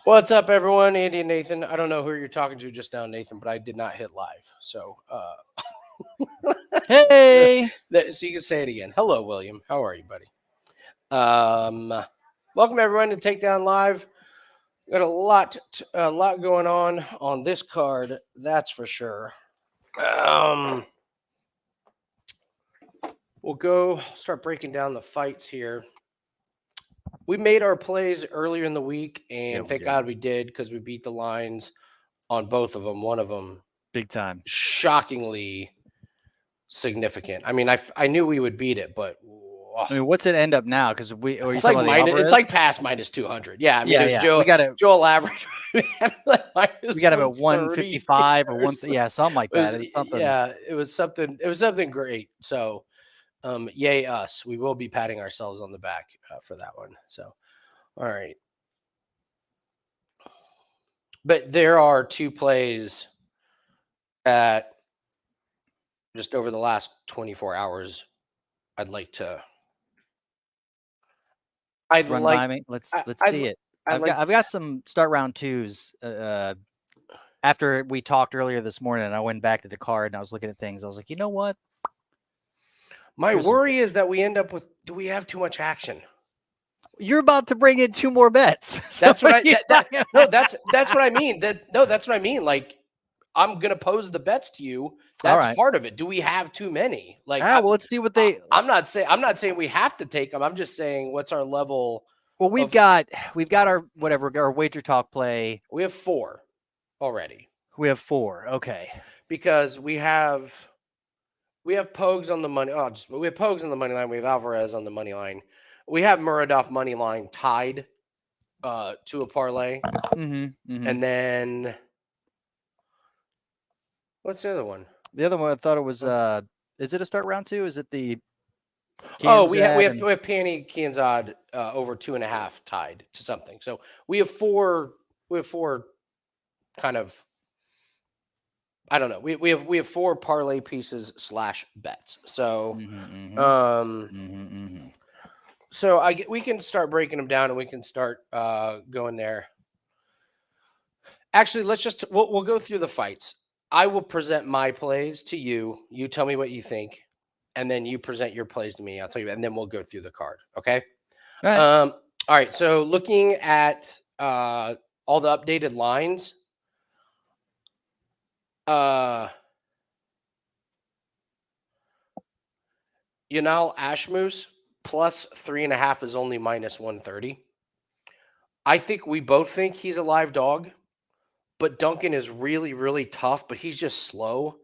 What's up, everyone? Andy and Nathan. I don't know who you're talking to just now, Nathan, but I did not hit live. So, Hey! so you can say it again. Hello, William. How are you, buddy? Welcome, everyone, to Takedown Live. Got a lot going on this card. That's for sure. We'll start breaking down the fights here. We made our plays earlier in the week, and thank God we did because we beat the lines on both of them. One of them, big time, shockingly significant. I mean, I knew we would beat it, but I mean, what's it end up now? Because it's like past minus 200. Yeah, I mean, it was Joel average. we got him at 155 or 1. Yeah, something like that. It was something great. So. Yay us. We will be patting ourselves on the back for that one. So, all right. But there are two plays that just over the last 24 hours I'd like to run by me. Let's see it. I've got some start round twos. After we talked earlier this morning and I went back to the card and I was looking at things, I was like, you know what? My worry is that we end up with, do we have too much action? You're about to bring in two more bets. That's what that's what I mean. That's what I mean. Like, I'm going to pose the bets to you. That's part of it. Do we have too many? Like, well, let's see what they, I'm not saying we have to take them. I'm just saying, what's our level? Well, we've got our wager talk play. We have 4 already. We have 4. Okay. Because we have Pogues on the money. We have Pogues on the money line. We have Álvarez on the money line. We have Muradov money line tied to a parlay. And then what's the other one? The other one, I thought it was. Is it a start round 2? Is it the? We have Pani Kianzad over 2.5 tied to something. So we have 4. We have 4 kind of. I don't know. We have 4 parlay pieces / bets. So, so we can start breaking them down and we can start going there. Actually, we'll go through the fights. I will present my plays to you. You tell me what you think, and then you present your plays to me. I'll tell you, and then we'll go through the card. Okay. All right. All right. So looking at all the updated lines. Yanal Ashmus plus 3.5 is only minus 130. I think we both think he's a live dog, but Duncan is really, really tough, but he's just slow.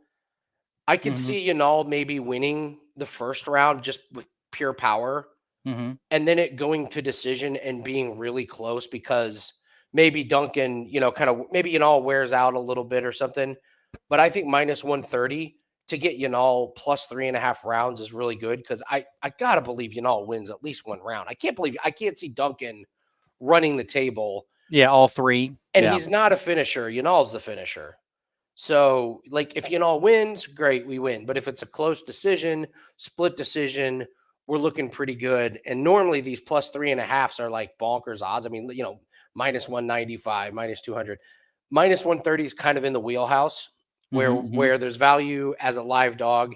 I can see Yanal maybe winning the first round just with pure power, and then it going to decision and being really close because maybe Duncan, maybe Yanal wears out a little bit or something. But I think minus 130 to get Yanal plus 3.5 rounds is really good because I got to believe Yanal wins at least 1 round. I can't see Duncan running the table. Yeah, all 3. And he's not a finisher. Yanal's the finisher. So, like, if Yanal wins, great, we win. But if it's a close decision, split decision, we're looking pretty good. And normally these plus 3.5s are like bonkers odds. I mean, minus 195, minus 200. Minus 130 is kind of in the wheelhouse. Where there's value as a live dog,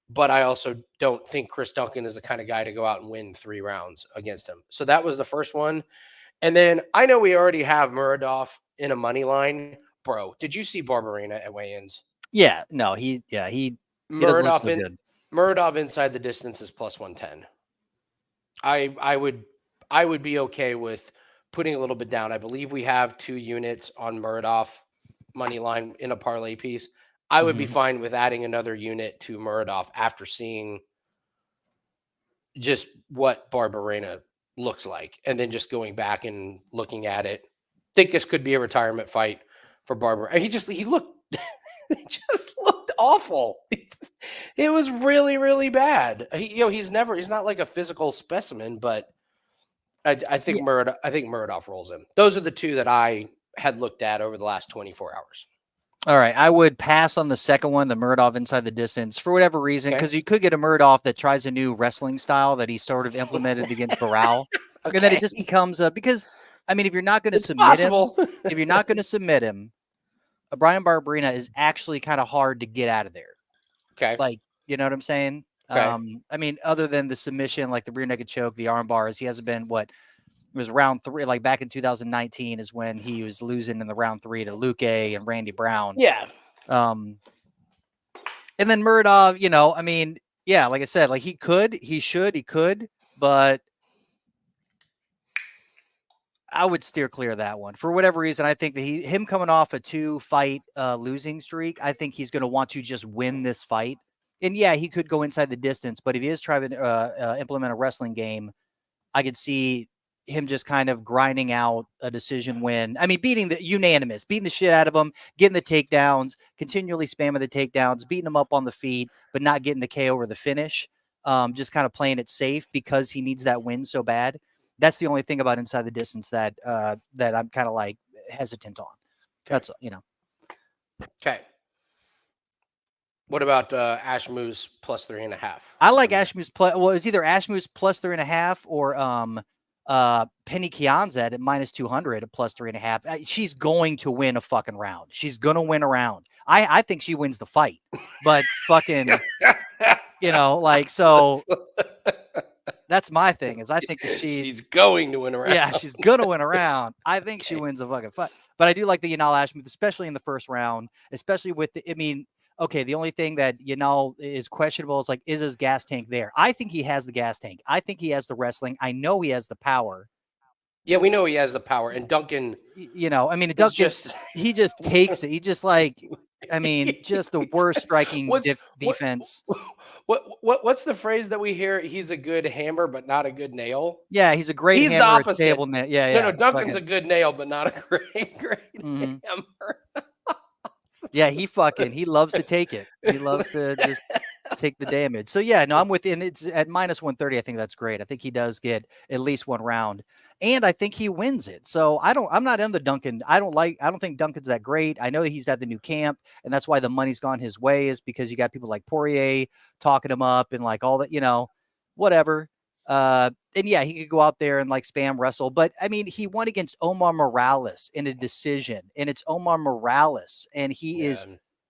but I also don't think Chris Duncan is the kind of guy to go out and win 3 rounds against him. So that was the first one. And then I know we already have Muradov in a money line. Bro, did you see Barberena at weigh-ins? Yeah, no, he Muradov inside the distance is plus 110. I would be okay with putting a little bit down. I believe we have 2 units on Muradov money line in a parlay piece. I would be fine with adding another unit to Muradov after seeing just what Barberena looks like and then just going back and looking at it. Think this could be a retirement fight for Barberena. He looked awful. It was really, really bad. He's not like a physical specimen, but I think Muradov rolls him. Those are the 2 that I had looked at over the last 24 hours. All right. I would pass on the second one, the Muradov inside the distance, for whatever reason, because you could get a Muradov that tries a new wrestling style that he sort of implemented against Barral. And then it just becomes because I mean, if you're not going to submit him, Bryan Barberena is actually kind of hard to get out of there. Okay. Like, you know what I'm saying? Okay. I mean, other than the submission, like the rear naked choke, the arm bars, he hasn't been it was round 3, like back in 2019 is when he was losing in the round 3 to Luke and Randy Brown. Yeah. And then Muradov, you know, I mean, yeah, like I said, like he could, but I would steer clear of that one for whatever reason. I think that him coming off a 2-fight losing streak, I think he's going to want to just win this fight. And yeah, he could go inside the distance, but if he is trying to implement a wrestling game, I could see him just kind of grinding out a decision win. I mean, beating the shit out of him, getting the takedowns, continually spamming the takedowns, beating him up on the feet, but not getting the KO or the finish. Just kind of playing it safe because he needs that win so bad. That's the only thing about inside the distance that I'm kind of like hesitant on. Okay. That's, you know. Okay. What about Ashmoose plus 3.5? I like Ashmoose it's either Ashmoose plus 3.5 or Penny Kianzad at minus 200 at plus 3.5. She's going to win a fucking round. She's gonna win a round. I think she wins the fight, but fucking, you know, like, so that's my thing is I think that she's going to win a round. Yeah, she's gonna win a round. I think she wins a fucking fight. But I do like the Yanal Ashmoose, especially in the first round, especially with the only thing that is questionable is like, is his gas tank there? I think he has the gas tank. I think he has the wrestling. I know he has the power. Yeah, we know he has the power. And Duncan, Duncan, he just takes it. He just just the worst striking defense. What's the phrase that we hear? He's a good hammer, but not a good nail. Yeah, he's a great hammer. He's the opposite. Table nail. Yeah. No, Duncan's a good nail, but not a great hammer. Yeah, he loves to take it. He loves to just take the damage. So yeah, no, I'm within. It's at minus 130. I think that's great. I think he does get at least one round, and I think he wins it. So I'm not in the Duncan. I don't think Duncan's that great. I know he's at the new camp, and that's why the money's gone his way, is because you got people like Poirier talking him up and like all that, whatever. And yeah, he could go out there and like spam wrestle, but I mean, he won against Omar Morales in a decision, and it's Omar Morales, and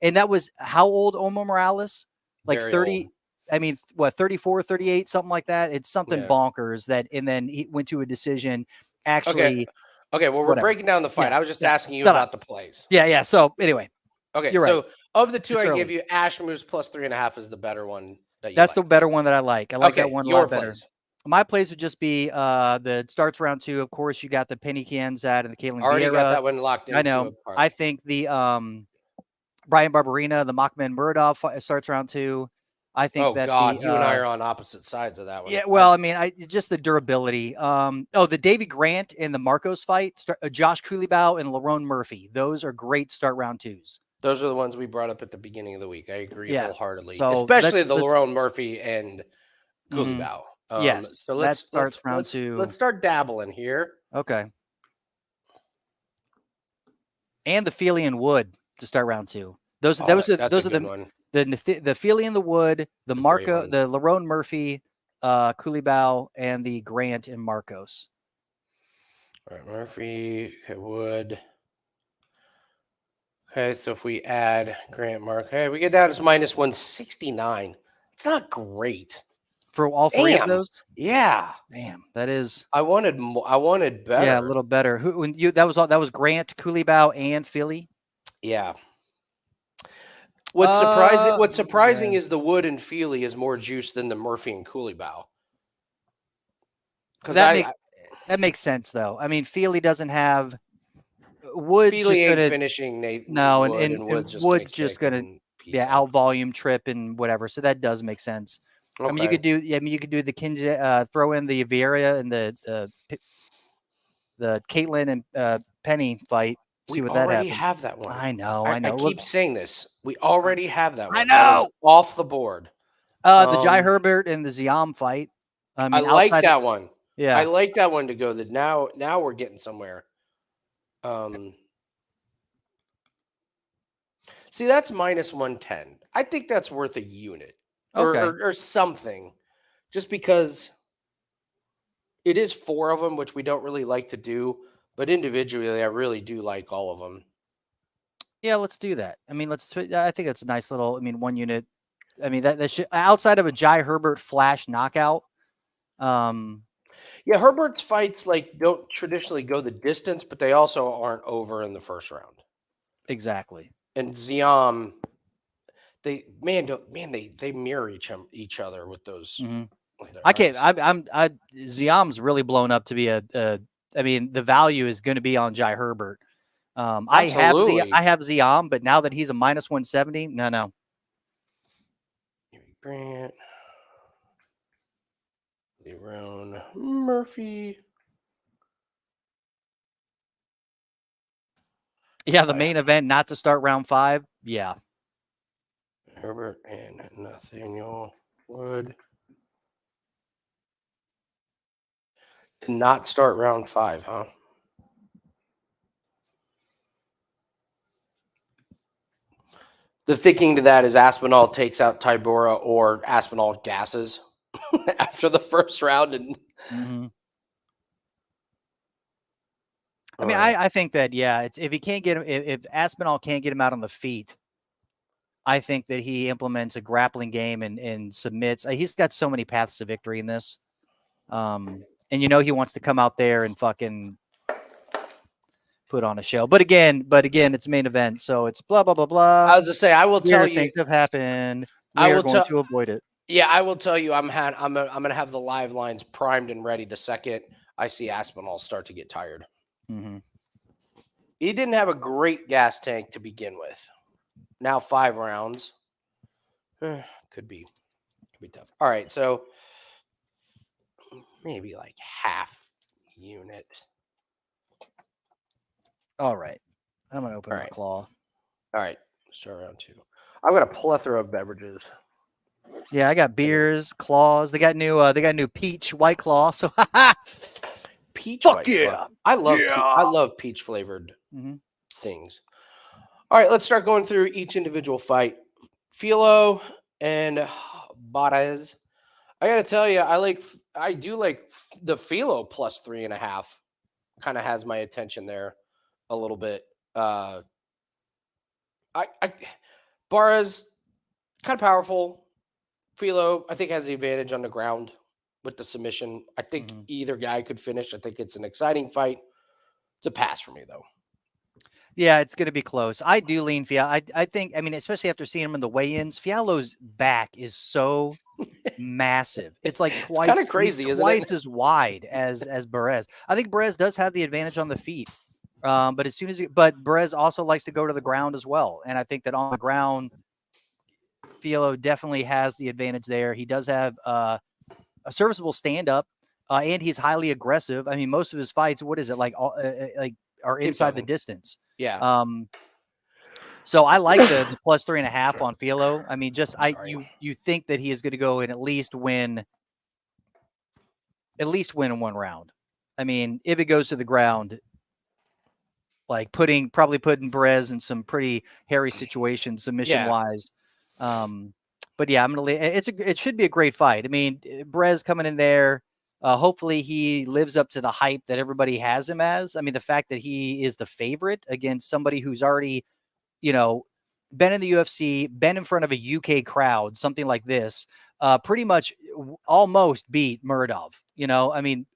and that was how old Omar Morales? Like very 30. Old. I mean, what, 34, 38, something like that. It's something bonkers and then he went to a decision. Actually, okay. Well, we're breaking down the fight. Yeah, I was just asking you about the plays. Yeah. So anyway, okay. So right. Of the two, I gave you Ashmoose plus 3.5 is the better one. That's the better one that I like. I like that one a lot better. Plays. My plays would just be the starts round 2. Of course, you got the Penny Kianzad and the Caitlin already Vieira. Got that one locked in. I know. I think the Bryan Barberena, the Makhmud Muradov starts round 2. I think you and I are on opposite sides of that one. Yeah, well, I mean, just the durability. The Davey Grant and the Marcos fight, Josh Culibao and Lerone Murphy. Those are great start round 2s. Those are the ones we brought up at the beginning of the week. I agree wholeheartedly, so especially the Lerone Murphy and Culibao. Yes, so that starts round 2. Let's start dabbling here. Okay. And the Fili and Wood to start round 2. Those are the Fili and the Wood, the Lerone Murphy, Culibao, and the Grant and Marcos. All right, Murphy, Wood. Okay, so if we add Grant, Mark, we get down to minus 169. It's not great. For all 3 of those? Yeah. Damn, that is. I wanted better. Yeah, a little better. That was Grant, Culibao, and Fili? Yeah. What's surprising is the Wood and Fili is more juice than the Murphy and Culibao. That makes sense, though. I mean, Fili doesn't have Wood. Fili ain't finishing. No, and Wood's just gonna out volume trip and whatever. So that does make sense. Okay. I mean, you could do the Kinja, throw in the Vieira and the Caitlin and Penny fight. See what that happens. We already have that one. I know. I keep saying this. We already have that one. I know. Off the board. The Jai Herbert and the Ziam fight. I mean, I like that one. Yeah, I like that one to go. That now we're getting somewhere. See, that's minus 110. I think that's worth a unit or something, just because it is 4 of them, which we don't really like to do. But individually, I really do like all of them. Yeah, let's do that. I mean, I think it's a nice little. I mean, 1 unit. I mean, that should, outside of a Jai Herbert flash knockout. Yeah, Herbert's fights like don't traditionally go the distance, but they also aren't over in the first round. Exactly. And Ziam, they mirror each other with those. Mm-hmm. With I can't. Ziam's really blown up to be a. I mean, the value is going to be on Jai Herbert. I have Ziam, but now that he's a minus 170, no. Grant, Lerone, Murphy. Yeah, the main event not to start round 5. Yeah. Herbert and Nathaniel would not start round 5, huh? The thinking to that is Aspinall takes out Tybura or Aspinall gasses after the first round. And I mean, right. I think that, yeah, it's if he can't get him, if Aspinall can't get him out on the feet, I think that he implements a grappling game and submits. He's got so many paths to victory in this. And he wants to come out there and fucking put on a show. But again, it's main event, so it's blah blah blah blah. I was to say, I will tell you, things have happened. I will going to avoid it. Yeah, I will tell you, I'm gonna have the live lines primed and ready the second I see Aspinall start to get tired. Mm-hmm. He didn't have a great gas tank to begin with. Now 5 rounds could be tough. All right, so maybe like half unit. All right, I'm gonna open my claw. All right, start round 2. I've got a plethora of beverages. Yeah, I got beers, claws. They got new peach White Claw. So peach. Fuck White yeah! Claw. I love peach flavored things. All right, let's start going through each individual fight. Filo and Farès. I gotta tell you, I do like the Filo plus 3.5. Kind of has my attention there a little bit. Farès kind of powerful. Filo, I think, has the advantage on the ground with the submission. I think either guy could finish. I think it's an exciting fight. It's a pass for me, though. Yeah, it's going to be close. I do lean Fialo. I think, I mean, especially after seeing him in the weigh-ins, Fialo's back is so massive. It's like twice, kind of crazy, isn't it? Twice as wide as Farès. I think Farès does have the advantage on the feet. But Farès also likes to go to the ground as well. And I think that on the ground, Filo definitely has the advantage there. He does have a serviceable stand-up, and he's highly aggressive. I mean, most of his fights, what is it, are inside the distance. Yeah. So I like the plus 3.5 on Filo. I mean, you think that he is going to go and at least win in 1 round. I mean, if it goes to the ground, like probably putting Farès in some pretty hairy situations, submission wise. But yeah, I'm gonna. It should be a great fight. I mean, Farès coming in there. Hopefully he lives up to the hype that everybody has him as. I mean, the fact that he is the favorite against somebody who's already, been in the UFC, been in front of a UK crowd, something like this, pretty much almost beat Murdov. I mean,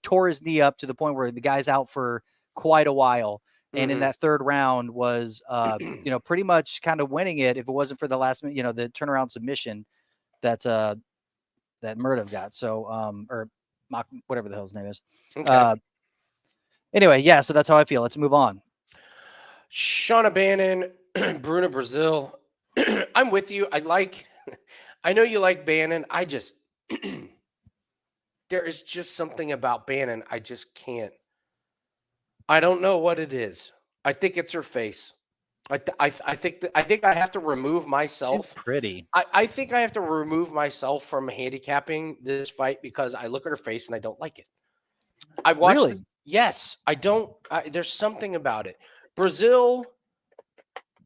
tore his knee up to the point where the guy's out for quite a while. And in that 3rd round was, pretty much kind of winning it if it wasn't for the last minute, the turnaround submission that Murdov got. So, or Mac, whatever the hell his name is. Okay. Anyway, yeah, so that's how I feel. Let's move on. Shauna Bannon, Bruna Brazil. I'm with you. I know you like Bannon. There is just something about Bannon. I just can't. I don't know what it is. I think it's her face. I think I have to remove myself. She's pretty. I think I have to remove myself from handicapping this fight because I look at her face and I don't like it. I watched. Really? Yes, I don't. There's something about it. Brazil.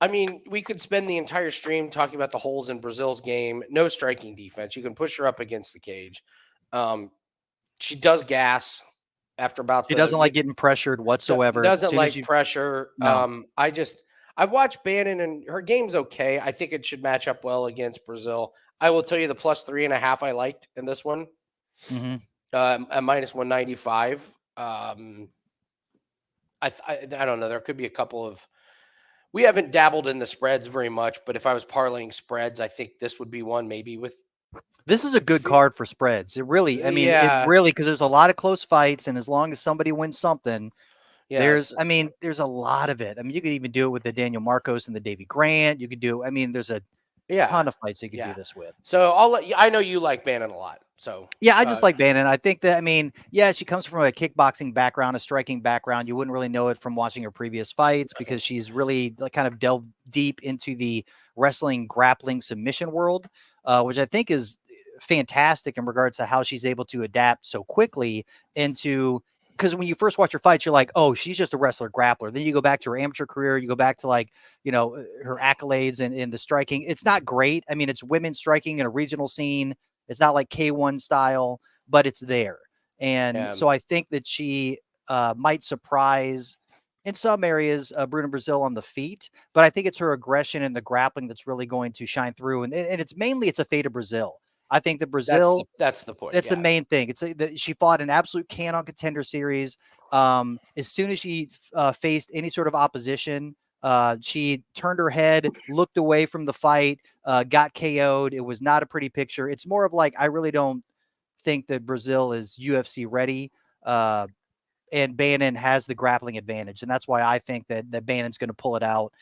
I mean, we could spend the entire stream talking about the holes in Brazil's game. No striking defense. You can push her up against the cage. She does gas. after about She doesn't like getting pressured whatsoever. Doesn't Soon as like pressure. No. I've watched Bannon and her game's okay. I think it should match up well against Brazil. I will tell you the plus 3.5 I liked in this one. Mhm. At minus 195. I don't know. There could be a couple of. We haven't dabbled in the spreads very much, but if I was parlaying spreads, I think this would be one maybe with. This is a good card for spreads. It really, I mean, Yeah. because there's a lot of close fights, and as long as somebody wins something, Yes. there's a lot of it. I mean, you could even do it with the Daniel Marcos and the Davey Grant. You could do, I mean, there's a ton of fights you could do this with. So I'll let you, I know you like Bannon a lot. So yeah, I just like Bannon. I think that, I mean, yeah, she comes from a kickboxing background, a striking background. You wouldn't really know it from watching her previous fights because she's really like kind of delved deep into the wrestling, grappling, submission world, which I think is fantastic in regards to how she's able to adapt so quickly into. Because when you first watch her fights, you're like, oh, she's just a wrestler grappler. Then you go back to her amateur career. You go back to like, you know, her accolades and in the striking. It's not great. I mean, it's women striking in a regional scene. It's not like K1 style, but it's there. And so I think that she might surprise in some areas Bruna Brazil on the feet, but I think it's her aggression and the grappling that's really going to shine through. And it's mainly it's a fate of Brazil. I think that Brazil that's the point. That's the main thing. It's that she fought an absolute can on contender series. As soon as she faced any sort of opposition, she turned her head, looked away from the fight, got KO'd. It was not a pretty picture. It's more of like, I really don't think that Brazil is UFC ready. And Bannon has the grappling advantage. And that's why I think that Bannon's going to pull it out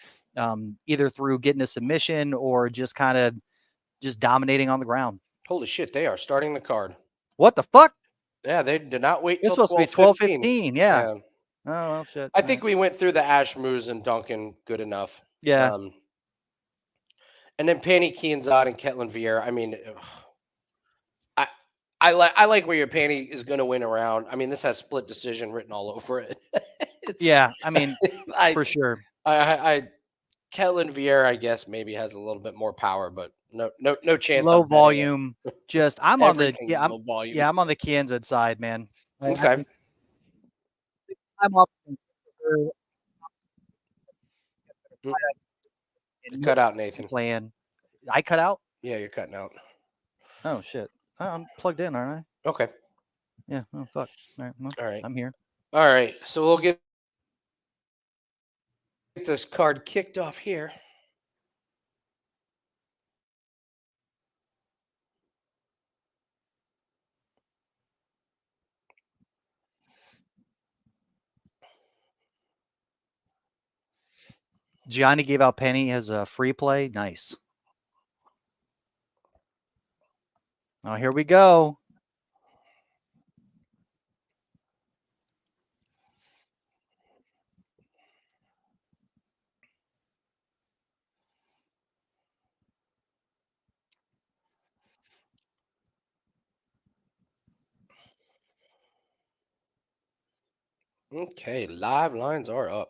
either through getting a submission or just kind of just dominating on the ground. Holy shit, they are starting the card. What the fuck? Yeah, they did not wait It's till supposed to be 12:15. Yeah. Oh, well, shit. I think we went through the Ashmoos and Duncan good enough. Yeah. And then Panny Kianzad and Ketlin Vieira. I mean, I like where your Panny is going to win around. I mean, this has split decision written all over it. Yeah, I mean, for sure. Ketlin Vieira, I guess, maybe has a little bit more power, but no chance. Low volume. Just I'm on the low volume. I'm on the Kianzad side, man. Okay. I'm up. Cut out, Nathan. Plan. I cut out? Yeah, you're cutting out. Oh shit. I'm plugged in, aren't I? Okay. Yeah. Oh fuck. All right. Well, all right. I'm here. All right. So we'll get this card kicked off here. Jonny gave out Penny as a free play. Nice. Oh, here we go. Okay, live lines are up.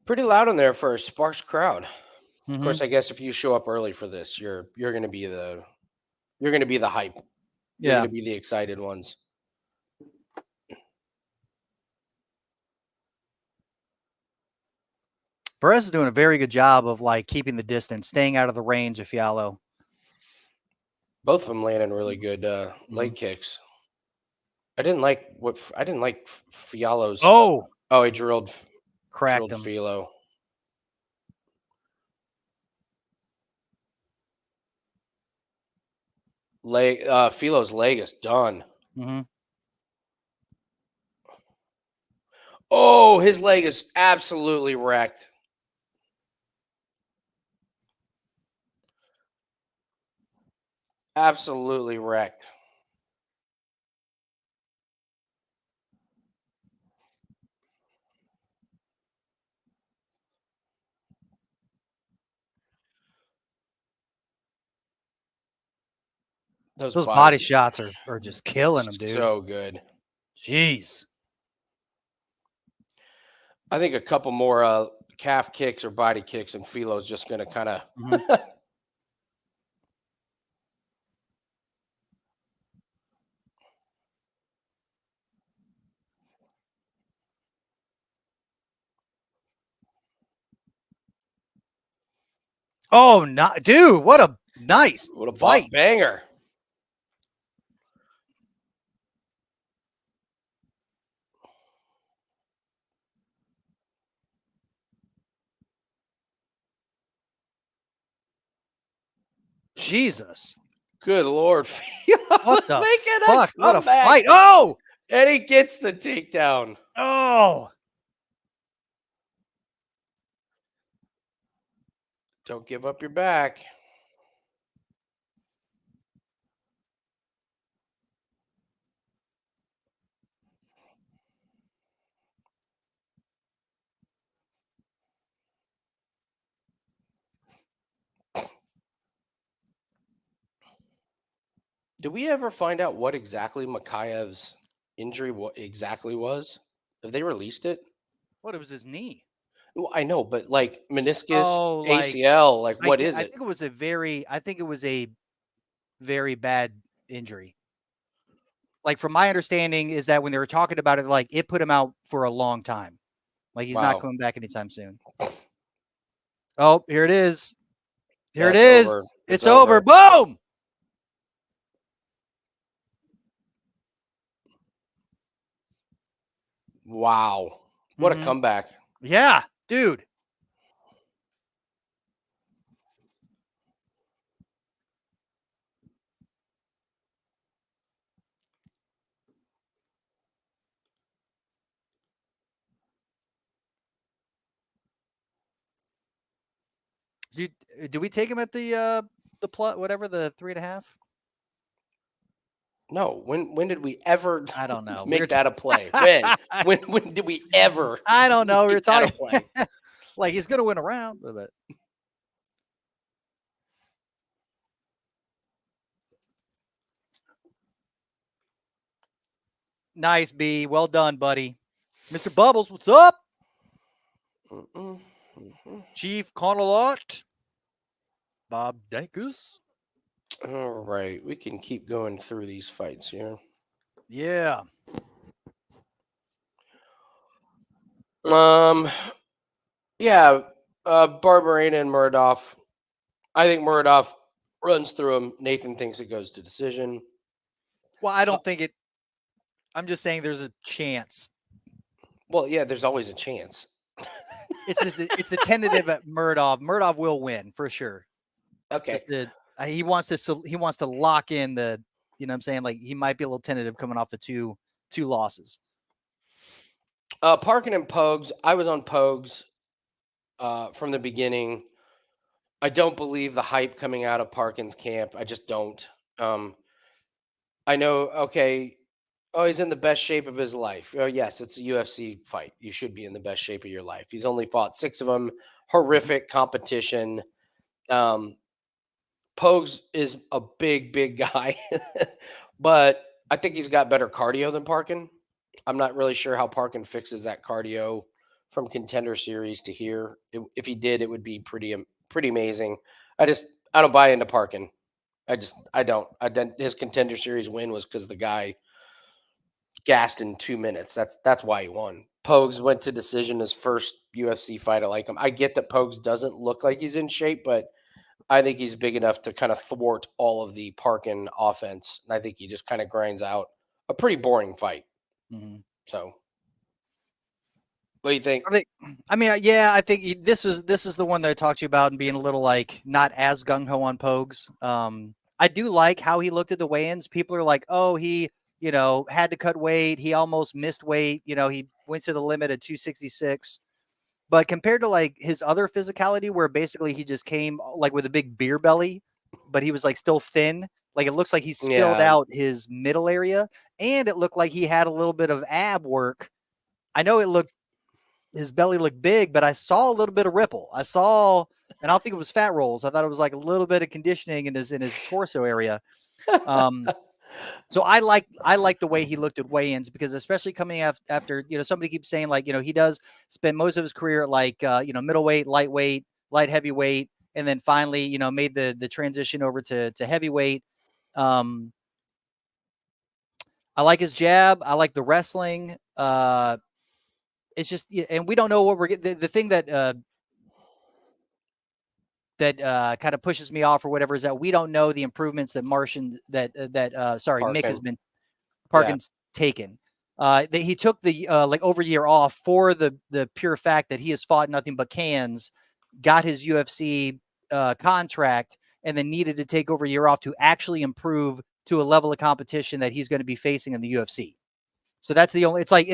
Pretty loud in there for a sparse crowd. Of course, I guess if you show up early for this, you're going to be the hype. You're going to be the excited ones. Perez is doing a very good job of like keeping the distance, staying out of the range of Fiallo. Both of them landing really good leg kicks. I didn't like Fiallo's. Oh, he drilled cracked him. Filo. Filo's leg is done. Oh, his leg is absolutely wrecked. Absolutely wrecked. Those body shots are just killing him, dude. So good. Jeez. I think a couple more calf kicks or body kicks, and Filo's just going to kind of. Oh, not dude! What a nice fight banger! Jesus! Good Lord! What the fuck? What a fight! Oh! And he gets the takedown. Oh! Don't give up your back. Did we ever find out what exactly Makhayev's injury exactly was? Have they released it? What? It was his knee. Well, I know, but like meniscus, ACL, like what is it? I think it was a very bad injury. Like from my understanding is that when they were talking about it, like it put him out for a long time. Like he's not coming back anytime soon. Oh, here it is. Here it is. Over. It's over. Boom. Wow. What a comeback. Yeah, dude. Do we take him at the plot, whatever, the 3.5? No. When did we ever? I don't know. Make that a play? When did we ever? I don't know. We were talking play. Like he's gonna win a round, but nice, B. Well done, buddy. Mr. Bubbles, what's up? Chief Conalot. Bob Dankus. All right, we can keep going through these fights here. Yeah. Yeah, Barberena and Muradov. I think Muradov runs through him. Nathan thinks it goes to decision. Well, I don't think it. I'm just saying there's a chance. Well, yeah, there's always a chance. It's the tentative at Muradov. Muradov will win for sure. Okay. He wants to lock in the, you know what I'm saying? Like he might be a little tentative coming off the two losses. Parkin and Pogues. I was on Pogues from the beginning. I don't believe the hype coming out of Parkin's camp. I just don't. I know, okay, oh, he's in the best shape of his life. Oh, yes, it's a UFC fight. You should be in the best shape of your life. He's only fought 6 of them. Horrific competition. Pogues is a big guy, but I think he's got better cardio than Parkin. I'm not really sure how Parkin fixes that cardio from Contender Series to here. If he did, it would be pretty amazing. I don't buy into Parkin. I don't. His Contender Series win was because the guy gassed in 2 minutes. That's why he won. Pogues went to decision, his first UFC fight. I like him. I get that Pogues doesn't look like he's in shape, but I think he's big enough to kind of thwart all of the Parkin offense. And I think he just kind of grinds out a pretty boring fight. So, what do you think? I think this is the one that I talked to you about and being a little like not as gung-ho on Pogues. I do like how he looked at the weigh-ins. People are like, oh, he, had to cut weight. He almost missed weight. He went to the limit at 266. But compared to like his other physicality, where basically he just came like with a big beer belly, but he was like still thin. Like it looks like he spilled out his middle area, and it looked like he had a little bit of ab work. I know his belly looked big, but I saw a little bit of ripple. And I don't think it was fat rolls. I thought it was like a little bit of conditioning in his torso area. So I like the way he looked at weigh-ins, because especially coming after, somebody keeps saying, like, he does spend most of his career at, like, middleweight, lightweight, light heavyweight, and then finally, made the transition over to heavyweight. I like his jab. I like the wrestling. It's just, and we don't know what we're getting. The thing that kind of pushes me off or whatever is that we don't know the improvements that Marcin Mick has been Parkin's taken. He took the like over a year off for the pure fact that he has fought nothing but cans, got his UFC contract, and then needed to take over a year off to actually improve to a level of competition that he's going to be facing in the UFC. So that's the only. It's like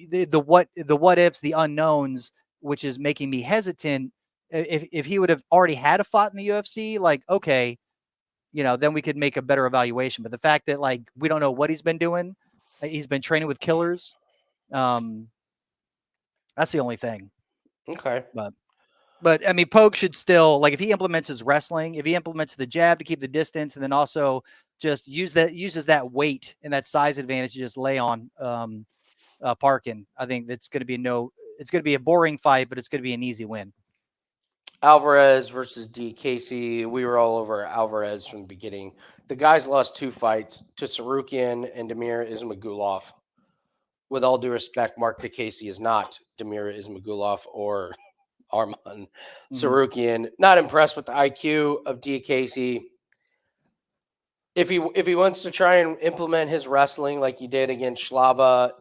the what ifs, the unknowns, which is making me hesitant. If he would have already had a fight in the UFC, like, okay, then we could make a better evaluation. But the fact that, like, we don't know what he's been doing, he's been training with killers. That's the only thing. Okay. But I mean, Pogue should still, like, if he implements his wrestling, if he implements the jab to keep the distance, and then also just uses that weight and that size advantage to just lay on Parkin, I think it's going to be a boring fight, but it's going to be an easy win. Álvarez versus Diakiese. We were all over Álvarez from the beginning. The guy's lost 2 fights to Sarukian and Damir Ismagulov. With all due respect, Marc Diakiese is not Damir Ismagulov or Arman Sarukian. Not impressed with the IQ of Diakiese. If he wants to try and implement his wrestling like he did against Slava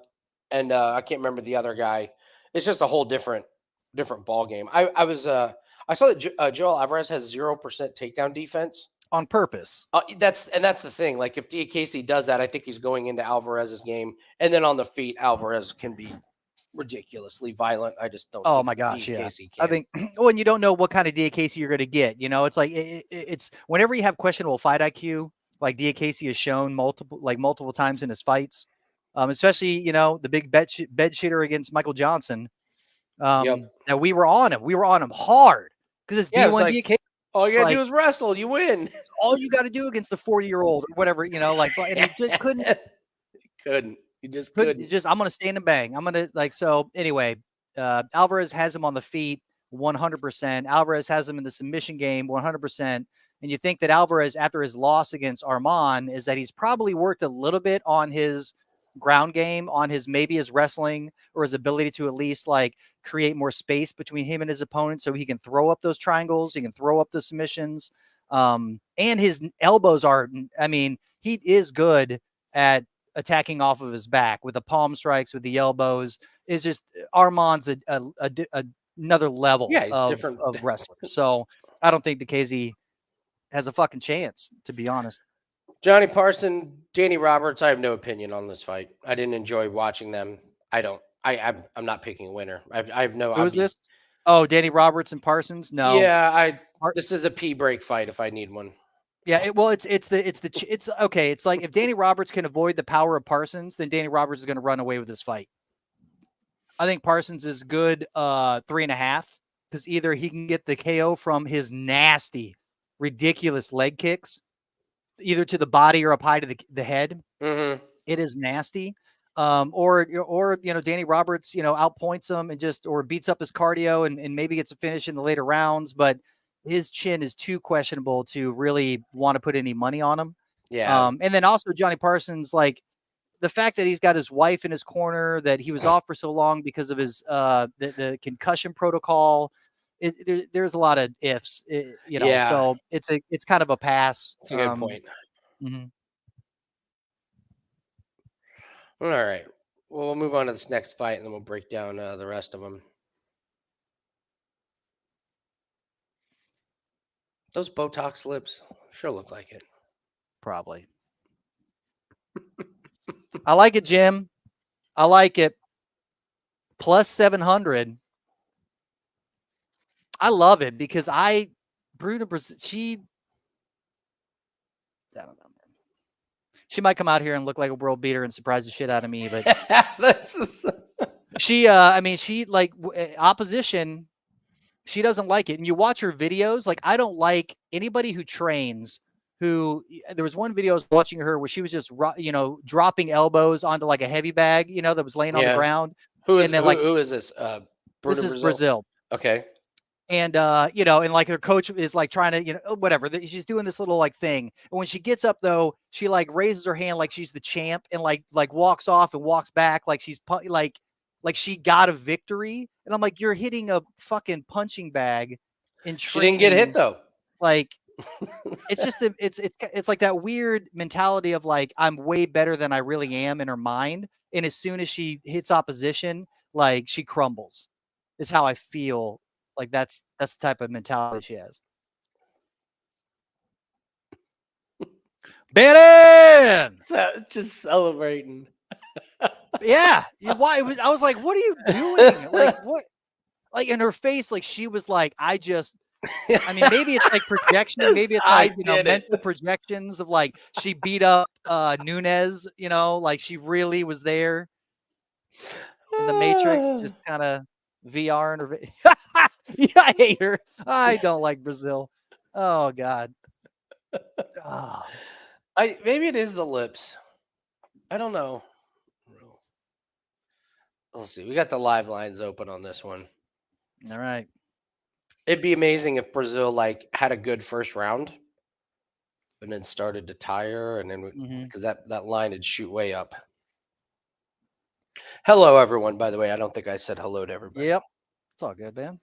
and I can't remember the other guy, it's just a whole different ball game. I saw that Joel Álvarez has 0% takedown defense on purpose. That's the thing. Like, if Diakiese does that, I think he's going into Álvarez's game, and then on the feet, Álvarez can be ridiculously violent. I just don't. Oh my gosh, Diakiese yeah. I think, and you don't know what kind of Diakiese you're going to get. It's like it's whenever you have questionable fight IQ, like Diakiese has shown multiple times in his fights, especially the big bed shitter against Michael Johnson. That we were on him hard because it's D1 like, Diakiese. All you gotta do is wrestle. You win. All you got to do against the 40-year-old or whatever, and he just couldn't. He just couldn't. I'm gonna stand and bang. I'm gonna so. Anyway, Álvarez has him on the feet 100%. Álvarez has him in the submission game 100%. And you think that Álvarez, after his loss against Arman, is that he's probably worked a little bit on his ground game, on his wrestling, or his ability to at least create more space between him and his opponent so he can throw up those triangles, he can throw up the submissions. And his elbows are, he is good at attacking off of his back with the palm strikes, with the elbows. It's just Arman's another level of wrestler. So I don't think Diakiese has a fucking chance, to be honest. Johnny Parsons, Danny Roberts, I have no opinion on this fight. I didn't enjoy watching them. I'm not picking a winner. I have no. Who is this? Oh, Danny Roberts and Parsons? No. Yeah, this is a pee break fight if I need one. Yeah, it's okay. It's like if Danny Roberts can avoid the power of Parsons, then Danny Roberts is going to run away with this fight. I think Parsons is good 3.5 because either he can get the KO from his nasty, ridiculous leg kicks, either to the body or up high to the head. Mm-hmm. It is nasty. Or Danny Roberts, outpoints him or beats up his cardio and maybe gets a finish in the later rounds, but his chin is too questionable to really want to put any money on him. Yeah. And then also Johnny Parsons, the fact that he's got his wife in his corner, that he was off for so long because of his the concussion protocol. There's a lot of ifs, so it's kind of a pass. It's a good point. Mm-hmm. All right. Well, we'll move on to this next fight, and then we'll break down the rest of them. Those Botox lips sure look like it. Probably. I like it, Jim. I like it. Plus 700. I love it because Bruna, I don't know. She might come out here and look like a world beater and surprise the shit out of me, but she opposition, she doesn't like it. And you watch her videos, I don't like anybody who trains who there was one video I was watching her where she was just dropping elbows onto like a heavy bag, that was laying on the ground. Who is and then like who is this? this is Brazil. Okay. And and like her coach is like trying to, whatever. She's doing this little like thing. And when she gets up though, she like raises her hand like she's the champ and like walks off and walks back like she's like she got a victory. And I'm like, you're hitting a fucking punching bag in training. She didn't get hit though. Like it's just it's like that weird mentality of like I'm way better than I really am in her mind. And as soon as she hits opposition, like she crumbles. Is how I feel. Like that's the type of mentality she has. Bannon! So, just celebrating. Yeah. Why? I was like, what are you doing? Like what? Like in her face, like she was like, I mean, maybe it's like projection. Maybe it's like, mental projections of like she beat up Muniz, like she really was there in the Matrix, just kind of VR in her. Yeah, I hate her. I don't like Brazil. Oh God. Oh. Maybe it is the lips. I don't know. We'll see. We got the live lines open on this one. All right. It'd be amazing if Brazil like had a good first round and then started to tire, and then because that line would shoot way up. Hello, everyone. By the way, I don't think I said hello to everybody. Yep. It's all good, man.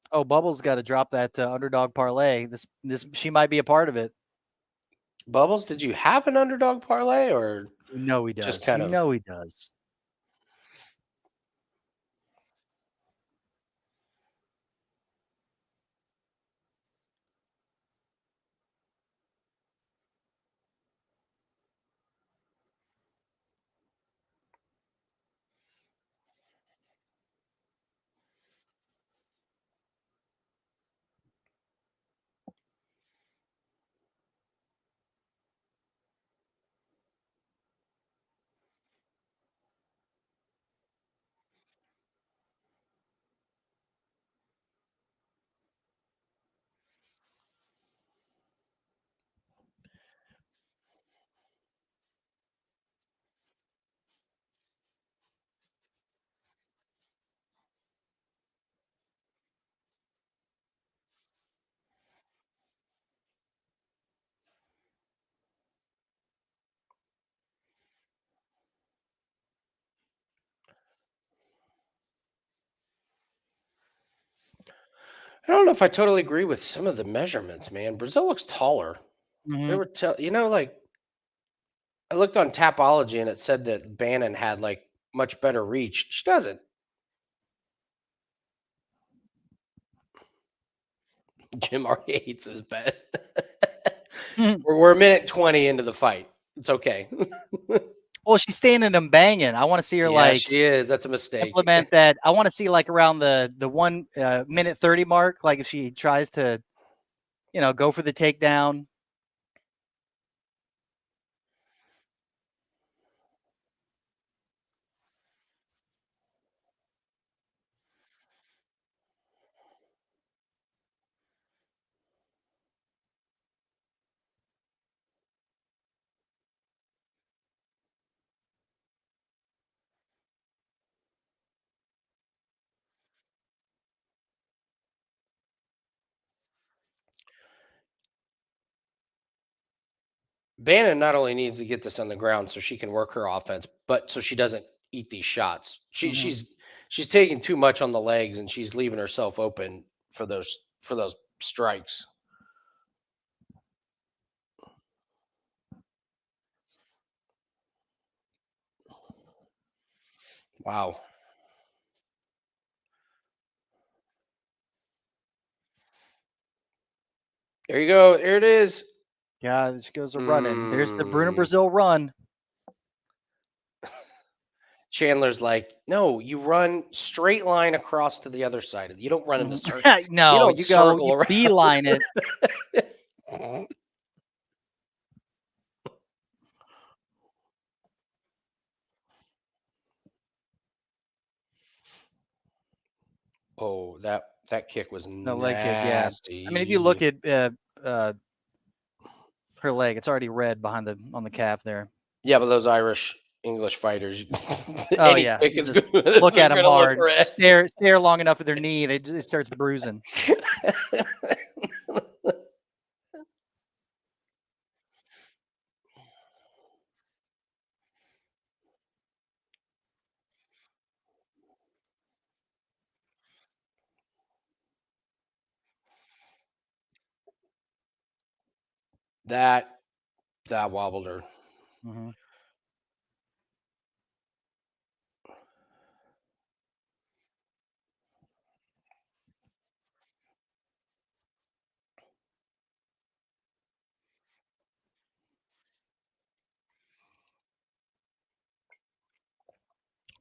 Oh, Bubbles got to drop that underdog parlay. This she might be a part of it. Bubbles, did you have an underdog parlay or no? He does. Just kind of. No, he does. I don't know if I totally agree with some of the measurements, man. Brazil looks taller. They were like I looked on Tapology and it said that Bannon had like much better reach. She doesn't. Jim already hates his bet. we're a minute 20 into the fight. It's okay. Well, she's standing and banging. I want to see her like she is. That's a mistake. Implement that. I want to see like around the 1 minute 30 mark. Like if she tries to, go for the takedown. Bannon not only needs to get this on the ground so she can work her offense, but so she doesn't eat these shots. She's taking too much on the legs and she's leaving herself open for those strikes. Wow. There you go. There it is. Yeah, she goes a running. There's the Bruno Brazil run. Chandler's like, no, you run straight line across to the other side. You don't run in the circle. No, you don't you go, circle you around. beeline it. Oh, that kick was No leg kick, yeah. nasty. I mean, if you look at her leg, it's already red behind on the calf there. Yeah, but those Irish English fighters, Oh any yeah, kick is just good. look at them hard. Red. Stare long enough at their knee, it starts bruising. that wobbled her. Mm-hmm.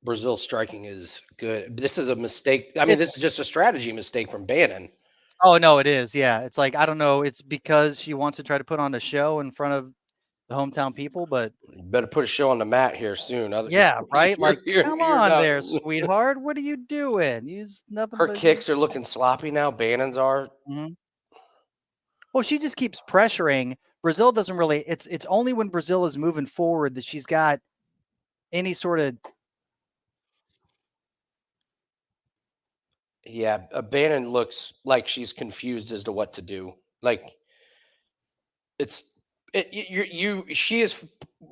Brazil's striking is good. This is a mistake. I mean, this is just a strategy mistake from Bannon. Oh no, it is. Yeah, it's like I don't know. It's because she wants to try to put on a show in front of the hometown people, but You better put a show on the mat here soon. yeah, right. Like, come on done. there, sweetheart. What are you doing? He's nothing. Her but kicks are looking sloppy now. Bannon's are. Mm-hmm. Well, she just keeps pressuring. Brazil doesn't really. It's only when Brazil is moving forward that she's got any sort of. Yeah, Bannon looks like she's confused as to what to do. Like she is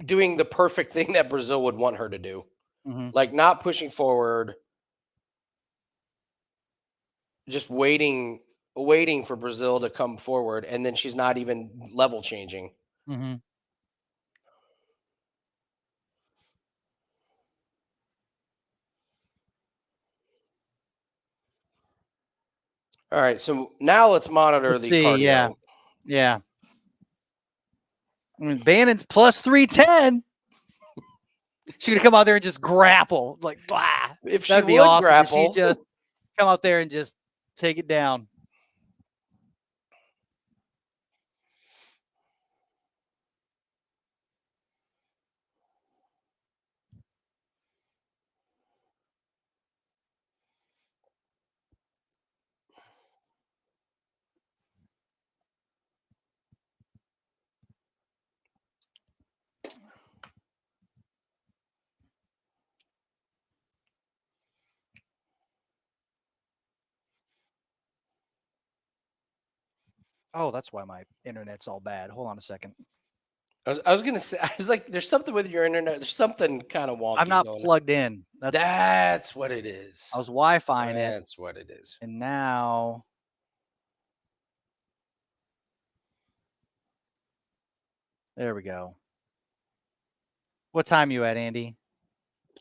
doing the perfect thing that Brazil would want her to do. Mm-hmm. Like not pushing forward, just waiting for Brazil to come forward, and then she's not even level changing. Mm-hmm. All right, so now let's monitor Let's the see, cardio. Yeah. I mean, Bannon's plus 310. She's gonna come out there and just grapple, like blah. If That'd she be would awesome. grapple, If she just come out there and just take it down. Oh, that's why my internet's all bad. Hold on a second. I was gonna say, I was like, there's something with your internet. There's something kind of wonky. I'm not going plugged in. That's what it is. I was Wi-Fiing it, That's what it is. and now there we go. What time you at, Andy?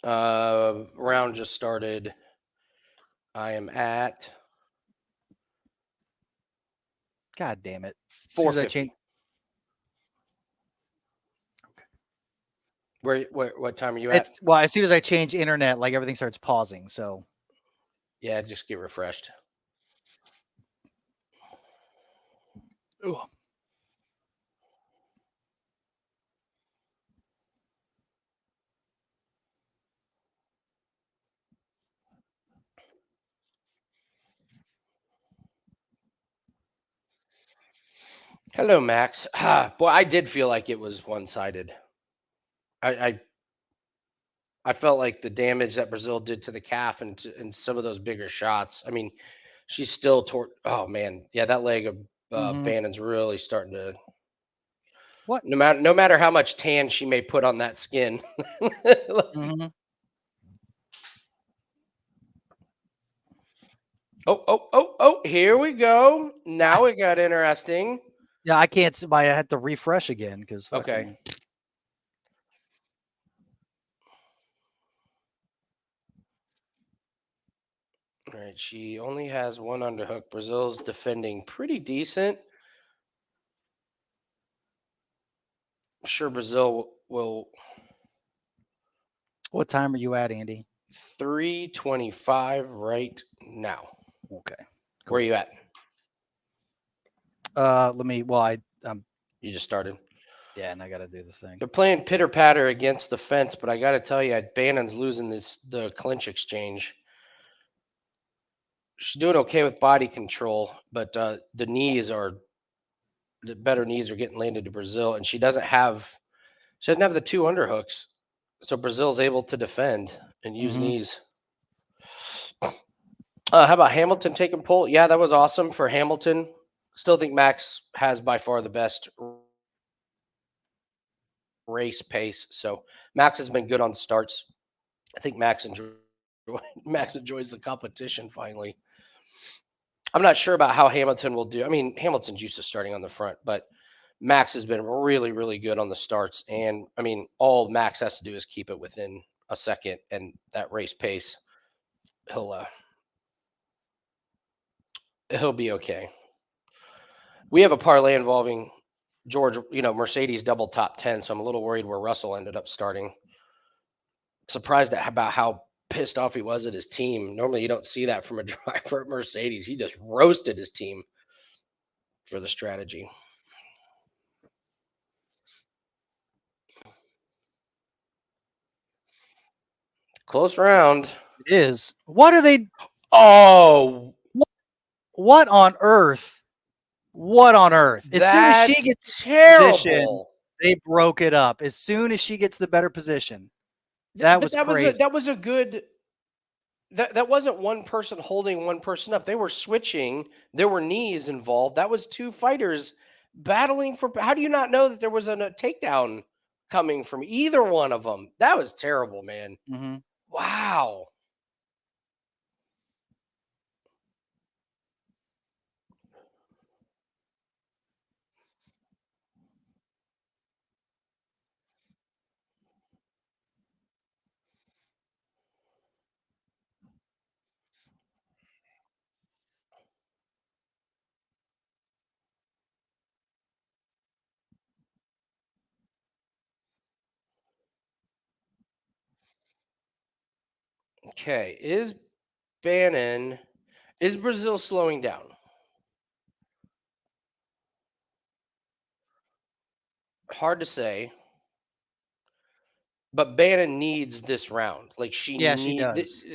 Round just started. I am at God damn it. 4:50. Okay. What time are you at? Well, as soon as I change internet, like everything starts pausing. So yeah, just get refreshed. Ugh. Hello, Max. Boy, I did feel like it was one-sided. I felt like the damage that Brazil did to the calf and some of those bigger shots. I mean, she's still oh man, yeah, that leg of Bannon's really starting to. What? No matter how much tan she may put on that skin. Mm-hmm. Oh! Here we go. Now it got interesting. Yeah, I can't. I had to refresh again because. Okay. All right, she only has one underhook. Brazil's defending pretty decent. I'm sure Brazil will What time are you at, Andy? 3:25 right now. Okay. Where are you at? Let me. Well, You just started. yeah, and I got to do the thing. They're playing pitter patter against the fence, but I got to tell you, Bannon's losing the clinch exchange. She's doing okay with body control, but the better knees are getting landed to Brazil, and she doesn't have the two underhooks, so Brazil's able to defend and use knees. How about Hamilton taking pole? Yeah, that was awesome for Hamilton. Still think Max has by far the best race pace. So Max has been good on starts. I think Max enjoys the competition finally. I'm not sure about how Hamilton will do. I mean, Hamilton's used to starting on the front, but Max has been really, really good on the starts. And I mean, all Max has to do is keep it within a second, and that race pace, he'll be okay. We have a parlay involving George, Mercedes double top 10. So I'm a little worried where Russell ended up starting. Surprised about how pissed off he was at his team. Normally you don't see that from a driver at Mercedes. He just roasted his team for the strategy. Close round. It is. What are they? Oh, What on earth? What on earth? As soon as she gets terrible. Position, they broke it up. As soon as she gets the better position, that was crazy. That was a good. That wasn't one person holding one person up. They were switching. There were knees involved. That was two fighters battling for. How do you not know that there was a takedown coming from either one of them? That was terrible, man. Mm-hmm. Wow. Okay, is Brazil slowing down? Hard to say. But Bannon needs this round. Like she does.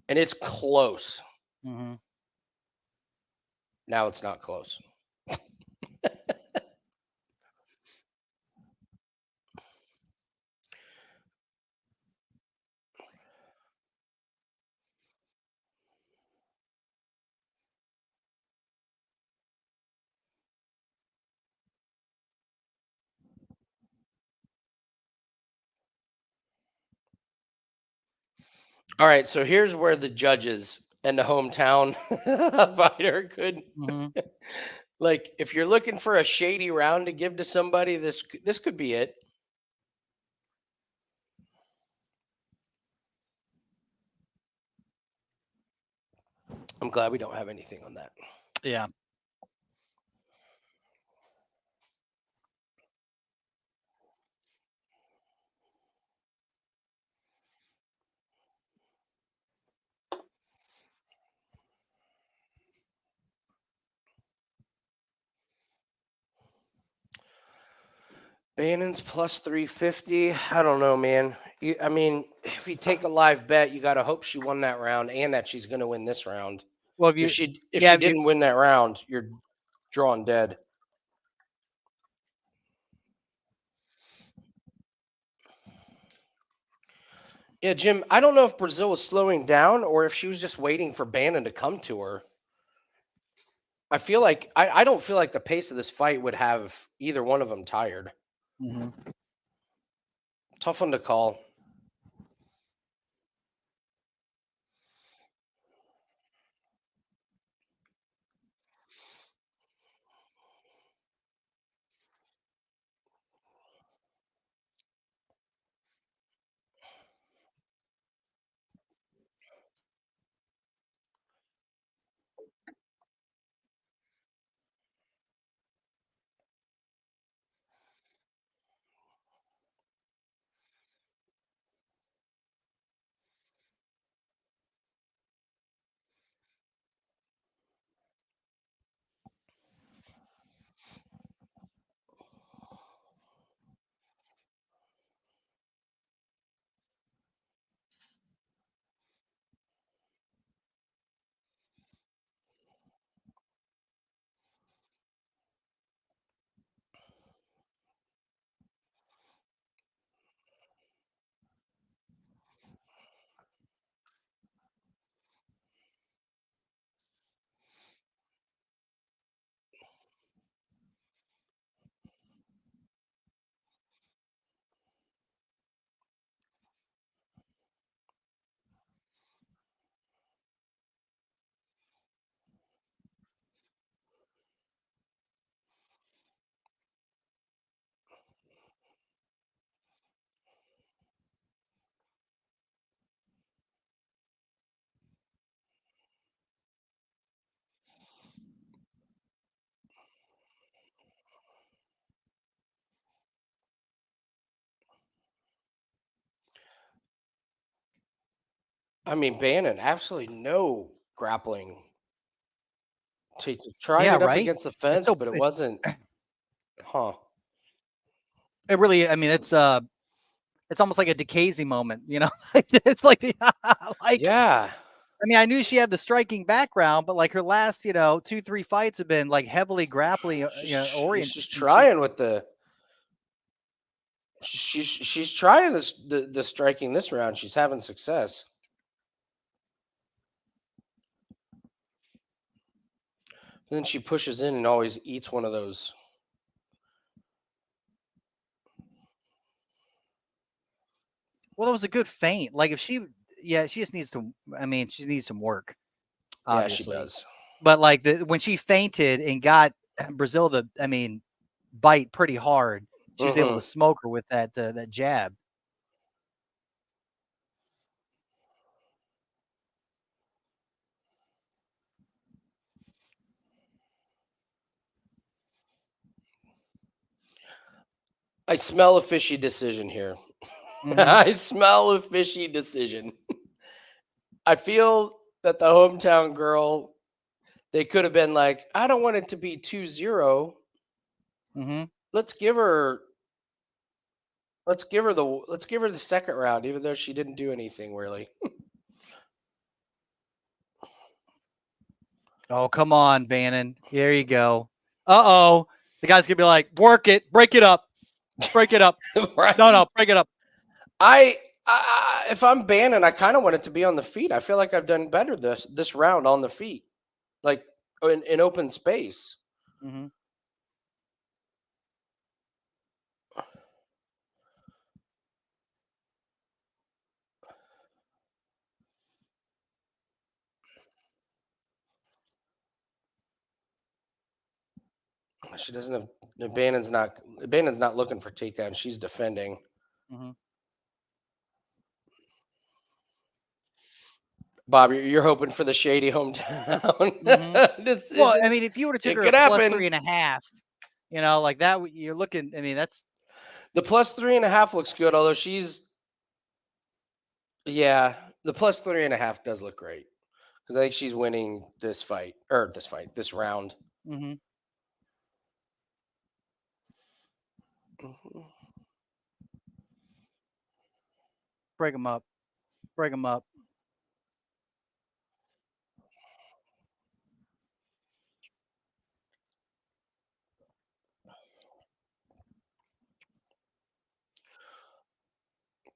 And it's close. Mm-hmm. Now it's not close. All right, so here's where the judges and the hometown fighter could like if you're looking for a shady round to give to somebody, this could be it. I'm glad we don't have anything on that. Yeah. Bannon's plus 350. I don't know, man. I mean, if you take a live bet, you got to hope she won that round and that she's going to win this round. Well, if she didn't win that round, you're drawing dead. Yeah, Jim, I don't know if Brazil was slowing down or if she was just waiting for Bannon to come to her. I feel like I don't feel like the pace of this fight would have either one of them tired. Mm-hmm. Tough one to call. I mean, Bannon, absolutely no grappling. Trying Yeah, it up right? against the fence, So but it wasn't. Huh? it really, I mean, it's almost like a Diakiese moment, you know? It's like the like Yeah. I mean, I knew she had the striking background, but like her last, 2, 3 fights have been like heavily grappling, oriented. She's trying with the. She's trying the striking this round. She's having success. And then she pushes in and always eats one of those. Well, that was a good feint. Like if she just needs to. I mean, she needs some work, Yeah, she obviously. does. But like when she feinted and got Brazil bite pretty hard, she was able to smoke her with that jab. I smell a fishy decision here. Mm-hmm. I smell a fishy decision. I feel that the hometown girl, they could have been like, I don't want it to be 2-0. Mm-hmm. Let's give her the second round, even though she didn't do anything really. Oh, come on, Bannon. There you go. Uh-oh. The guy's gonna be like, work it, break it up. Break it up. Right? No, break it up. I if I'm Bannon, I kind of want it to be on the feet. I feel like I've done better this round on the feet, like in open space. Mm-hmm. She doesn't have Bannon's not looking for takedown. She's defending. Mm-hmm. Bob, you're hoping for the shady hometown decision. Well, I mean, if you would have took It her could at plus happen. 3.5, like that, you're looking. I mean, that's The plus 3.5 looks good, although the plus 3.5 does look great because I think she's winning this round. mm-hmm. Break them up. Break them up.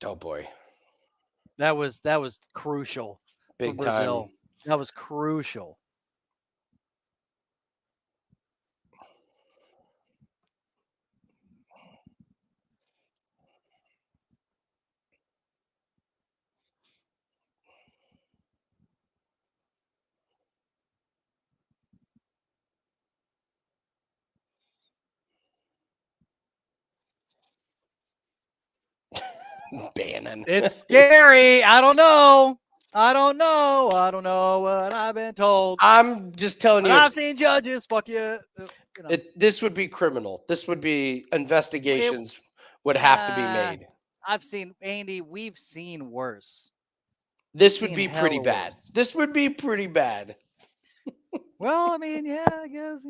Oh boy, That was crucial for big Brazil. time. That was crucial. Bannon. It's scary. I don't know. I don't know what I've been told. I'm just telling you, I've seen judges. Fuck you. this would be criminal. This would be investigations would have to be made. I've seen Andy. We've seen worse. This would be pretty hella bad. worse. This would be pretty bad. Well, I mean, yeah, I guess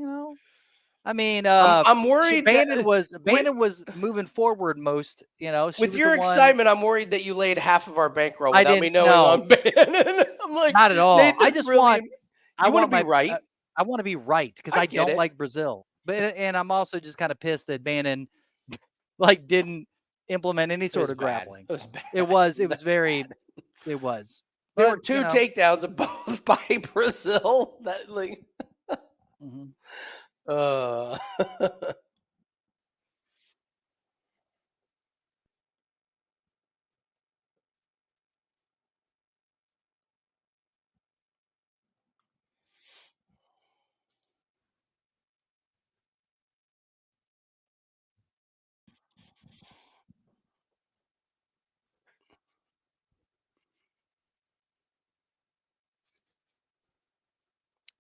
I mean, I'm worried. Bannon was moving forward most. With your excitement, I'm worried that you laid half of our bankroll without me knowing on Bannon. I'm like, not at all. I just want. I want to be right. I want to be right because I don't like Brazil, and I'm also just kind of pissed that Bannon didn't implement any sort of grappling. It was bad. It was very. It was. There were 2 takedowns of both by Brazil. That like. Mm-hmm.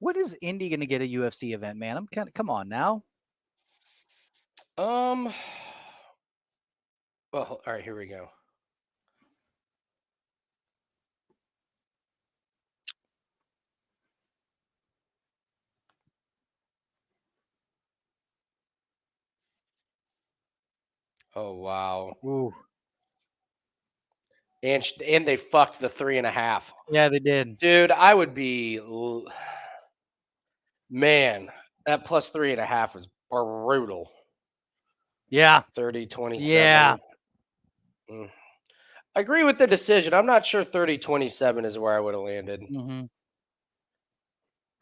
What is Indy going to get a UFC event, man? I'm kind of come on now. Well, all right, here we go. Oh wow. Ooh. And they fucked the 3.5. Yeah, they did. Dude, I would be man, that plus 3.5 is brutal. Yeah. 30-27. Yeah. Mm. I agree with the decision. I'm not sure 30-27 is where I would have landed. Mm-hmm.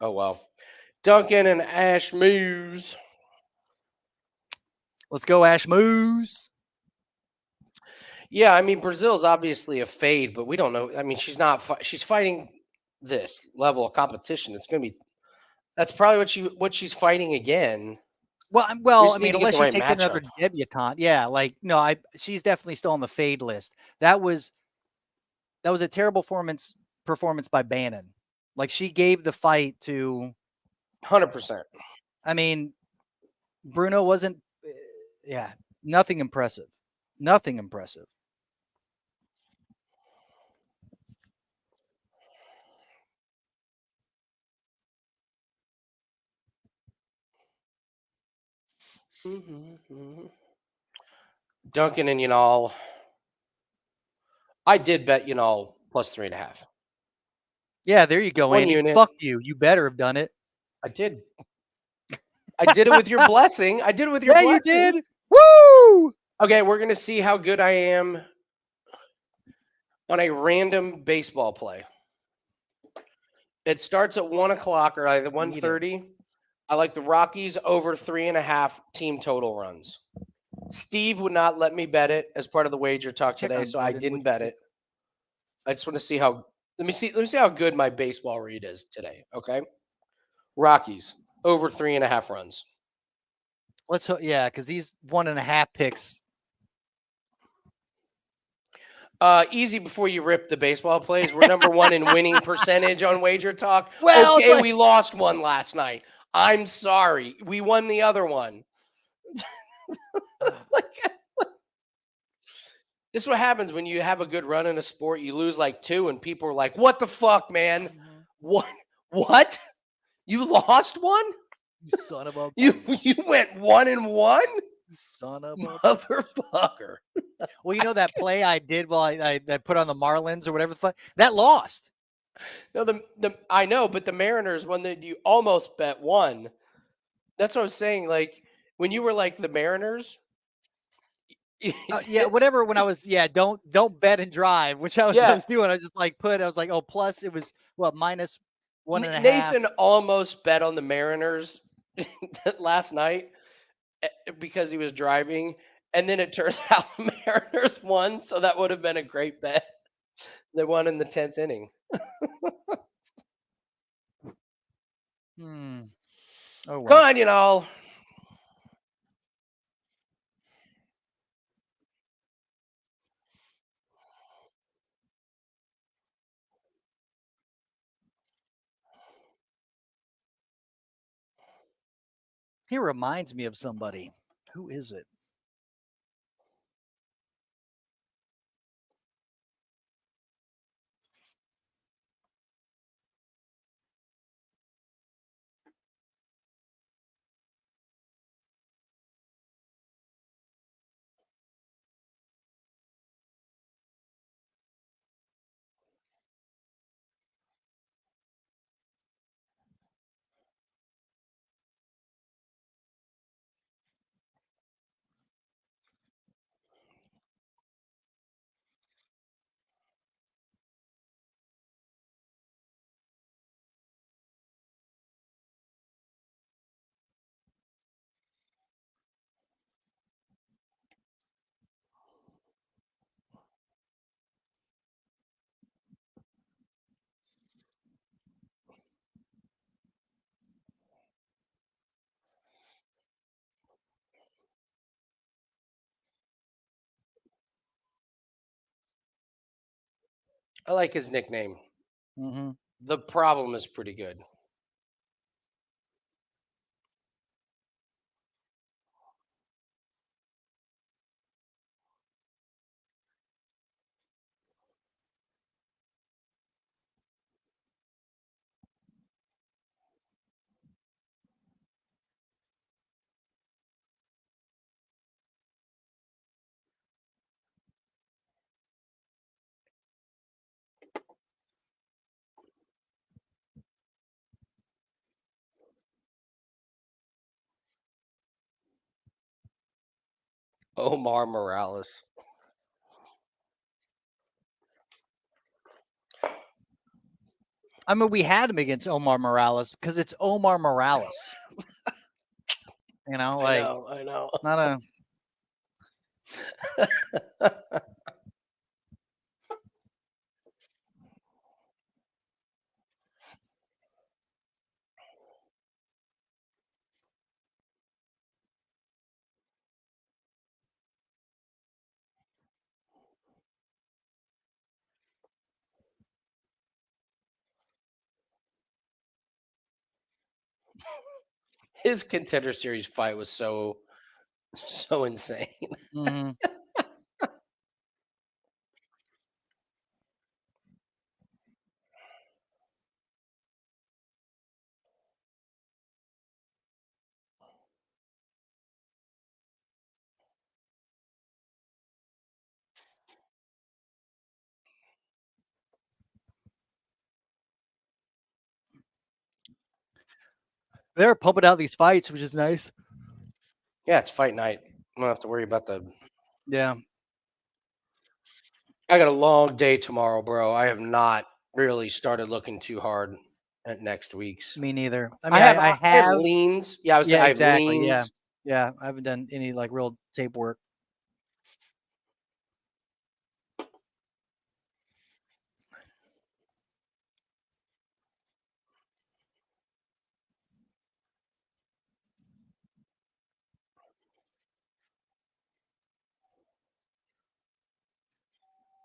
Oh well. Duncan and Ash Moose. Let's go, Ash Moose. Yeah, I mean Brazil's obviously a fade, but we don't know. I mean, she's not. She's fighting this level of competition. It's going to be. That's probably what she's fighting again. Well, We I just need mean, to get unless the she right takes another matchup. debutante, yeah. Like, no, she's definitely still on the fade list. That was a terrible performance by Bannon. Like, she gave the fight to. 100%. I mean, Bruno wasn't. Yeah, nothing impressive. Nothing impressive. Duncan and Yanal. I did bet Yanal plus 3.5. Yeah, there you go, 1 Andy. unit. Fuck you. You better have done it. I did. I did it with your blessing. I did it with your Yeah, you blessing. did. Woo! Okay, we're gonna see how good I am on a random baseball play. It starts at 1 o'clock or either 1:30. I like the Rockies over 3.5 team total runs. Steve would not let me bet it as part of the wager talk Check today, on so I Biden. didn't bet it. I just want to see how. Let me see how good my baseball read is today. Okay, Rockies over 3.5 runs. Let's yeah, because these 1.5 picks. Easy before you rip the baseball plays. We're number one in winning percentage on Wager Talk. Well, Okay, like, we lost one last night. I'm sorry. We won the other one. This is what happens when you have a good run in a sport. You lose like 2, and people are like, "What the fuck, man? What? What? You lost one? You son of a You bitch. went 1-1, Son of a motherfucker." Well, you know that play I did while I put on the Marlins or whatever the fuck? That lost. No, I know, but the Mariners, one that you almost bet won. That's what I was saying. Like when you were like the Mariners. Yeah, whatever. When I was, don't bet and drive, which I Yeah. was doing. I just I was like, oh, plus it was what minus 1.5. Nathan almost bet on the Mariners last night because he was driving, and then it turns out the Mariners won, so that would have been a great bet. They won in the 10th inning. Oh, Come well. on, you know. He reminds me of somebody. Who is it? I like his nickname. Mm-hmm. The problem is pretty good. Omar Morales. I mean, we had him against Omar Morales because it's Omar Morales. You know, like I know. it's not a. His Contender Series fight was so insane. Mhm. They're pumping out these fights, which is nice. Yeah, it's fight night. I don't have to worry about the. Yeah, I got a long day tomorrow, bro. I have not really started looking too hard at next week's. me neither. I I mean, have I I have have. leans. Yeah, I would say Yeah, I have exactly. Yeah, leans. yeah. I haven't done any like real tape work.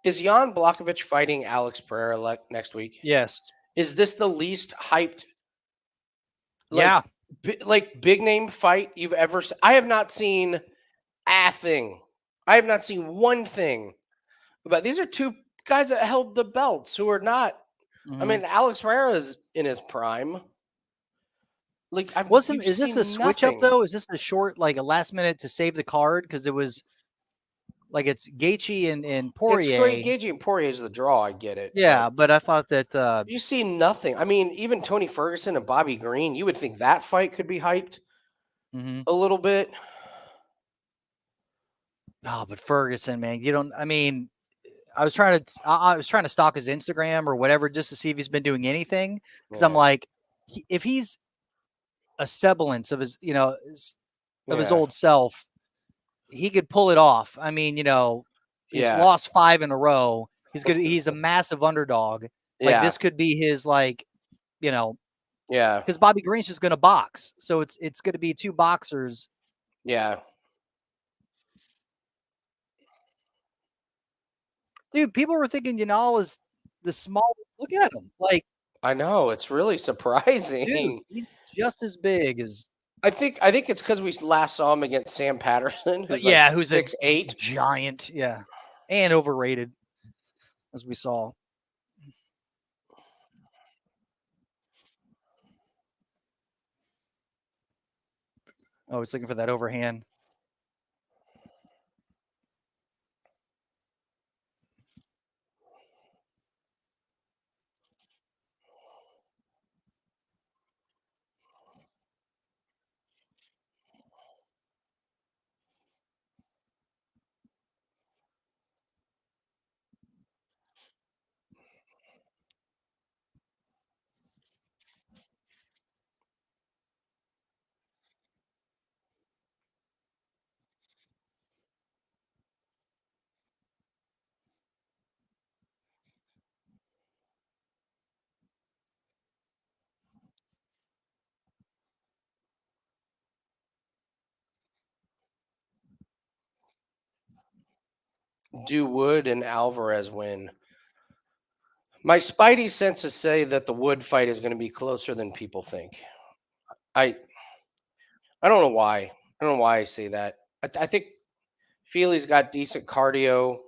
Is Jan Blachowicz fighting Alex Pereira next week? Yes. Is this the least hyped, Yeah. like big name fight you've ever? I have not seen a thing. I have not seen one thing. But these are two guys that held the belts who are not. I Mhm. mean, Alex Pereira is in his prime. Like, Wasn't you've is this seen a switch up nothing. though? Is this a short like a last minute to save the card because it was like it's Gaethje and It's Poirier. Gaethje and Poirier is the draw. I get it. Yeah, but I thought that But you see nothing. I mean, even Tony Ferguson and Bobby Green. You would think that fight could be hyped mhm. a little bit. Oh, but Ferguson, man, you don't. I mean, I was trying to stalk his Instagram or whatever just to see if he's been doing anything because I'm Yeah. like, if he's a semblance of his, of his Yeah. old self, he could pull it off. I mean, he's Yeah. lost 5 in a row. He's a massive underdog. Like Yeah. this could be his Yeah. because Bobby Green's just going to box, so it's going to be 2 boxers. Yeah. Dude, people were thinking Yanal is the small. Look at him, like. I know, it's really Dude, surprising. he's just as big as I think it's because we last saw him against Sam Patterson, who's like who's a 6'8". giant, yeah, and overrated, as we saw. Oh, he's looking for that overhand. Do Wood and Alvarez win? My spidey senses say that the Wood fight is going to be closer than people think. I I don't know why. I don't know why I say that. I think Fili's got decent cardio.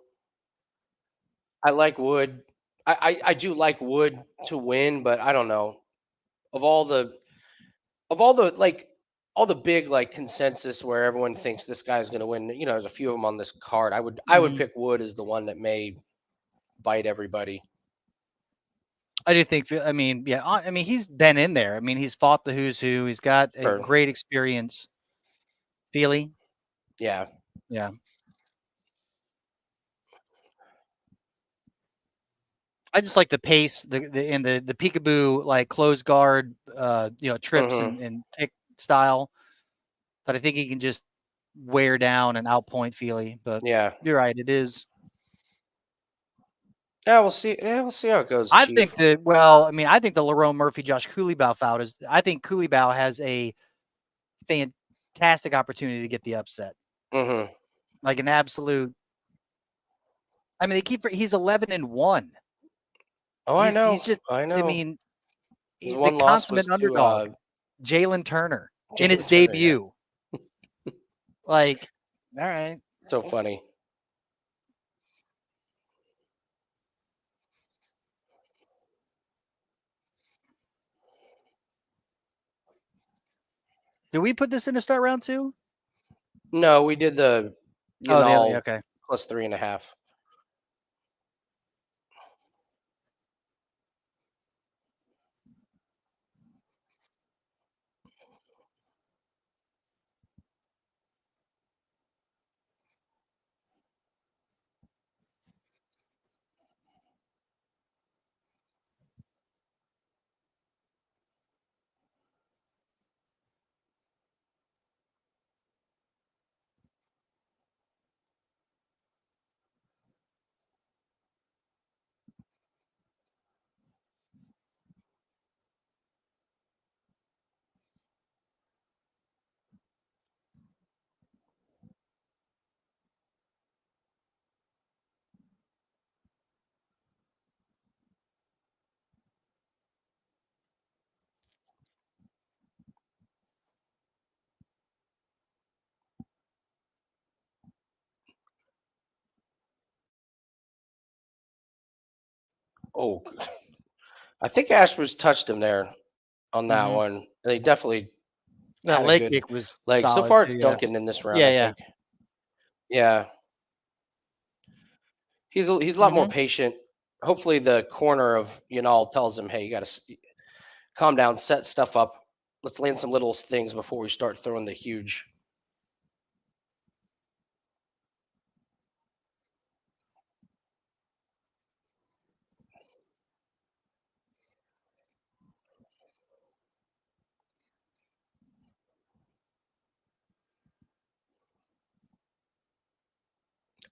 I like Wood. I do like Wood to win, but I don't know. Of all the like all the big like consensus where everyone thinks this guy's going to win, there's a few of them on this card. I would Mhm. pick Wood as the one that may bite everybody. I do think. I mean, yeah. I mean, he's been in there. I mean, he's fought the who's who. He's got a Or great experience. Fili. yeah. Yeah. I just like the pace, the peekaboo, like close guard, trips and kick style that I think he can just wear down and outpoint Fili. But Yeah. you're right, it is. Yeah, we'll see. Yeah, we'll see how it goes, I Chief. think the Lerone Murphy Josh Culibao bout is. I think Culibao has a fantastic opportunity to get the upset, like an absolute. I mean, he's 11-1. Oh, I know. He's just. I know. I mean, his the one loss consummate was underdog, to Jalen Turner, in Jalen his Turner, debut. yeah. Like, all right. So funny. Did we put this in to start round 2? No, we did the okay. plus 3.5. Oh, I think Ashworth touched him there on that one. They definitely That had a leg good kick was leg. So solid far, too, it's yeah. Duncan in this round. I think. Yeah, he's a lot more patient. Hopefully, the corner of tells him, "Hey, you got to calm down, set stuff up. Let's land some little things before we start throwing the huge."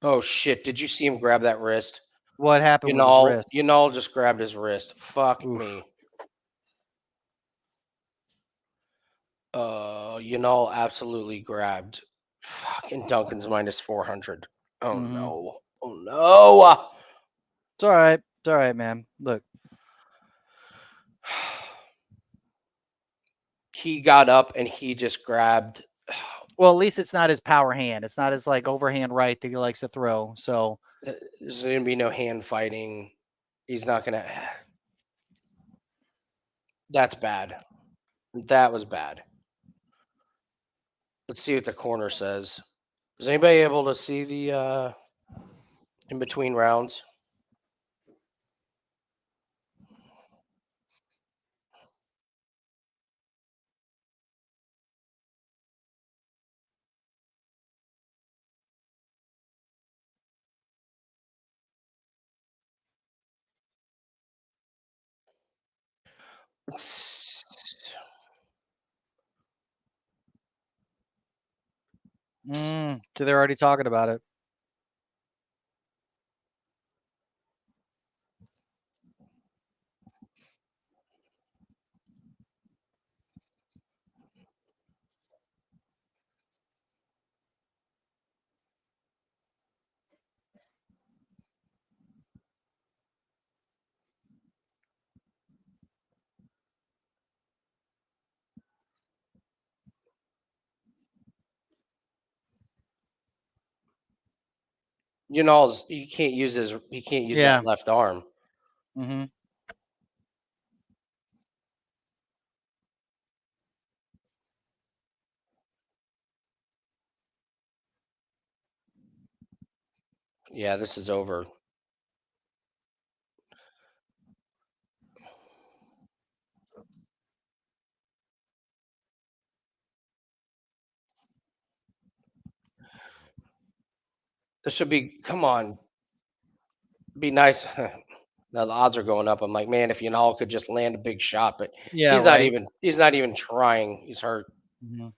Oh shit! Did you see him grab that wrist? What happened with his wrist? Just grabbed his wrist. Fuck me. Absolutely grabbed fucking Duncan's minus 400. Oh no. Oh no. It's all right. It's all right, man. Look. He got up and he just grabbed. Well, at least it's not his power hand. It's not his like overhand right that he likes to throw. So There's gonna be no hand fighting. He's not gonna. That's bad. That was bad. Let's see what the corner says. Is anybody able to see the in between rounds? so they're already talking about it. He can't use that left arm. Yeah, this is over. This would be, come on, be nice. Now the odds are going up. I'm like, man, if Yanal could just land a big shot, but Yeah, right. he's not even trying. He's hurt. Mhm.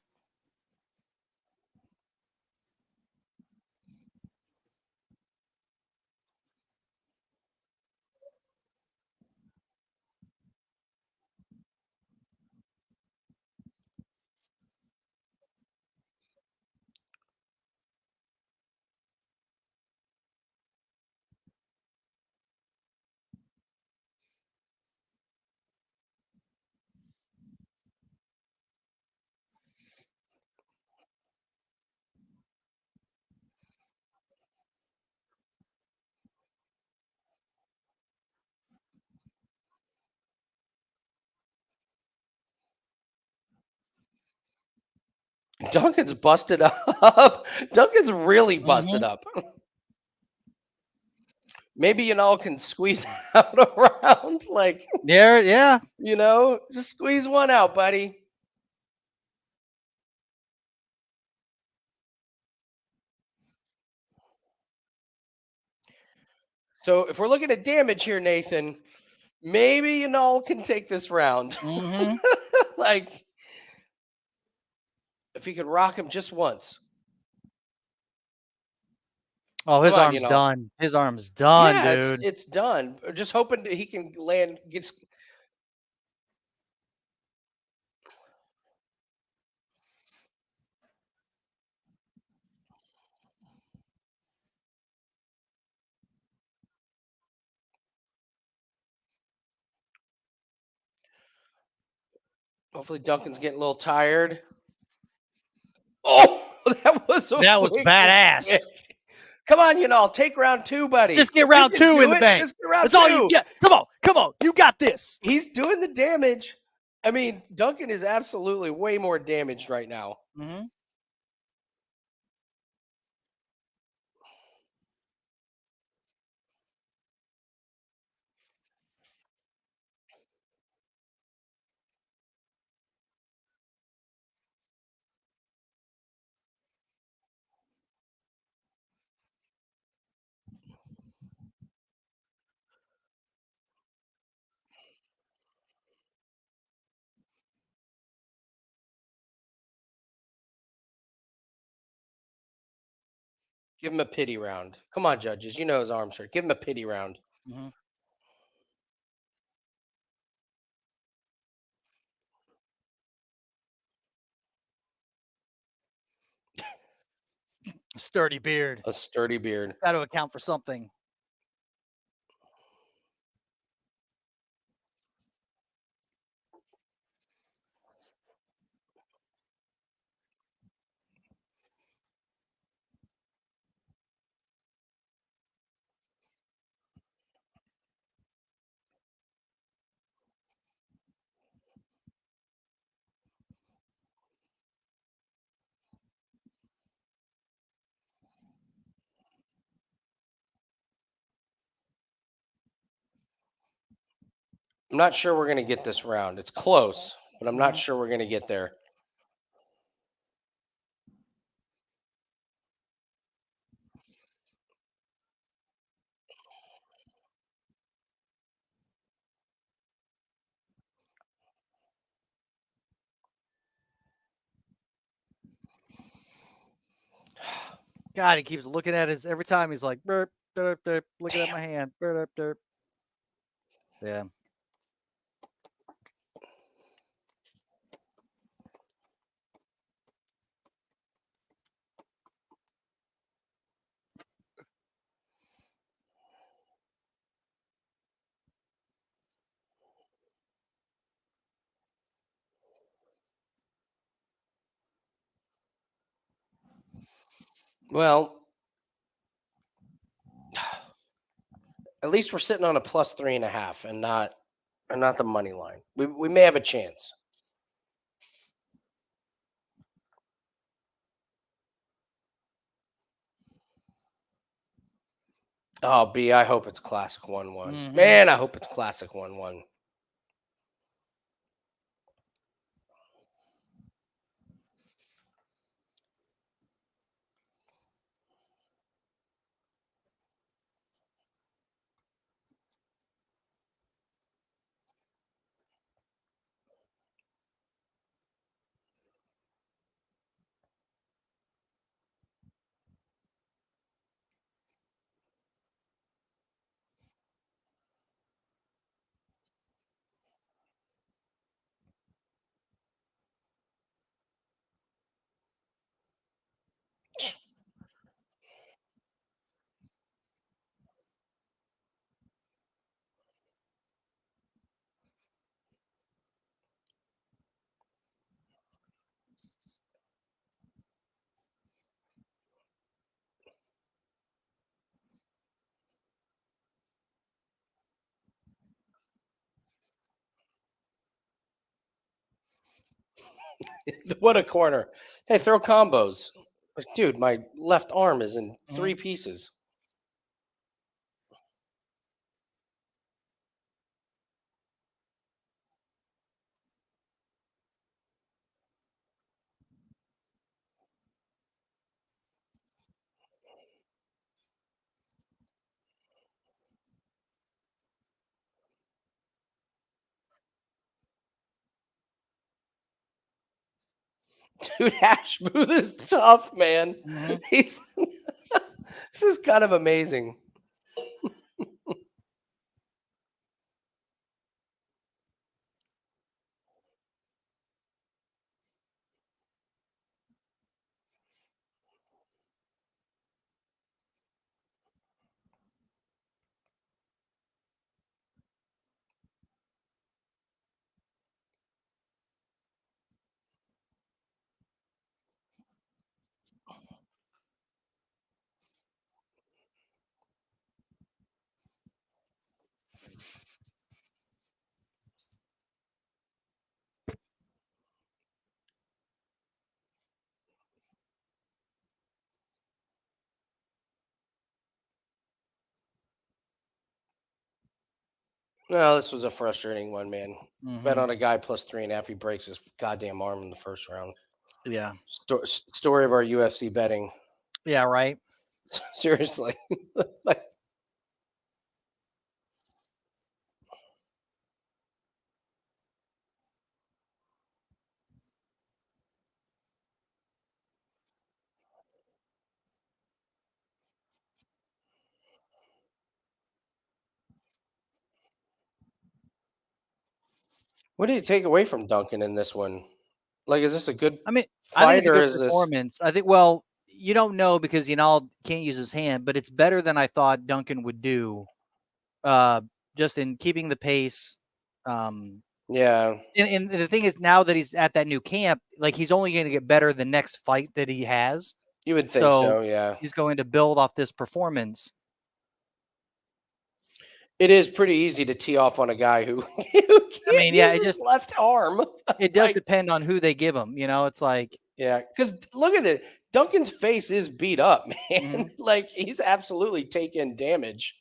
Duncan's busted up. Duncan's really busted Mhm. up. Maybe Yanal can squeeze out a round. Like, There, yeah. just squeeze one out, buddy. So if we're looking at damage here, Nathan, maybe Yanal can take this round. Mhm. Like, if he could rock him just once. Oh, Come his on, arm's Yanal. done. His arm's done, Yeah, dude. it's done. Just hoping that he can land. Hopefully Duncan's getting a little tired. Oh, that was a That was quick badass. kick. Come on, Yanal, take round 2, buddy. Just get If you round can 2 in do the it, bank. just get round That's all you 2. get. Come on. Come on. You got this. He's doing the damage. I mean, Duncan is absolutely way more damaged right now. Mhm. Give him a pity round. Come on, judges. You know his arms hurt. Give him a pity round. Mhm. Sturdy beard. A sturdy beard. Got to account for something. I'm not sure we're going to get this round. It's close, but I'm not Mhm. sure we're going to get there. God, he keeps looking at his every time. He's like, burp, burp, burp, looking at Damn. my hand. Burp, burp, burp. Yeah. Well, at least we're sitting on a plus 3.5 and not the money line. We may have a chance. Oh, B, I hope it's classic 1-1. Mhm. Man, I hope it's classic 1-1. What a corner. Hey, throw combos. Like, dude, my left arm is in 3 pieces. Dude, Ashmouth is tough, man. Mhm. He's this is kind of amazing. No, this was a frustrating one, man. Bet Mhm. on a guy plus 3.5. He breaks his goddamn arm in the first round. Yeah. Story of our UFC betting. Yeah, right. Seriously. Like, what do you take away from Duncan in this one? Like, is this a good I mean, I think fight it's a or good is this? performance. I think well, you don't know because can't use his hand, but it's better than I thought Duncan would do. Uh just in keeping the pace. Um Yeah, and the thing is now that he's at that new camp, like he's only going to get better the next fight that he has. you would think So so. Yeah, he's going to build off this performance. it is pretty easy to tee off on a guy who, who I can't mean, yeah, use his left arm. it does Like, depend on who they give him. It's like yeah, because look at it. Duncan's face is beat up, man. mhm. Like, he's absolutely taken damage.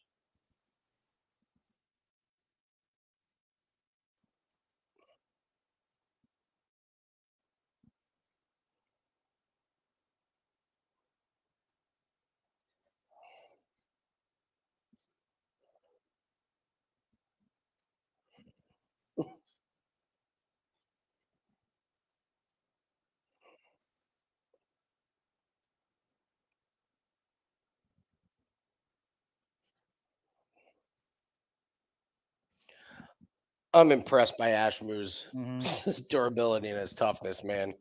I'm impressed by Ashmou's Mhm. his durability and his toughness, man.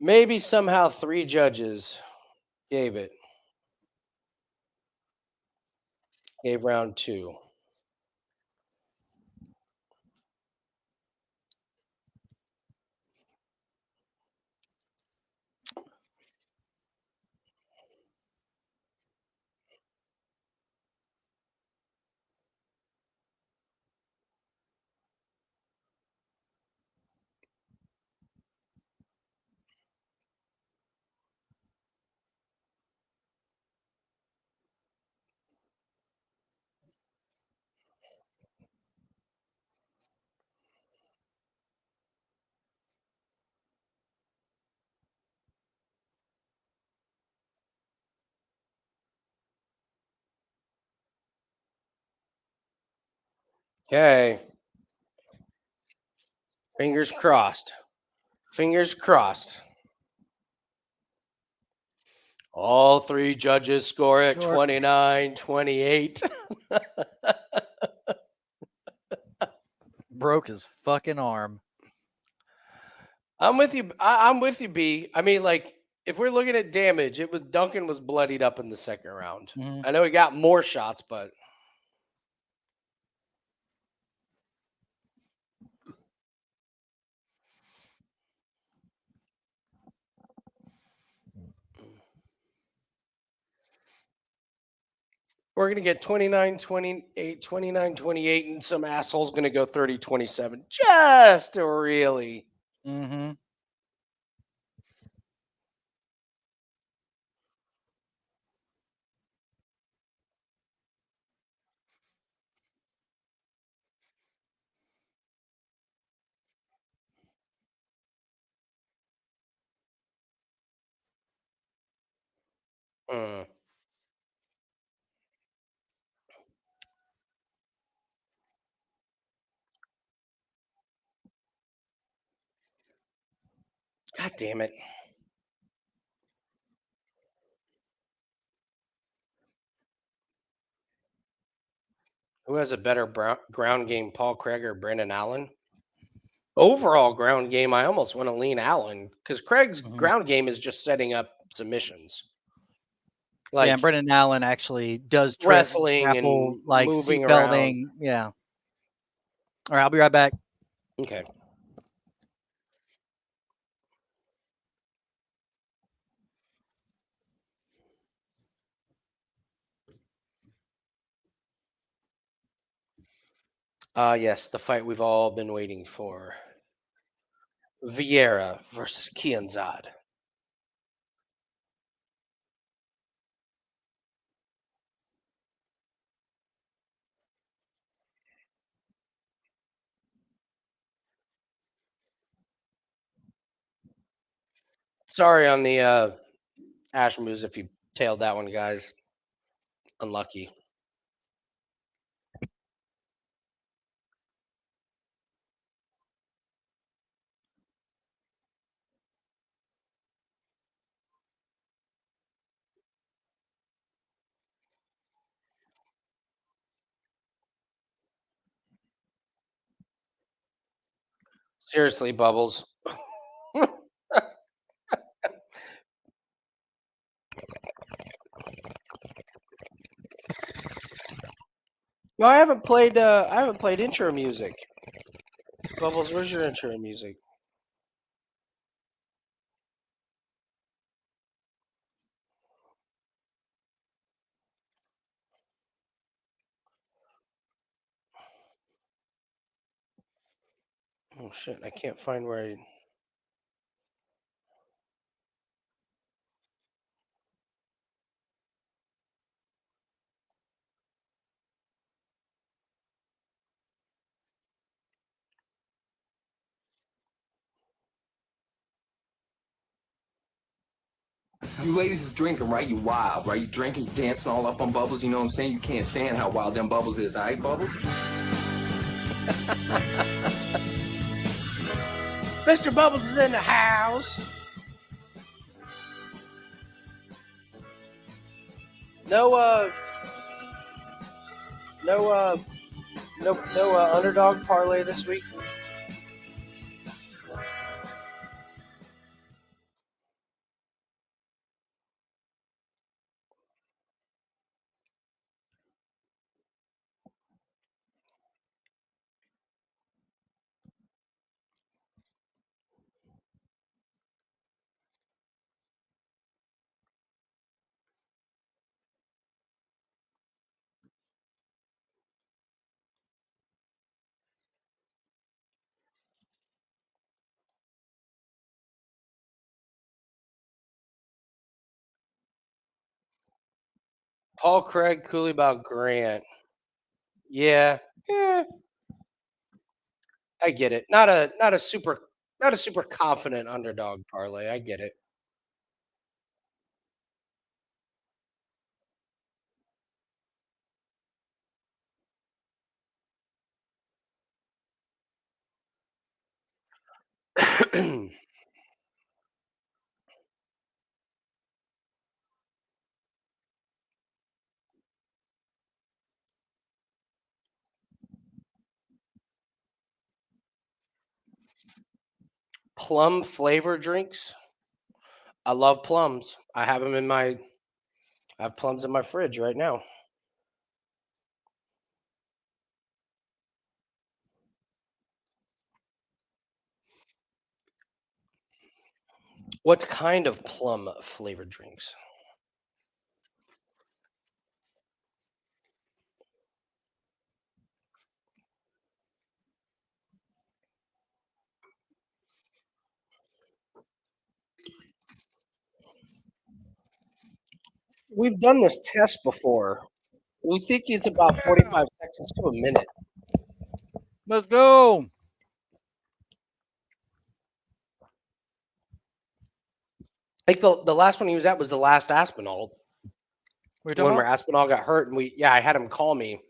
Maybe somehow 3 judges gave it. Gave round 2. Okay. Fingers crossed. Fingers crossed. All 3 judges score at Sure. 29-28. Broke his fucking arm. I'm with you. I'm with you, B. I mean, like, if we're looking at damage, it was Duncan was bloodied up in the second round. Mhm. I know he got more shots, but We're going to get 29-28, 29-28, and some asshole's going to go 30-27. Just really. Mm-hmm. Mm. God damn it. Who has a better ground game, Paul Craig or Brandon Allen? Overall ground game, I almost want to lean Allen because Craig's ground game is just setting up submissions. Yeah, Like and Brendan Allen actually does wrestling grapple, and like moving seat around. belting. Yeah. All right, I'll be right back. Okay. Yes, the fight we've all been waiting for. Vieira versus Kianzad. Sorry on the Ash moves if you tailed that one, guys. Unlucky. Seriously, Bubbles. No, I haven't played intro music. Bubbles, where's your intro music? Oh shit, I can't find where I You ladies is drinking, right? You wild, right? You drinking, you dancing all up on Bubbles, you know what I'm saying? You can't stand how wild them Bubbles is, all right, Bubbles? Mr. Bubbles is in the house. No underdog parlay this week. Paul Craig, Culibao, Grant. Yeah, I get it. Not a super confident underdog parlay. I get it. Plum flavor drinks. I love plums. I have them I have plums in my fridge right now. What kind of plum flavored drinks? We've done this test before. We think it's about 45 seconds to a minute. Let's go. I think the last one he was at was the last Aspinall. We're When where Aspinall got hurt, and I had him call me.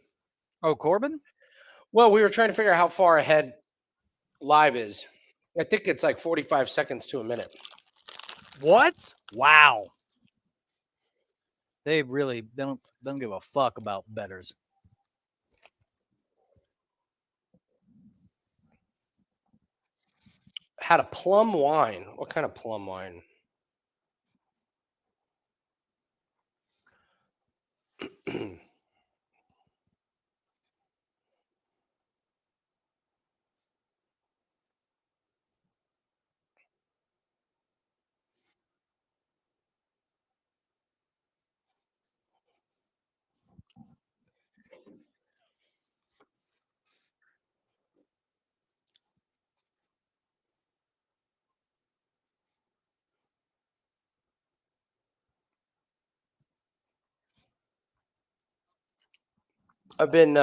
Oh, Corbin? Well, we were trying to figure out how far ahead live is. I think it's like 45 seconds to a minute. What? Wow. They really don't give a fuck about bettors. Had a plum wine. What kind of plum wine? I've been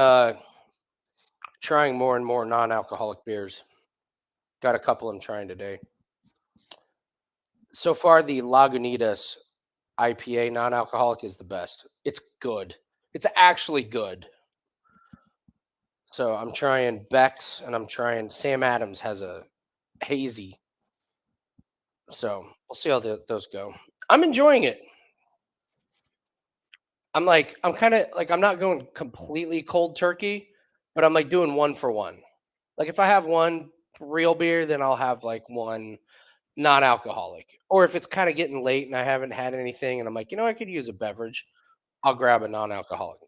trying more and more non-alcoholic beers. Got a couple I'm trying today. So far, the Lagunitas IPA non-alcoholic is the best. It's good. It's actually good. So I'm trying Beck's, and I'm trying Sam Adams has a hazy. So we'll see how those go. I'm enjoying it. I'm kind of like, I'm not going completely cold turkey, but I'm like doing one for one. Like if I have one real beer, then I'll have like one non-alcoholic. Or if it's kind of getting late and I haven't had anything and I'm like, I could use a beverage, I'll grab a non-alcoholic.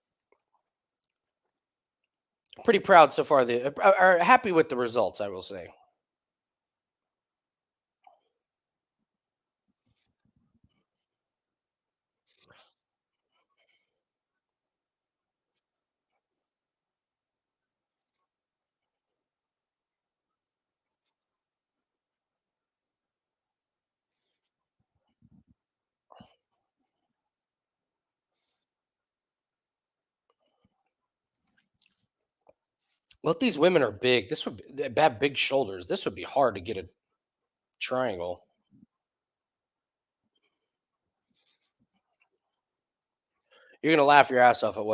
Pretty proud so far. Are happy with the results, I will say. Well, if these women are big, they have big shoulders. This would be hard to get a triangle. You're gonna laugh your ass off at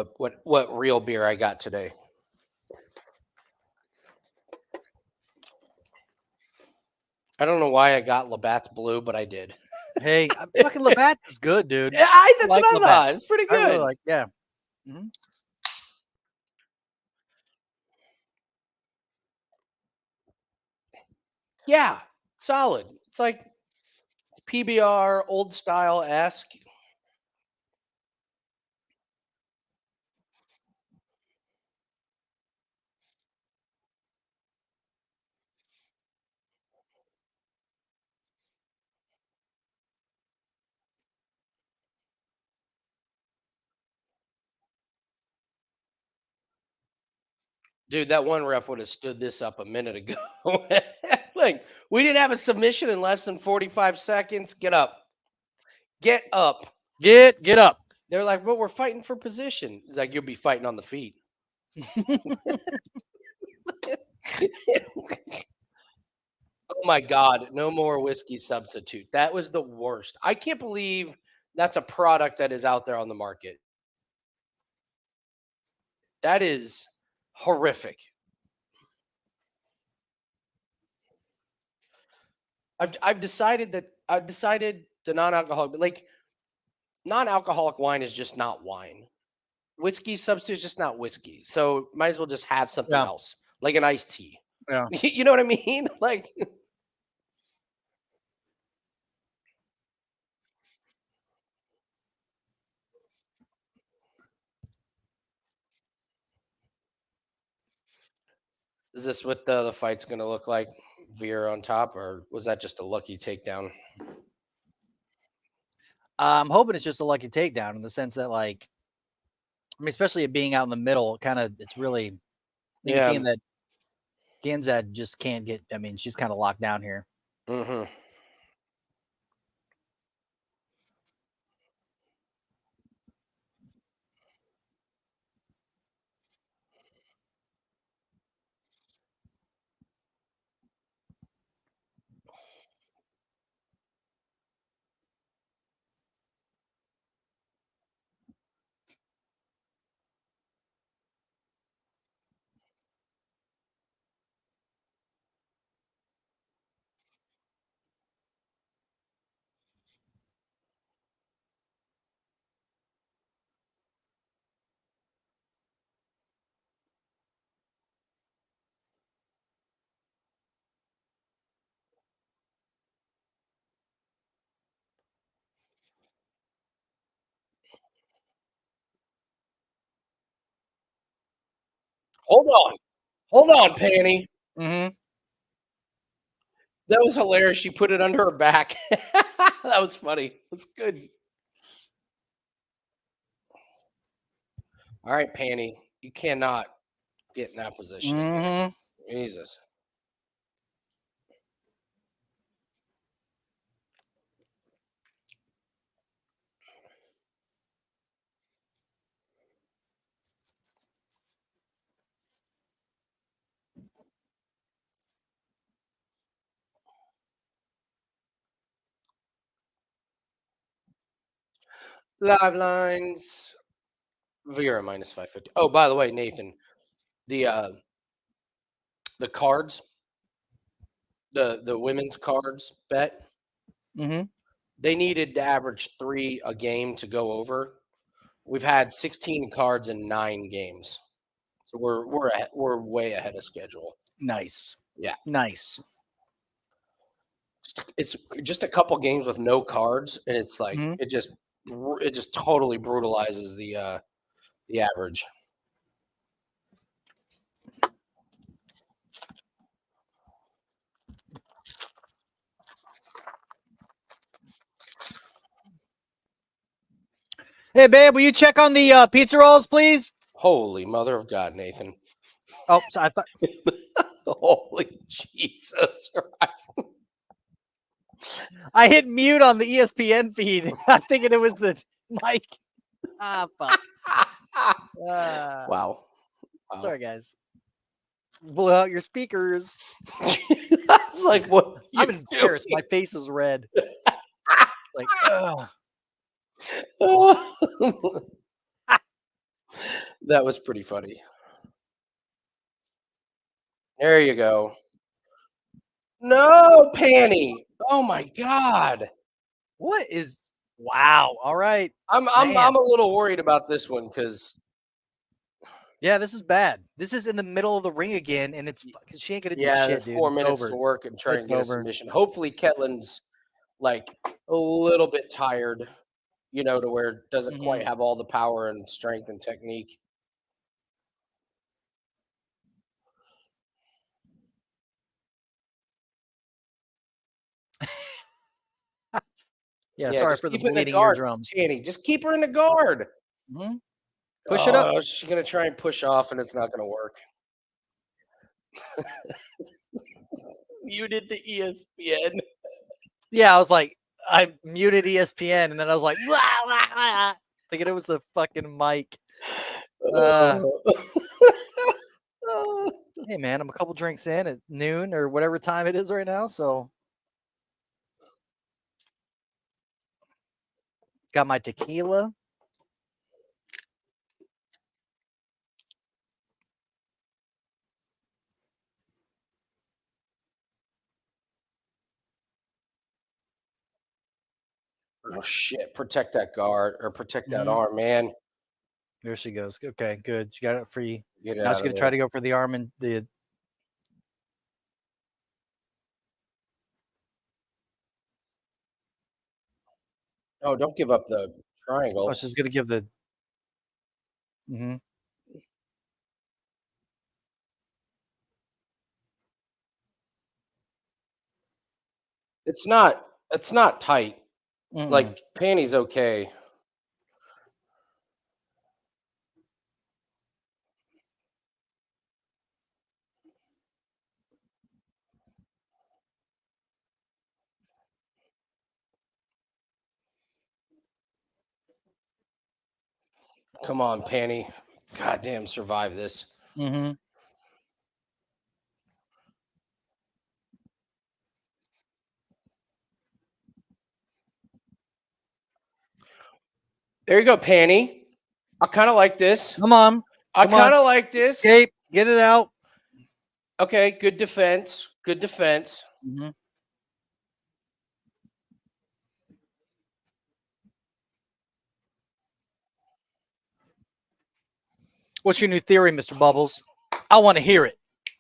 what real beer I got today. I don't know why I got Labatt's Blue, but I did. Hey, fucking Labatt is good, dude. Yeah, that's like what I Labatt. thought. It's pretty I good. really like, yeah. Mm-hmm. Yeah, solid. It's like PBR, old style esque. Dude, that one ref would have stood this up a minute ago. Like, we didn't have a submission in less than 45 seconds. Get up. Get up. Get up. They're like, well, we're fighting for position. It's like, you'll be fighting on the feet. Oh my God, no more whiskey substitute. That was the worst. I can't believe that's a product that is out there on the market. That is horrific. I've decided the non-alcoholic, but like non-alcoholic wine is just not wine. Whiskey substitute is just not whiskey. So might as well just have something else, like an iced tea. Yeah. You know what I mean? Like, is this what the fight's going to look like? Veer on top, or was that just a lucky takedown? I'm hoping it's just a lucky takedown in the sense that, like, I mean, especially it being out in the middle, it's really, seeing that Ganzad just can't get, I mean, she's kind of locked down here. Mm-hmm. Hold on, Panny. Mm-hmm. That was hilarious. She put it under her back. That was funny. That's good. All right, Panny. You cannot get in that position again. Mm-hmm. Jesus. Live lines. Vera minus 550. Oh, by the way, Nathan, the cards, the women's cards bet, Mm-hmm. they needed to average 3 a game to go over. We've had 16 cards in 9 games, so we're way ahead of schedule. Nice. Yeah, Nice. it's just a couple games with no cards, and it's like Mhm. it just totally brutalizes the average. Hey, babe, will you check on the pizza rolls, please? Holy mother of God, Nathan! Oh, so I thought. Holy Jesus Christ! I hit mute on the ESPN feed. I'm thinking it was the mic. Ah, fuck. Wow. Sorry, guys. Blow out your speakers. It's like, what? I'm embarrassed. My face is red. Like, ugh. That was pretty funny. There you go. No, Panny. Oh my God. What is? Wow. All right. I'm Man. a little worried about this one because Yeah, this is bad. This is in the middle of the ring again, and it's fucking. She ain't gonna do shit, there's dude. 4 It's minutes over. to work and try It's and get over. a submission. Hopefully, Ketlin's like a little bit tired, to where it doesn't quite have all the power and strength and technique. Yeah, sorry just for the keep it in the bleeding guard, eardrums. Channy. Just keep her in the guard. Mhm. Push it up. She's gonna try and push off, and it's not gonna work. Muted the ESPN. Yeah, I was like, I muted ESPN, and then I was like, "Blah, blah, blah," thinking it was the fucking mic. Hey, man, I'm a couple drinks in at noon or whatever time it is right now, so got my tequila. Oh shit! Protect that guard or protect that arm, man. There she goes. Okay, good. She got it free. Get Now out she's of gonna there. try to go for the arm and the. Oh, don't give up the triangle. Oh, she's gonna give the. Mm-hmm. It's not tight. Like Panty's okay. Come on, Panty. Goddamn, survive this. Mm-hmm. There you go, Panty. I kind of like this. Come on. I Come on. kind of like this. Escape. Get it out. Okay, good defense. Good defense. Mm-hmm. What's your new theory, Mr. Bubbles? I want to hear it.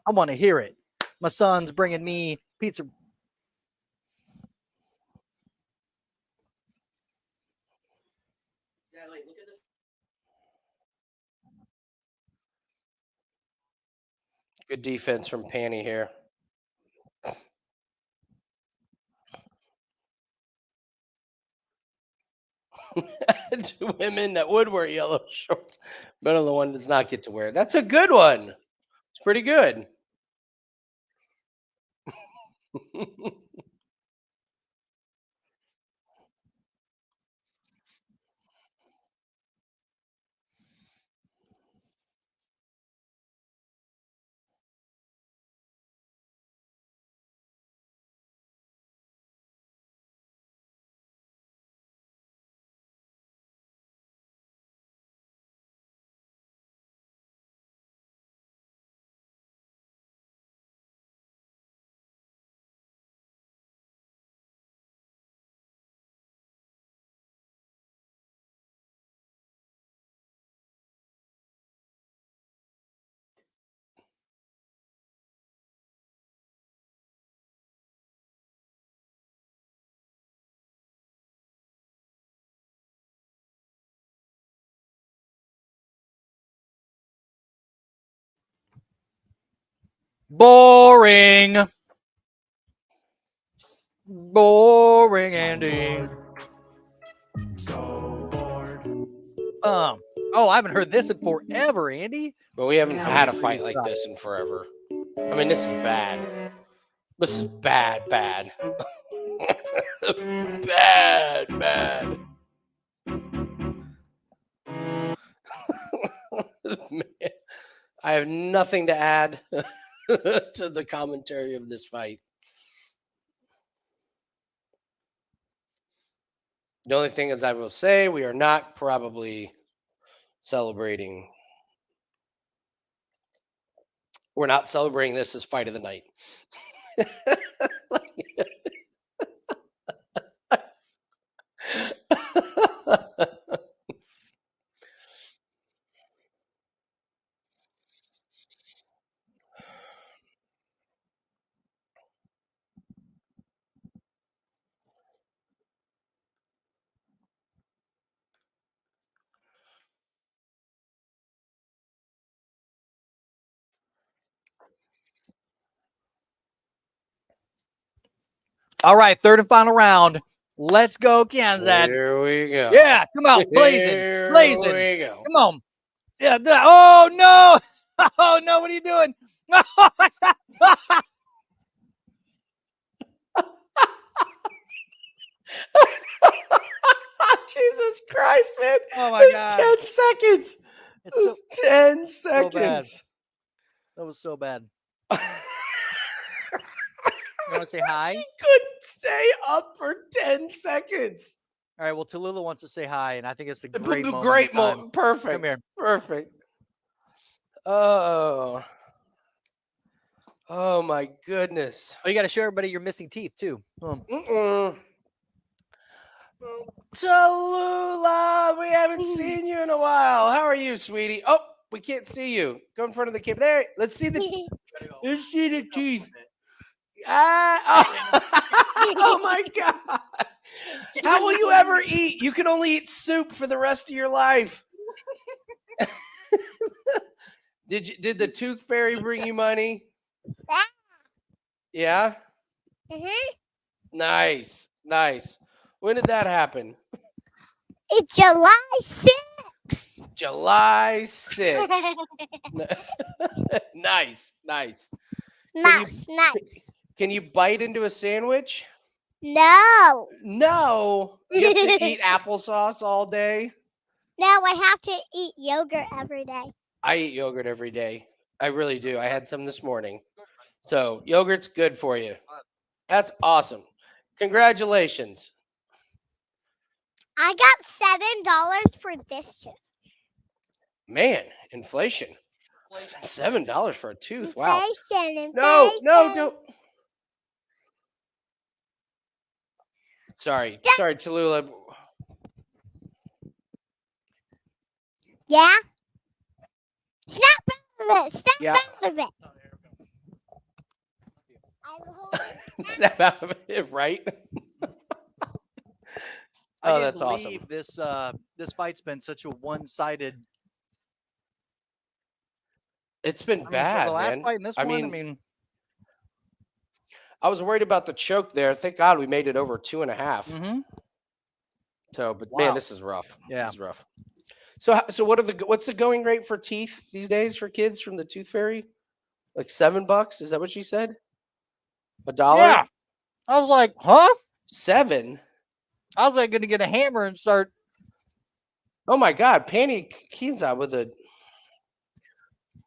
I want to hear it. My son's bringing me pizza. Good defense from Panny here. To women that would wear yellow shorts. But the one does not get to wear it. That's a good one. It's pretty good. Boring. Boring ending. So bored. Oh, I haven't heard this in forever, Andy. But we haven't Yeah, had a I'm fight pretty like this in forever. I mean, this is bad. This is bad. Bad. Man, I have nothing to add to the commentary of this fight. The only thing is, I will say, we are not probably celebrating. We're not celebrating this as fight of the night. All right, third and final round. Let's go, Kansas. Here we go. Yeah, come out, blazing. Here Blazing. we go. Come on. Yeah. Oh no. Oh no, what are you doing? Jesus Christ, man. Oh my It's God. 10 seconds. It's It's 10 seconds. That was so bad. You want to say hi? She couldn't stay up for 10 seconds. All right. Well, Tallulah wants to say hi, and I think it's a great moment. Great in time. moment. Perfect. Come here. Perfect. Oh my goodness. Oh, you got to show everybody your missing teeth too. Tallulah, we haven't seen you in a while. How are you, sweetie? Oh, we can't see you. Go in front of the camera. There. Let's see the. Let's see the teeth. Oh my God. How will you ever eat? You can only eat soup for the rest of your life. Did the tooth fairy bring you money? Yeah? Nice. When did that happen? It's July 6th. July 6th. Nice. Nice. Can you bite into a sandwich? No. No. You have to eat applesauce all day? No, I have to eat yogurt every day. I eat yogurt every day. I really do. I had some this morning. So yogurt's good for you. That's awesome. Congratulations. I got $7 for this tooth. Man, inflation. $7 for a tooth. Wow. Inflation. No, don't. Sorry, Tallulah. Yeah? Snap out of it. Yeah. Out of it. I'm holding Snap out of it, right? I Oh, can't that's believe awesome. this fight's been such a one-sided. It's been From bad, the last man. fight and this I one, mean, I was worried about the choke there. Thank God we made it over 2.5. mm-hmm. So, but Wow. man, this is rough. Yeah. This is rough. So what's the going rate for teeth these days for kids from the Tooth Fairy? Like $7? Is that what she said? $1? Yeah. I was like, huh? 7? I was like going to get a hammer and start. Oh my God, Penny Keen's out with a.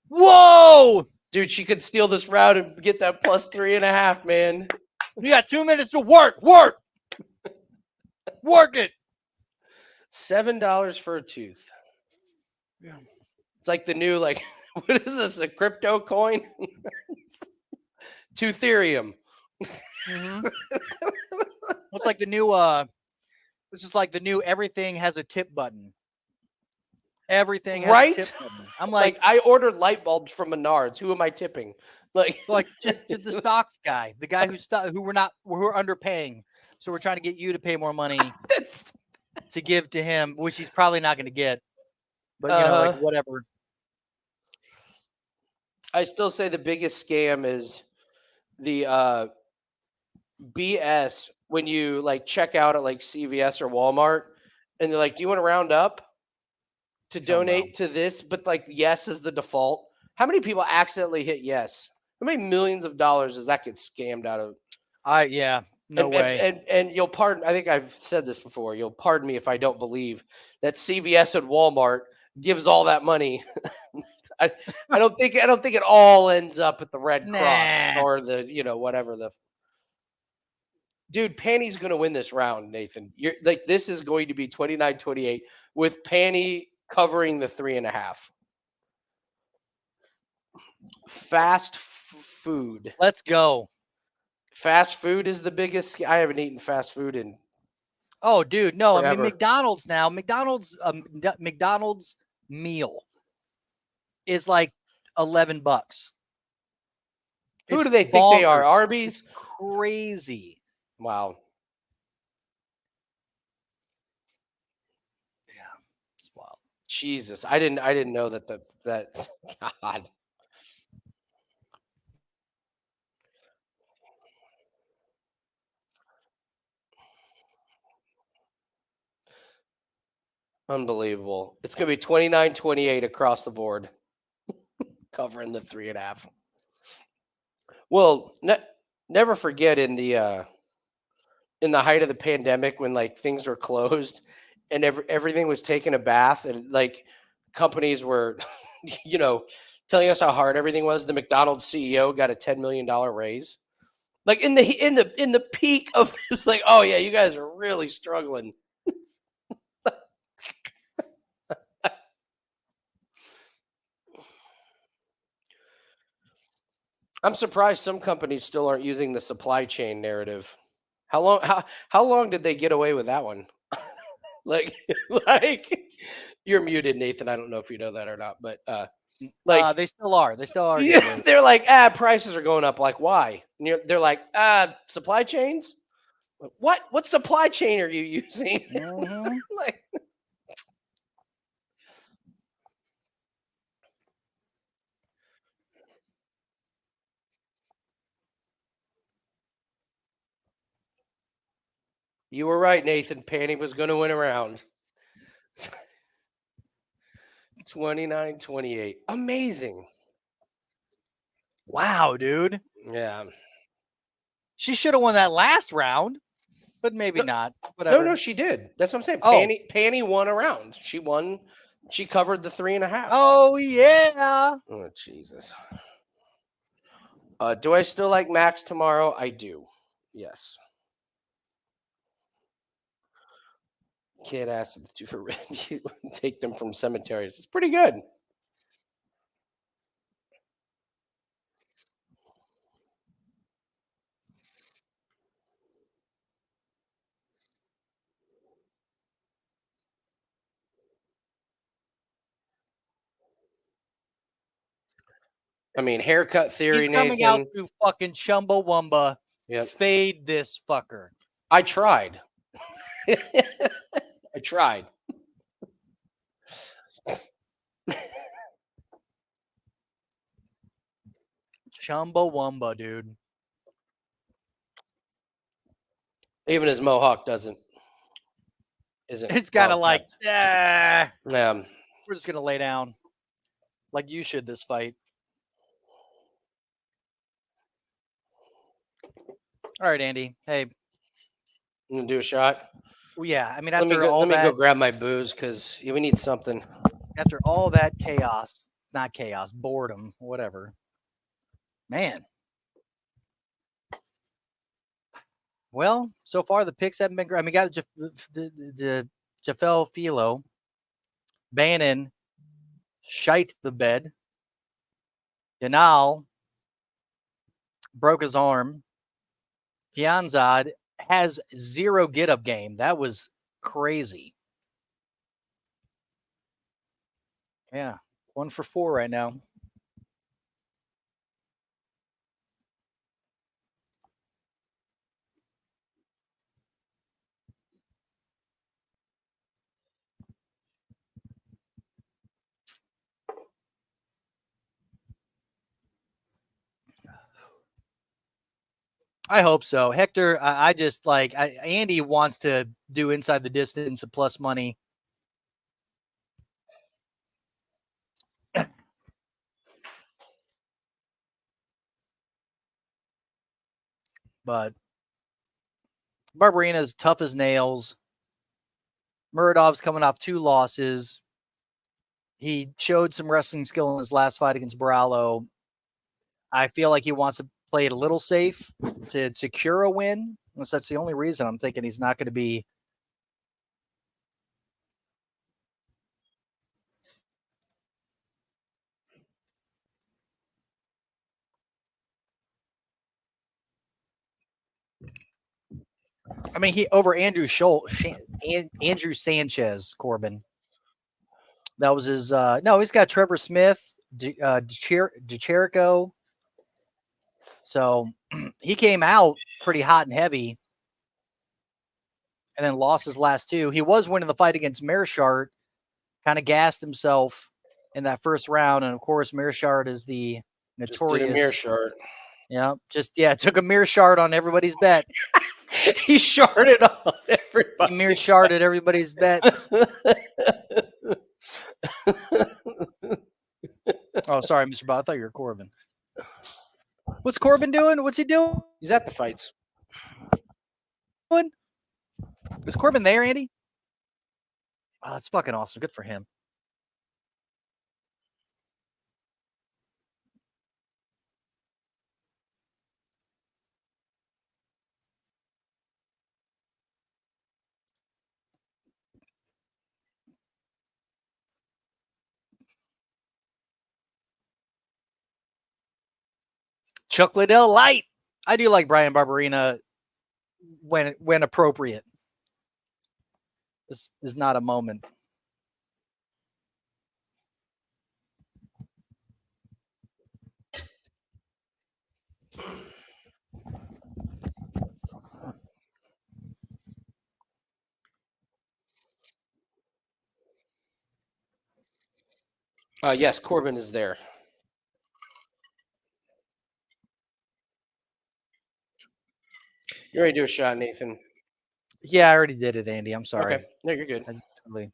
Whoa! Dude, she could steal this round and get that plus 3.5, man. You got 2 minutes to work. Work it. $7 for a tooth. Yeah. It's like the new, like, what is this? A crypto coin? Tootherium. Mm-hmm. It's like the new. This is like the new. Everything has a tip button. Everything has Right? a tip button. I'm Like, I ordered light bulbs from Menards. Who am I tipping? Like to the stock guy, the guy who we're underpaying. So we're trying to get you to pay more money to give to him, which he's probably not going to get. But you know, like whatever. I still say the biggest scam is the BS when you like check out at like CVS or Walmart and they're like, "Do you want to round up to donate to this?" But like yes is the default. How many people accidentally hit yes? How many millions of dollars does that get scammed out of? No way. And you'll pardon. I think I've said this before. You'll pardon me if I don't believe that CVS and Walmart gives all that money. I don't think it all ends up at the Red Cross or the whatever the. Dude, Panny's going to win this round, Nathan. You're like this is going to be 29-28 with Panny covering the 3.5. Fast food. Let's go. Fast food is the biggest. I haven't eaten fast food in. Oh, dude, no. Forever. I mean, McDonald's now. McDonald's meal is like $11. Who do they think they are? Arby's? It's crazy. Wow. Yeah, it's wild. Jesus, I didn't know that God. Unbelievable. It's going to be 29-28 across the board. Covering the 3.5. Well, never forget in the height of the pandemic when like things were closed and everything was taking a bath and like companies were telling us how hard everything was. The McDonald's CEO got a $10 million raise. Like in the peak of this, like, oh yeah, you guys are really struggling. I'm surprised some companies still aren't using the supply chain narrative. How long did they get away with that one? like you're muted, Nathan. I don't know if you know that or not, but they still are. They still are. Yeah, they're like, prices are going up. Like, why? And they're like, supply chains. What supply chain are you using? Mm-hmm. Like, you were right, Nathan. Panny was going to win a round. 29-28. Amazing. Wow, dude. Yeah. She should have won that last round, but maybe not. Whatever. No, she did. That's what I'm saying. Panny won a round. She won. She covered the 3.5. Oh, yeah. Oh, Jesus. Do I still like Max tomorrow? I do. Yes. Kid asked for take them from cemeteries. It's pretty good. I mean, haircut theory, He's coming Nathan. out to fucking Chumbawamba. Yep. Fade this fucker. I tried. I tried. Chumbawamba, dude. Even his mohawk isn't. It's kind of well like, kept. yeah, Yeah. we're just gonna lay down, like you should this fight. All right, Andy. Hey, You gonna do a shot? well, yeah. I mean, Let me after go. all Let me that, go grab my booze because we need something. after all that chaos, not chaos, boredom, whatever. Man. Well, so far the picks haven't been great. I mean, we got Jafel Filo, Bannon, shite the bed. Jamal broke his arm. Kianzad has 0 get-up game. That was crazy. Yeah, 1 for 4 right now. I hope so. Hector, I just like Andy wants to do inside the distance and plus money. But Barberina's tough as nails. Muradov's coming off 2 losses. He showed some wrestling skill in his last fight against Borallo. I feel like he wants to play it a little safe to secure a win. Unless that's the only reason I'm thinking he's not going to be. I mean, he over Andrew Andrew Sanchez, Corbin. That was his. No, he's got Trevor Smith, DeCherico. So he came out pretty hot and heavy, and then lost his last 2. He was winning the fight against Mearshart, kind of gassed himself in that first round, and of course Mearshart is the notorious Mearshart. Yeah, took a Mearshart on everybody's bet. He sharded on everybody. He Mearsharded everybody's bets. Oh, sorry, Mr. Bob. I thought you were Corbin. What's Corbin doing? What's he doing? He's at the fights. Is Corbin there, Andy? Oh, that's fucking awesome. Good for him. Chuck Liddell light. I do like Brian Barberina when appropriate. This is not a moment. Yes, Corbin is there. You ready to do a shot, Nathan? Yeah, I already did it, Andy. I'm sorry. Okay. No, you're good. I just totally.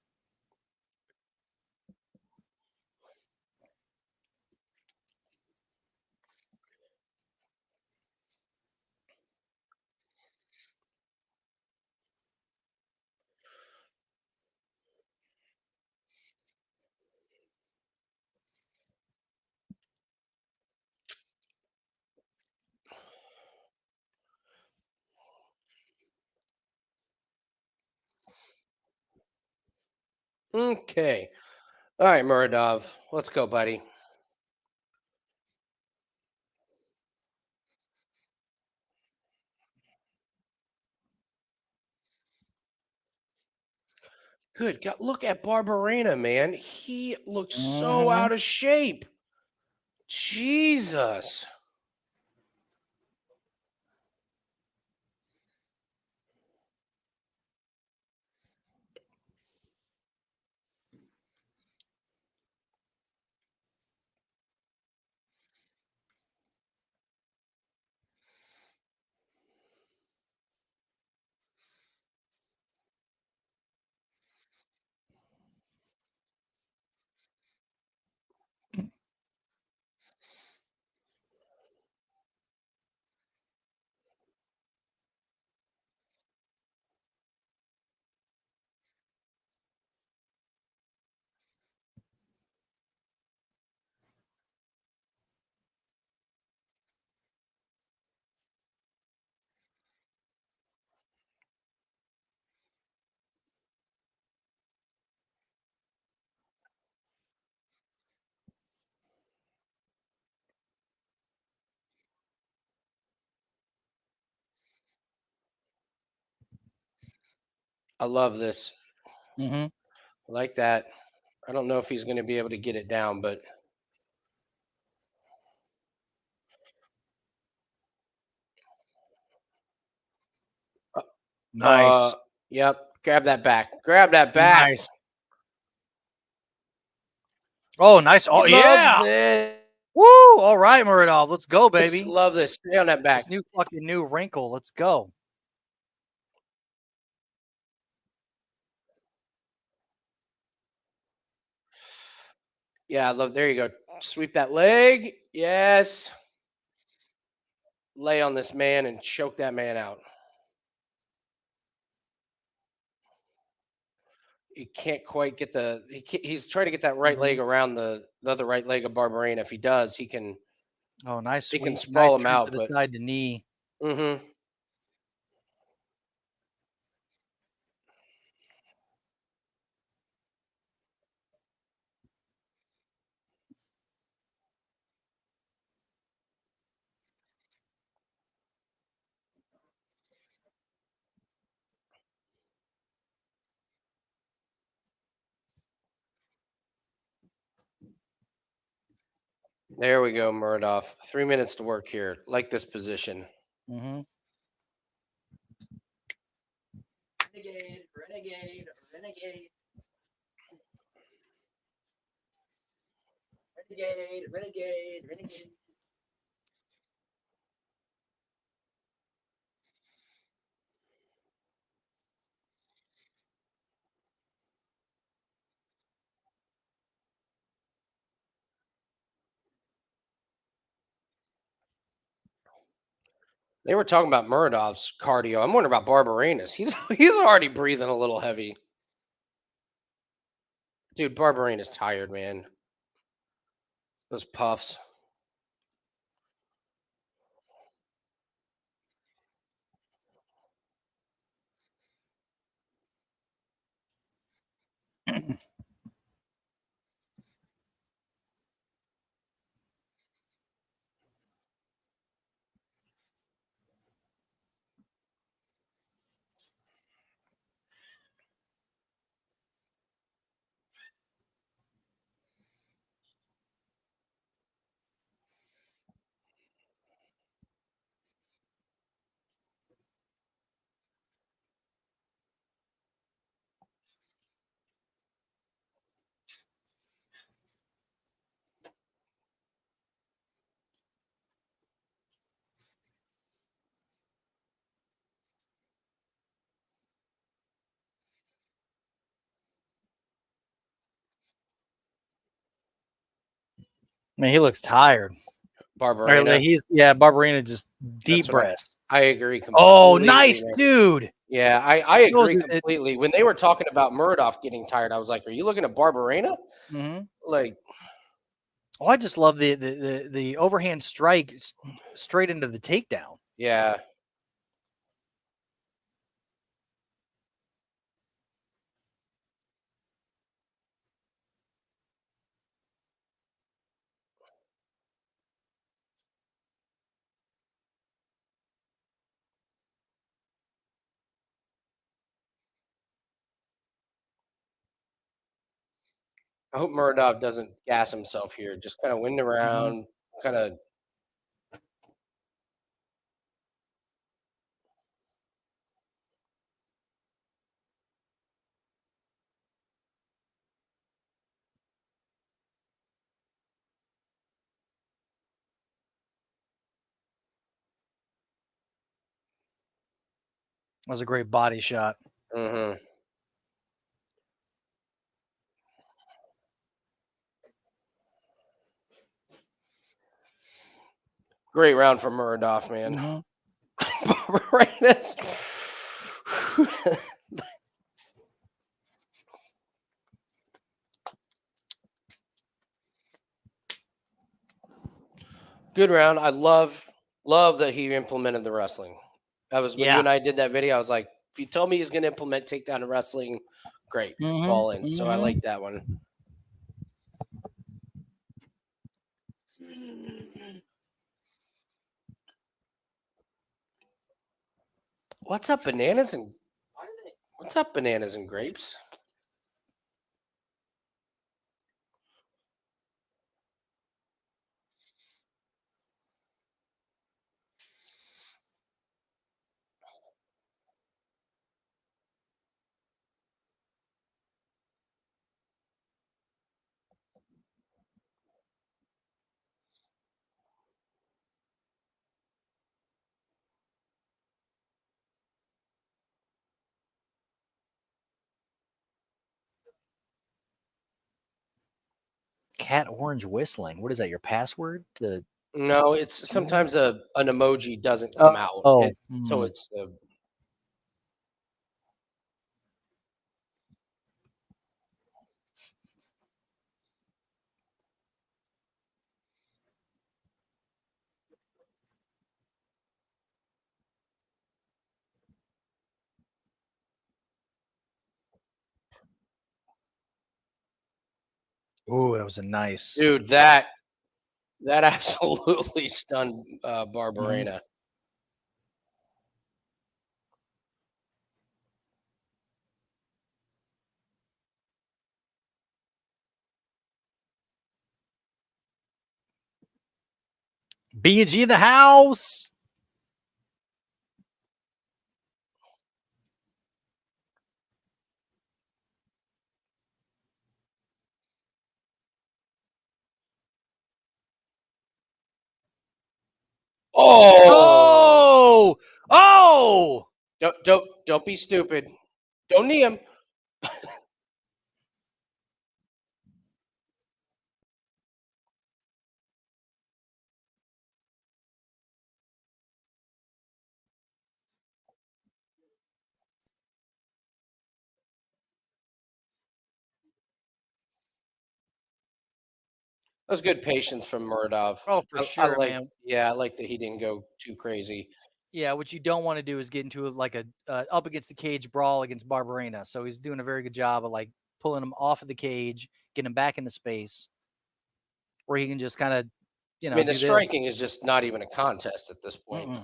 Okay. All right, Muradov. Let's go, buddy. Good God. Look at Barberina, man. He looks so out of shape. Jesus. I love this. Mm-hmm. Like that. I don't know if he's going to be able to get it down, but Nice. yep. Grab that back. Grab that back. Nice. Oh, nice. Oh, Love yeah. this. Woo. All right, Muradov. Let's go, baby. Love this. Stay on that back. This new wrinkle. Let's go. Yeah, I love. There you go. Sweep that leg. Yes. Lay on this man and choke that man out. He can't quite get the. He's trying to get that right leg around the other right leg of Barberena. If he does, he can. Oh, nice. He can Sweep. sprawl Nice him turn out, to the but- side to knee. Mm-hmm. There we go, Muradov. 3 minutes to work here. Like this position. Mm-hmm. Renegade. They were talking about Muradov's cardio. I'm wondering about Barberena's. He's already breathing a little heavy. Dude, Barberena's tired, man. Those puffs. Man, he looks tired. Barberena. Barberena just deep That's what breaths. I agree completely. Oh, nice, man. dude. Yeah, I Knows agree it- completely. When they were talking about Muradov getting tired, I was like, are you looking at Barberena? Mm-hmm. Like, Oh, I just love the overhand strike straight into the takedown. yeah. I hope Muradov doesn't gas himself here. Just kind of wind around, kind of. That was a great body shot. Mm-hmm. Great round for Muradov, man. Barberena's. Good round. I love that he implemented the wrestling. That was when you and I did that video. I was like, if you tell me he's going to implement takedown and wrestling, great, all in. So I like that one. What's up, bananas? And What's up, bananas and grapes? Cat orange whistling. What is that? Your password? No, it's sometimes an emoji doesn't come out. So it's the. Oh, that was a nice. Dude, that absolutely stunned Barberena. B&G in the house. Oh, Oh! don't be stupid. Don't knee him. That was good patience from Muradov. Oh, for sure, man. Yeah, I like that he didn't go too crazy. Yeah, what you don't want to do is get into like a up against the cage brawl against Barberena. So he's doing a very good job of like pulling him off of the cage, getting him back into space, where he can just kind of, I mean, the do striking is just not even a contest at this point. this.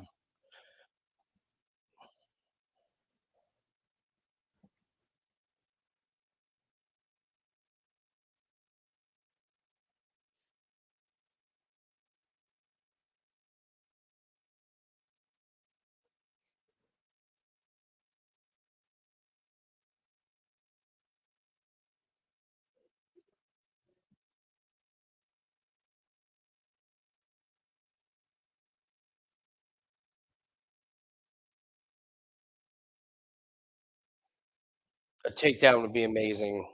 A takedown would be amazing.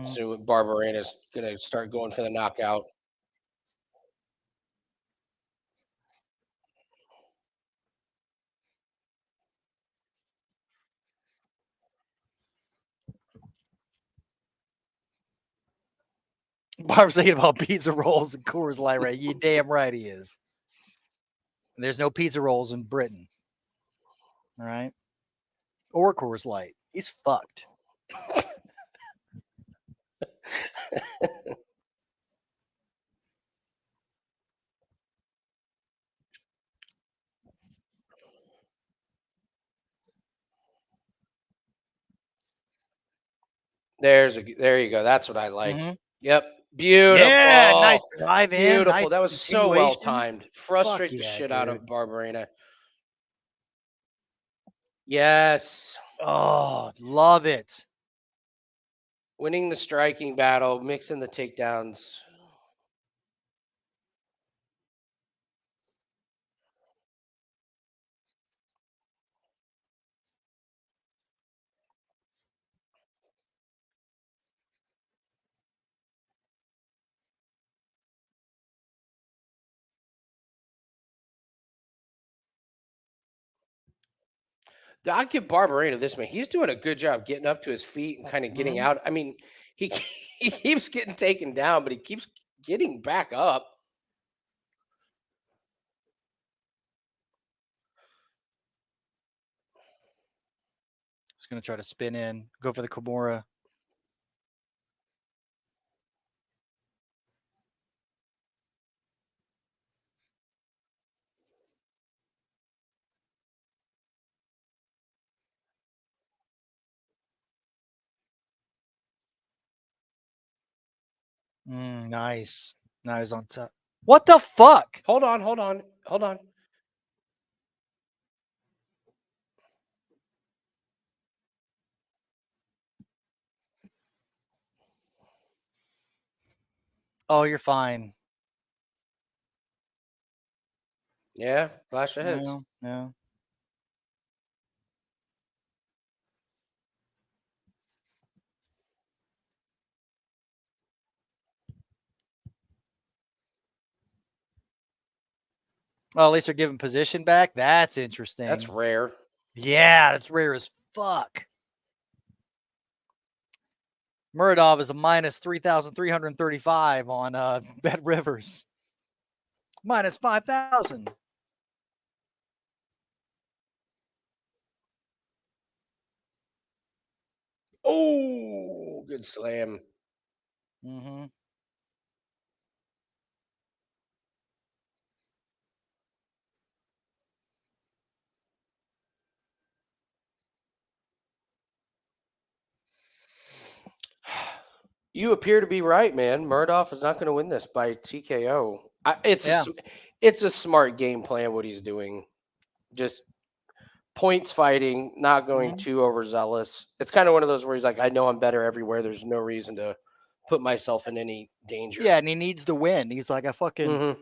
So Barberena's going to start going for the knockout. Barb's thinking about pizza rolls and Coors Light, right? You damn right he is. And there's no pizza rolls in Britain. All right. Or Coors Light. He's fucked. There you go. That's what I like. Yep. Beautiful. Yeah, nice drive in. Beautiful. Nice That was so well continuation. timed. Frustrate the yeah, shit out of dude. Barberena. Yes. Oh, love it. Winning the striking battle, mixing the takedowns. I give Barberena this, man. He's doing a good job getting up to his feet and kind of getting out. I mean, he he keeps getting taken down, but he keeps getting back up. He's going to try to spin in, go for the Kimura. Nice. Now he's on top. What the fuck? Hold on. Oh, you're fine. Yeah, flash of hits. Yeah. Well, at least they're giving position back. That's interesting. That's rare. Yeah, that's rare as fuck. Muradov is a minus 3,335 on Bet Rivers. Minus 5,000. Oh, good slam. Mm-hmm. You appear to be right, man. Murdoch is not going to win this by TKO. It's a smart game plan what he's doing. Just points fighting, not going too overzealous. It's kind of one of those where he's like, I know I'm better everywhere. There's no reason to put myself in any danger. Yeah, and he needs to win. He's like, I fucking. Mhm.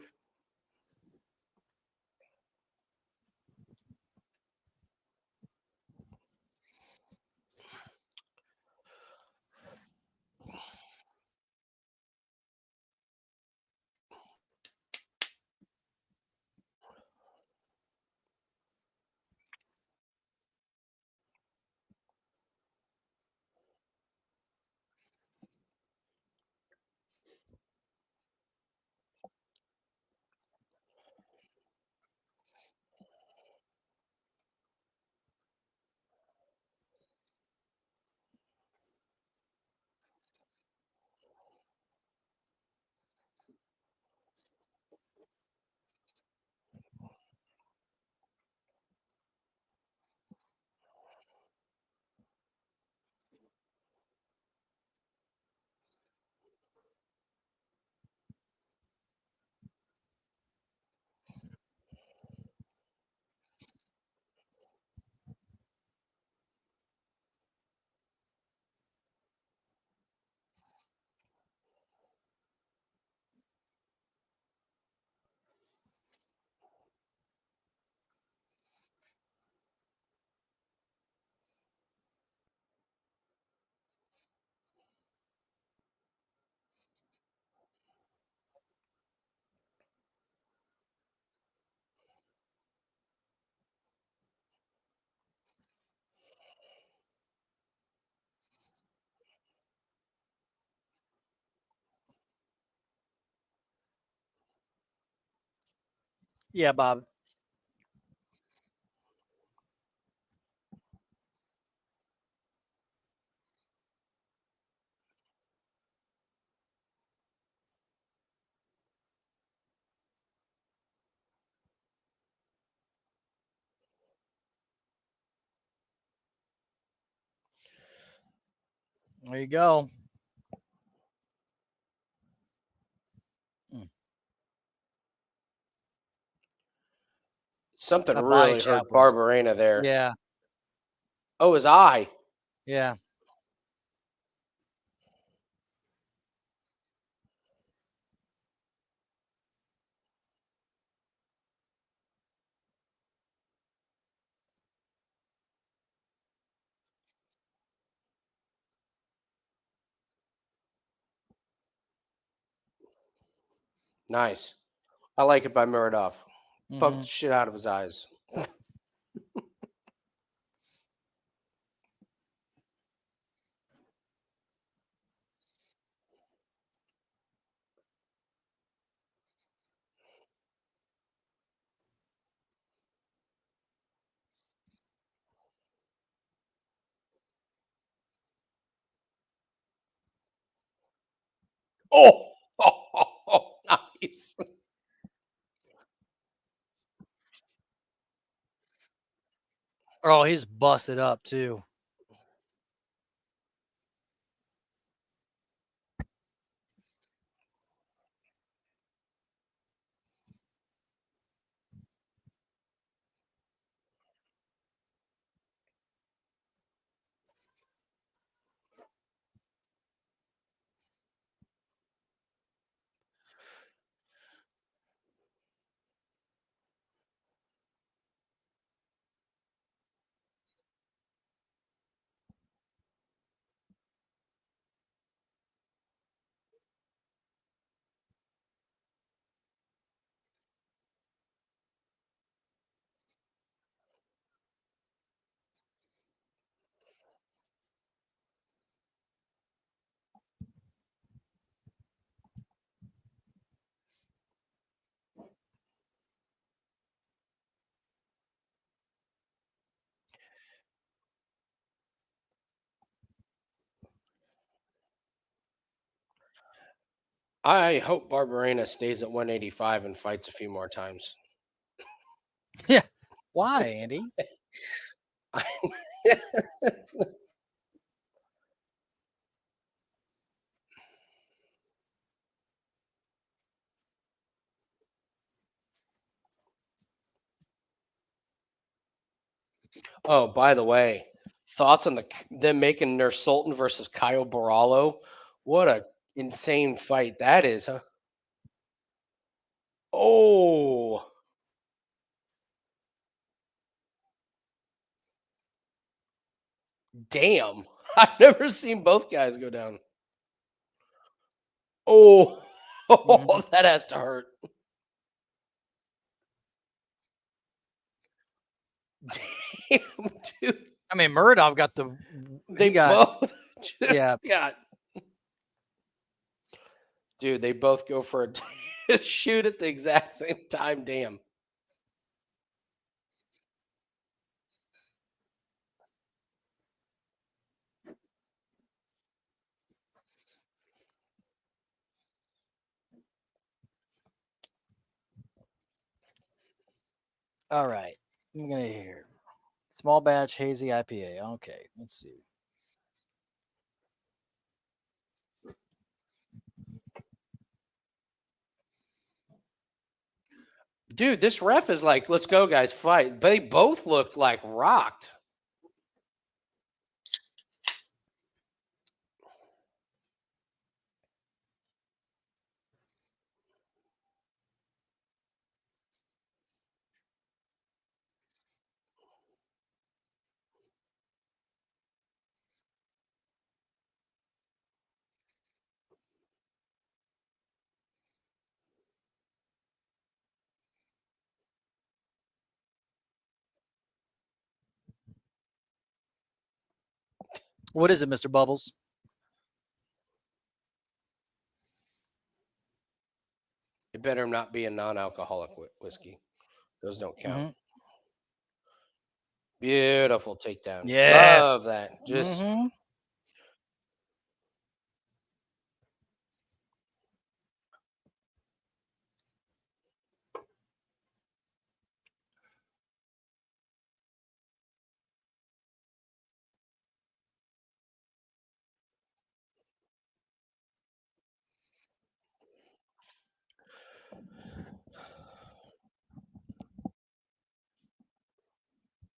Yeah, Bob. There you go. Something That really body chop hurt was- Barberena there. Yeah, Oh, his eye. yeah. Nice. I like it by Muradov. Poked Mhm. the shit out of his eyes. Oh, nice. Oh, he's busted up too. I hope Barberena stays at 185 and fights a few more times. Yeah. Why, Andy? Oh, by the way, thoughts on them making Nurse Sultan versus Kyle Barallo? What a insane fight that is, huh? Oh, damn. I've never seen both guys go down. Oh, that has to hurt. Damn, dude. I mean, Muradov got the. They got, both just yeah. got. Dude, they both go for a shoot at the exact same time. Damn. All right. I'm going to hear. Small batch hazy IPA. Okay. Let's see. Dude, this ref is like, let's go, guys, fight. But they both look like rocked. What is it, Mr. Bubbles? It better not be a non-alcoholic whiskey. Those don't count. Beautiful takedown. Yes. Love that. Just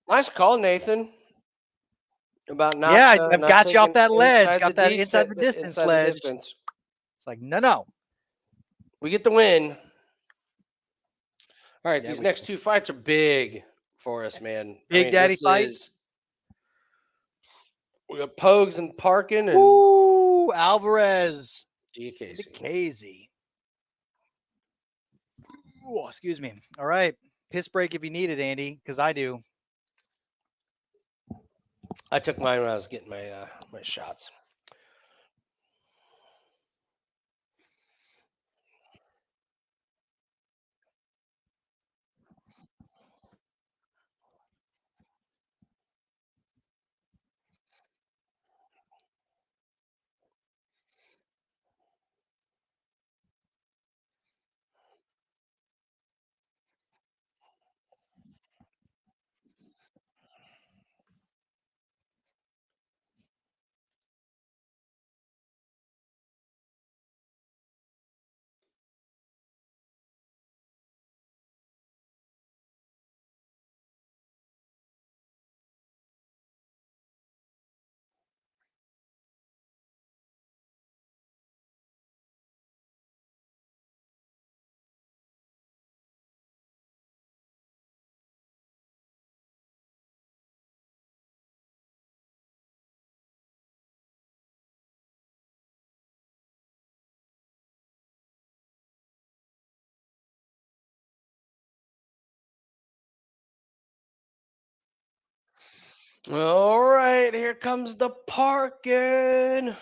nice call, Nathan. About not. Yeah, not I've got you off taking that ledge. inside Got the that distance- inside the distance inside the ledge. distance. It's like, no. We get the win. All right, Yeah, these we next two fights are big for us, man. Big daddy this fight? We got Pogues and Parkin and Ooh, Álvarez. Diakiese. Oh, excuse me. All right. Piss break if you need it, Andy, because I do. I took mine when I was getting my my shots. All right, here comes the Parkin.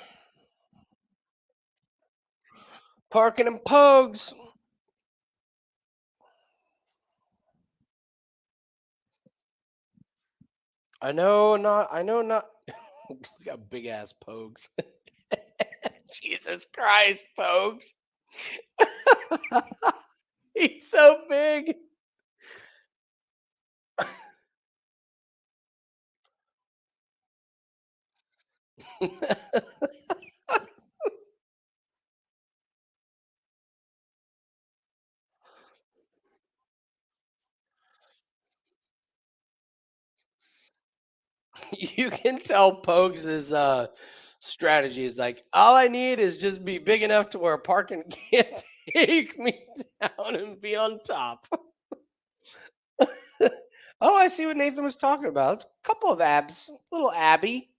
Parkin and Pogues. I know not. We got big ass Pogues. Jesus Christ, Pogues. He's so big. You can tell Pogues' strategy is like, all I need is just be big enough to where Parkin can't take me down and be on top. Oh, I see what Nathan was talking about. A couple of abs, little Abby.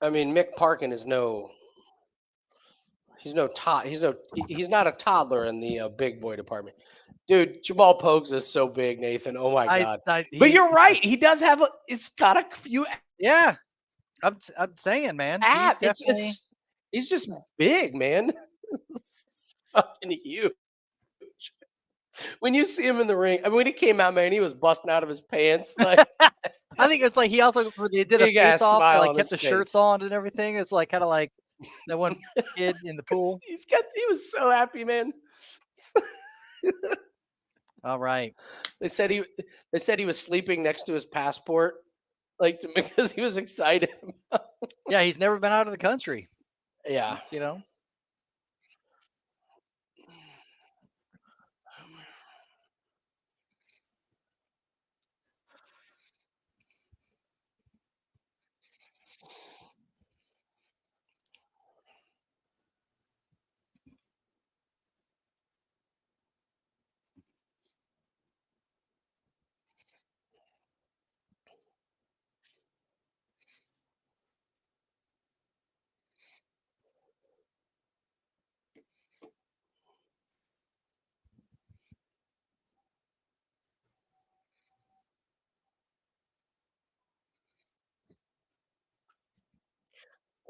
I mean, Mick Parkin is he's not a toddler in the big boy department. Dude, Jamal Pogues is so big, Nathan. Oh my God. But you're right. He does have it's got a few Yeah, I'm saying, man. abs. Definitely. He's just big, man. It's fucking huge. When you see him in the ring, I mean, when he came out, man, he was busting out of his pants. Like, I think it's like he also they did a Big ass face off, smile like on kept his the shirts face. on and everything. It's like kind of like that one kid in the pool. he was so happy, man. All right. They said he was sleeping next to his passport, like because he was excited. Yeah, he's never been out of the country. Yeah. It's, you know.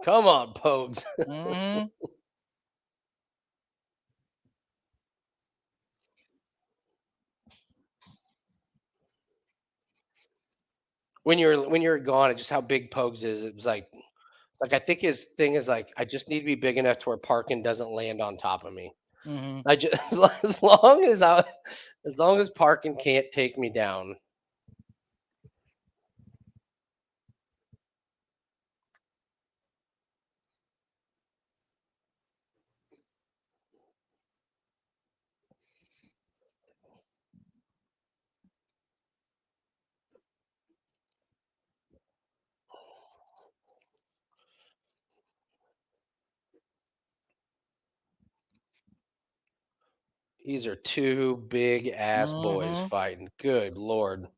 Come on, Pogues. Mm-hmm. when you're gone, it's just how big Pogues is. It was like I think his thing is like I just need to be big enough to where Parkin doesn't land on top of me. Mm-hmm. I just as long as Parkin can't take me down. These are two big ass boys Mm-hmm. fighting. Good Lord.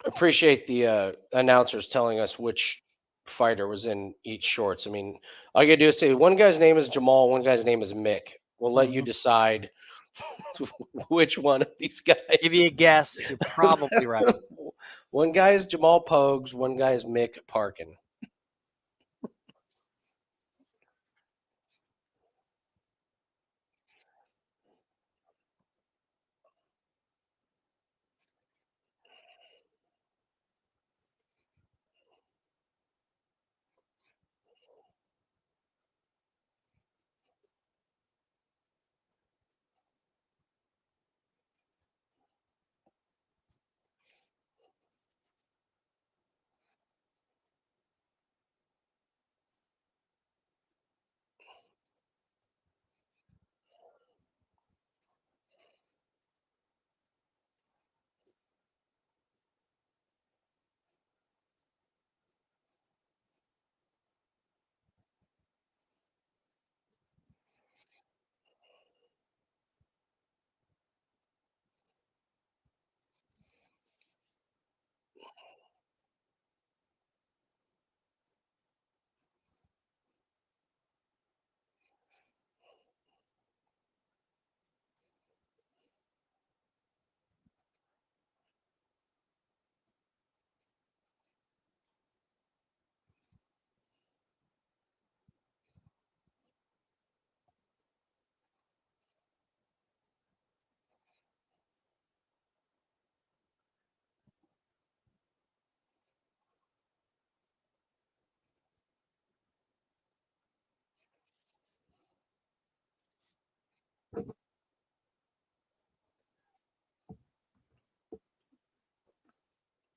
Appreciate the announcers telling us which fighter was in each shorts. I mean, all you gotta do is say one guy's name is Jamal, one guy's name is Mick. We'll let you decide which one of these guys. Give you a guess. You're probably right. One guy is Jamal Pogues, one guy is Mick Parkin.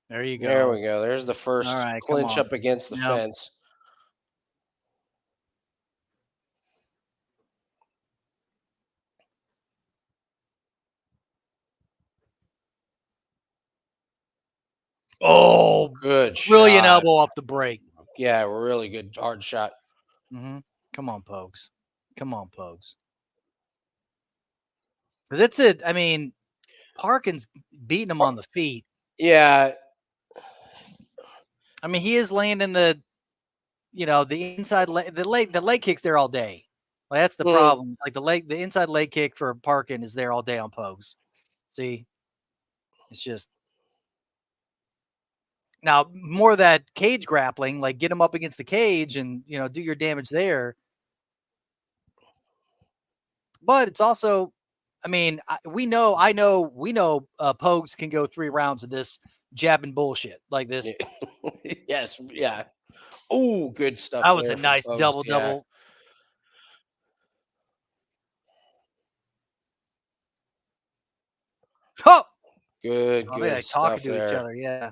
There you go. There we go. There's the first All right, come clinch on. up against the No. fence. Oh, Good brilliant shot. elbow off the break. Yeah, really good hard shot. Come on, Pogues. Come on, Pogues. Because it's it. I mean, Parkin's beating him on the feet. Yeah. I mean, he is landing the inside leg, the leg kick's there all day. Like that's the problem. Like the inside leg kick for Parkin is there all day on Pogues. See, it's just now more of that cage grappling, like get him up against the cage and do your damage there. But it's also, I mean, we know Pogues can go 3 rounds of this jabbing bullshit like this. Yes, yeah. Oh, good stuff. That was there a from nice Pogues, double. Oh, Good they stuff talking to there. each other. Yeah.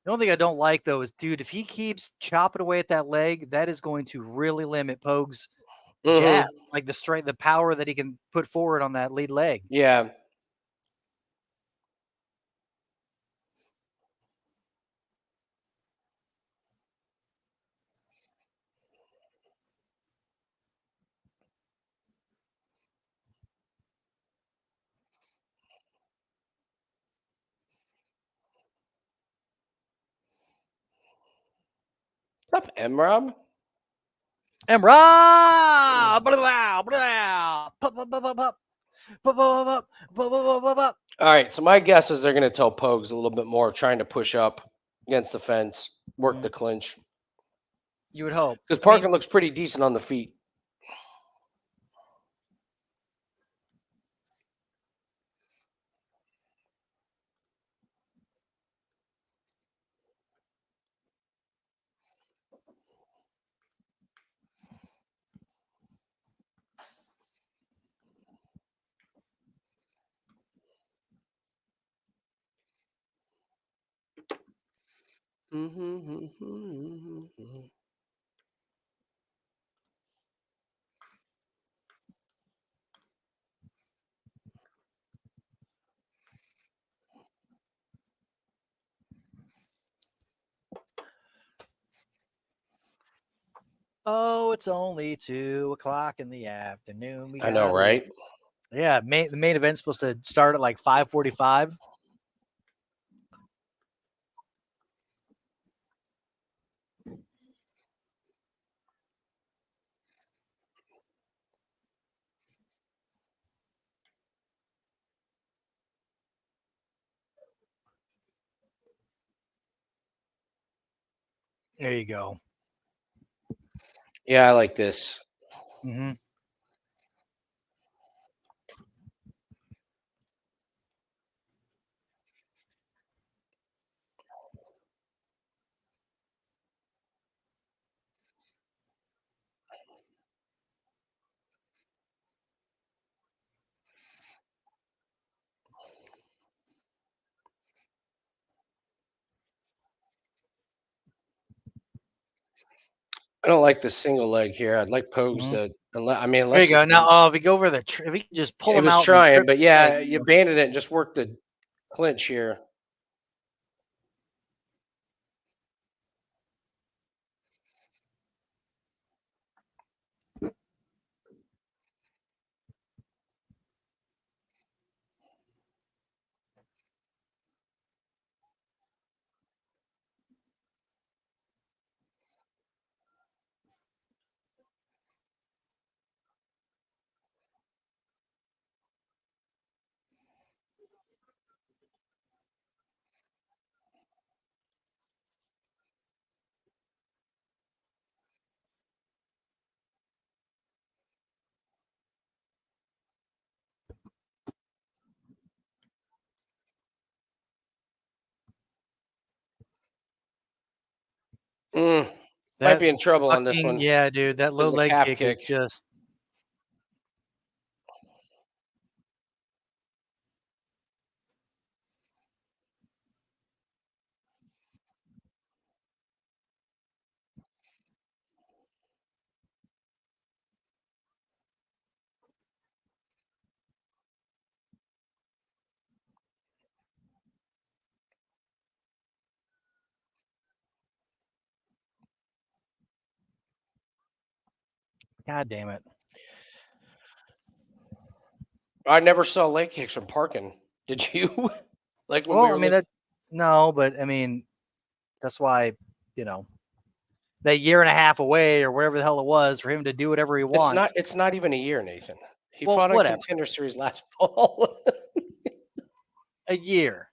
The only thing I don't like though is, dude, if he keeps chopping away at that leg, that is going to really limit Pogues' jab, like the strength, the power that he can put forward on that lead leg. Yeah. What's up, M-Rob? All right, so my guess is they're going to tell Pogues a little bit more, trying to push up against the fence, work the clinch. You would hope. Because Parkin looks pretty decent on the feet. Oh, it's only 2:00 in the afternoon. I know, right? Yeah, the main event's supposed to start at like 5:45. There you go. Yeah, I like this. Mm-hmm. I don't like the single leg here. I'd like Pogues Mhm. to, I mean, There unless you go. Now, if we go over if we can just pull it him was out. trying, but yeah, you abandoned it and just worked the clinch here. Might be in trouble on this one. Yeah, dude, that low This is a leg calf kick is kick. just. God damn it. I never saw leg kicks from Parkin. Did you? Like when we Well, were I mean, no, but I mean, that's why, that year and a half away or whatever the hell it was for him to do whatever he wants. It's not even a year, Nathan. He Well, fought on whatever. Contender Series last fall. A year.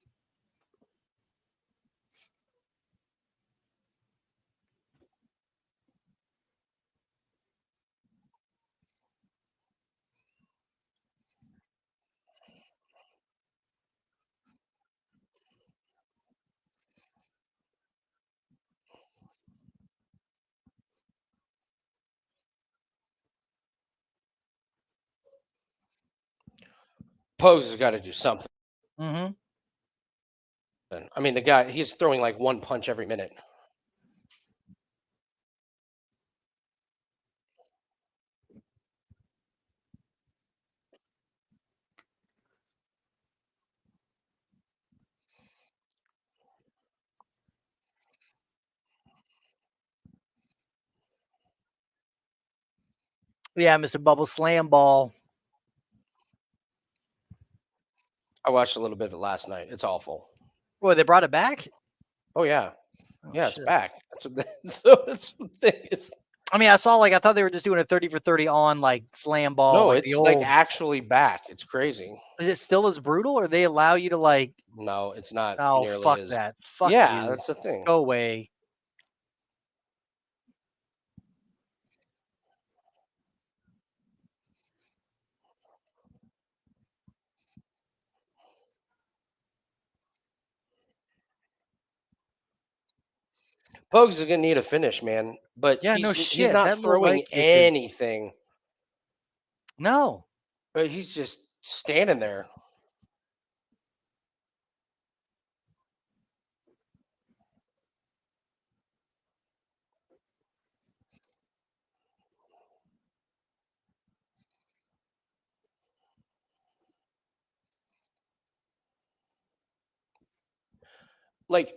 Pogues has got to do something. Mm-hmm. I mean, the guy, he's throwing like one punch every minute. Yeah, Mr. Bubble Slam Ball. I watched a little bit of it last night. It's awful. Boy, they brought it back? Oh, yeah. Oh, Yeah, it's shit. back. That's what so it's the thing. It's I mean, I thought they were just doing a 30 for 30 on like slam ball. no, like the it's like old. actually back. It's crazy. Is it still as brutal or they allow you to like, No, it's not oh, nearly fuck as. that. Fuck Yeah, you. that's the thing. Go away. Pogues is gonna need a finish, man. But Yeah, no he's shit. not That little leg throwing kick is anything. no. But he's just standing there. Like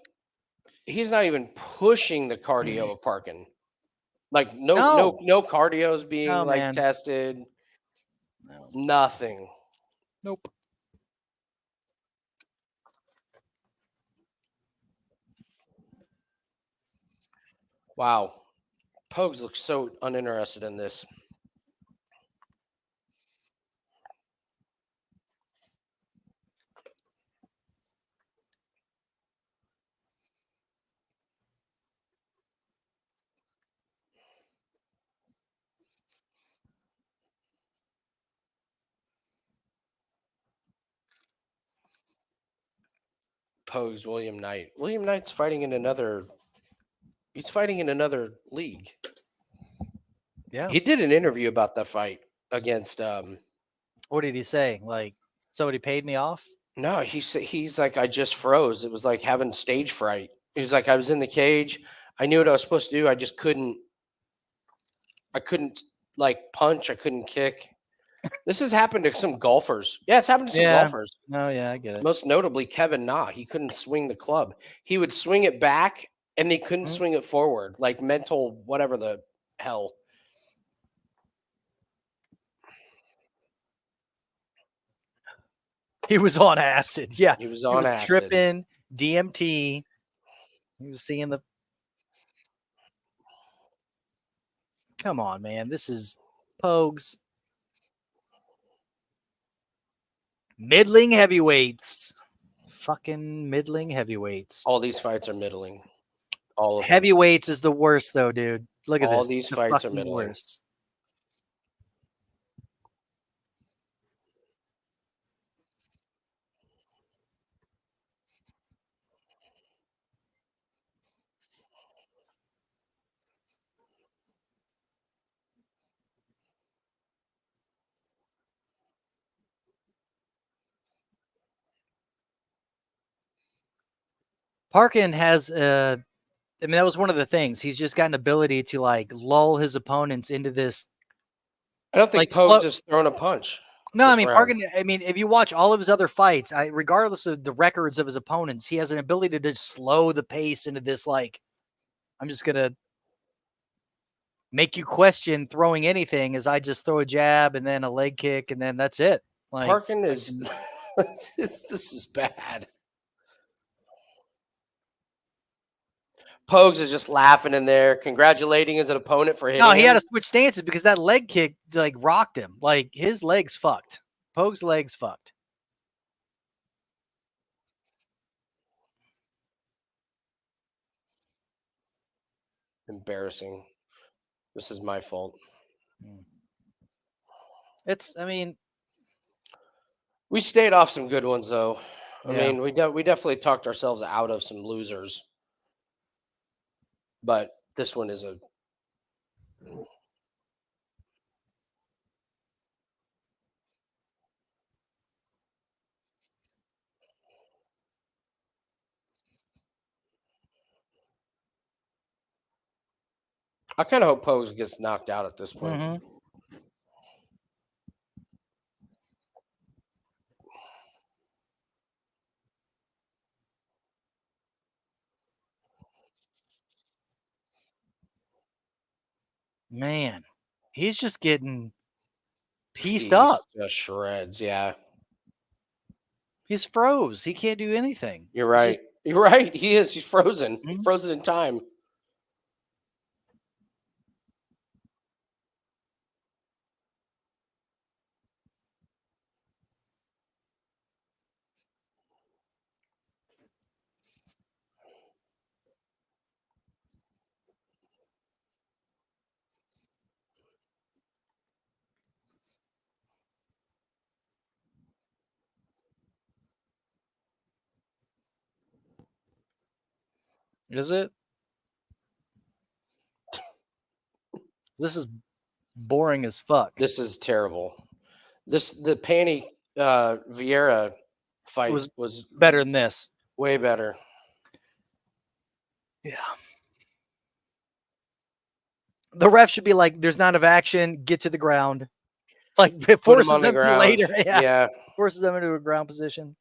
he's not even pushing the cardio of Parkin. Like No. no cardio is being No, like man. tested. No. Nothing. Nope. Wow. Pogues looks so uninterested in this. Pogues, William Knight. William Knight's fighting in another. He's fighting in another league. Yeah. He did an interview about that fight against. What did he say? Like, somebody paid me off? No, he's like, I just froze. It was like having stage fright. He's like, I was in the cage. I knew what I was supposed to do. I just couldn't. I couldn't like punch. I couldn't kick. This has happened to some golfers. Yeah, it's happened to some golfers. No, yeah, I get it. Most notably, Kevin Na. He couldn't swing the club. He would swing it back, and he couldn't swing it forward. Like mental, whatever the hell. He was on acid. Yeah. He was He on was acid. tripping, DMT. He was seeing the. Come on, man. This is Pogues. Middling heavyweights. Fucking middling heavyweights. All these fights are middling. All of them. Heavyweights is the worst, though, dude. Look at this. All these The fights are fucking middling. worst. Parkin has I mean, that was one of the things. He's just got an ability to like lull his opponents into this. I don't think Like, Pogues has thrown a punch. No, I this mean, round. Parkin, I mean, if you watch all of his other fights, regardless of the records of his opponents, he has an ability to just slow the pace into this, like, I'm just going to make you question throwing anything as I just throw a jab and then a leg kick and then that's it. Like, Parkin is this is bad. Pogues is just laughing in there, congratulating his opponent for hitting no, he him. had to switch stances because that leg kick like rocked him. Like his legs fucked. Pogues' legs fucked. Embarrassing. This is my fault. It's, I mean, we stayed off some good ones though. I Yeah. mean, we definitely talked ourselves out of some losers. But this one is a I kind of hope Pogues gets knocked out at this point. mhm. Man, he's just getting pieced up. Just shreds, yeah. He's froze. He can't do anything. You're He's right. just- You're right. He is. He's frozen. Mhm. Frozen in time. Is it? This is boring as fuck. This is terrible. The Panty Vieira fight was Better than this. way better. Yeah. The ref should be like, there's not enough action, get to the ground. Like, it Put him forces on the them ground. later. Yeah. Yeah. Forces them into a ground position.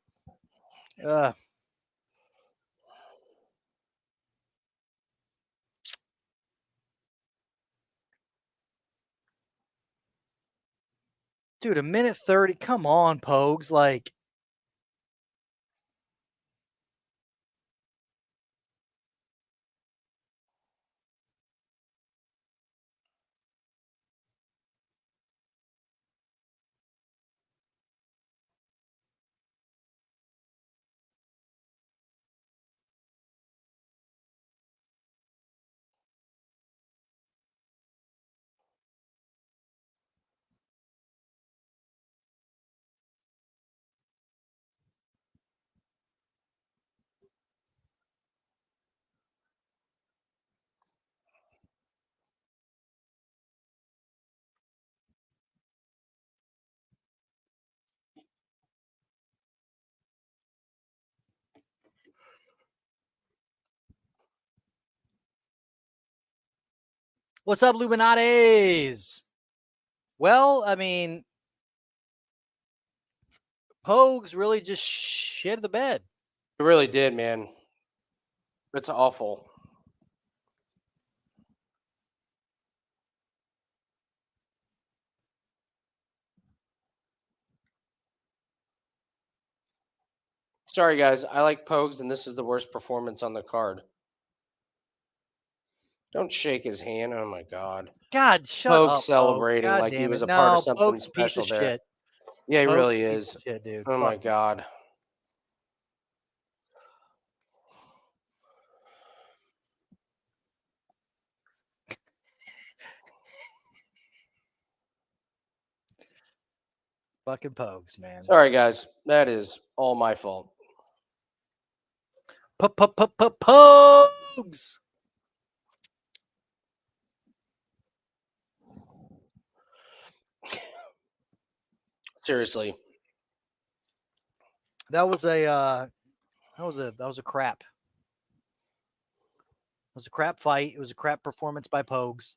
Dude, a minute 30. Come on, Pogues. Like, What's up, Illuminates? Well, I mean, Pogues really just shit the bed. It really did, man. It's awful. Sorry, guys. I like Pogues, and this is the worst performance on the card. Don't shake his hand. Oh, my God. God, shut Pogues up, celebrating Pogues. God like he damn was it. a part of No, something Pogues a piece special of there. shit. Yeah, he Pogues really a piece is. of shit, dude. Oh, Fuck my him. God. Fucking Pogues, man. Sorry, guys. That is all my fault. Pogues. Seriously. That was a crap. It was a crap fight. It was a crap performance by Pogues.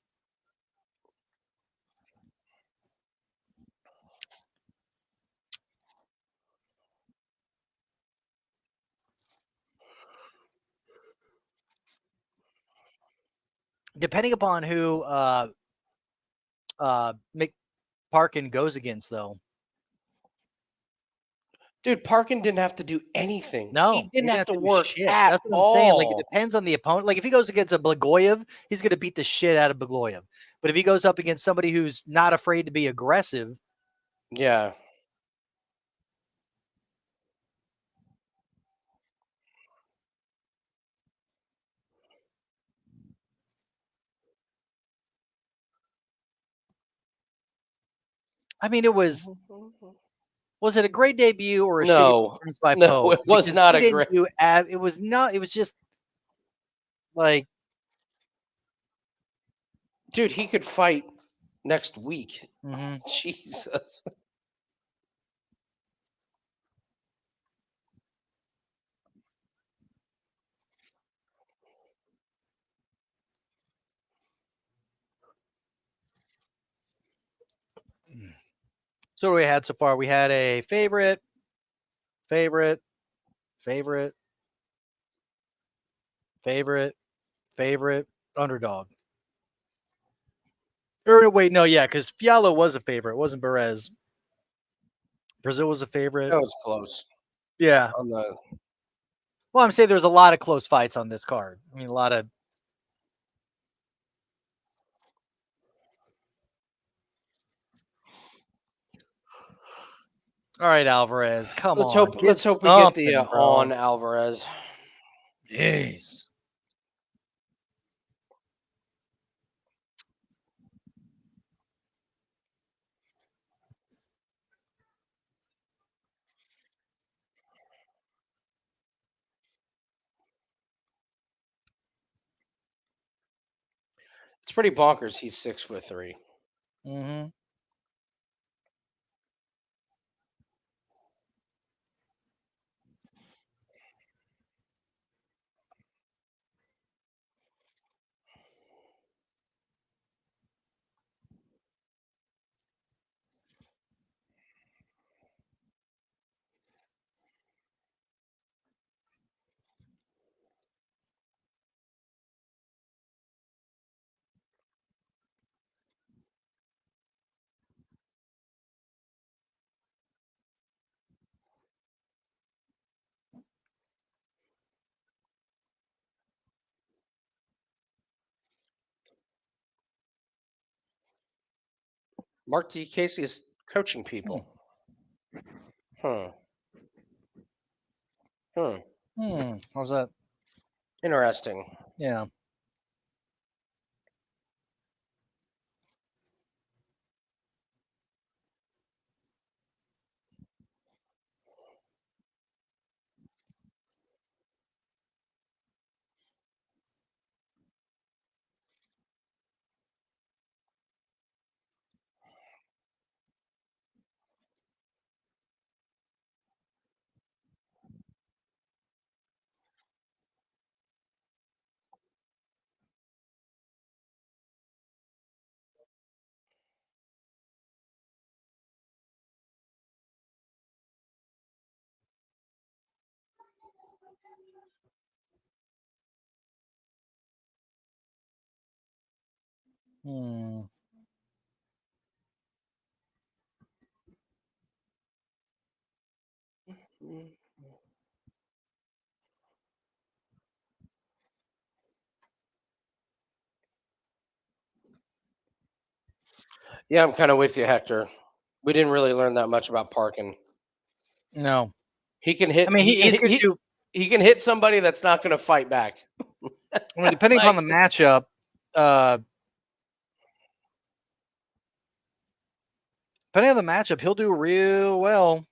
Depending upon who Mick Parkin goes against, though. Dude, Parkin didn't have to do anything. No, he didn't have to do work shit. at That's what I'm all. saying. Like, it depends on the opponent. Like, if he goes against a Blagoyev, he's going to beat the shit out of Blagoyev. But if he goes up against somebody who's not afraid to be aggressive, Yeah. I mean, it was it a great debut or a shitty No. performance by No, Poe? it was Because not he a didn't great. do it was not. It was just like, Dude, he could fight next week. mhm. Jesus. So what we had so far, we had a favorite, underdog. Or wait, no, yeah, because Fialo was a favorite. It wasn't Perez. Brazil was a favorite. That was close. Yeah. On the Well, I'm saying there's a lot of close fights on this card. I mean, a lot of. All right, Álvarez, come let's on. hope we get the on Álvarez. Jeez. It's pretty bonkers. He's 6'3". Mm-hmm. Marc Diakiese is coaching people. Huh. How's that? Interesting. Yeah. Hmm. Yeah, I'm kind of with you, Hector. We didn't really learn that much about Parkin. No. He can hit. I mean, he's going to do. He can hit somebody that's not going to fight back. I mean, depending upon the matchup, he'll do real well.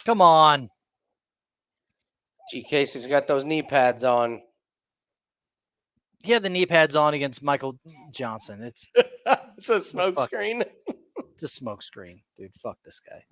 Come on. Casey's got those knee pads on. He had the knee pads on against Michael Johnson. It's It's a smoke fuck screen. It's a smoke screen, dude. Fuck this guy.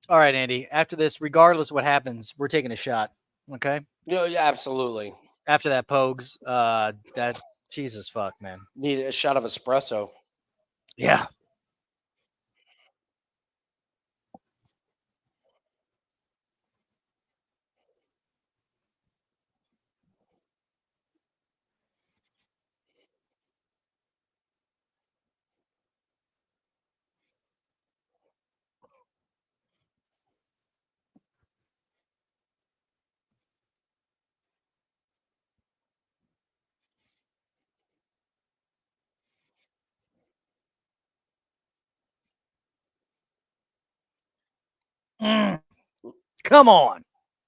All right, Andy. After this, regardless of what happens, we're taking a shot. Okay. Yeah, absolutely. After that, Pogues, that Jesus fuck, man. Need a shot of espresso. Yeah. Come on.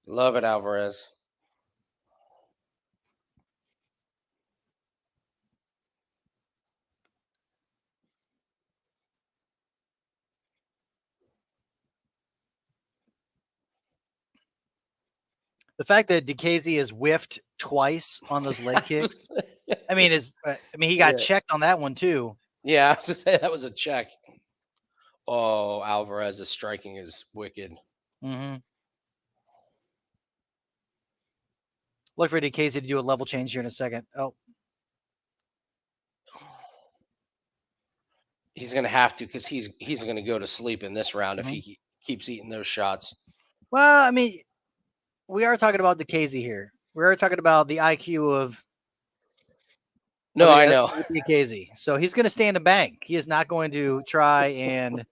Love it, Álvarez. The fact that Diakiese has whiffed twice on those leg kicks. I mean, he got checked on that one too. Yeah, I was to say that was a check. Oh, Álvarez's striking is wicked. Mm-hmm. Look for Diakiese to do a level change here in a second. Oh, he's going to have to because he's going to go to sleep in this round if he keeps eating those shots. Well, I mean, we are talking about Diakiese here. We are talking about the IQ of. No, I know. Diakiese. So he's going to stay in the bank. He is not going to try and.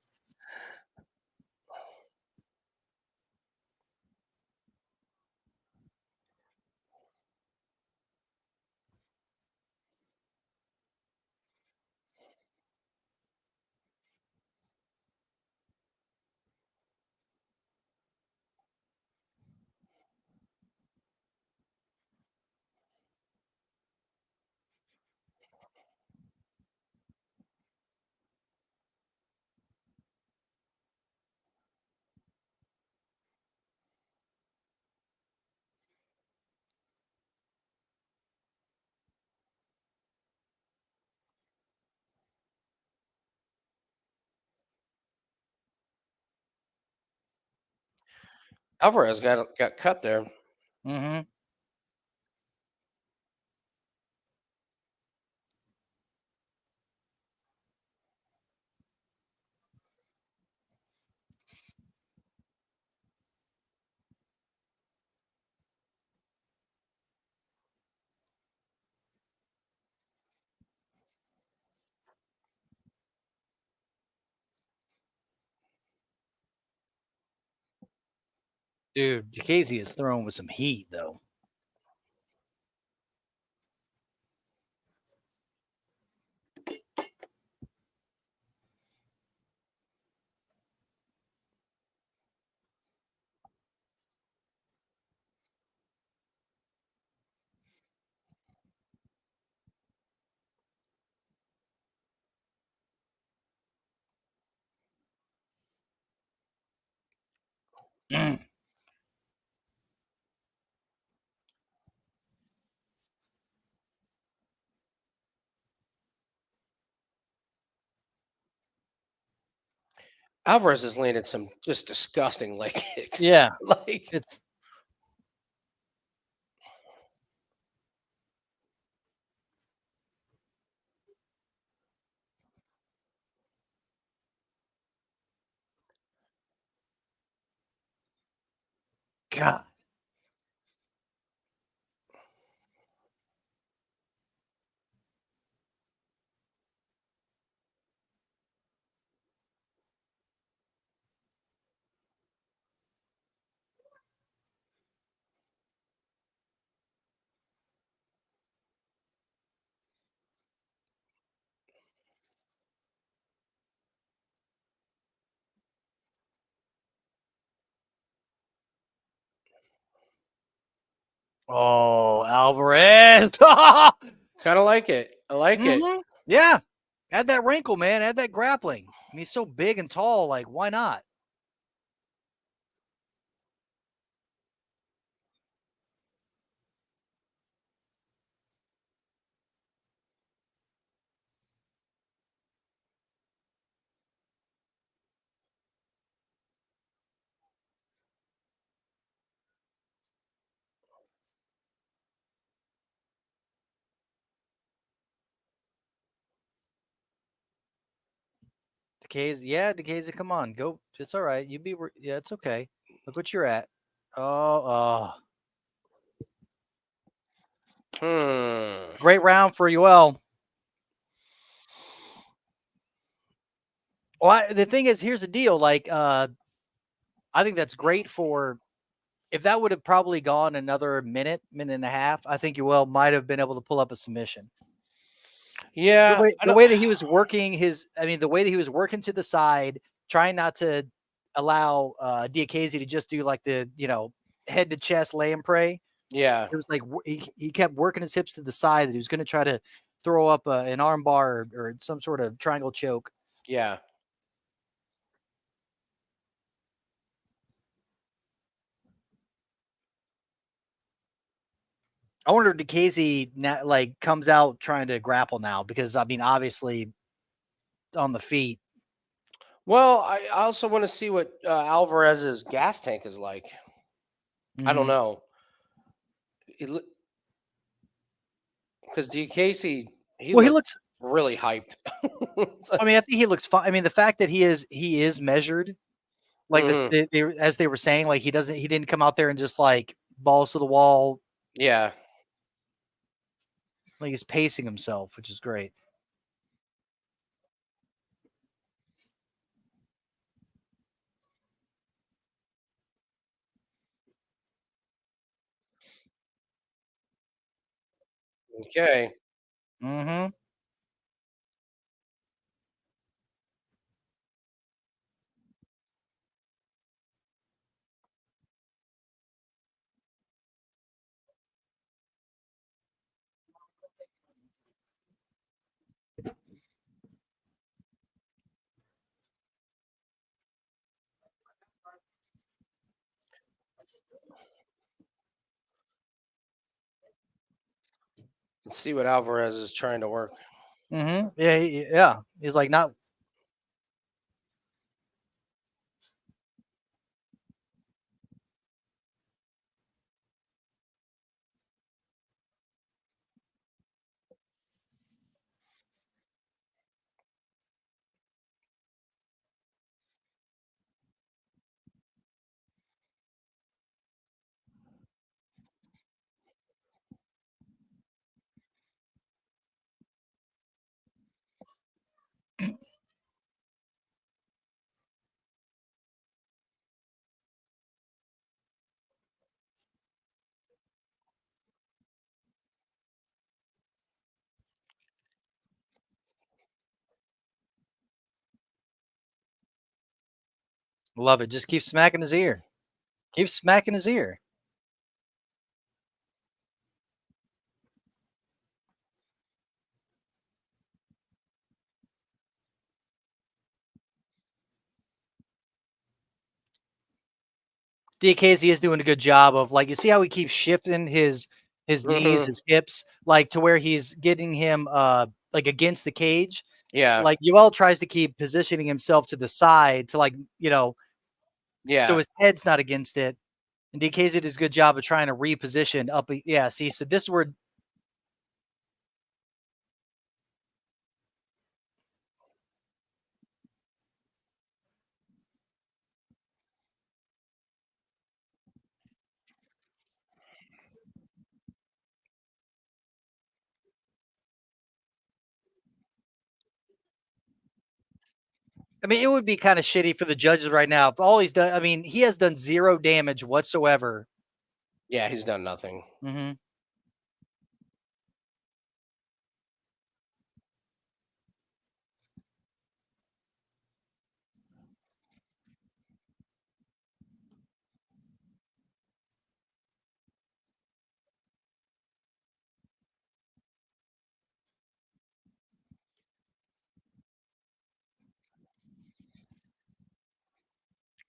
Álvarez got cut there. Mm-hmm. Dude, Diakiese is throwing with some heat, though. Álvarez has landed some just disgusting leg kicks. Yeah, like it's God. Oh, Alvarez. kind of like it. I like it. Mhm. Yeah. Add that wrinkle, man. Add that grappling. I mean, he's so big and tall. Like, why not? Diakiese, yeah, Diakiese, come on, go. It's all right. Yeah, it's okay. Look what you're at. Oh, great round for Yoel. Well, the thing is, here's the deal. Like, I think that's great for. If that would have probably gone another minute and a half, I think Yoel might have been able to pull up a submission. Yeah. The way that he was working the way that he was working to the side, trying not to allow Diakiese to just do like the, head to chest lay and pray. Yeah. It was like he kept working his hips to the side that he was going to try to throw up an arm bar or some sort of triangle choke. Yeah. I wonder if Diakiese comes out trying to grapple now because I mean obviously on the feet. Well, I also want to see what Alvarez's gas tank is like. I don't know. Because Diakiese, he looks really hyped. I mean, I think he looks fine. I mean, the fact that he is measured, like this, as they were saying, like he didn't come out there and just like balls to the wall. Yeah. Like he's pacing himself, which is great. Okay. Mm-hmm. Let's see what Alvarez is trying to work. Mm-hmm. Yeah, yeah. He's like not. Love it. Just keep smacking his ear. Keep smacking his ear. Diakiese is doing a good job of you see how he keeps shifting his knees, his hips, like to where he's getting him against the cage. Yeah. Like Yoel tries to keep positioning himself to the side to Yeah. so his head's not against it. And Diakiese did a good job of trying to reposition up. Yeah, see, so this is where I mean, it would be kind of shitty for the judges right now. If all he's done, I mean, he has done 0 damage whatsoever. Yeah, he's done nothing. Mm-hmm.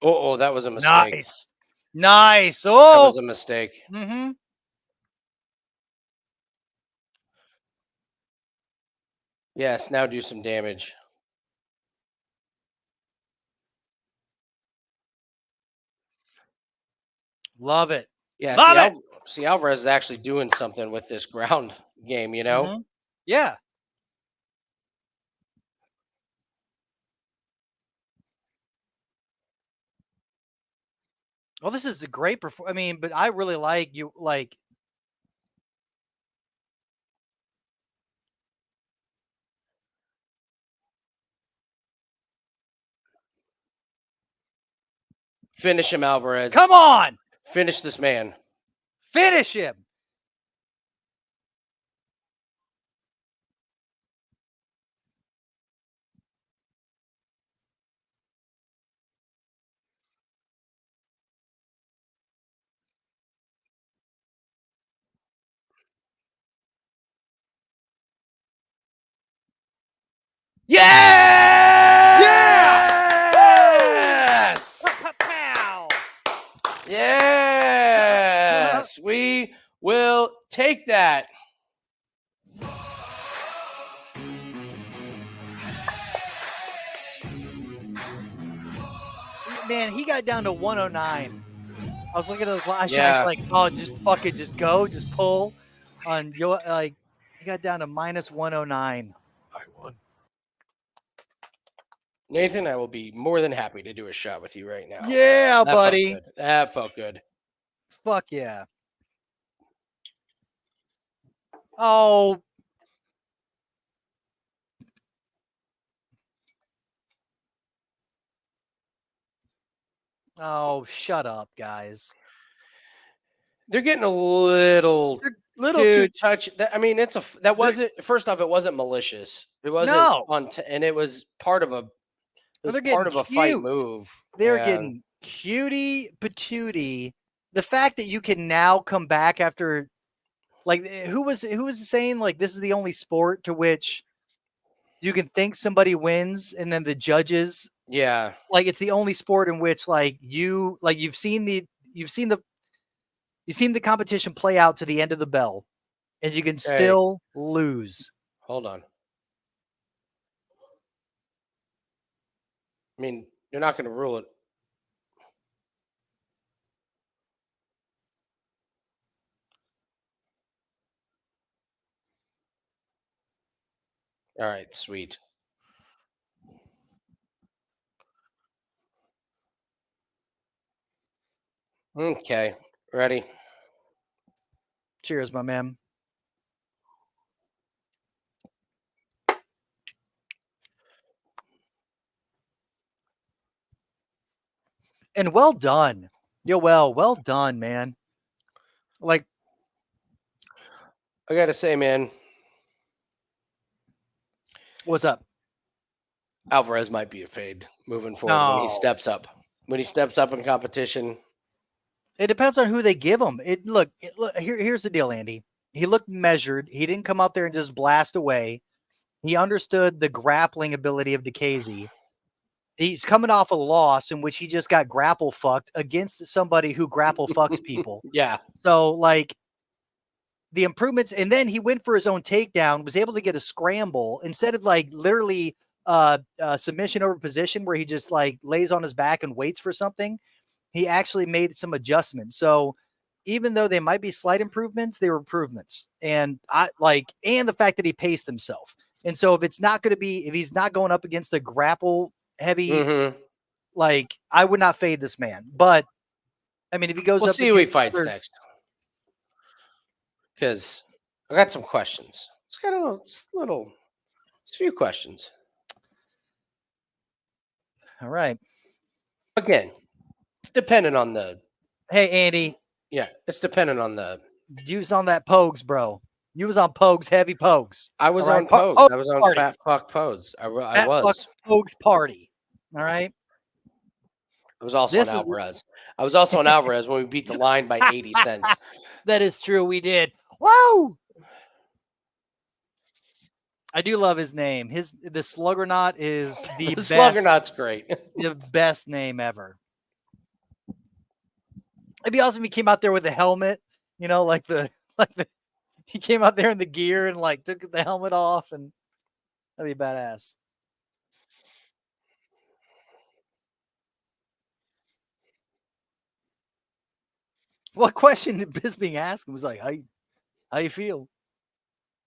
Oh, that was a mistake. Nice. That Oh, was a mistake. mm-hmm. Yes, now do some damage. Love it. Yeah, Love see, Álvarez is actually doing something with this ground game, you know? Mhm. Yeah. Well, this is a great performance. I mean, but I really like you. Like, Finish him, Álvarez. come on, Finish this man. finish him. Yes! Pow! Yes! We will take that. Man, he got down to 109. I was looking at those last Yeah. shots, like, oh, just fuck it, just go, just pull. On your like, he got down to minus 109. I won. Nathan, I will be more than happy to do a shot with you right now. Yeah, That felt buddy. good. That felt good. Fuck yeah. Oh. Oh, shut up, guys. They're getting a little too Dude, touchy. I mean, that wasn't. First off, it wasn't malicious. It wasn't No. and it was part of a. It was they're part getting of a fight cute. move. they're Yeah. getting cutie patootie. The fact that you can now come back after, like, who was saying, like, this is the only sport to which you can think somebody wins and then the judges, Yeah. like, it's the only sport in which, like, you've seen the competition play out to the end of the bell and you can still lose. Hold on. I mean, you're not going to rule it. All right, sweet. Okay, ready? Cheers, my man. And well done. Well done, man. Like, I got to say, man, what's up? Álvarez might be a fade moving forward when he No. steps up. When he steps up in competition. It depends on who they give him. Here's the deal, Andy. He looked measured. He didn't come out there and just blast away. He understood the grappling ability of Diakiese. He's coming off a loss in which he just got grapple fucked against somebody who grapple fucks people. Yeah. So, like, the improvements, and then he went for his own takedown, was able to get a scramble instead of like literally submission over position where he just like lays on his back and waits for something. He actually made some adjustments. So even though they might be slight improvements, they were improvements. And and the fact that he paced himself. And so if he's not going up against a grapple heavy, like I would not fade this man. But I mean, if he goes we'll up, see who he fights next. Because I got some questions. It's got a few questions. All right. Again, it's dependent on the. Hey, Andy. Yeah, it's dependent on the. You was on that Pogues, bro. You was on Pogues, heavy Pogues. I was on Pogues. I was on party. Fat Fuck Pogues. I Fat was. Fuck Pogues party. All right. I was also on Alvarez. I was also on Alvarez when we beat the line by 80 cents. That is true. We did. Whoa! I do love his name. The Sluggernaut is the best. Sluggernaut's great. The best name ever. It'd be awesome if he came out there with a helmet, you know, he came out there in the gear and like took the helmet off, and that'd be badass. What question did Bisping ask him? Was like, how you feel?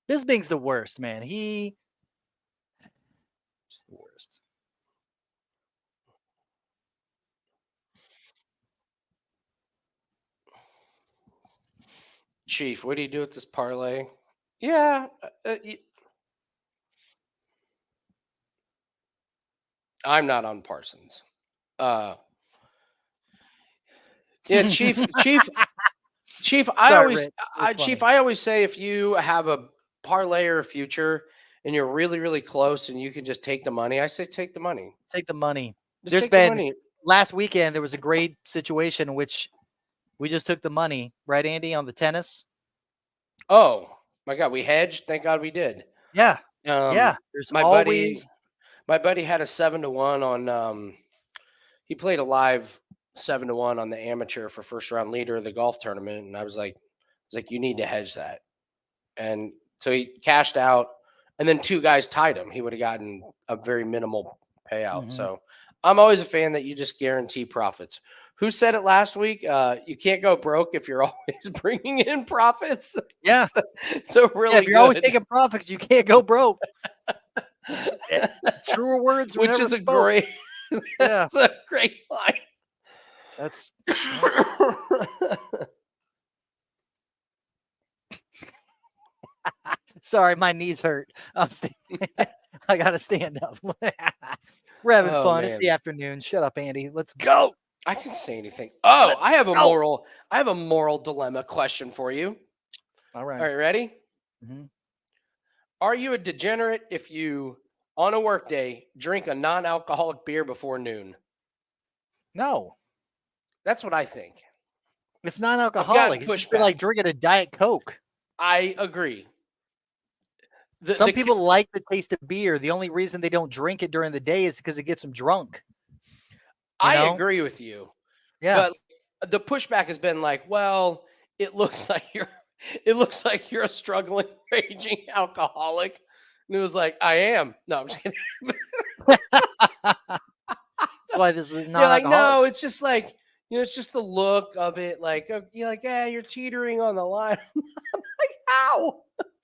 Bisping's the worst, man. He's the worst. Chief, what do you do with this parlay? Yeah. I'm not on Parsons. Yeah, Chief. I always say if you have a parlay or a future and you're really, really close and you can just take the money, I say take the money. Take the money. Last weekend, there was a great situation in which we just took the money, right, Andy, on the tennis? Oh, my God. We hedged. Thank God we did. Yeah. There's my buddy had a 7-1 on he played a live 7-1 on the amateur for first round leader of the golf tournament. And I was like, you need to hedge that. And so he cashed out, and then two guys tied him. He would have gotten a very minimal payout. Mm-hmm. So I'm always a fan that you just guarantee profits. Who said it last week? You can't go broke if you're always bringing in profits. Yeah. So really, if you're always taking profits, you can't go broke. Truer words, which is a great, that's a great line. That's sorry, my knees hurt. I gotta stand up. We're having fun. Man. It's the afternoon. Shut up, Andy. Let's go. I didn't say anything. Oh, I have a moral dilemma question for you. All right. All right, ready? Mm-hmm. Are you a degenerate if you, on a work day, drink a non-alcoholic beer before noon? No. That's what I think. It's non-alcoholic. It's just like drinking a Diet Coke. I agree. Some people like the taste of beer. The only reason they don't drink it during the day is because it gets them drunk. I agree with you. Yeah. But the pushback has been like, well, it looks like you're a struggling, raging alcoholic. And it was like, I am. No, I'm just kidding. That's why this is not like, no, it's just like, it's just the look of it. Like, you're like, you're teetering on the line. I'm like, how?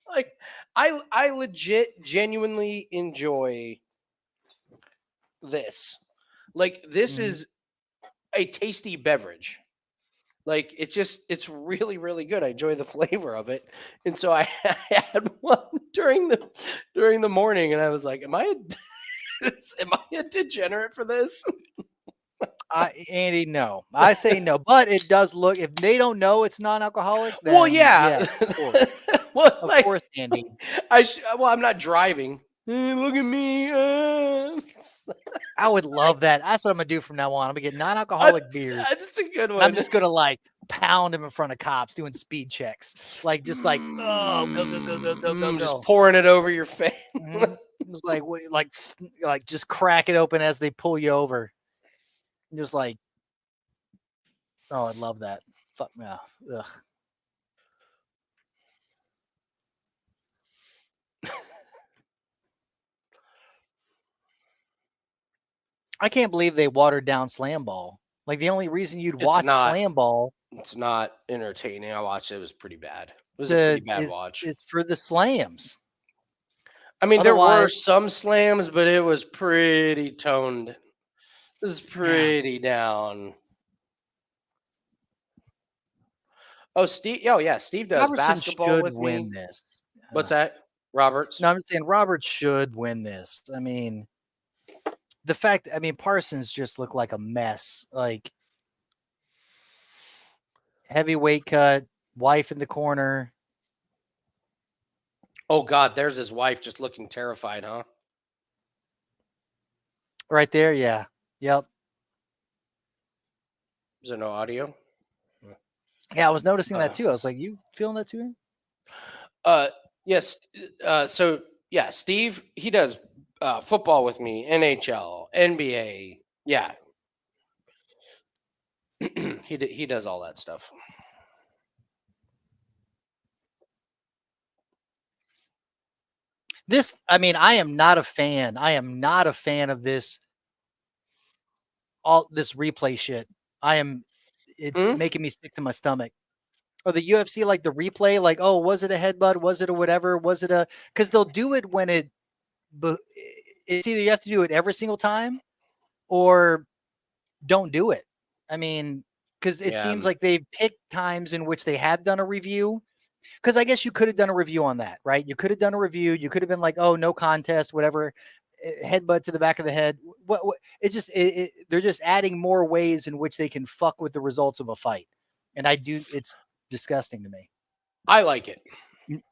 Like, I legit, genuinely enjoy this. Like, this is a tasty beverage. Like, it's really, really good. I enjoy the flavor of it. And so I had one during the morning, and I was like, am I a degenerate for this? Andy, no. I say no. But it does look, if they don't know it's non-alcoholic, then well, yeah. Of course. Of course, Andy. I'm not driving. Look at me. I would love that. That's what I'm going to do from now on. I'm going to get non-alcoholic beers. That's a good one. I'm just going to like pound them in front of cops doing speed checks. Like, just like, go. Just pouring it over your face. Just like just crack it open as they pull you over. Just like, oh, I'd love that. Fuck no. Ugh. I can't believe they watered down Slam Ball. Like the only reason you'd watch Slam Ball It's not entertaining. I watched it. It was pretty bad. It was a pretty bad watch. is for the slams. I mean, there were Otherwise- some slams, but it was pretty toned. It was pretty down. Oh, Steve. Oh, yeah. Steve does Robertson basketball should with win me. this. What's that? Roberts? No, I'm saying Robert should win this. I mean, the fact, I mean, Parsons just looked like a mess. Like heavyweight cut, wife in the corner. Oh, God. There's his wife just looking terrified, huh? Right there. Yeah. Yep. Is there no audio? Yeah, I was noticing that too. I was like, you feeling that too? Yes. So, yeah, Steve, he does football with me, NHL, NBA. Yeah. he does all that stuff. This, I mean, I am not a fan. I am not a fan of this. All this replay shit. It's making me sick to my stomach. Or the UFC, like the replay, like, oh, was it a headbutt? Was it a whatever? Was it a, because they'll do it when it's either you have to do it every single time or don't do it. I mean, because it seems like they've picked times in which they have done a review. Because I guess you could have done a review on that, right? You could have done a review. You could have been like, oh, no contest, whatever, headbutt to the back of the head. It's just, they're just adding more ways in which they can fuck with the results of a fight. And it's disgusting to me. I like it.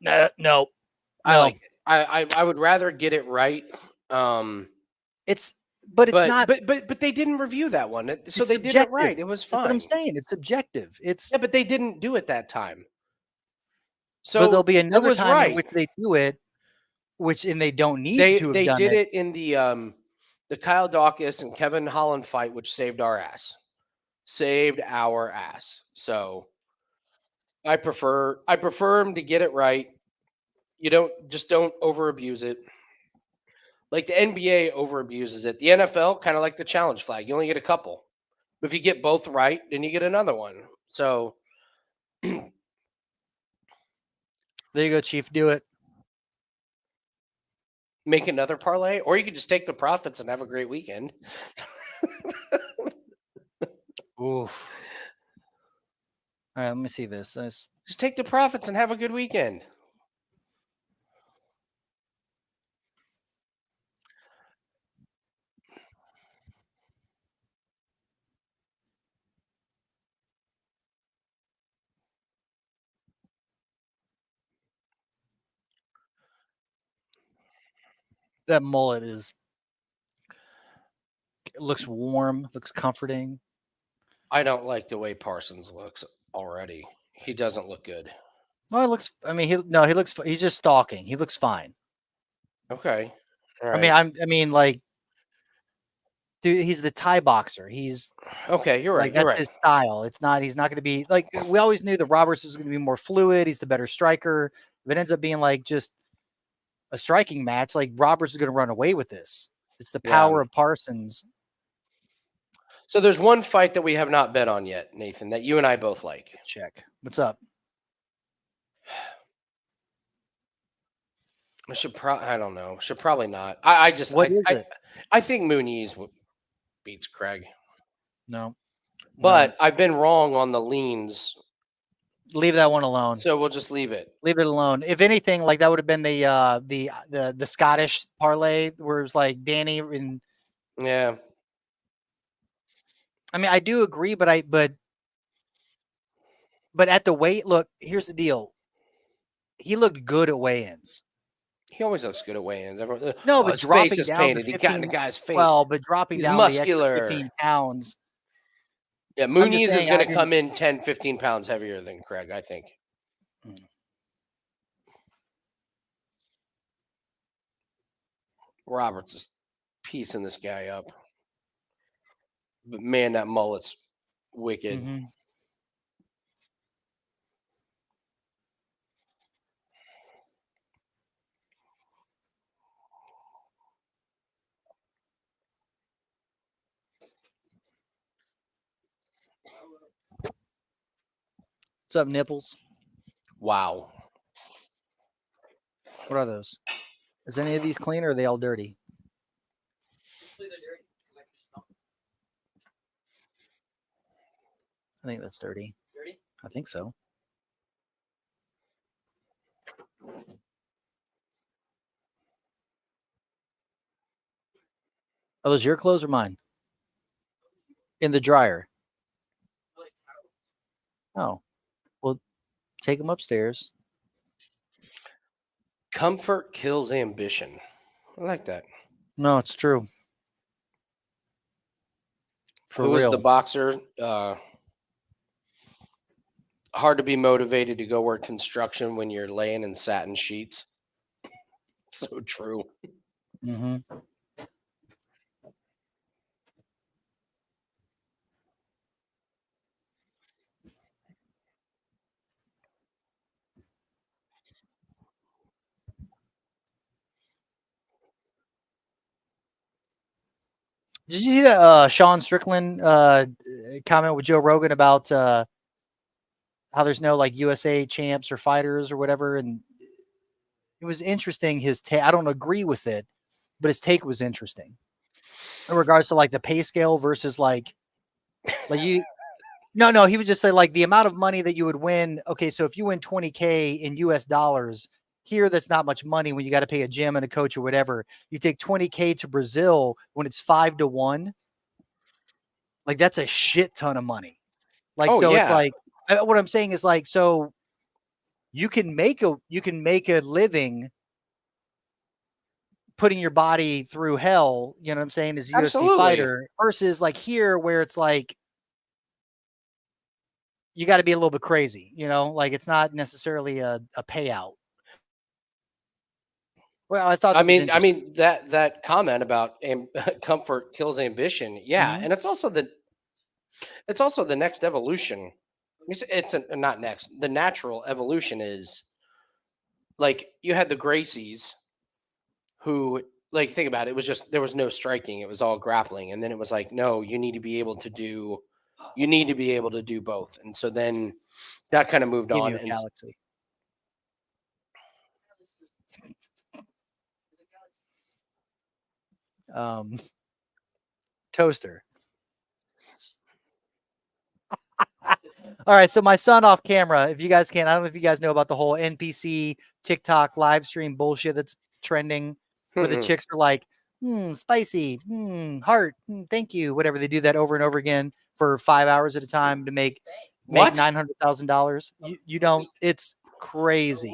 No. I like it. I would rather get it right. It's not. But they didn't review that one, so they did it right. It was fine. That's what I'm saying. It's subjective. But they didn't do it that time. So but there'll be another time right. in which they do it, and they don't need to have They done did it in the Kyle Dawkins and Kevin Holland fight, which saved our ass. Saved our ass. So I prefer them to get it right. You don't over abuse it. Like the NBA over abuses it. The NFL kind of like the challenge flag. You only get a couple. But if you get both right, then you get another one. So there you go, Chief. Do it. Make another parlay, or you could just take the profits and have a great weekend. Oof. All right, let me see this. Just take the profits and have a good weekend. That mullet looks warm, looks comforting. I don't like the way Parsons looks already. He doesn't look good. Well, it looks. I mean, he's just stalking. He looks fine. Okay. All right. I mean, like, dude, he's the Thai boxer. He's okay. You're right. Like, that's his style. He's not going to be like, we always knew that Roberts was going to be more fluid. He's the better striker. If it ends up being like just a striking match, like Roberts is going to run away with this. It's the power of Parsons. So there's one fight that we have not bet on yet, Nathan, that you and I both like. Check. What's up? I don't know. Should probably not. I just. What is it? I think Muniz beats Craig. No. But I've been wrong on the leans. Leave that one alone. So we'll just leave it. Leave it alone. If anything, like that would have been the Scottish parlay where it was like Danny and yeah. I mean, I do agree, but at the weight, look, here's the deal. He looked good at weigh-ins. He always looks good at weigh-ins. No, but his dropping face is down painted. 15, he got in the guy's face. Well, but dropping He's down muscular. the extra 15 pounds. Yeah, Muniz is going to come in 10, 15 pounds heavier than Craig, I think. Roberts is piecing this guy up. But man, that mullet's wicked. Mm-hmm. What's up, nipples? Wow. What are those? Is any of these clean or are they all dirty? I think that's dirty. Dirty? I think so. Are those your clothes or mine? In the dryer. Oh, well, take them upstairs. Comfort kills ambition. I like that. No, it's true. For Who was real. the boxer? Hard to be motivated to go work construction when you're laying in satin sheets. So true. Mm-hmm. Did you see that Sean Strickland comment with Joe Rogan about how there's no like USA champs or fighters or whatever? And it was interesting. His take, I don't agree with it, but his take was interesting in regards to like the pay scale versus like you. No, he would just say like the amount of money that you would win. Okay, so if you win 20K in US dollars here, that's not much money when you got to pay a gym and a coach or whatever. You take 20K to Brazil when it's 5-1. Like that's a shit ton of money. Like, Oh, so it's yeah. like, what I'm saying is like, so you can make a living putting your body through hell, you know what I'm saying, as a UFC Absolutely. fighter versus like here where it's like, you got to be a little bit crazy, you know, like it's not necessarily a payout. Well, I thought I that was mean interesting. that comment about comfort kills ambition. Yeah, Mhm. and it's also the next evolution. Not next. The natural evolution is like you had the Gracies who, like, think about it, it was just there was no striking, it was all grappling, and then it was like, no, you need to be able to do both. And so then that kind of moved Give on you a and galaxy. Toaster. All right, so my son off camera, if you guys can, I don't know if you guys know about the whole NPC TikTok live stream bullshit that's trending, where the chicks are like, spicy, heart, thank you, whatever. They do that over and over again for 5 hours at a time to make What? $900,000. You don't. It's crazy.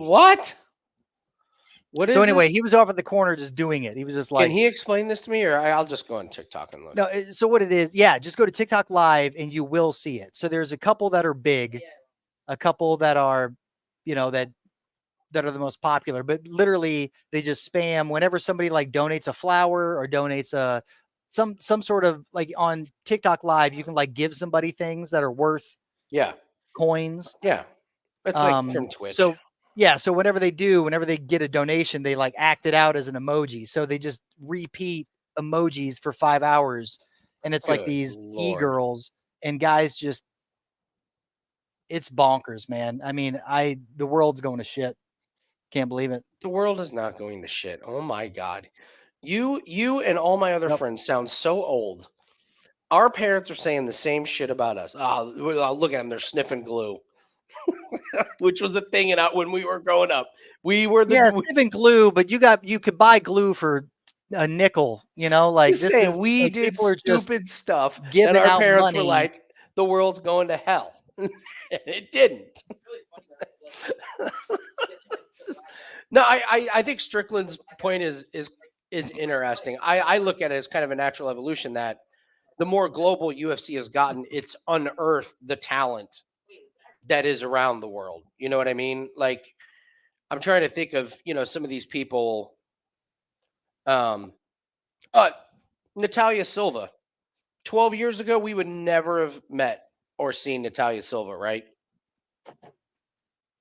What is So anyway, this? he was off at the corner just doing it. He was just Can like, he explain this to me, or I'll just go on TikTok and look? no. So what it is, yeah, just go to TikTok Live and you will see it. So there's a couple that are big, a couple that are, you know, that are the most popular, but literally they just spam whenever somebody like donates a flower or donates a some sort of, like, on TikTok Live, you can like give somebody things that are worth Yeah, coins. yeah. It's like from Twitch. So yeah, so whenever they get a donation, they like act it out as an emoji. So they just repeat emojis for 5 hours, and it's like Good these Lord. e-girls and guys just, it's bonkers, man. I mean, the world's going to shit. Can't believe it. The world is not going to shit. Oh my God. You and all my other Yep. friends sound so old. Our parents are saying the same shit about us. Look at them. They're sniffing glue, which was a thing when we were growing up. We were sniffing glue, but you could buy glue for a nickel, you know, like just this saying is we like, did people are just stupid stuff, giving and our out parents were money. like, the world's going to hell. And it didn't. No, I think Strickland's point is interesting. I look at it as kind of a natural evolution that the more global UFC has gotten, it's unearthed the talent that is around the world. You know what I mean? Like, I'm trying to think of, some of these people. Natalia Silva. 12 years ago, we would never have met or seen Natalia Silva, right?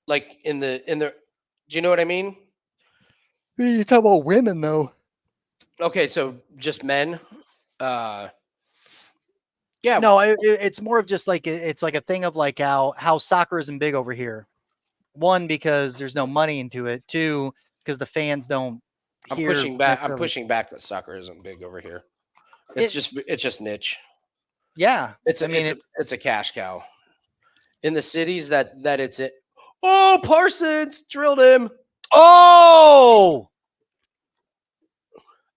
Like in the do you know what I mean? You talk about women though. Okay, so just men. Yeah. No, it's more of just like it's like a thing of like how soccer isn't big over here. One, because there's no money into it. Two, because the fans don't I'm hear pushing back. I'm necessarily- pushing back that soccer isn't big over here. It's just niche. Yeah, It's I mean, it's a cash cow. In the cities that it's it. Oh, Parsons drilled him. oh,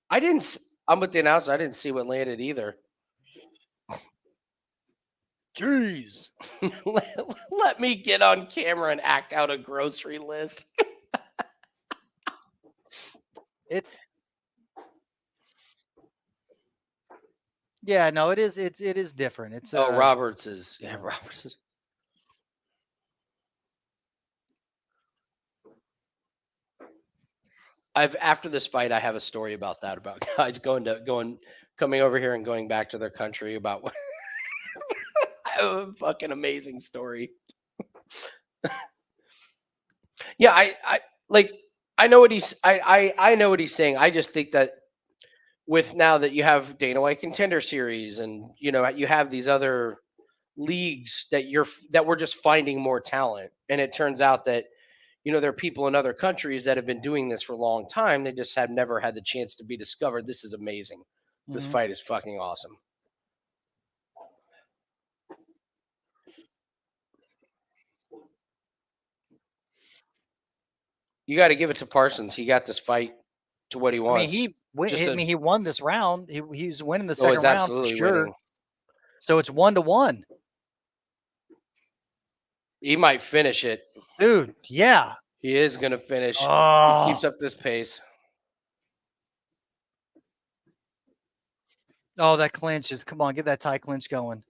I didn't. I'm with the announcer. I didn't see what landed either. jeez. Let me get on camera and act out a grocery list. It's yeah, no, it is. It is different. It's Roberts is yeah. Roberts is. After this fight, I have a story about that, about guys coming over here and going back to their country about what I have a fucking amazing story. Yeah, I know what he's I know what he's saying. I just think that with now that you have Dana White Contender Series and you have these other leagues that we're just finding more talent, and it turns out that there are people in other countries that have been doing this for a long time. They just have never had the chance to be discovered. This is amazing. This fight is fucking awesome. You got to give it to Parsons. He got this fight to what he wants. he won this round. He's winning the he's second round for absolutely sure. winning. So it's 1-1. He might finish it. Dude, yeah. He is going to finish. Oh. He keeps up this pace. Oh, that clinch is, come on, get that tie clinch going.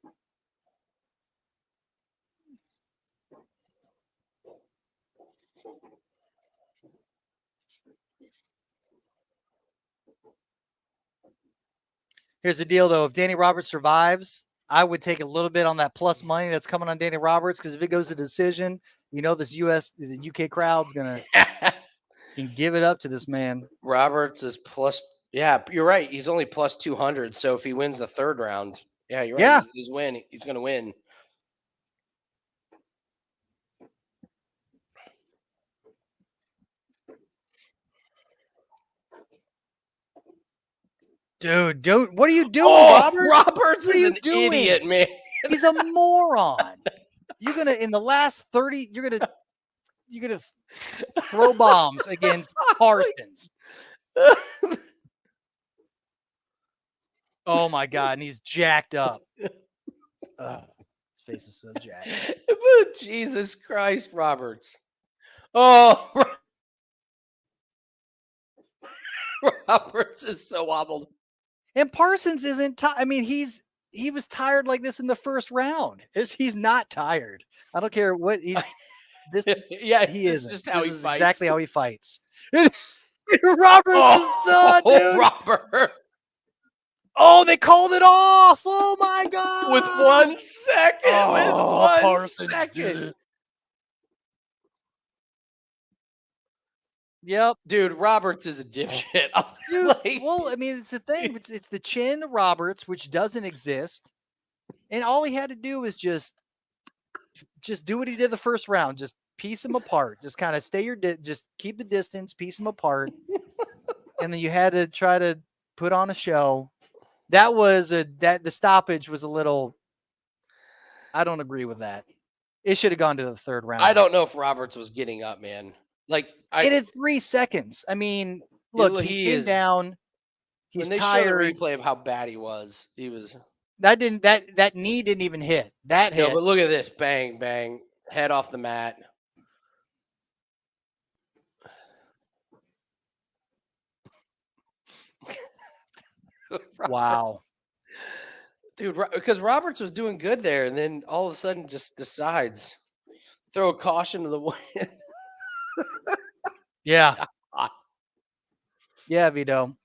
Here's the deal, though. If Danny Roberts survives, I would take a little bit on that plus money that's coming on Danny Roberts, because if it goes to decision, the UK crowd's going to give it up to this man. Roberts is plus. Yeah, you're right. He's only plus 200. So if he wins the third round, yeah, you're right. Yeah. He's going to win. Dude, what are you doing, Roberts? Robert? Roberts is an idiot, man. He's a moron. You're gonna in the last 30, you're gonna throw bombs against Parsons. Oh my god, and he's jacked up. His face is so jacked. Jesus Christ, Roberts. Oh, Roberts is so wobbled. And Parsons isn't. I mean, he was tired like this in the first round. He's not tired. I don't care what he's. This yeah, he is. Just how he fights. Exactly how he fights. Roberts is done, dude. Robert. Oh, they called it off. Oh my god. With 1 second. Oh, with 1 Parsons second. did it. Yep. Dude, Roberts is a dipshit. Dude, well, I mean, it's the thing. It's the chin Roberts, which doesn't exist. And all he had to do was just do what he did the first round. Just piece them apart. Just kind of just keep the distance, piece them apart. And then you had to try to put on a show. That was the stoppage was a little. I don't agree with that. It should have gone to the third round. I don't know if Roberts was getting up, man. Like it had 3 seconds. I mean, look, he came down. He's when they tired. showed the replay of how bad he was That knee didn't even hit. That hit. No, but look at this. Bang, bang. Head off the mat. Wow. Dude, because Roberts was doing good there, and then all of a sudden just decides throw a caution to the wind. Yeah. Yeah, Vito.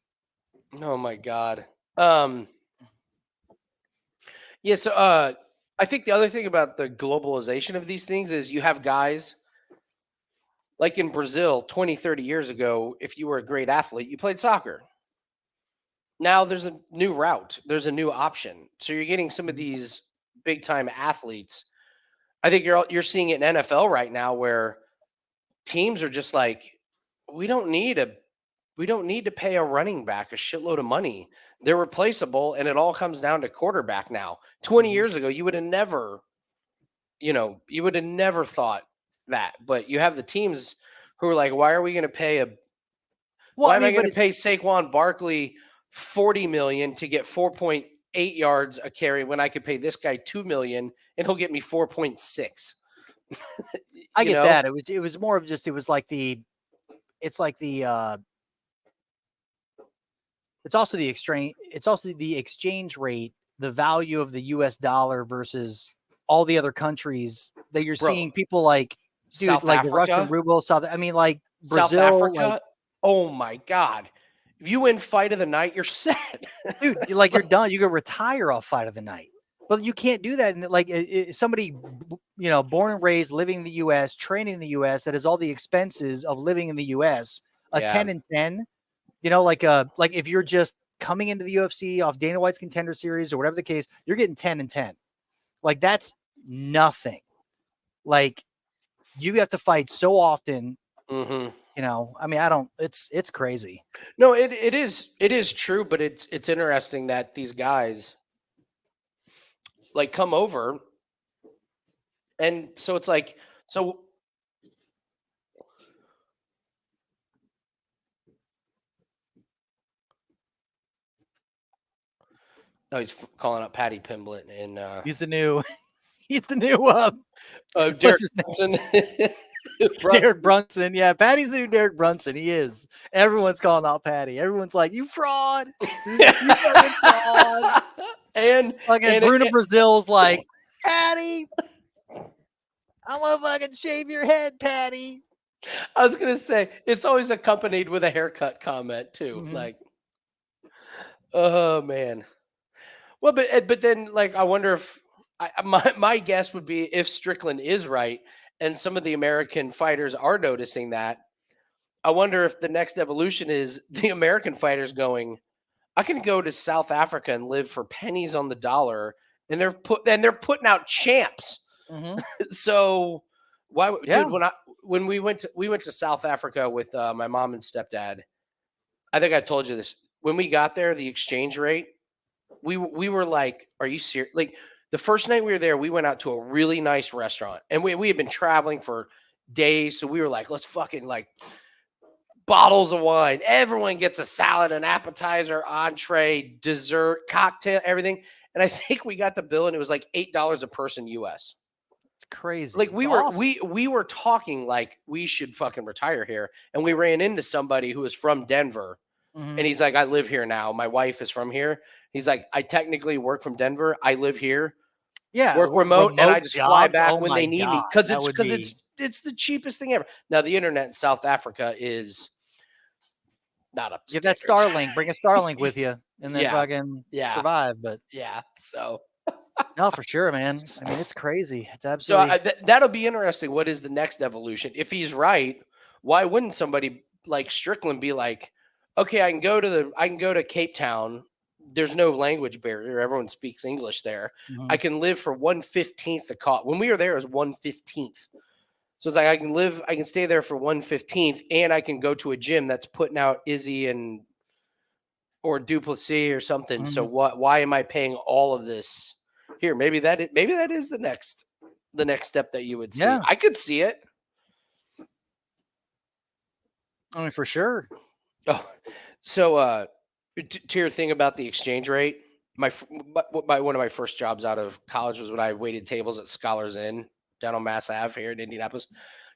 Oh my God. Yeah, so I think the other thing about the globalization of these things is you have guys like in Brazil 20, 30 years ago, if you were a great athlete, you played soccer. Now there's a new route. There's a new option. So you're getting some of these big time athletes. I think you're seeing it in NFL right now where teams are just like, we don't need to pay a running back a shitload of money. They're replaceable, and it all comes down to quarterback now. 20 years ago, you would have never thought that. But you have the teams who are like, why are we going to pay why am I going to pay Saquon Barkley $40 million to get 4.8 yards a carry when I could pay this guy $2 million and he'll get me 4.6? I get that. It was more of just, it's also the exchange rate, the value of the US dollar versus all the other countries that you're seeing people like, dude, South like Africa, the Russian ruble, like Brazil, South Africa. like, oh my God. If you win fight of the night, you're set. dude, you're done. You can retire off fight of the night. But you can't do that. And like somebody, born and raised, living in the U.S., training in the U.S., that has all the expenses of living in the U.S., 10-10, like if you're just coming into the UFC off Dana White's Contender Series or whatever the case, you're getting 10-10. Like that's nothing. Like you have to fight so often. Mm-hmm. It's crazy. No, it is true, but it's interesting that these guys like come over, and so it's like so. Oh, he's calling up Patty Pimblett, and he's the new Derek Brunson. Derek Brunson. Yeah, Patty's the new Derek Brunson. He is. Everyone's calling out Patty. Everyone's like, you fraud. You fucking fraud. And Bruno Brazil's like, Patty, I'm gonna fucking shave your head, Patty. I was gonna say it's always accompanied with a haircut comment too. Mm-hmm. Like, oh man. Well, but then like I wonder if my guess would be if Strickland is right and some of the American fighters are noticing that, I wonder if the next evolution is the American fighters going, I can go to South Africa and live for pennies on the dollar, and they're putting out champs. Mm-hmm. So why, dude? When we went to South Africa with my mom and stepdad, I think I told you this. When we got there, the exchange rate, we were like, "Are you serious?" Like the first night we were there, we went out to a really nice restaurant, and we had been traveling for days, so we were like, "Let's fucking like." Bottles of wine. Everyone gets a salad, an appetizer, entree, dessert, cocktail, everything. And I think we got the bill, and it was like $8 a person US. It's crazy. Like we were talking like we should fucking retire here, and we ran into somebody who was from Denver, and he's like, "I live here now. My wife is from here." He's like, "I technically work from Denver. I live here. Yeah, work remote and I just fly back when they need me because it's the cheapest thing ever." Now the internet in South Africa is not up. Get that Starlink. Bring a Starlink with you, and then fucking survive. But so no, for sure, man. I mean, it's crazy. It's absolutely. So that'll be interesting. What is the next evolution? If he's right, why wouldn't somebody like Strickland be like, okay, I can go to Cape Town. There's no language barrier. Everyone speaks English there. Mm-hmm. I can live for 1/15 the cost. When we were there, it was 1/15. So it's like I can stay there for 1/15, and I can go to a gym that's putting out Izzy or Duplessis or something. Mm-hmm. So why am I paying all of this here? Maybe that is the next step that you would see. Yeah. I could see it. I mean, for sure. Oh, so to your thing about the exchange rate, one of my first jobs out of college was when I waited tables at Scholars Inn down on Mass Ave here in Indianapolis.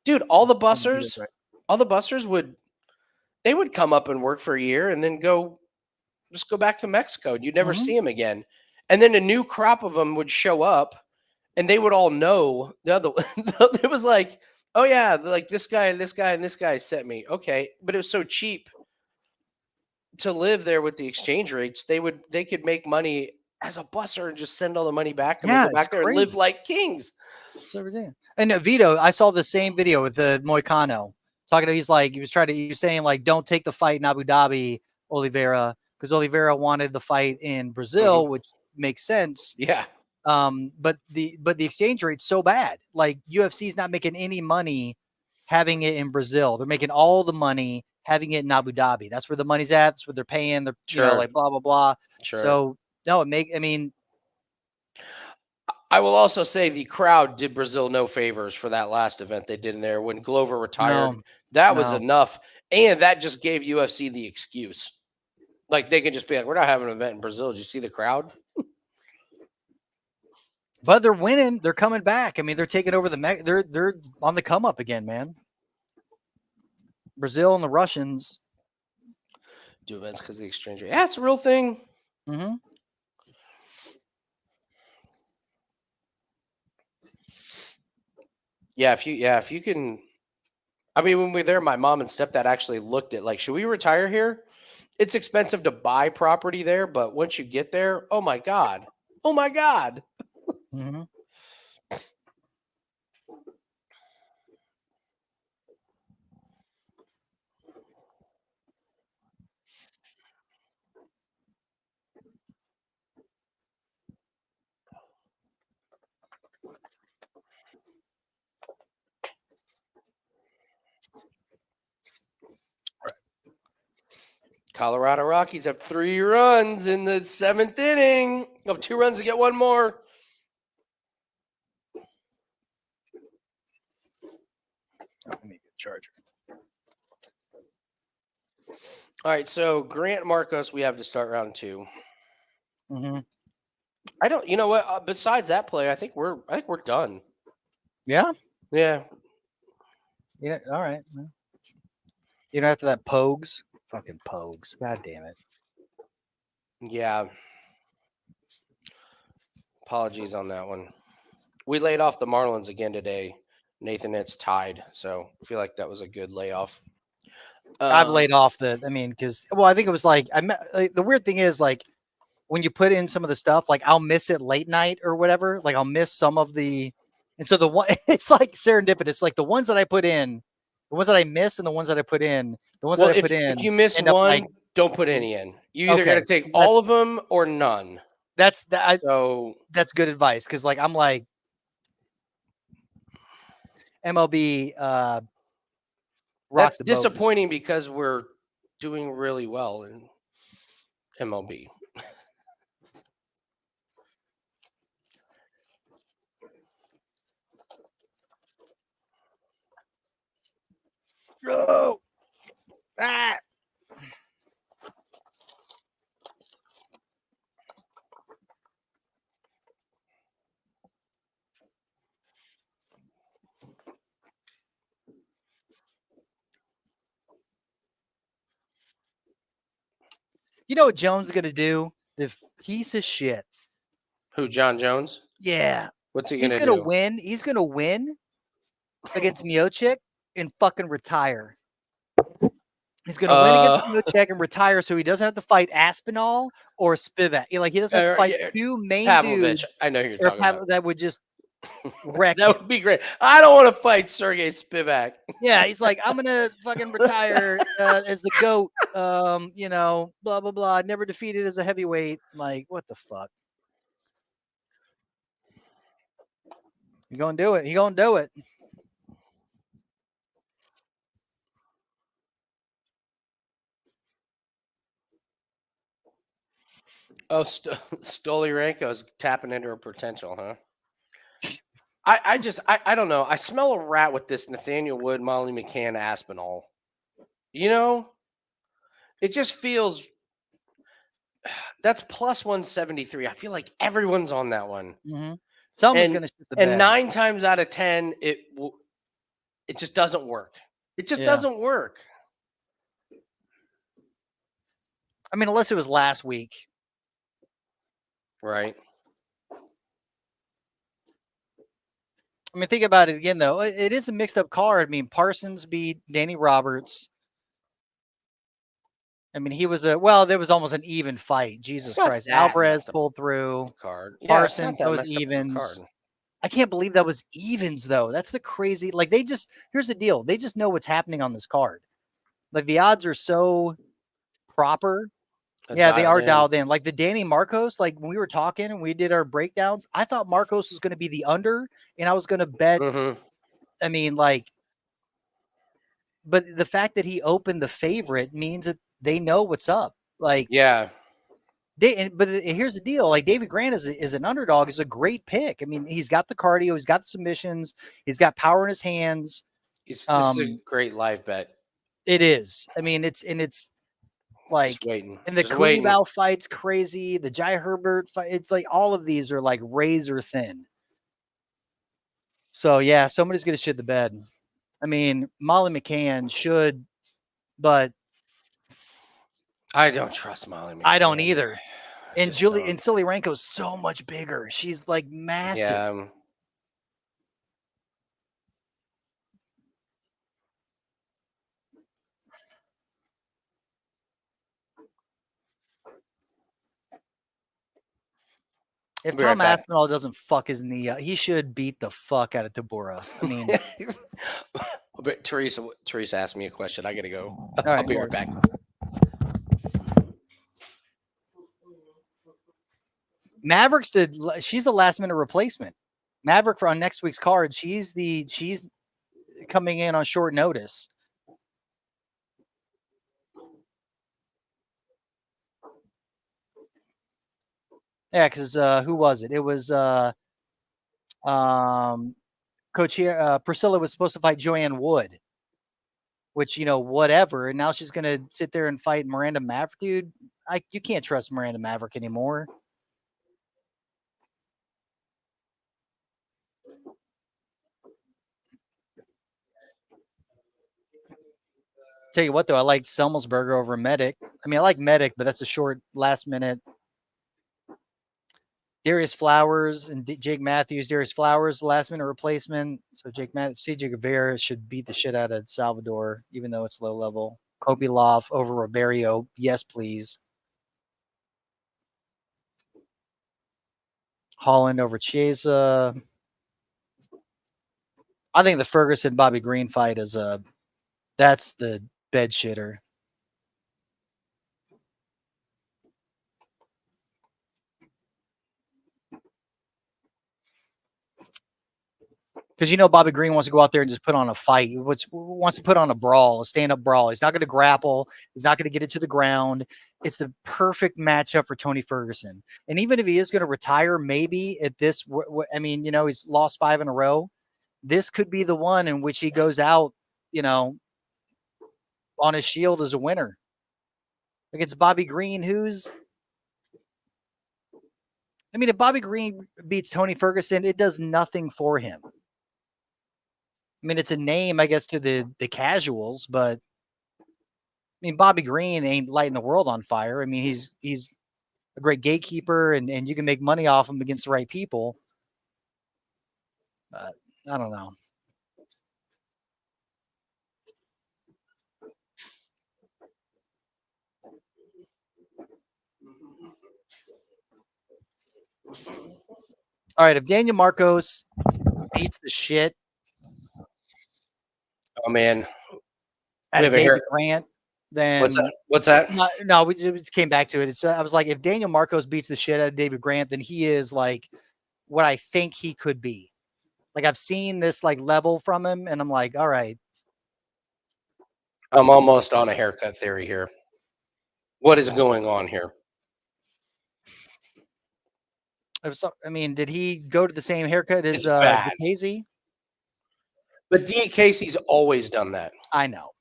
Dude, all the bussers would come up and work for a year and then go back to Mexico, and you'd never see them again. And then a new crop of them would show up, and they would all know the other. It was like, oh yeah, like this guy and this guy and this guy sent me. Okay, but it was so cheap to live there with the exchange rates. They could make money as a busser and just send all the money back and go back there and live like kings. So ridiculous. And Vito, I saw the same video with the Moicano talking to. He was saying like, don't take the fight in Abu Dhabi, Oliveira. because Oliveira wanted the fight in Brazil, which makes sense. Yeah. But the exchange rate's so bad. Like UFC's not making any money having it in Brazil. They're making all the money having it in Abu Dhabi. That's where the money's at. That's what they're paying. They're like blah blah blah. Sure. So no, I will also say the crowd did Brazil no favors for that last event they did in there when Glover retired. That was enough. And that just gave UFC the excuse. Like they can just be like, we're not having an event in Brazil. Did you see the crowd? But they're winning. They're coming back. I mean, they're taking over they're on the come up again, man. Brazil and the Russians do events because of the exchange rate. Yeah, it's a real thing. Mm-hmm. Yeah, if you can. I mean, when we were there, my mom and stepdad actually looked at like, should we retire here? It's expensive to buy property there, but once you get there, oh my god. Mm-hmm. Colorado Rockies have 3 runs in the 7th inning. Of 2 runs to get 1 more. Let me get Charger. All right, so Grant Marcos, we have to start round 2. Mm-hmm. I don't. You know what? Besides that play, I think we're done. Yeah. Yeah. Yeah. All right. You know, after that, Pogues. Fucking Pogues. God damn it. Yeah. Apologies on that one. We laid off the Marlins again today. Nathan, it's tied, so I feel like that was a good layoff. I've laid off because I think it was like the weird thing is like when you put in some of the stuff, like I'll miss it late night or whatever. Like I'll miss some of the, and so the one it's like serendipitous. Like the ones that I put in, the ones that I miss, and the ones that I put in, the ones that I put in. If you miss one, don't put any in. You either got to take all of them or none. That's good advice because like I'm like MLB. That's disappointing because we're doing really well in MLB. Oh. You know what Jones is going to do? The piece of shit. Who, John Jones? Yeah. What's he going to do? He's going to win. He's going to win against Miocic and fucking retire. He's going to win against Miocic and retire so he doesn't have to fight Aspinall or Spivak. Like he doesn't have to fight 2 main dudes. I know who you're talking about. That would just wreck That would be great. I don't want to fight Sergey Spivak. Yeah, he's like, I'm gonna fucking retire as the GOAT. You know, blah blah blah. Never defeated as a heavyweight. Like, what the fuck? He gonna do it. He gonna do it. Oh, Stoliarenko's tapping into her potential, huh? I don't know. I smell a rat with this Nathaniel Wood, Molly McCann, Aspinall. You know, it just feels that's plus 173. I feel like everyone's on that one. Mm-hmm. Someone's going to shoot the bed. And 9 times out of 10, it just doesn't work. It just doesn't work. I mean, unless it was last week. Right. I mean, think about it again, though. It is a mixed-up card. I mean, Parsons beat Danny Roberts. I mean, there was almost an even fight. Jesus Christ. Álvarez pulled through. Card. Yeah, Parsons, that was evens. I can't believe that was evens, though. That's the crazy. Like, here's the deal. They just know what's happening on this card. Like, the odds are so proper. Yeah, they are in. dialed in. Like the Danny Marcos, like when we were talking and we did our breakdowns, I thought Marcos was going to be the under, and I was going to bet. Mhm. I mean, like, but the fact that he opened the favorite means that they know what's up. Like, Yeah. Here's the deal: like David Grant is an underdog, is a great pick. I mean, he's got the cardio, he's got the submissions, he's got power in his hands. This is a great live bet. It is. I mean, it's like, Just waiting. and the Just waiting. Culibao fight's crazy. The Jai Herbert fight, it's like all of these are like razor thin. So yeah, somebody's gonna shit the bed. I mean, Molly McCann should, but I don't trust Molly McCann. I don't either. And just Julie don't. and Stoliarenko's so much bigger. She's like massive. Yeah. If Be right Tom back. Aspinall doesn't fuck his knee up, he should beat the fuck out of Tybura. I mean, But Teresa asked me a question. I gotta go. all right, I'll be right back. Mavericks she's the last minute replacement. Maverick on next week's card. She's coming in on short notice. Yeah, because who was it? It was Coach here. Priscilla was supposed to fight Joanne Wood, which, you know, whatever. And now she's gonna sit there and fight Miranda Maverick, dude. You can't trust Miranda Maverick anymore. Tell you what, though, I like Semmelsberger over Medic. I mean, I like Medic, but that's a short last minute. Darius Flowers and Jake Matthews. Darius Flowers, last minute replacement. So Jake Matthews, CJ Guevara should beat the shit out of Salvador, even though it's low level. Kopilov over Roberio. Yes, please. Holland over Chiesa. I think the Ferguson Bobby Green fight is that's the bed shitter. Because, you know, Bobby Green wants to go out there and just put on a fight, which wants to put on a brawl, a stand-up brawl. He's not going to grapple. He's not going to get it to the ground. It's the perfect matchup for Tony Ferguson. And even if he is going to retire, maybe at this, I mean, you know, he's lost 5 in a row. This could be the one in which he goes out, you know, on his shield as a winner against Bobby Green, who's, I mean, if Bobby Green beats Tony Ferguson, it does nothing for him. I mean, it's a name, I guess, to the casuals, but I mean, Bobby Green ain't lighting the world on fire. I mean, he's a great gatekeeper, and you can make money off him against the right people. But I don't know. All right, if Daniel Marcos beats the shit, Oh man, out of David Grant, then what's that? No, we just came back to it. It's, I was like, if Daniel Marcos beats the shit out of David Grant, then he is like what I think he could be. Like, I've seen this like level from him, and I'm like, all right. I'm almost on a haircut theory here. What is going on here? I mean, did he go to the same haircut as Diakiese? But Diakiese's always done that. I know.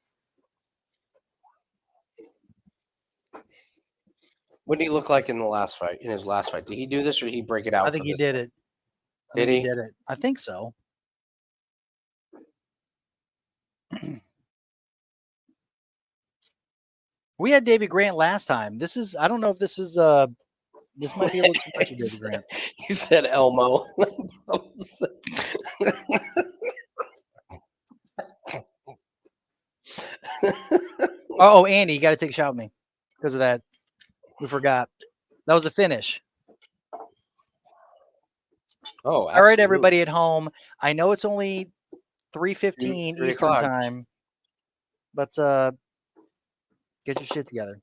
What did he look like in the last fight? In his last fight, did he do this or did he break it out? I think he did it. Did he? Did it? I think so. We had David Grant last time. This is, I don't know if this is this might be a little too much of David Grant. He said Elmo. Oh, Andy, you got to take a shot with me because of that. We forgot. That was a finish. Oh, all right, everybody at home. I know it's only 3:15 Eastern time, but get your shit together.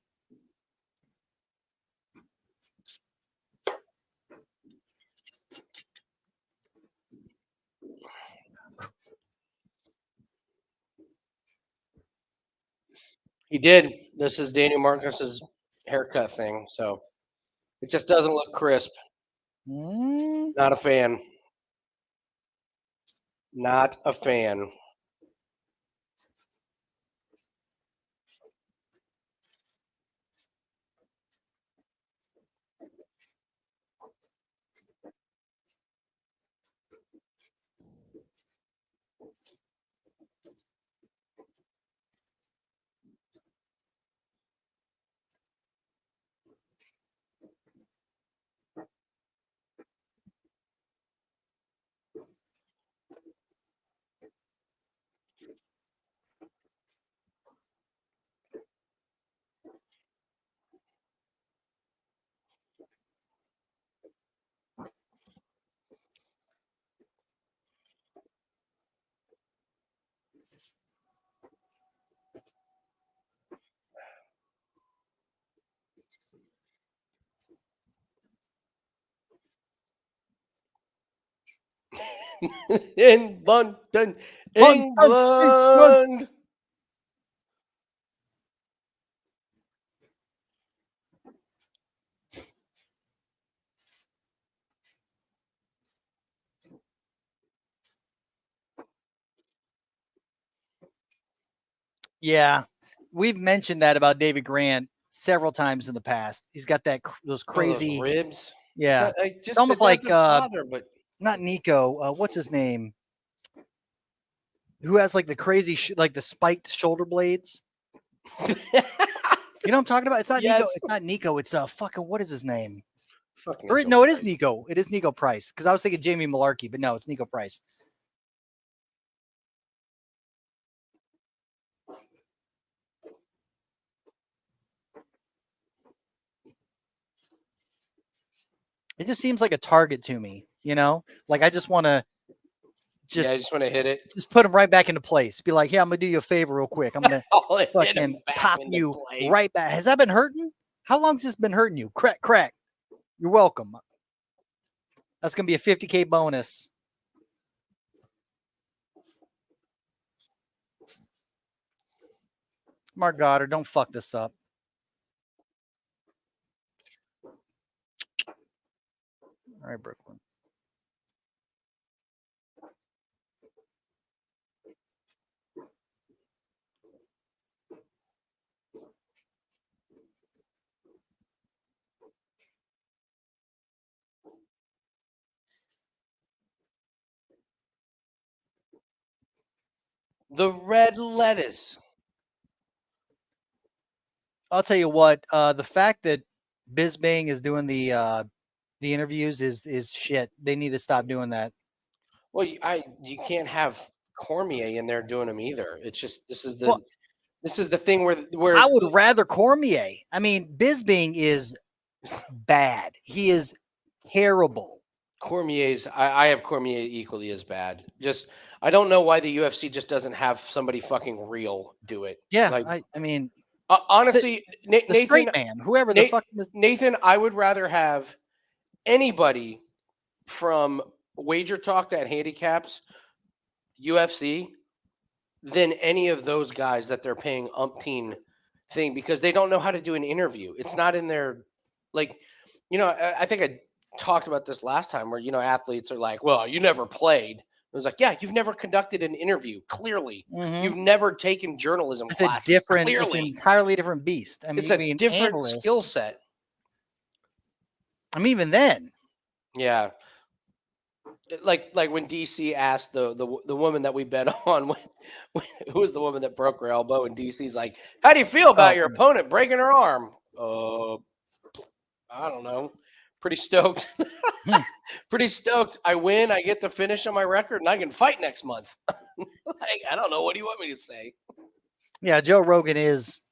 He did. This is Daniel Marcus's haircut thing, so it just doesn't look crisp. Not a fan. Not a fan. In London, England. Yeah, we've mentioned that about David Grant several times in the past. He's got those Oh, those crazy ribs. Yeah, It's almost like bother, but not Nico. What's his name? Who has like the crazy, like the spiked shoulder blades? You know what I'm talking about? It's not Nico. Yes. It's not Nico. It's fucking what is his name? Fucking Or, Nico no, it is Price. Nico. It is Nico Price because I was thinking Jamie Malarkey, but no, it's Nico Price. It just seems like a target to me, you know? Like I just want to Yeah, I just want to hit it. just put him right back into place. Be like, yeah, I'm gonna do you a favor real quick. I'm gonna I'll hit him fucking back pop into you place. right back. Has that been hurting? How long's this been hurting you? Crack, crack. You're welcome. That's gonna be a 50K bonus. Mark Goddard, don't fuck this up. All right, Brooklyn. The red lettuce. I'll tell you what. The fact that Bisbing is doing the interviews is shit. They need to stop doing that. Well, you can't have Cormier in there doing them either. It's just this is the thing where I would rather Cormier. I mean, Bisbing is bad. He is terrible. Cormier's. I have Cormier equally as bad. Just I don't know why the UFC just doesn't have somebody fucking real do it. Yeah, like I mean, honestly, the Nathan, straight man, whoever the fuck. Nathan, I would rather have anybody from Wager Talk that handicaps UFC than any of those guys that they're paying umpteen thing because they don't know how to do an interview. It's not in their I think I talked about this last time where athletes are like, well, you never played. It was like, yeah, you've never conducted an interview. Clearly, you've never taken journalism It's classes. It's an Clearly, entirely different beast. I mean, it's a different skill set. I mean, even then, yeah. Like when DC asked the woman that we bet on who was the woman that broke her elbow, and DC's like, how do you feel about your opponent breaking her arm? I don't know. Pretty stoked. Pretty stoked. I win. I get to finish on my record, and I can fight next month. I don't know. What do you want me to say? Yeah, Joe Rogan is.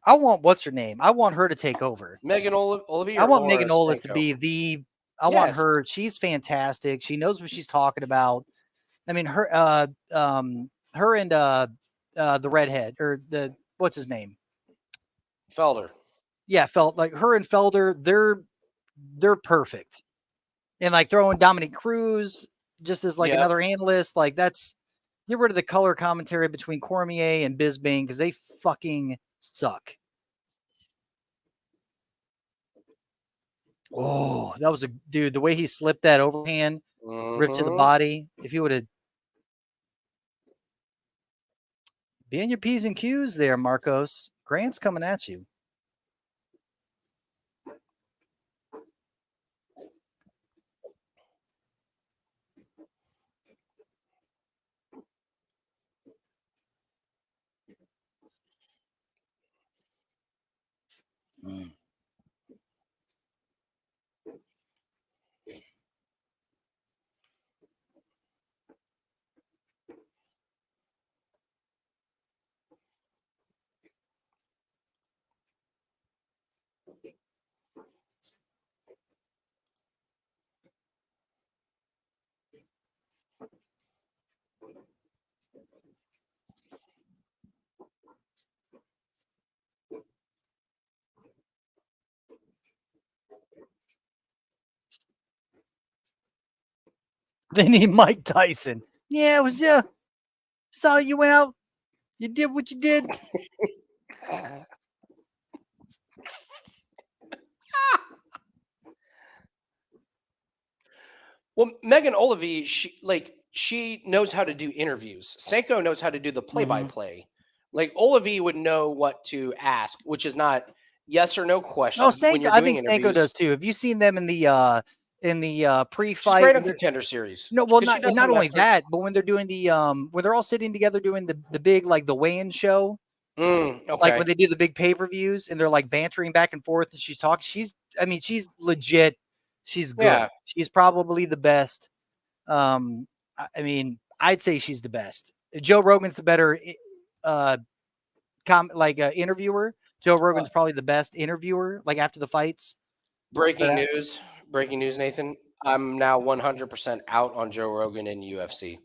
I want what's her name? I want her to take over. Megan Olivier. I want Megan Ola to be the. I want Yes. her. She's fantastic. She knows what she's talking about. I mean, her and the redhead or what's his name? Felder. Yeah, like her and Felder. They're perfect. And like throwing Dominic Cruz just as like another analyst, like that's get rid of the color commentary between Cormier and Bisbing because they fucking suck. Oh, that was a dude. The way he slipped that overhand, ripped to the body. If he would have be in your P's and Q's there, Marcos. Grant's coming at you. Mm. They need Mike Tyson. Yeah, it was saw you went out. You did what you did. Well, Megan Olivier, she knows how to do interviews. Senko knows how to do the play-by-play. Like Olivier would know what to ask, which is not yes or no question. Oh, when Senko, you're I doing think Senko interviews. does too. Have you seen them in the She's pre-fight? great on Contender Series. No, well, 'Cause she not does on only Netflix. that, but when they're doing the when they're all sitting together doing the big like the weigh-in show, Okay. like when they do the big pay-per-views and they're like bantering back and forth and she's talking, she's legit. She's good. Yeah. She's probably the best. I mean, I'd say she's the best. Joe Rogan's the better interviewer. Joe Rogan's probably the best interviewer, like after the fights. Breaking news, Nathan. I'm now 100% out on Joe Rogan in UFC.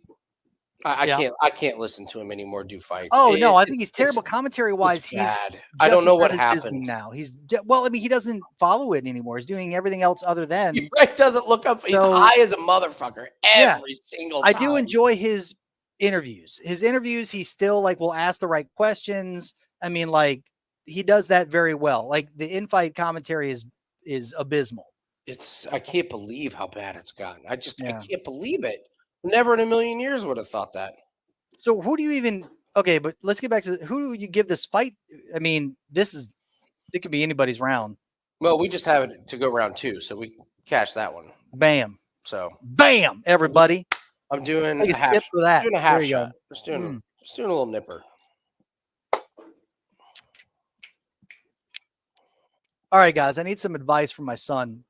I can't listen to him anymore do fights. Oh no, I think he's terrible commentary wise. He's bad. I don't know what happened now. I mean, he doesn't follow it anymore. He's doing everything else other than. He doesn't look up. He's high as a motherfucker every single time. I do enjoy his interviews. He still like will ask the right questions. I mean, like he does that very well. Like the in-fight commentary is abysmal. I can't believe how bad it's gotten. I can't believe it. Never in a million years would have thought that. So who do you even? Okay, but let's get back to who do you give this fight? I mean, it could be anybody's round. Well, we just have it to go round 2, so we cash that one. Bam. So bam, everybody. I'm doing a half for that. Doing a half shot. Just doing a little nipper. All right, guys. I need some advice from my son.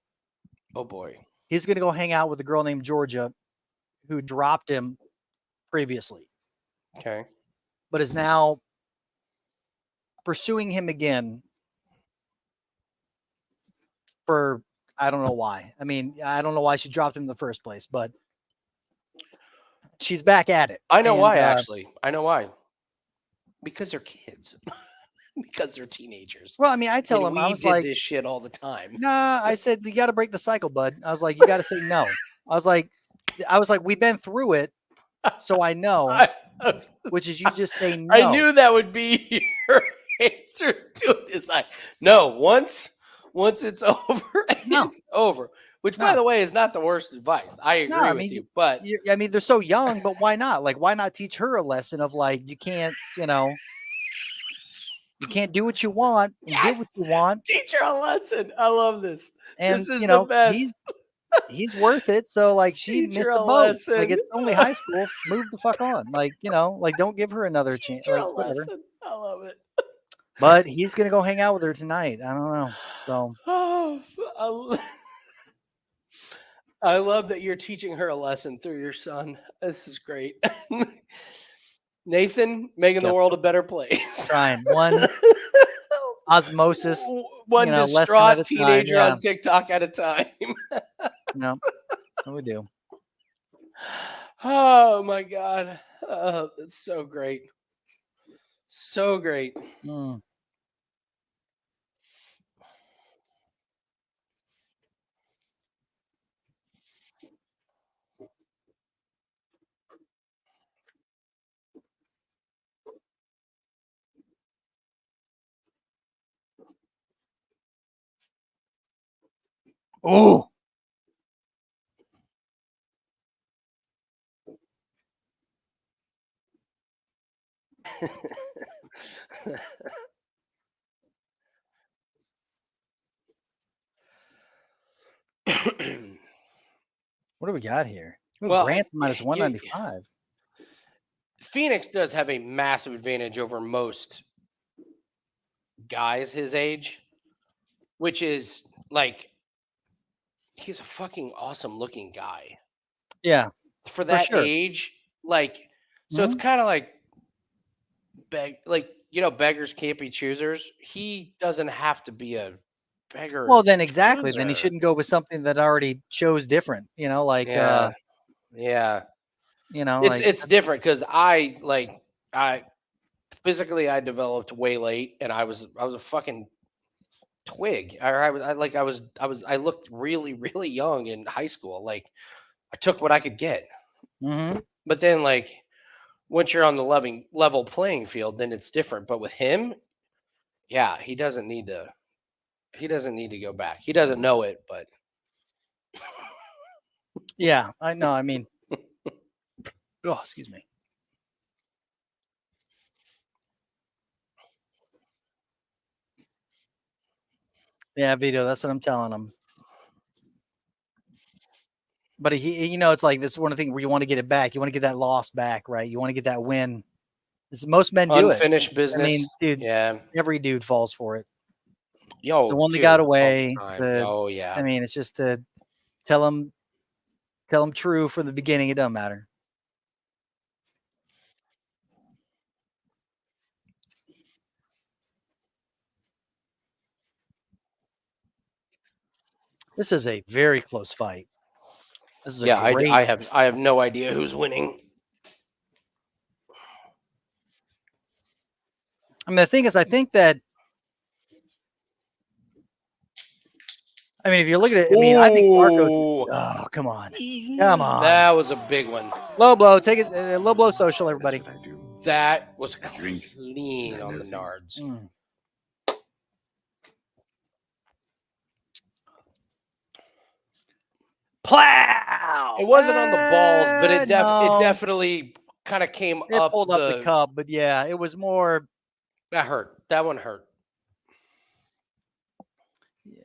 Oh boy. He's gonna go hang out with a girl named Georgia who dropped him previously. Okay. But is now pursuing him again for I don't know why. I mean, I don't know why she dropped him in the first place, but she's back at it. I know why, actually. I know why. Because they're kids. Because they're teenagers. Well, I mean, I tell him, I was like, this shit all the time. Nah, I said, you got to break the cycle, bud. I was like, you got to say no. I was like, we've been through it, so I know. Which is you just say no. I knew that would be your answer to it. It's like, no, once it's over, it's over. Which, by the way, is not the worst advice. I agree with you. But I mean, they're so young, but why not? Like, why not teach her a lesson of like, you can't, you can't do what you want and get what you want. Teach her a lesson. I love this. And this is the best. He's worth it. So like she Teach missed her the a boat. lesson. Like it's only high school. Move the fuck on. Like, like don't give her another chance. Teach her Like, a lesson. I love it. But he's gonna go hang out with her tonight. I don't know. So I love that you're teaching her a lesson through your son. This is great. Nathan, making the world a better place. Trying one osmosis, one distraught teenager on TikTok at a time. No, so we do. Oh my God. That's so great. So great. Oh, what do we got here? Ooh, Well, Grant minus you- 195. Phoenix does have a massive advantage over most guys his age, which is like he's a fucking awesome looking guy Yeah, for that sure. age. Like, so it's kind of like beggars can't be choosers. He doesn't have to be a beggar. Well, then exactly. Then he chooser. shouldn't go with something that already shows different. Like Yeah, it's different because I physically I developed way late, and I was a fucking twig. I looked really really young in high school. Like I took what I could get, but then like once you're on the level playing field, then it's different. But with him, yeah, he doesn't need to. He doesn't need to go back. He doesn't know it, but yeah, I know. I mean, oh, excuse me. Yeah, Vito, that's what I'm telling him. But it's like this one thing where you want to get it back. You want to get that loss back, right? You want to get that win. Most men do it. unfinished business. I mean, dude, yeah, every dude falls for it. yo, The one that dude, got all the away. time. Yeah. I mean, it's just to tell him true from the beginning. It doesn't matter. This is a very close fight. This is a great. I have no idea who's winning. I mean, the thing is, I think that. I mean, if you look at it, I mean, I think Marco. Oh, come on. That was a big one. Low blow. Take it. Low blow social, everybody. That was clean on the nards. Plow! It wasn't on the balls, but it No. definitely kind of came It up. pulled up the cup, but yeah, it was more. That hurt. That one hurt. Yeah.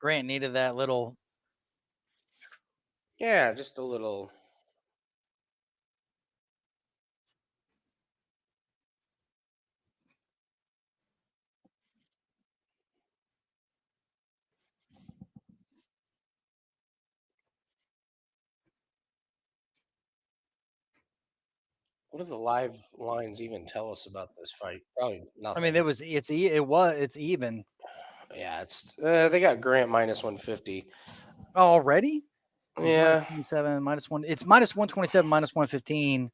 Grant needed that little. Yeah, just a little. What do the live lines even tell us about this fight? Probably nothing. I mean, it's even Yeah, it's they got Grant minus 150 already. Yeah, -27, -1. It's -127, -115.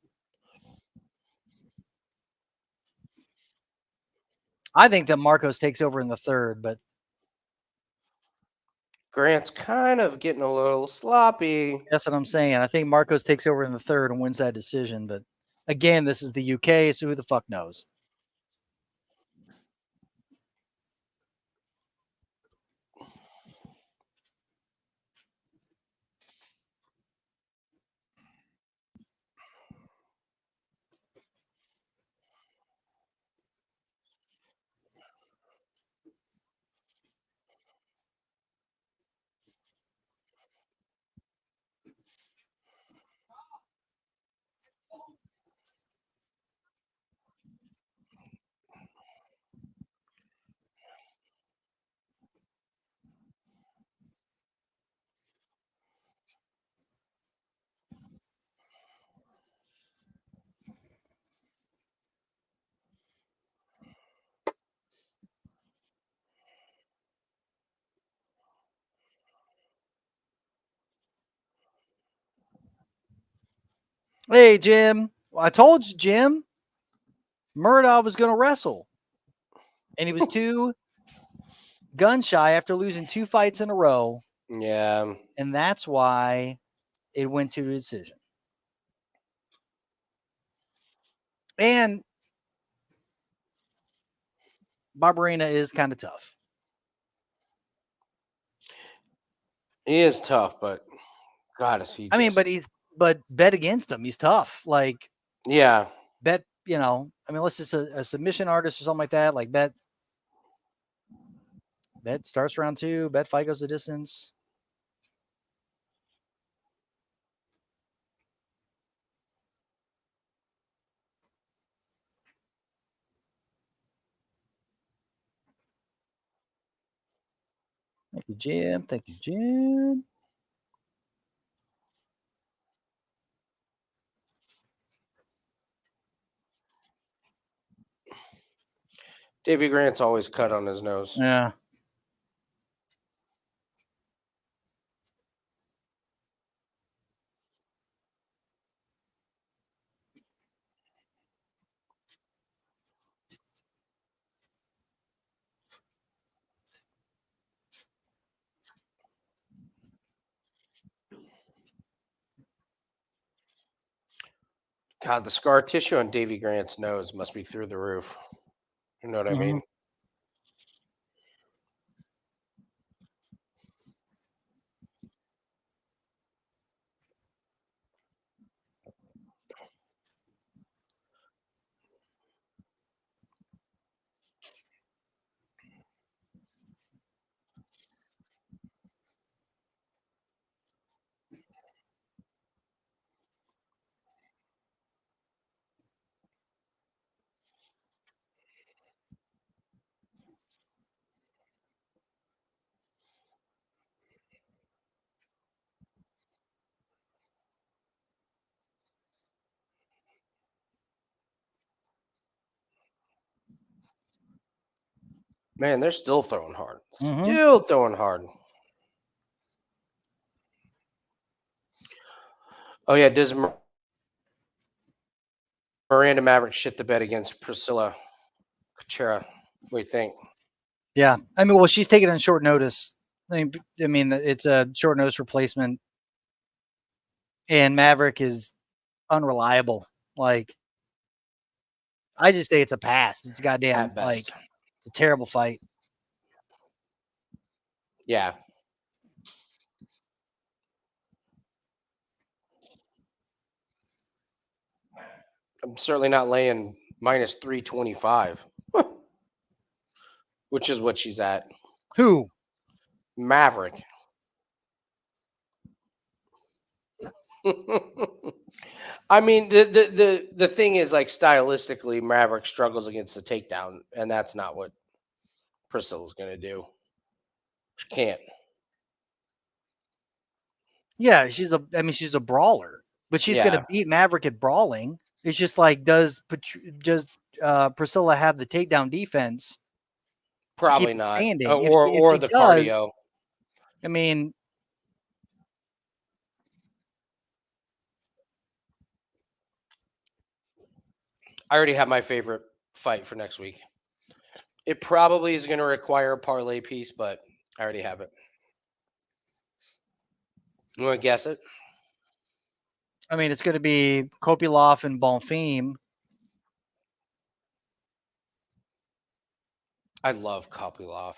I think that Marcos takes over in the third, but Grant's kind of getting a little sloppy. that's what I'm saying. I think Marcos takes over in the third and wins that decision. But again, this is the UK, so who the fuck knows? Hey, Jim. Well, I told you, Jim. Muradov was going to wrestle, and he was too gun shy after losing 2 fights in a row, Yeah. and that's why it went to a decision. And Barberena is kind of tough. He is tough, but God, is he? I mean, but bet against him. He's tough. Like, yeah. bet, unless it's a submission artist or something like that, like bet starts round 2, bet fight goes the distance. Thank you, Jim. Thank you, Jim. Davey Grant's always cut on his nose. Yeah. God, the scar tissue on Davey Grant's nose must be through the roof. You know what I mean? Man, they're still throwing hard. Still throwing hard. Oh, yeah. Does Miranda Maverick shit the bed against Priscilla Kuchera? What do you think? Yeah. I mean, well, she's taking it on short notice. I mean, it's a short notice replacement. And Maverick is unreliable. Like, I just say it's a pass. It's goddamn, like, it's a terrible fight. Yeah. I'm certainly not laying minus 325, which is what she's at. Who? Maverick. I mean, the thing is, like, stylistically, Maverick struggles against the takedown, and that's not what Priscilla's going to do. She can't. Yeah, she's a brawler, but she's going to beat Maverick at brawling. It's just like, does Priscilla have the takedown defense? Probably not. Standing? Or if the does, cardio. I mean, I already have my favorite fight for next week. It probably is going to require a parlay piece, but I already have it. You want to guess it? I mean, it's going to be Kopylov and Bonfim. I love Kopylov.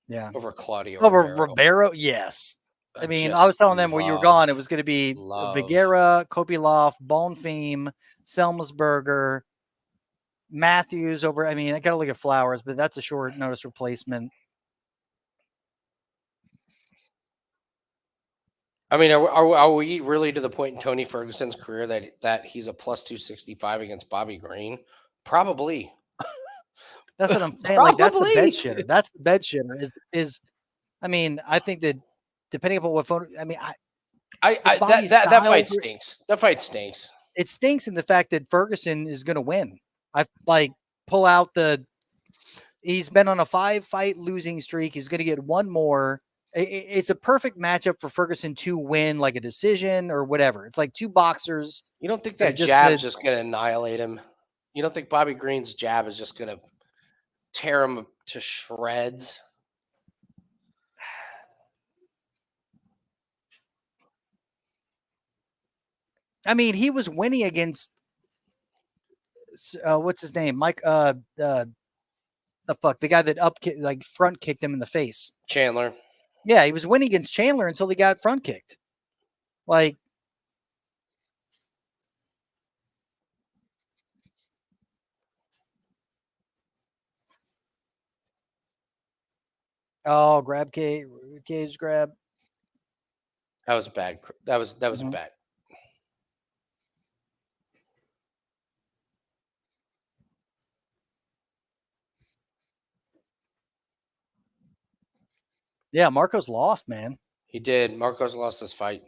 Yeah. Over Claudio. Over Ribeiro, yes. I mean, I was telling them when you were gone, it was going to be Vigera, Kopylov, Bonfim, Selmsberger, Matthews over. I mean, I got to look at Flowers, but that's a short notice replacement. I mean, are we really to the point in Tony Ferguson's career that he's a plus 265 against Bobby Green? Probably. That's what I'm saying. Like, that's the bed shitter. That's the bed shitter. Is I mean, I think that depending upon what phone. I mean, that fight stinks. That fight stinks. It stinks in the fact that Ferguson is going to win. I like pull out the. He's been on a 5-fight losing streak. He's going to get one more, It's a perfect matchup for Ferguson to win like a decision or whatever. It's like two boxers. You don't think that are that just jab's gonna- just going to annihilate him? You don't think Bobby Green's jab is just going to tear him to shreds? I mean, he was winning against what's his name? Mike the guy that front kicked him in the face. Chandler. Yeah, he was winning against Chandler until he got front kicked. Like, oh, grab cage grab. That was bad. That was Mhm. bad. Yeah, Marco's lost, man. He did. Marcos lost this fight.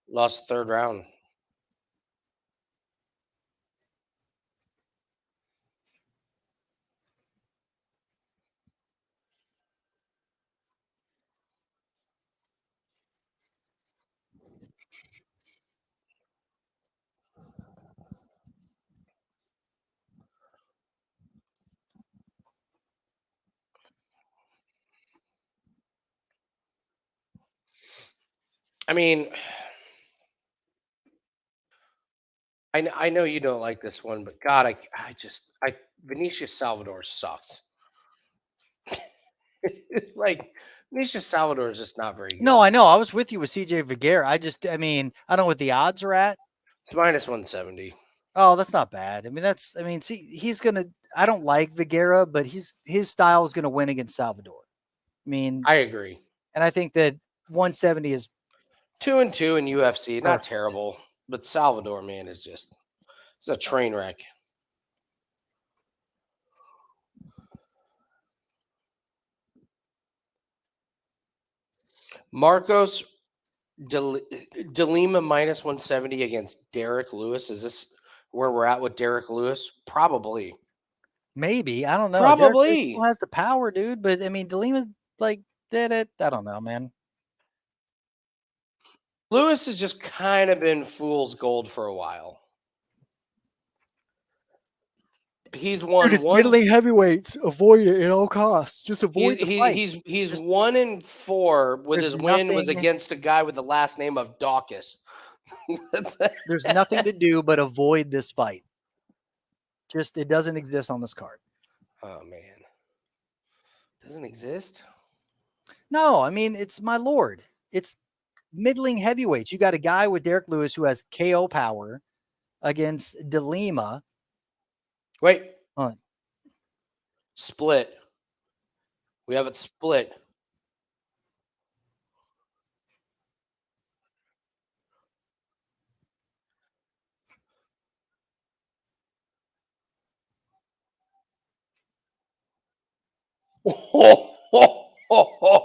Lost the third round. I mean, I know you don't like this one, but God, I Vinicius Salvador sucks. Like Vinicius Salvador is just not very good. No, I know. I was with you with CJ Vergara. I don't know what the odds are at. It's minus 170. Oh, that's not bad. See, I don't like Vergara, but his style is gonna win against Salvador. I mean, I agree. and I think that 170 is 2-2 in UFC, not Perfect. terrible, but Salvador, man, it's a train wreck. Marcos DeLima minus 170 against Derek Lewis. Is this where we're at with Derek Lewis? Probably. maybe. I don't know. Probably. Derek still has the power, dude. But I mean, Delima's did it. I don't know, man. Lewis has just kind of been fool's gold for a while. He's won Dude, it's one. middling heavyweights. Avoid it at all costs. Just avoid the fight. He's Just- 1-4 with there's his win was nothing- against a guy with the last name of Dawkins. There's nothing to do but avoid this fight. Just it doesn't exist on this card. Oh man, doesn't exist. No, I mean it's my lord. It's middling heavyweights. You got a guy with Derek Lewis who has KO power against DeLima. Wait, Hold on. split. We have it split.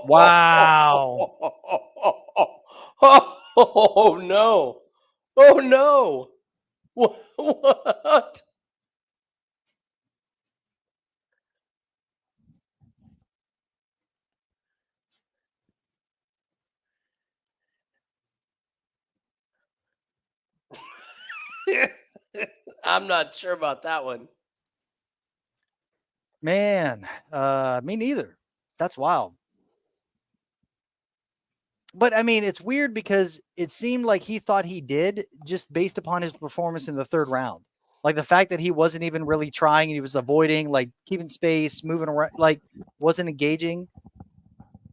Wow. Oh no. Oh no. What? I'm not sure about that one. Man, me neither. That's wild. But I mean, it's weird because it seemed like he thought he did just based upon his performance in the third round. Like the fact that he wasn't even really trying, he was avoiding, like keeping space, moving around, like wasn't engaging.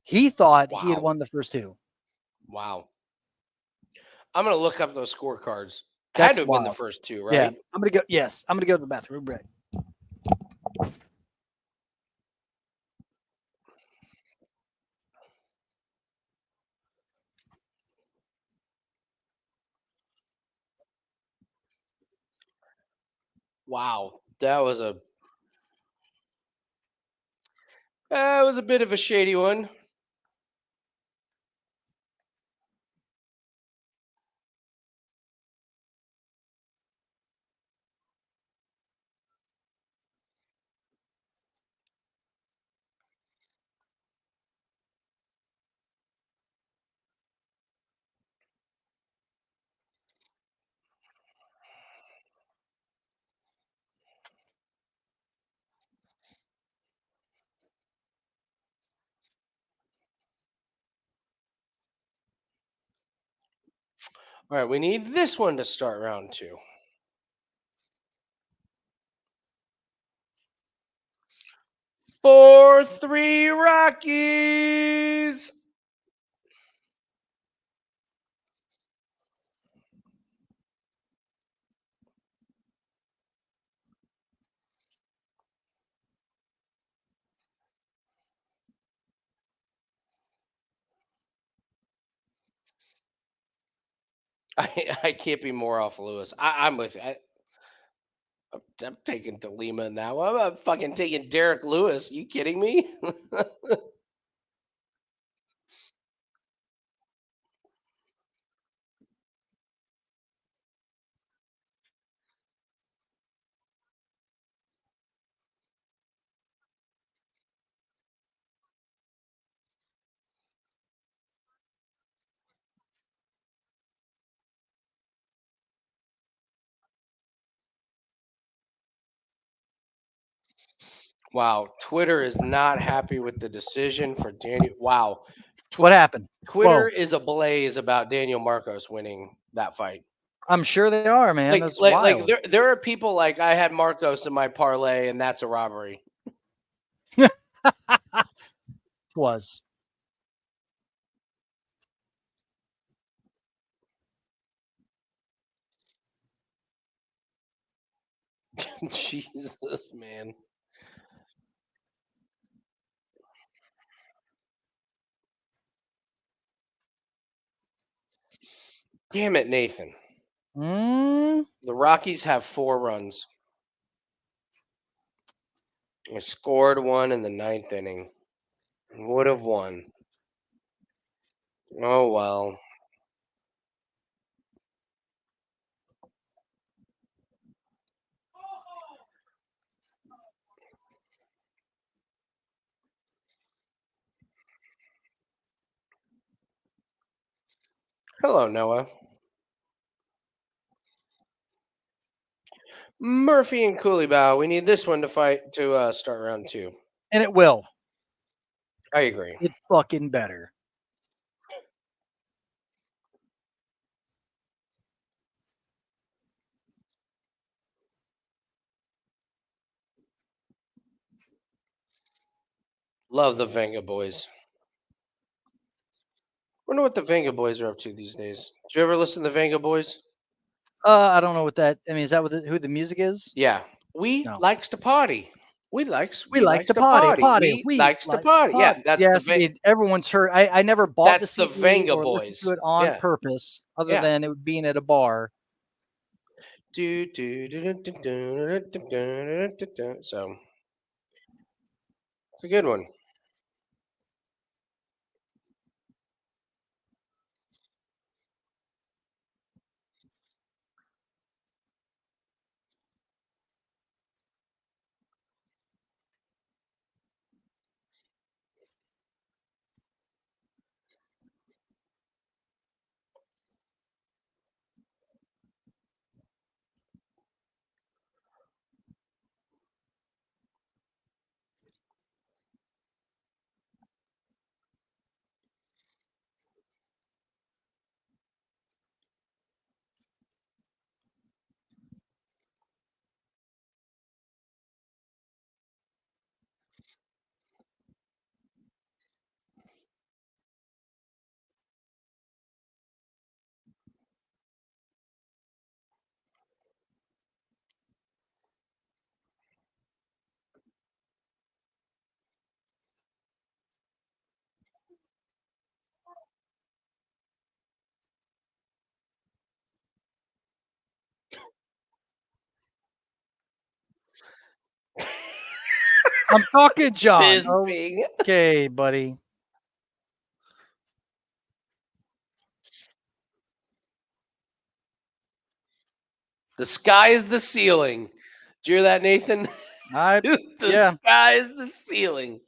He thought he had Wow. won the first two. Wow. I'm gonna look up those scorecards. That's Had to have been the wild. first two, Yeah, right? I'm gonna go. Yes, I'm gonna go to the bathroom. Right. Wow. That was a bit of a shady one. All right, we need this one to start round 2. Four, 3 Rockies. I can't be more off Lewis. I'm with you. I'm taking DeLima now. I'm not fucking taking Derek Lewis. You kidding me? Wow, Twitter is not happy with the decision for Daniel. Wow, What happened? Twitter Whoa. is ablaze about Daniel Marcos winning that fight. I'm sure they are, man. That's wild. There are people like I had Marcos in my parlay, and that's a robbery. Was. Jesus, man. Damn it, Nathan. Mm, The Rockies have 4 runs. I scored 1 in the 9th inning. Would have won. Oh, well. Hello, Noah. Murphy and Culibao. We need this one to fight to start round 2. and it will. I agree. It fucking better. Love the Venga boys. Wonder what the Venga boys are up to these days. Did you ever listen to the Venga boys? I don't know what that. I mean, is that what who the music is? Yeah. We No. likes to party. We likes to party. We likes to party. Yeah, that's yes. the I mean, everyone's heard. I never bought That's the the CD Venga or listened boys. to it on Yeah. purpose, other Yeah. than it being at a bar. So it's a good one. I'm talking, John. Bisping. Okay, buddy. The sky is the ceiling. Did you hear that, Nathan? The Yeah. sky is the ceiling.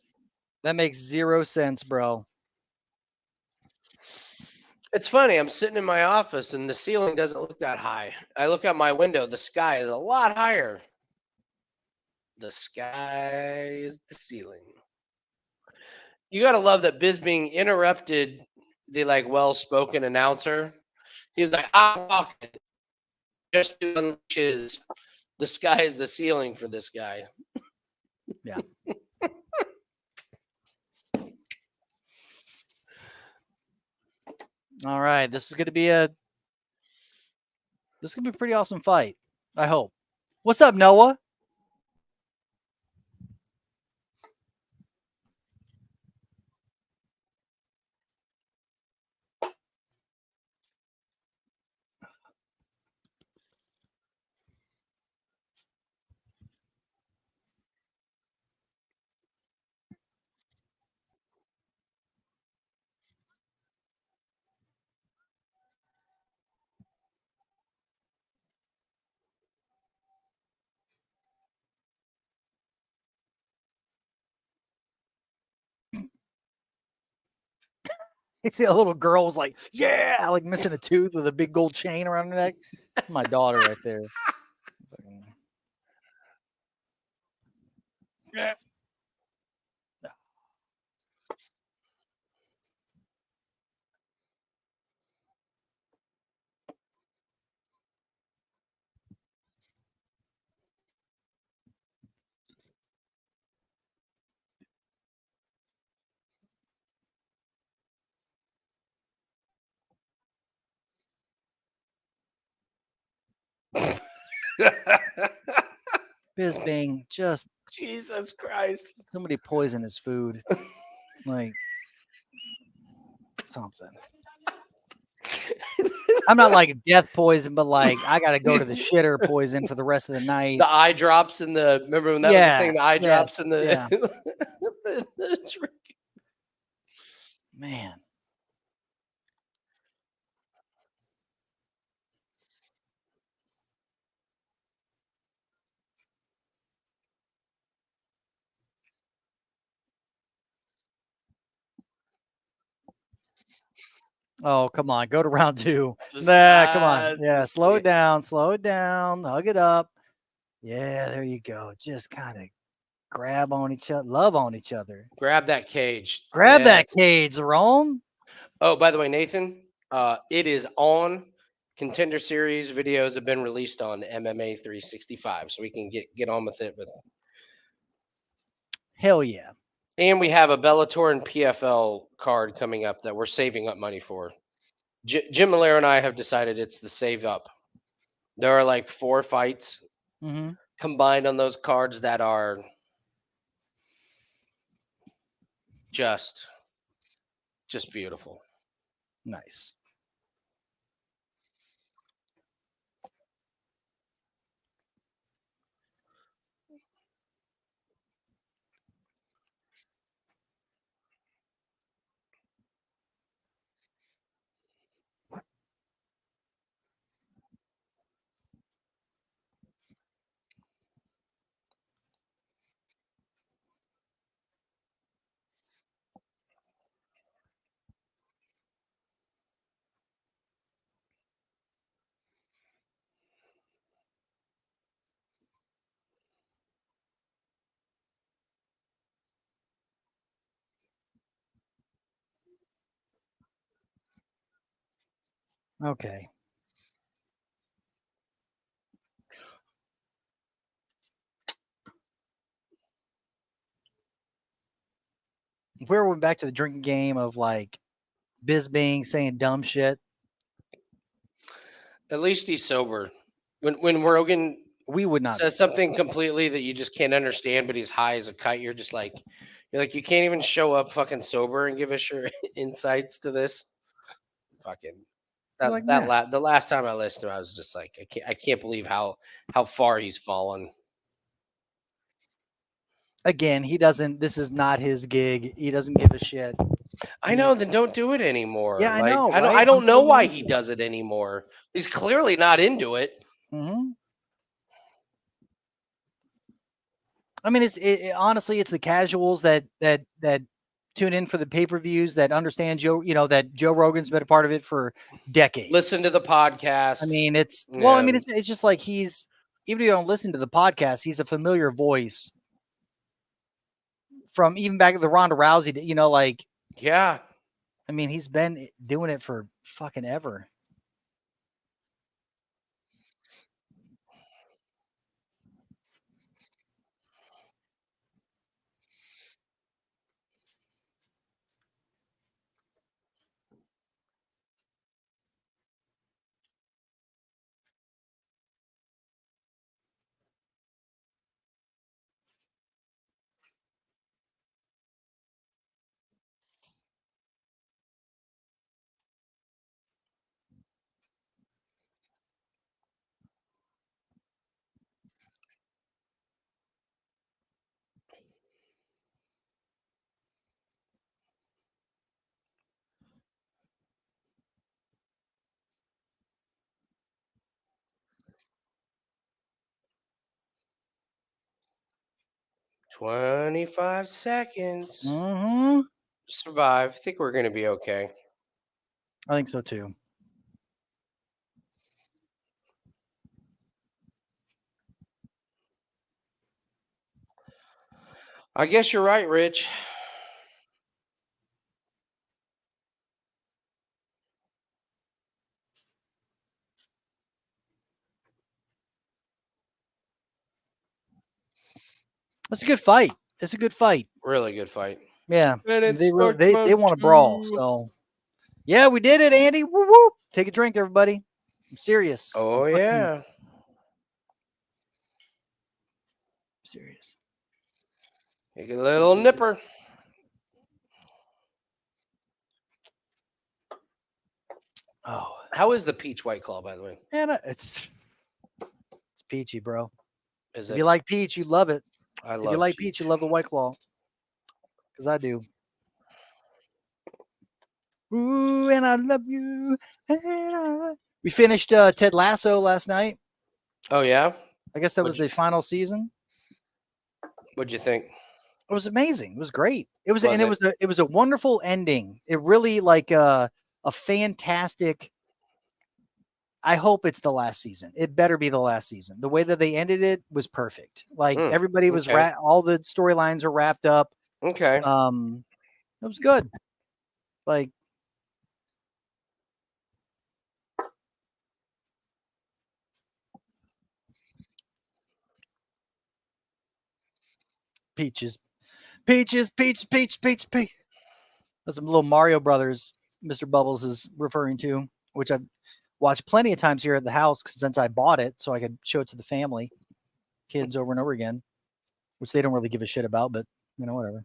That makes 0 sense, bro. It's funny. I'm sitting in my office and the ceiling doesn't look that high. I look out my window. The sky is a lot higher. The sky is the ceiling. You got to love that Bisping interrupted the well-spoken announcer He was like, I'm walking. Just to unleash the sky is the ceiling for this guy. Yeah. All right. This is going to be a pretty awesome fight. I hope. What's up, Noah? You see a little girl was like, yeah, like missing a tooth with a big gold chain around her neck. That's my daughter right there. Yeah. Bisbing, just Jesus Christ. somebody poisoned his food. Like something. I'm not like death poison, but like I gotta go to the shitter poison for the rest of the night. The eye drops in the, remember when that was the thing, the eye drops in the, yeah. the drink. Man. Oh, come on. Go to round 2. Nah, come on. Yeah, slow it down. Slow it down. Hug it up. Yeah, there you go. Just kind of grab on each other. Love on each other. Grab that cage. Grab that cage, Lerone. Oh, by the way, Nathan, it is on. Contender Series videos have been released on MMA 365, so we can get on with it. Hell yeah. And we have a Bellator and PFL card coming up that we're saving up money for. Jim Miller and I have decided it's the save up. There are like 4 fights combined on those cards that are just beautiful. Nice. Okay. If we went back to the drinking game of like Bisbing saying dumb shit, at least he's sober. When Rogan we would not says something completely that you just can't understand, but he's high as a kite, you're like, you can't even show up fucking sober and give us your insights to this. Fucking the last time I listened to him, I was just like, I can't believe how far he's fallen. Again, he doesn't. This is not his gig. He doesn't give a shit. I know. Then don't do it anymore. Yeah, I know. I don't know why he does it anymore. He's clearly not into it. Mm-hmm. I mean, honestly, it's the casuals that tune in for the pay-per-views that understand Joe. You know that Joe Rogan's been a part of it for decades. Listen to the podcast. I mean, it's just like he's, even if you don't listen to the podcast, he's a familiar voice from even back at the Ronda Rousey. You know, like yeah. I mean, he's been doing it for fucking ever. 25 seconds. Mm-hmm. Survive. I think we're going to be okay. I think so too. I guess you're right, Rich. It's a good fight. It's a good fight. Really good fight. Yeah. And it They starts they want to brawl. to- So yeah, we did it, Andy. Woo woo. Take a drink, everybody. I'm serious. Oh, I'm fucking yeah. serious. Take a little nipper. Oh, How is the peach White Claw, by the way? and it's peachy, bro. Is If it? you like peach, you love it. I If love you like peach, you love the White Claw. Because I do. Ooh, and I love you. We finished Ted Lasso last night. Oh, yeah? I guess that was What'd the final season. What'd you think? It was amazing. It was great. It was, Was and it it? was a wonderful ending. It really like a fantastic. I hope it's the last season. It better be the last season. The way that they ended it was perfect. Like everybody was okay. all the storylines are wrapped up. Okay. It was good. Like peaches, peaches, peach, peach, peach, peach. That's some little Mario Brothers Mr. Bubbles is referring to, which I've watched plenty of times here at the house since I bought it, so I could show it to the family, kids over and over again, which they don't really give a shit about, but you know, whatever.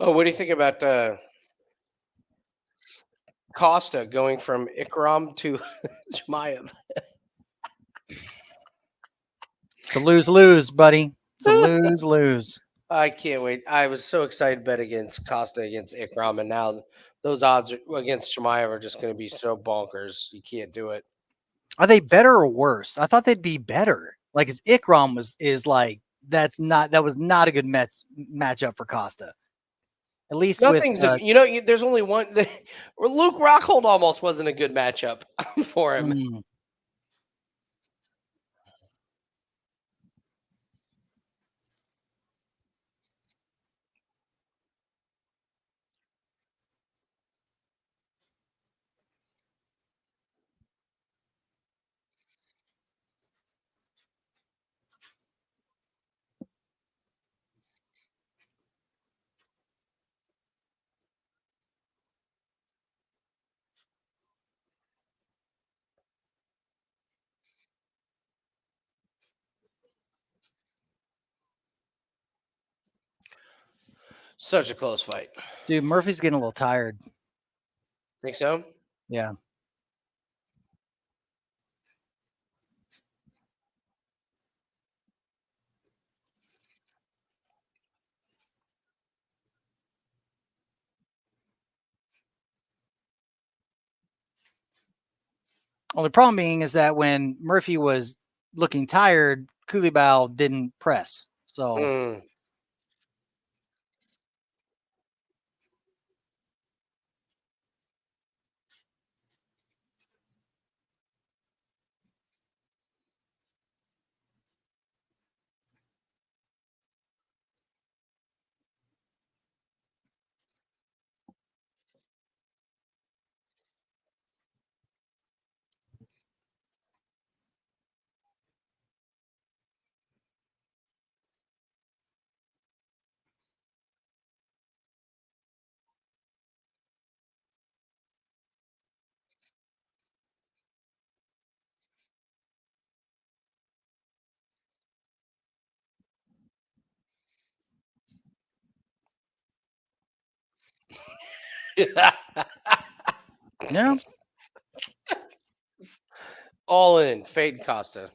Oh, what do you think about Costa going from Ikram to Chimaev? It's a lose-lose, buddy. It's a lose-lose. I can't wait. I was so excited to bet against Costa against Ikram, and now those odds against Chimaev are just going to be so bonkers. You can't do it. Are they better or worse? I thought they'd be better. Like, as Ikram is like that was not a good matchup for Costa. At least Nothing's with there's only one. Luke Rockhold almost wasn't a good matchup for him. Such a close fight. dude, Murphy's getting a little tired. Think so? Yeah. Well, the problem being is that when Murphy was looking tired, Culibao didn't press. So yeah. All in. Fade Costa.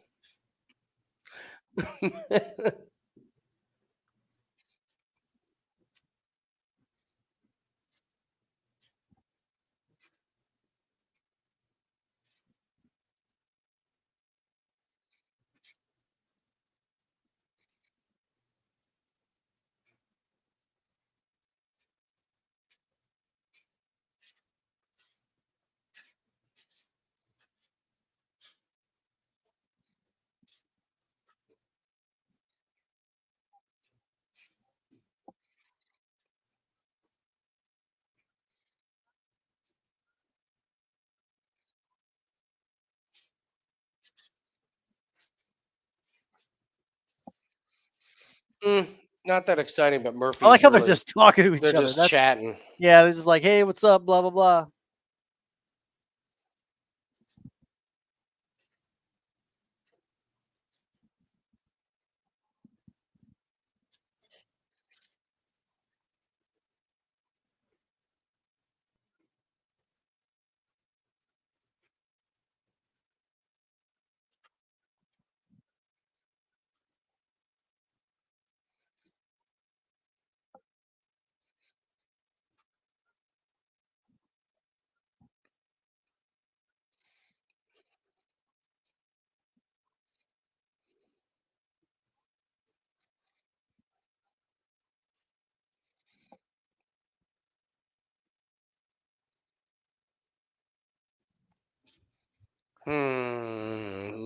Not that exciting, but Murphy's I like how they're really, just talking to each they're other. just That's chatting. yeah, they're just like, hey, what's up? Blah blah blah.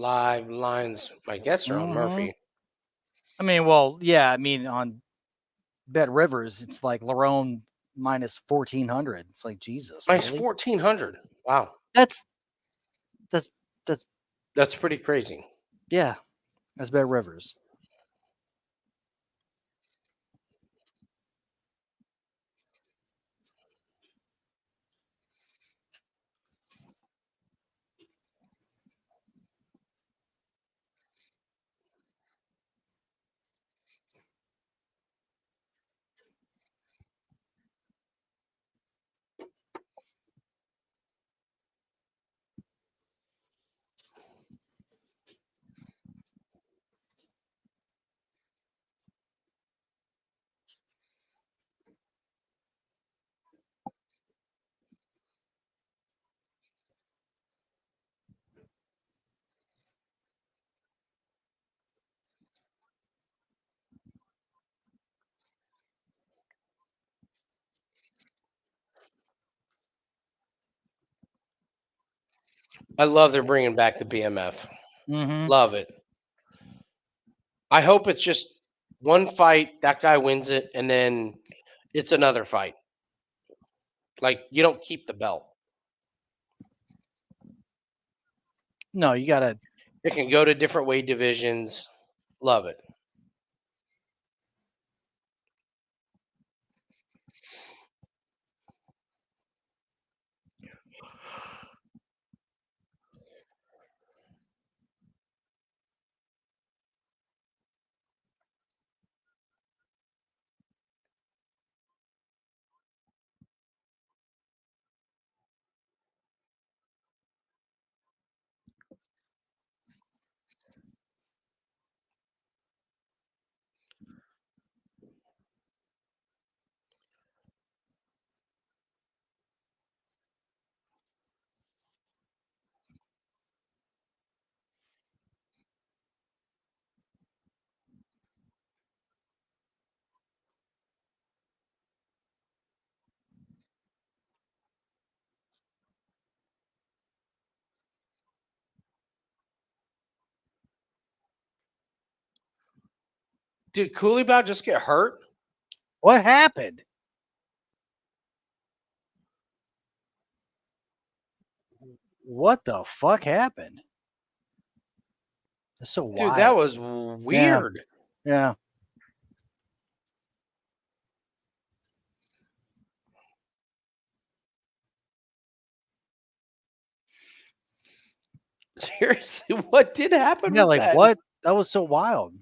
Live lines, I guess, are on Mhm. Murphy. I mean, well, yeah, I mean on Bet Rivers, it's like Lerone minus 1400. It's like Jesus. Nice, Really? 1,400. Wow, That's that's pretty crazy. yeah. That's Bet Rivers. I love they're bringing back the BMF. Mm-hmm. Love it. I hope it's just one fight, that guy wins it, and then it's another fight. Like, you don't keep the belt. No, you gotta. It can go to different weight divisions. Love it. Did Culibao just get hurt? What happened? What the fuck happened? That's so wild. Dude, that was weird. Yeah. Seriously, what did happen Yeah, with like that? what? That was so wild.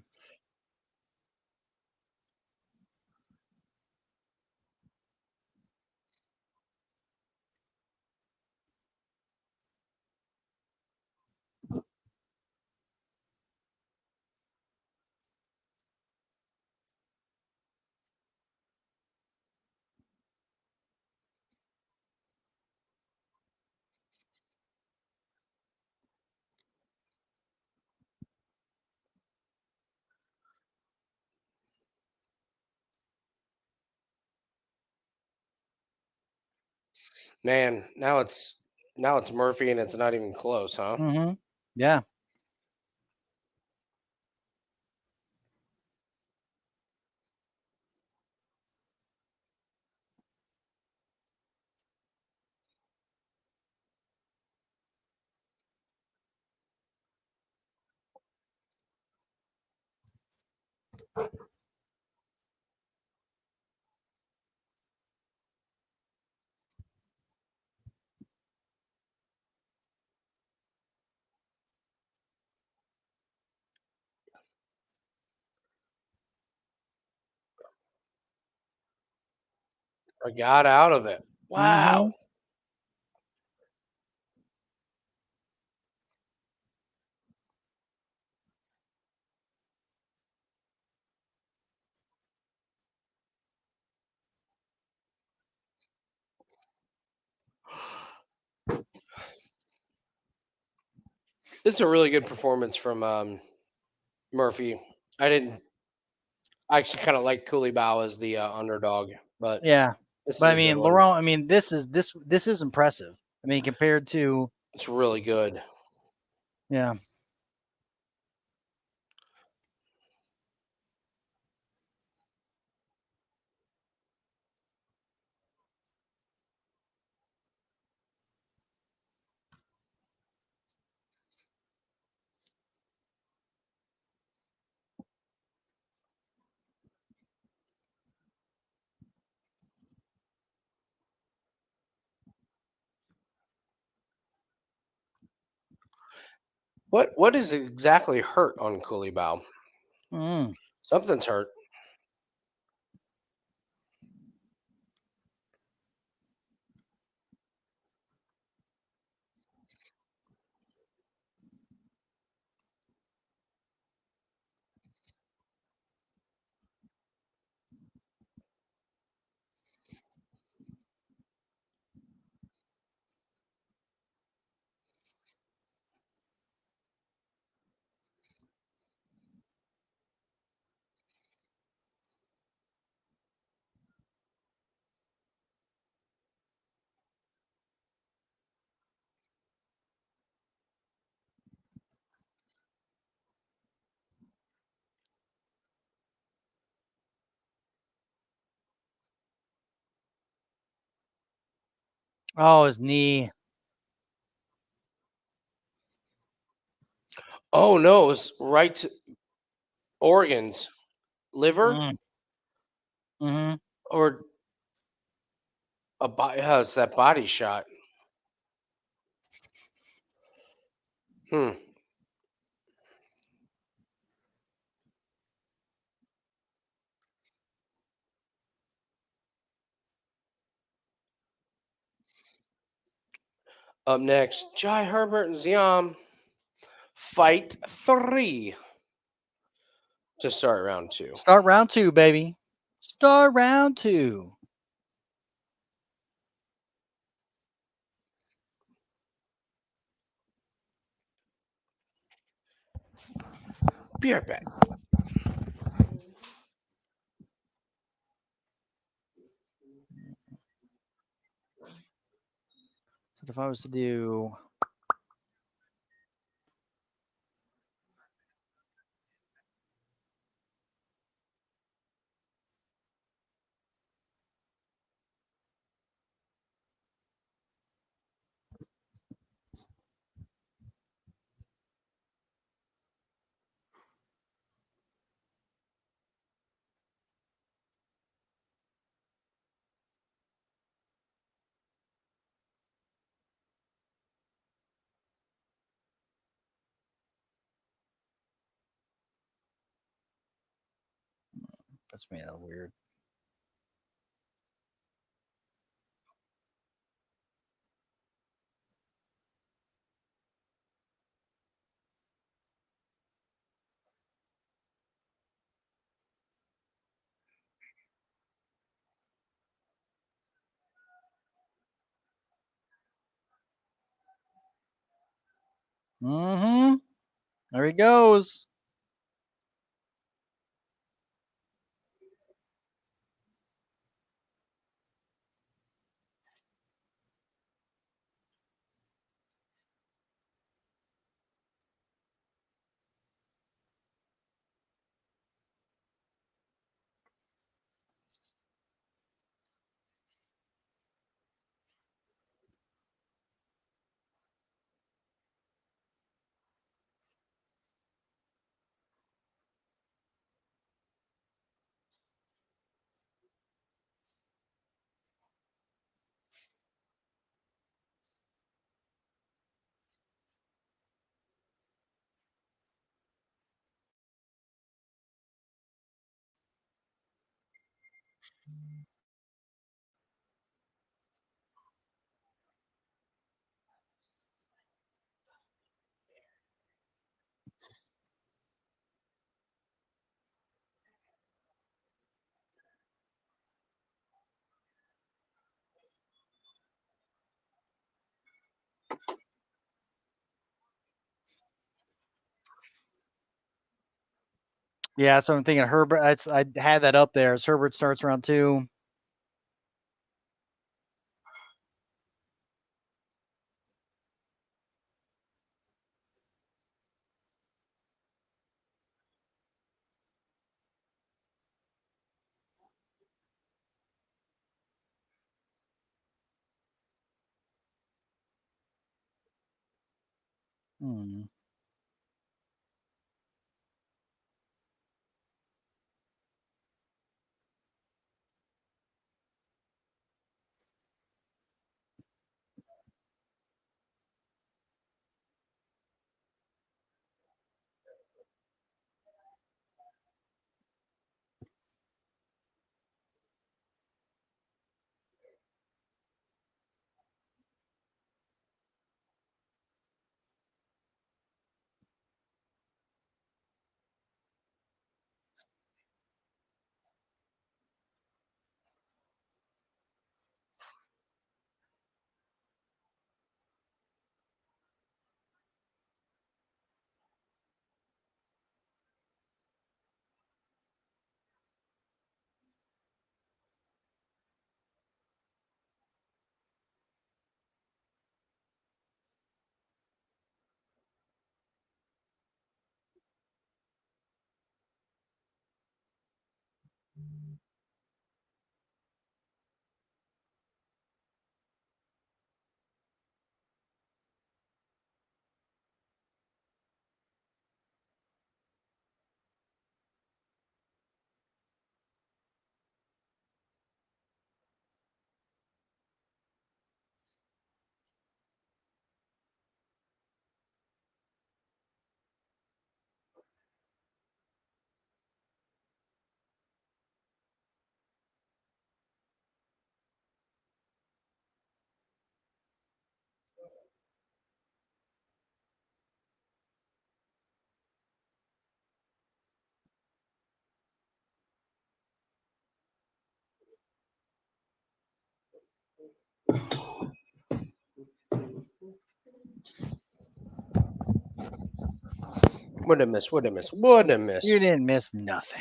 Man, now it's Murphy and it's not even close, huh? Mm-hmm. Yeah. I got out of it. Wow. Mm-hmm. This is a really good performance from Murphy. I actually kind of like Culibao as the underdog, but Yeah. this But is I a good mean, one. Lerone, I mean, this is impressive. I mean, compared to It's really good. yeah. What is exactly hurt on Culibao? Mm. Something's hurt. Oh, his knee. Oh no, it was right to organs, liver, Mm. Mm-hmm. or a body. Oh, it's that body shot. Hmm. Up next, Jai Herbert and Ziam fight 3 to start round 2. Start round 2, baby. Start round 2. Be right back. So if I was to do that's me a weird. Mm-hmm. There he goes. Yeah, so I'm thinking Herbert. I had that up there. As Herbert starts round 2. Hmm. What a miss. What a miss. What a miss. You didn't miss nothing.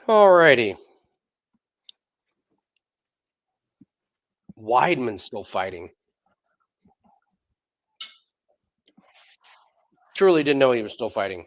Alrighty. Weidman's still fighting. Truly didn't know he was still fighting.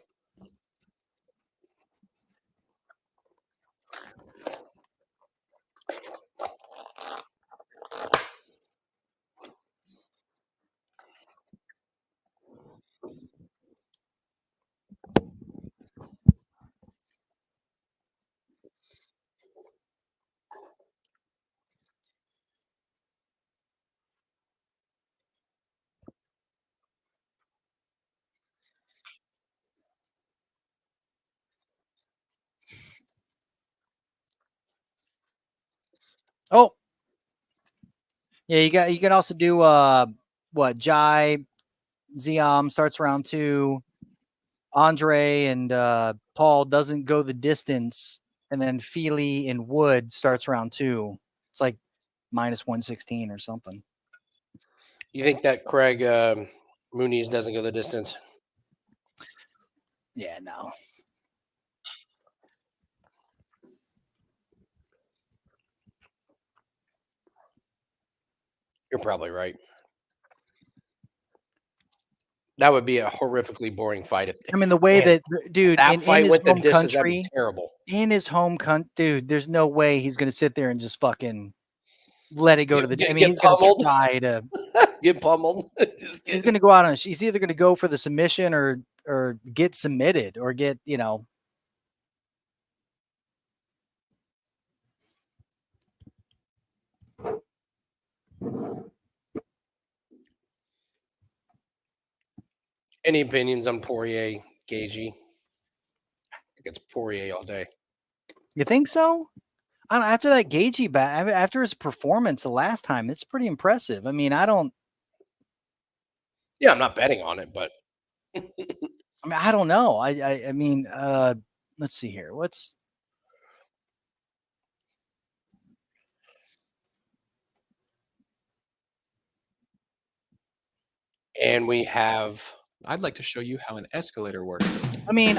Oh, yeah. You can also do what Jai Ziam starts round 2. André and Paul doesn't go the distance, and then Fili and Wood starts round 2. It's like minus 116 or something. You think that Craig Muniz doesn't go the distance? Yeah, no. You're probably right. That would be a horrifically boring fight. I mean, the way Man, dude, that in fight his went the home distance, that'd be country, terrible. in his home country, dude, there's no way he's going to sit there and just fucking let it go to the. I mean, Get he's going to pummeled. try to Get pummeled. he's going to go out on. He's either going to go for the submission or get submitted or get Any opinions on Poirier, Gagey? I think it's Poirier all day. You think so? I don't, after that Gagey after his performance the last time, it's pretty impressive. I mean, I don't. Yeah, I'm not betting on it, but I mean, I don't know. I mean, let's see here. What's and we have. I'd like to show you how an escalator works. I mean,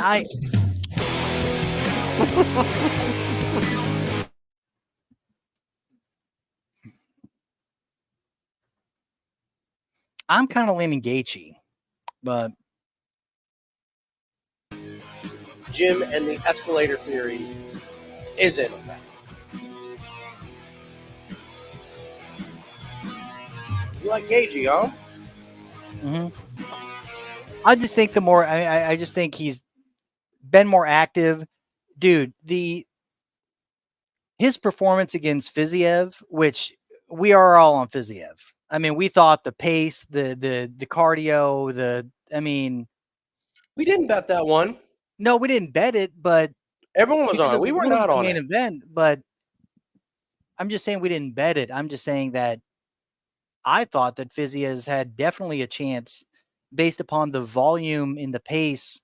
I'm kind of leaning Gaethje, but Jim and the escalator theory is in effect. You like Gagey, huh? I just think the more I just think he's been more active, dude. His performance against Fiziev, which we are all on Fiziev. I mean, we thought the pace, the cardio, we didn't bet that one. No, we didn't bet it, but everyone was on it. We were not on main it. Event, but I'm just saying we didn't bet it. I'm just saying that I thought that Fiziev had definitely a chance based upon the volume in the pace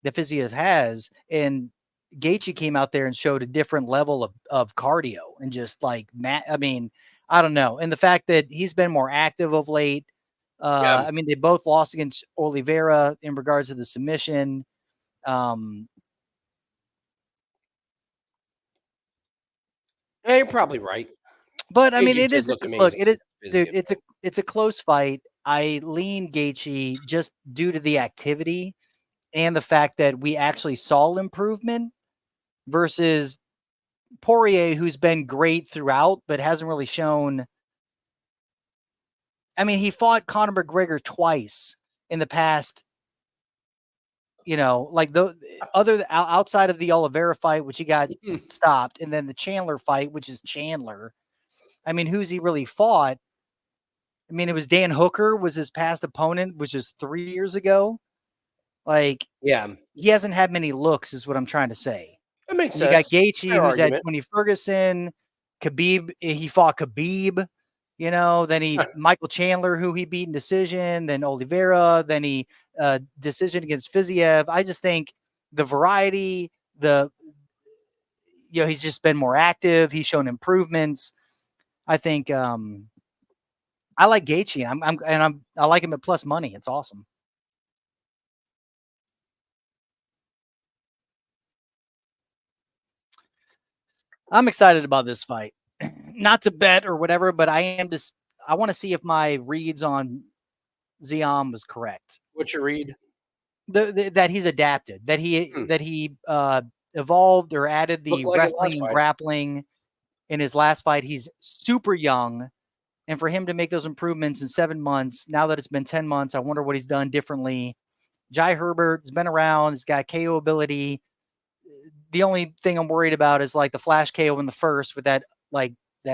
that Fiziev has, and Gaethje came out there and showed a different level of cardio and just like I mean, I don't know. And the fact that he's been more active of late. I mean, they both lost against Oliveira in regards to the submission. Yeah, you're probably right. But I mean, it is look, it is, dude. It's a close fight. I lean Gaethje just due to the activity and the fact that we actually saw improvement versus Poirier, who's been great throughout, but hasn't really shown. I mean, he fought Conor McGregor twice in the past. Like the outside of the Oliveira fight, which he got stopped, and then the Chandler fight, which is Chandler. I mean, who's he really fought? I mean, it was Dan Hooker was his past opponent, which is 3 years ago. Like, yeah, he hasn't had many looks, is what I'm trying to say. That makes sense. You got Gaethje, who's argument. at Tony Ferguson, Khabib. He fought Khabib, then Michael Chandler, who he beat in decision, then Oliveira, then he decision against Fiziev. I just think the variety, he's just been more active. He's shown improvements. I think I like Gaethje, and I like him at plus money. It's awesome. I'm excited about this fight. Not to bet or whatever, but I want to see if my reads on Ziam was correct. What's your read? That he's adapted, that he evolved or added the wrestling and grappling in his last fight. He's super young. And for him to make those improvements in 7 months, now that it's been 10 months, I wonder what he's done differently. Jai Herbert has been around. He's got KO ability. The only thing I'm worried about is like the flash KO in the first with that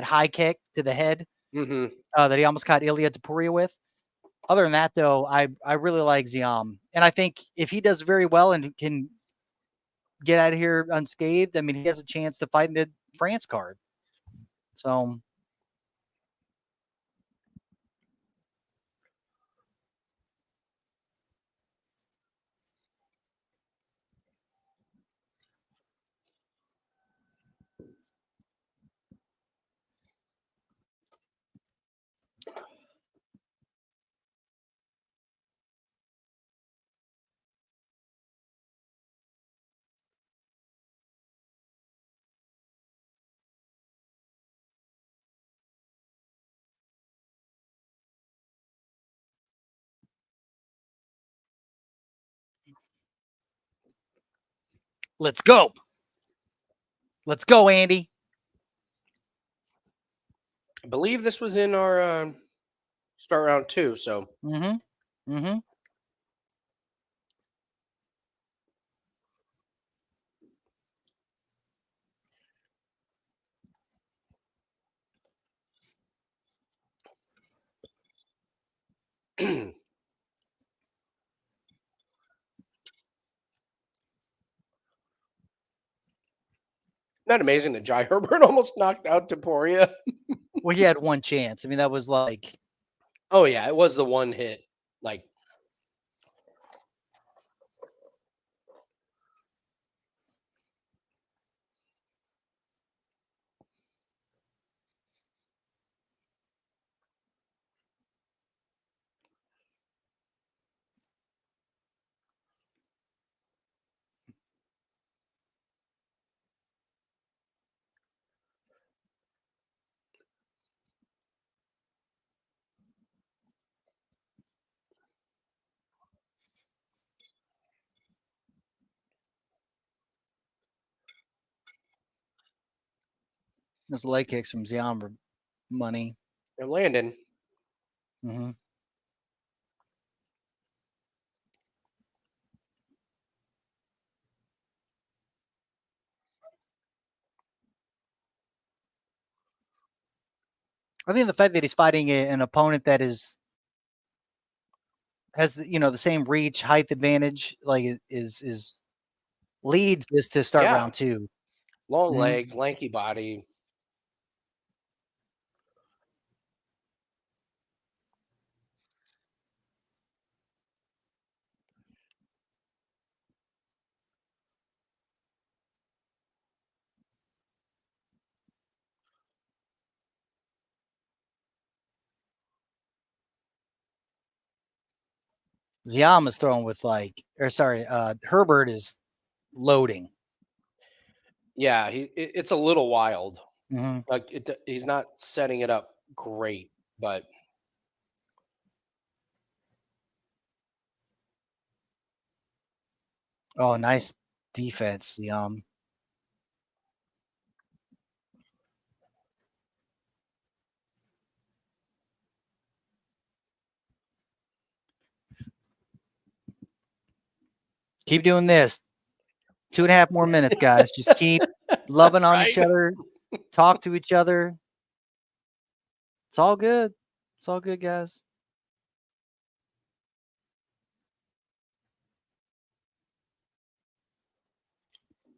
high kick to the head that he almost caught Ilia Topuria with. Other than that, though, I really like Ziam. And I think if he does very well and can get out of here unscathed, I mean, he has a chance to fight in the France card. So... Let's go. Let's go, Andy. I believe this was in our start round 2. So Mm-hmm. Mm-hmm. not amazing that Jai Herbert almost knocked out Tybura. Well, he had one chance. I mean, that was like Oh yeah, it was the one hit. Like those leg kicks from Ziam were money. they're landing. Mm-hmm. I think the fact that he's fighting an opponent that has the same reach, height advantage, like is leads this to start Yeah. round 2. Long Mhm. legs, lanky body. Ziam is throwing with Herbert is loading. Yeah, it's a little wild. Mm-hmm. Like he's not setting it up great, but Oh, nice defense, Ziam. Keep doing this. 2.5 more minutes, guys. Just keep loving on each Right? other. Talk to each other. It's all good. It's all good, guys.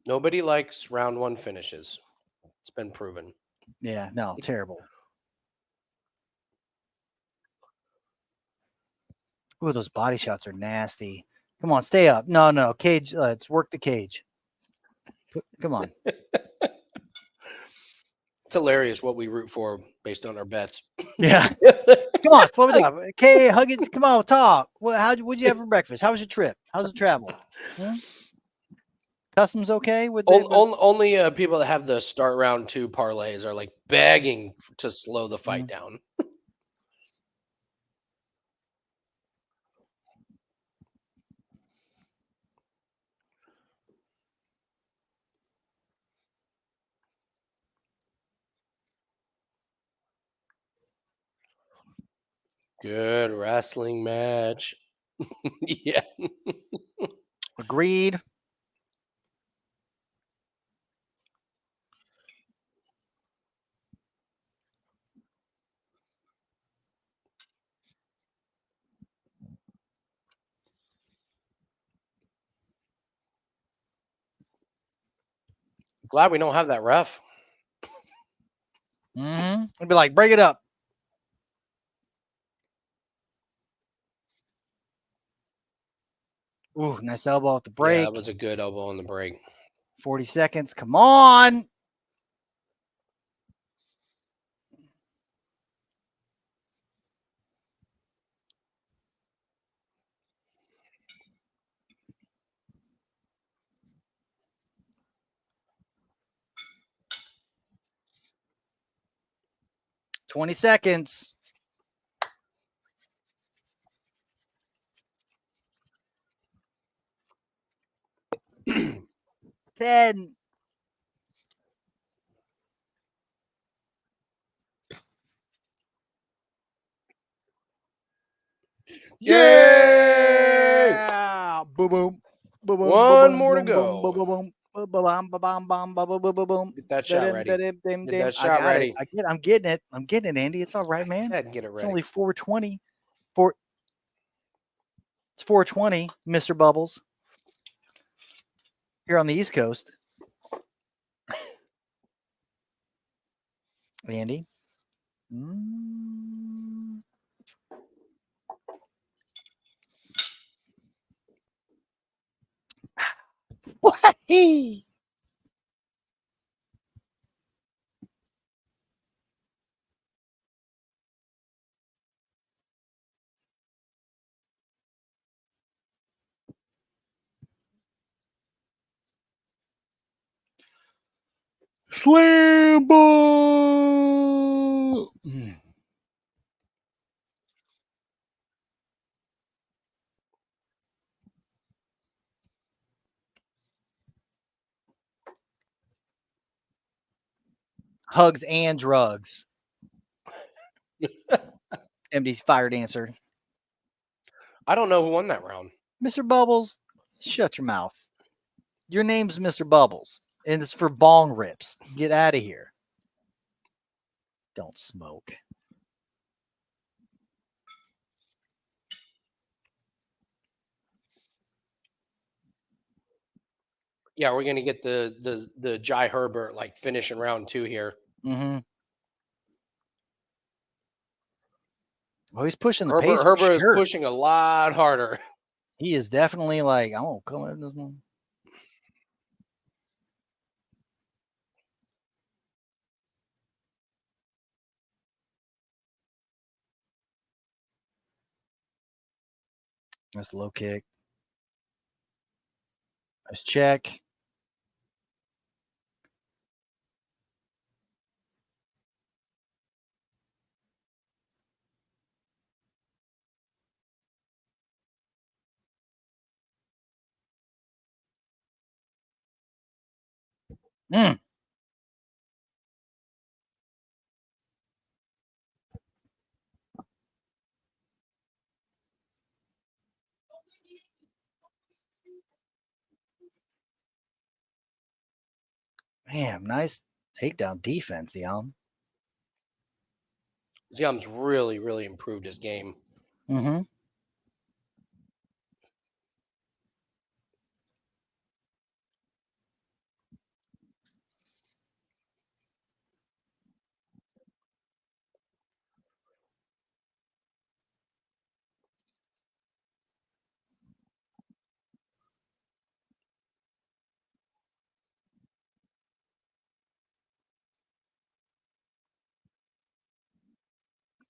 Nobody likes round 1 finishes. It's been proven. Yeah, no, terrible. Ooh, those body shots are nasty. Come on, stay up. No, cage. Let's work the cage. Come on. It's hilarious what we root for based on our bets. Yeah. Come on, slow it down. Okay, Huggins, come on, talk. What'd you have for breakfast? How was your trip? How's the travel? Hmm? Customs okay with the Only people that have the start round 2 parlays are like begging to slow the fight down. Good wrestling match. Yeah. agreed. Glad we don't have that ref. Mm-hmm. I'd be like, break it up. Ooh, nice elbow at the break. Yeah, that was a good elbow on the break. 40 seconds. Come on. $20 seconds. 10. Yeah! Boom, boom. Boom, boom, One boom, more to boom, boom, go. boom, boom, boom, boom, boom, boom, boom, boom, boom, boom. Get that shot ready. Get that I shot got ready. it. I'm getting it. I'm getting it, Andy. It's all right, man. Said get it It's ready. only 420. It's 420, Mr. Bubbles. Here on the East Coast. Andy. What? Slam ball. Hugs and drugs. MD's fire dancer. I don't know who won that round. Mr. Bubbles, shut your mouth. Your name's Mr. Bubbles, and it's for bong rips. Get out of here. Don't smoke. Yeah, we're gonna get the Jai Herbert like finishing round 2 here. Mm-hmm. Oh, he's pushing the pace. Herbert is sure. pushing a lot harder. He is definitely like, oh, come on, this one. That's a low kick. Nice check. Mm. Man, nice takedown defense, Ziam. Ziam's really, really improved his game. Mm-hmm.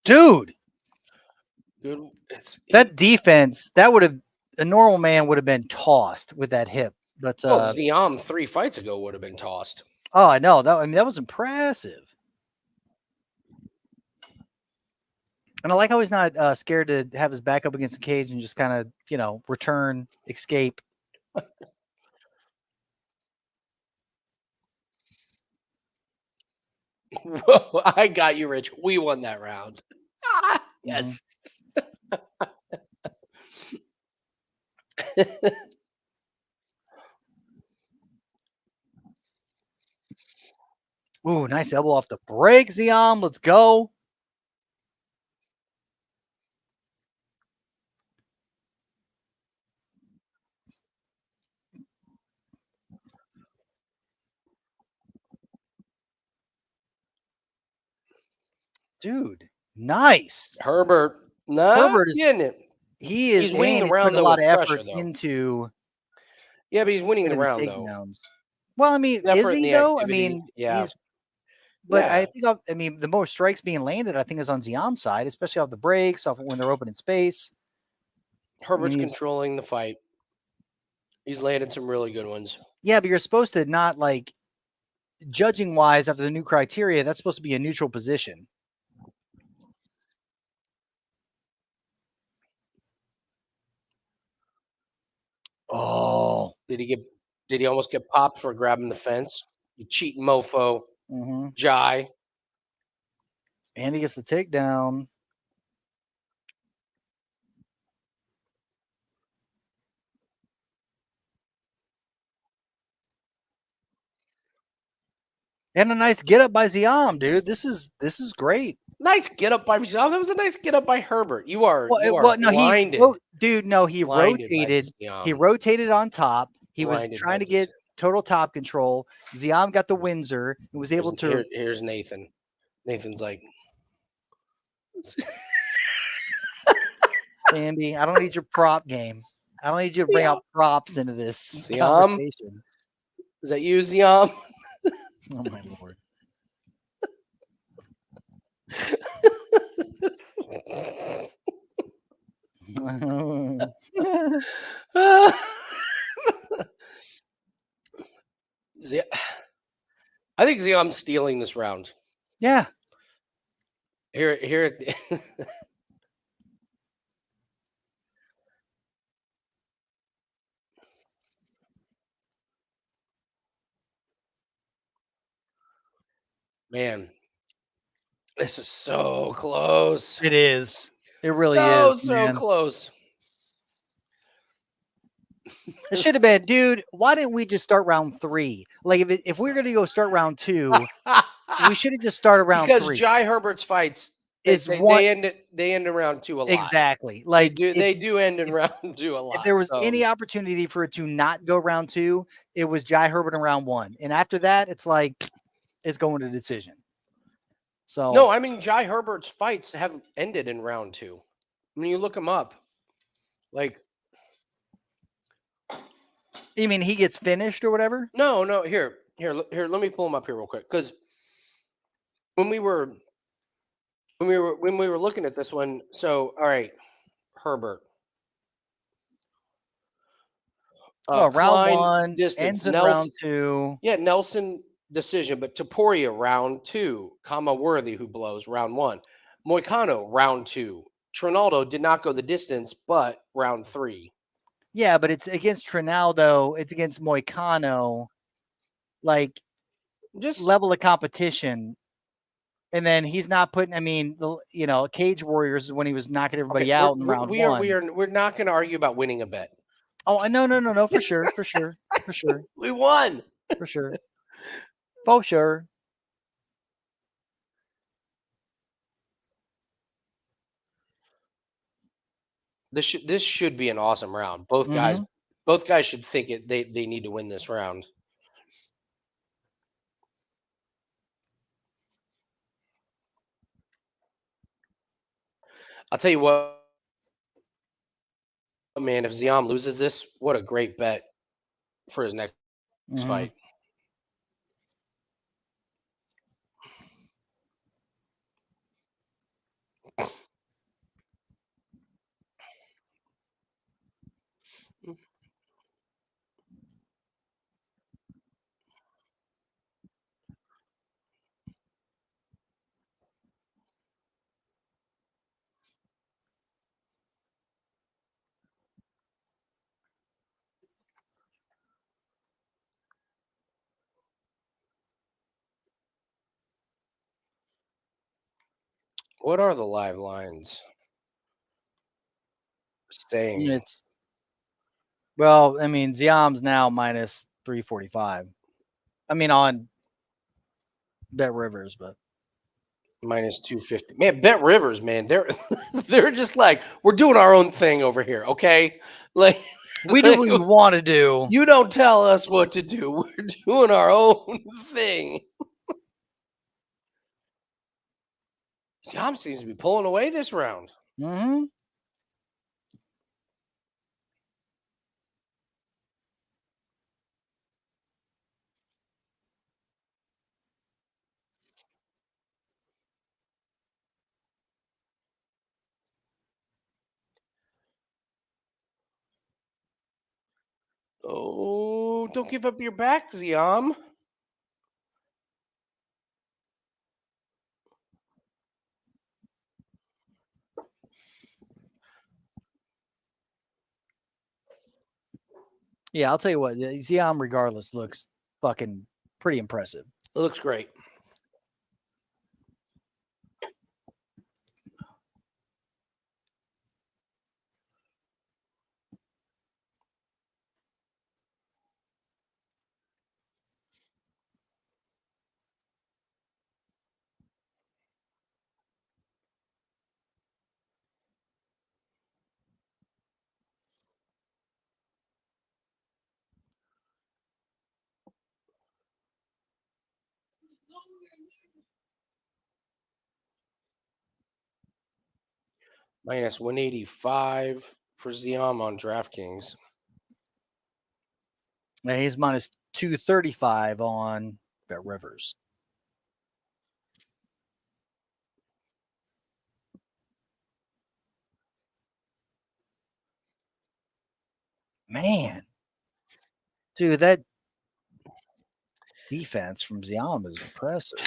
Dude, Good. It's that defense, that would have, a normal man would have been tossed with that hip. But well, Ziam 3 fights ago would have been tossed. oh, I know. That was impressive. And I like how he's not scared to have his back up against the cage and just kind of, return, escape. Whoa, I got you, Rich. We won that round. Yes. Ooh, nice elbow off the break, Ziam. Let's go. Dude, nice. Herbert, not is getting it. He's winning the he's round putting a though lot with of pressure, effort though. into Yeah, but he's winning the getting his round though. takedowns. Well, I mean, Effort is in he the though? I activity, mean, yeah. but Yeah. I think the more strikes being landed, I think, is on Ziam's side, especially off the breaks, off when they're open in space. Herbert's he's- controlling the fight. He's landed some really good ones. Yeah, but you're supposed to not like judging wise after the new criteria. That's supposed to be a neutral position. Oh, Did he almost get popped for grabbing the fence? You cheating mofo. mm-hmm. Jai. And he gets the takedown. And a nice get up by Ziam, dude. This is great. Nice get up by Ziam. That was a nice get up by Herbert. You are No, blinded. he Blinded by rotated. Ziam. He rotated on top. He was Blinded trying by to get total top control. Ziam got the Windsor and was able to. Here's Nathan. Nathan's like, Andy, I don't need your prop game. I don't need you to bring out props into this Ziam? conversation. Is that you, Ziam? Oh my lord. I think Ziam's stealing this round. Yeah. Here. Man, this is so close. It is. It really is. So Man. close. It should have been, dude. Why didn't we just start round 3? Like, if we were going to go start round 2, we should have just started round 3. Because Jai Herbert's fights they end in round 2 a lot. Exactly. Like they do end in round 2 a lot. If there was any opportunity for it to not go round 2, it was Jai Herbert in round 1, and after that, it's like it's going to decision. So no, I mean Jai Herbert's fights have ended in round 2. When you look them up, like. You mean he gets finished or whatever? No. Here. Let me pull him up here real quick, because when we were looking at this one. So all right, Herbert. Round Klein, 1 distance. ends in Nelson, round 2. Yeah, Nelson decision, but Topuria round 2. Worthy who blows round 1. Moicano round 2. Trinaldo did not go the distance, but round 3. Yeah, but it's against Trinaldo. It's against Moicano. Like, just level of competition. And then he's not putting. I mean, Cage Warriors is when he was knocking everybody out in round 1. We're not going to argue about winning a bet. Oh, no, for sure. We won. For sure. For sure. This should be an awesome round. Both guys should think it. They need to win this round. I'll tell you what, man. If Ziam loses this, what a great bet for his next fight. What are the live lines saying? I mean, Ziam's now minus 345. I mean, on Bet Rivers, but minus 250. Man, Bet Rivers, man, they're just like, we're doing our own thing over here, okay? Like, we do what we want to do. You don't tell us what to do. We're doing our own thing. Ziam seems to be pulling away this round. Mm-hmm. Oh, don't give up your back, Ziam. Yeah, I'll tell you what, Ziam regardless looks fucking pretty impressive. It looks great. Minus 185 for Ziam on DraftKings. And he's minus 235 on Bet Rivers. Man, dude, that defense from Ziam is impressive.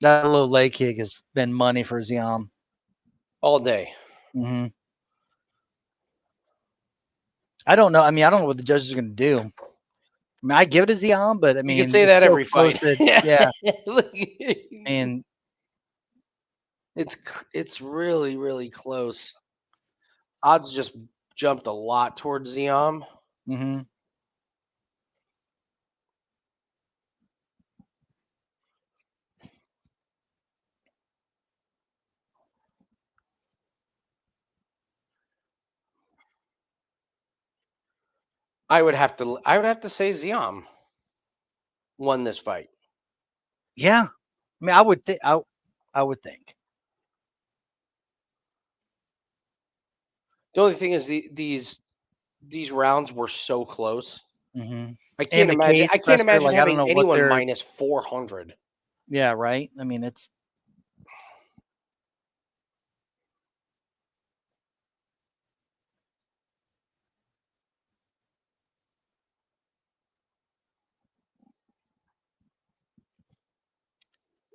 That little leg kick has been money for Ziam. All day. Mm-hmm. I don't know. I mean, I don't know what the judges are going to do. I mean, I give it to Ziam, but I mean, You can say it's that so every close fight. that- yeah. I And it's really, really close. Odds just jumped a lot towards Ziam. mm-hmm. I would have to say Ziam won this fight. Yeah. I mean, I would think. I would think. The only thing is these rounds were so close. Mm-hmm. I can't the imagine. cage I can't pressure, imagine like, I don't having know what anyone they're- minus 400. Yeah. Right. I mean, it's.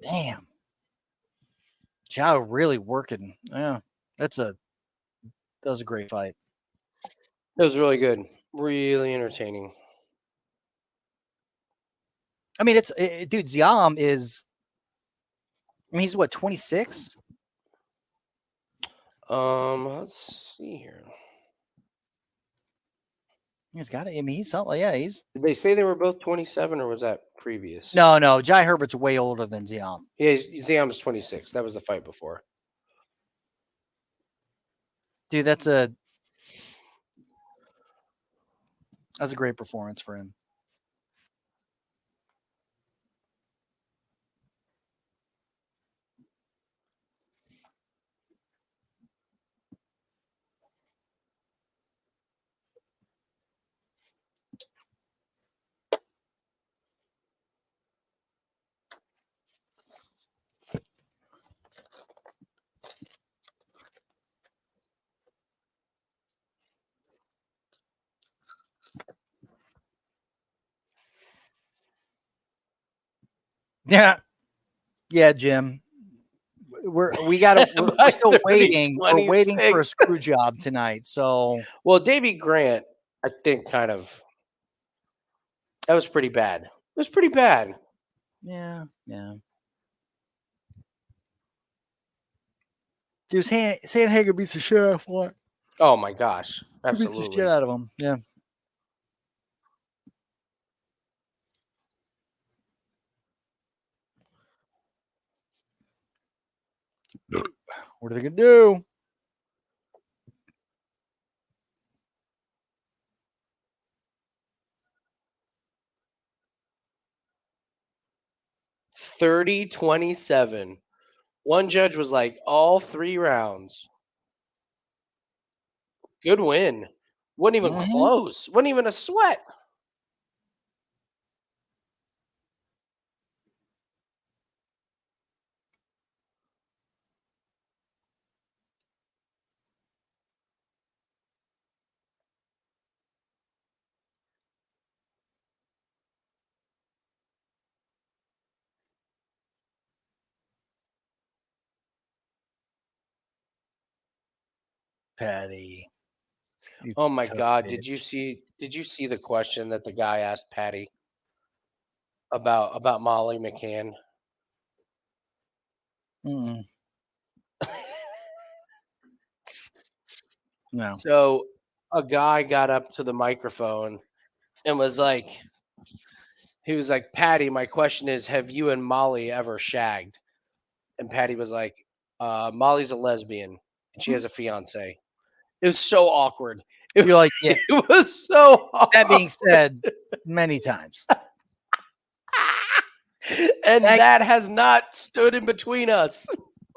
Damn. Joe really working. Yeah. That was a great fight. It was really good, really entertaining. I mean, dude, Ziam is. I mean, he's what, 26? Let's see here. He's got it. I mean, he's something. Yeah, he's. Did they say they were both 27, or was that previous? No. Jai Herbert's way older than Ziam. Yeah, Ziam's 26. That was the fight before. Dude, that's a great performance for him. Yeah, Jim. We're still waiting. We're waiting for a screw job tonight. So Well, Davey Grant, I think, that was pretty bad. It was pretty bad. yeah. Dude, Sanhagen beats the shit out of him. Oh my gosh, Beats the absolutely. shit out of him. Yeah. What are they gonna do? $30-27. One judge was like, all 3 rounds. Good win. Wasn't even Mhm. close. Wasn't even a sweat. Patty. You Oh my tough God! bitch. Did you see the question that the guy asked Patty about Molly McCann? Mm-mm. No. So a guy got up to the microphone and was like, He was like, Patty, my question is, have you and Molly ever shagged? And Patty was like, Molly's a lesbian and she has a fiance. It was so awkward. It, You're like, yeah. it was so awkward. That being said, many times. And that has not stood in between us.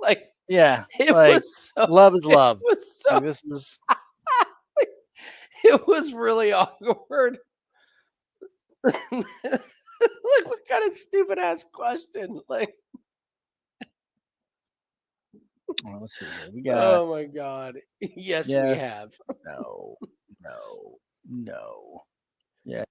Like, Yeah. it like, was so, love is love. It was, so, Like, this is it was really awkward. Like, what kind of stupid ass question? Like, let's see here. We got oh my god. Yes, we yes, have. no, no, no. Yeah.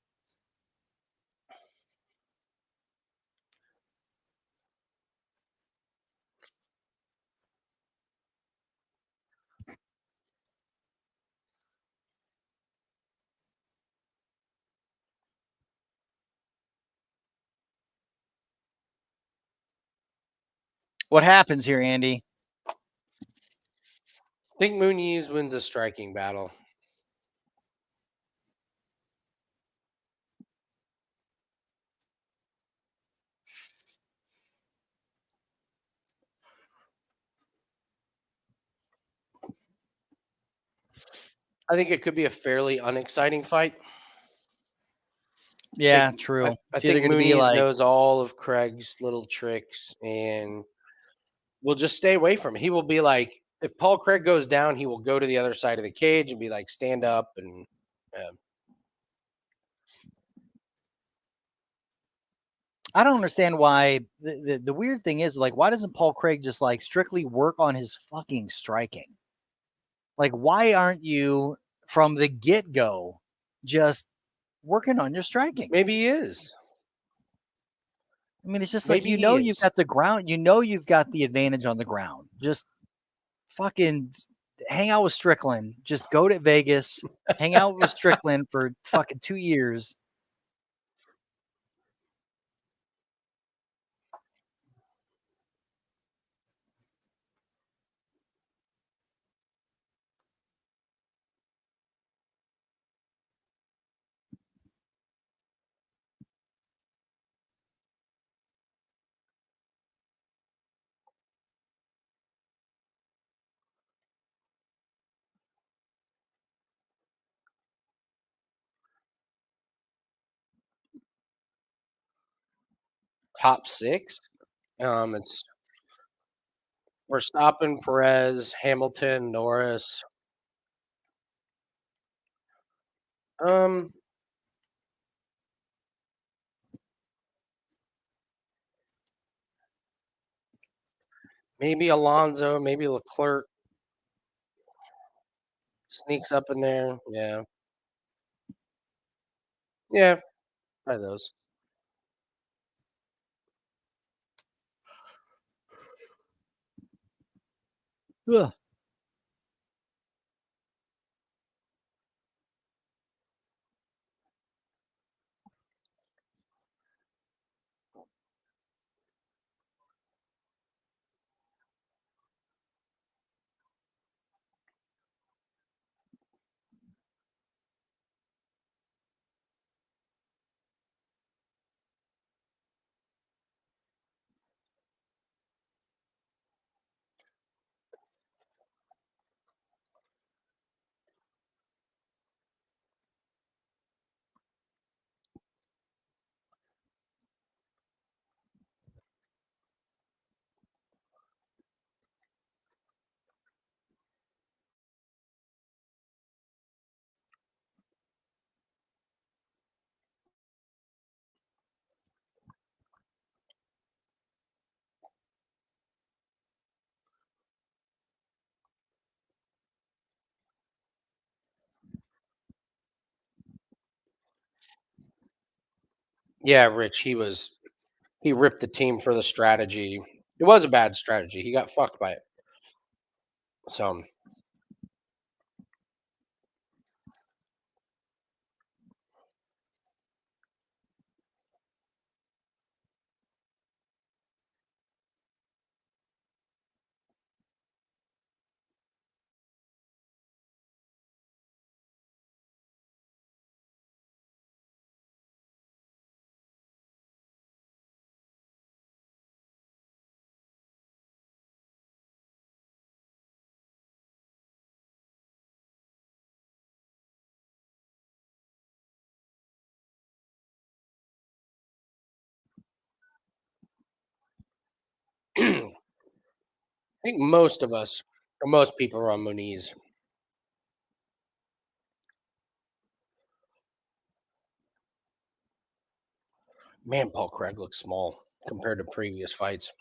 What happens here, Andy? I think Muniz wins a striking battle. I think it could be a fairly unexciting fight. Yeah, true. I It's think either gonna be Muniz like knows all of Craig's little tricks and will just stay away from it. He will be like, if Paul Craig goes down, he will go to the other side of the cage and be like, stand up. And I don't understand why the weird thing is like, why doesn't Paul Craig just like strictly work on his fucking striking? Like, why aren't you from the get-go just working on your striking? maybe he is. I mean, it's just Maybe like, he you've is. got the ground, you've got the advantage on the ground. Just fucking hang out with Strickland. Just go to Vegas, hang out with Strickland for fucking 2 years. Top six. It's Verstappen, Perez, Hamilton, Norris. Maybe Alonso, maybe Leclerc sneaks up in there. Yeah. Yeah. Try those. Ugh. Yeah, Rich, he ripped the team for the strategy. It was a bad strategy. He got fucked by it. So think most of us, or most people, are on Muniz. Man, Paul Craig looks small compared to previous fights.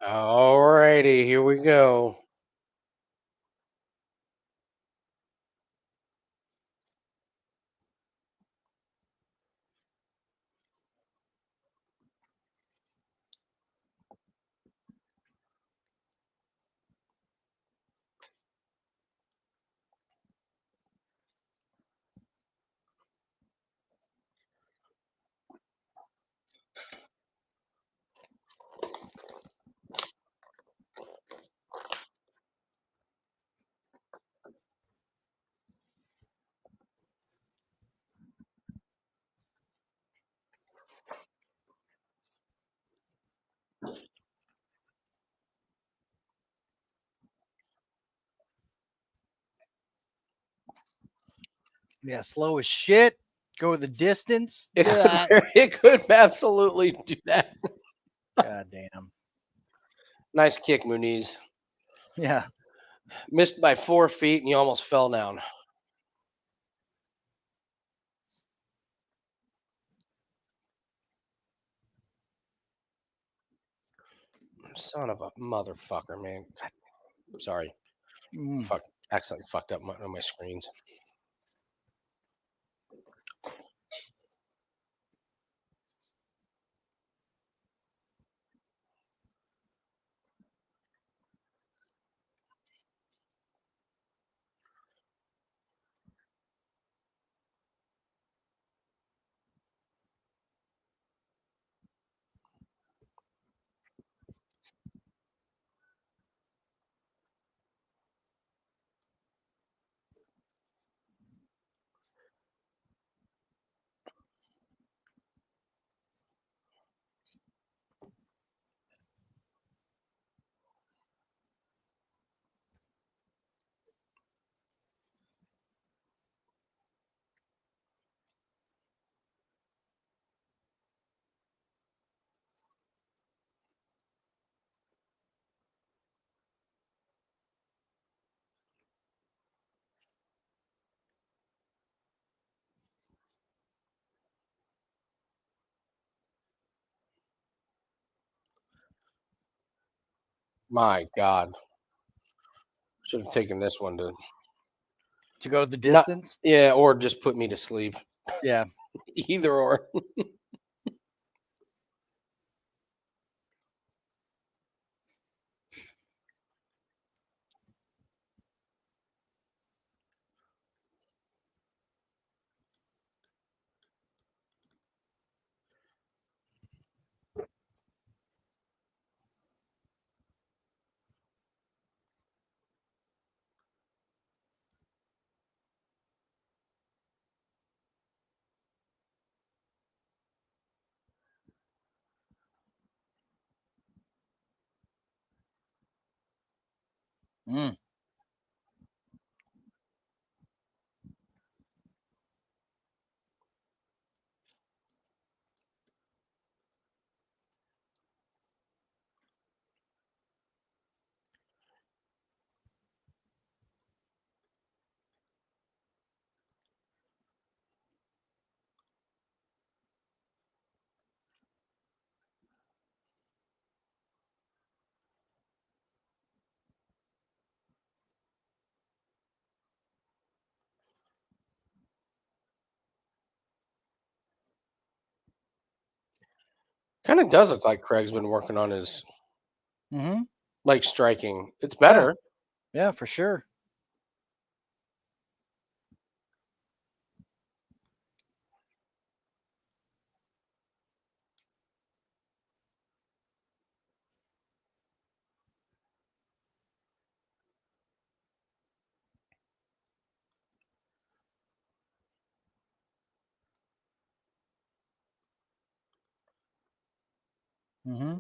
All righty, here we go. Yeah, slow as shit. Go the distance. It could absolutely do that. God damn. Nice kick, Muniz. Yeah. Missed by 4 feet and you almost fell down. Son of a motherfucker, man. God, I'm sorry. Fuck. Accidentally fucked up one of my screens. My God. Should have taken this one to go the not, distance. yeah, or just put me to sleep. Yeah. Either or. Mm. Kind of does look like Craig's been working on his Mm-hmm. like striking. It's better. Yeah, for sure. Mm-hmm.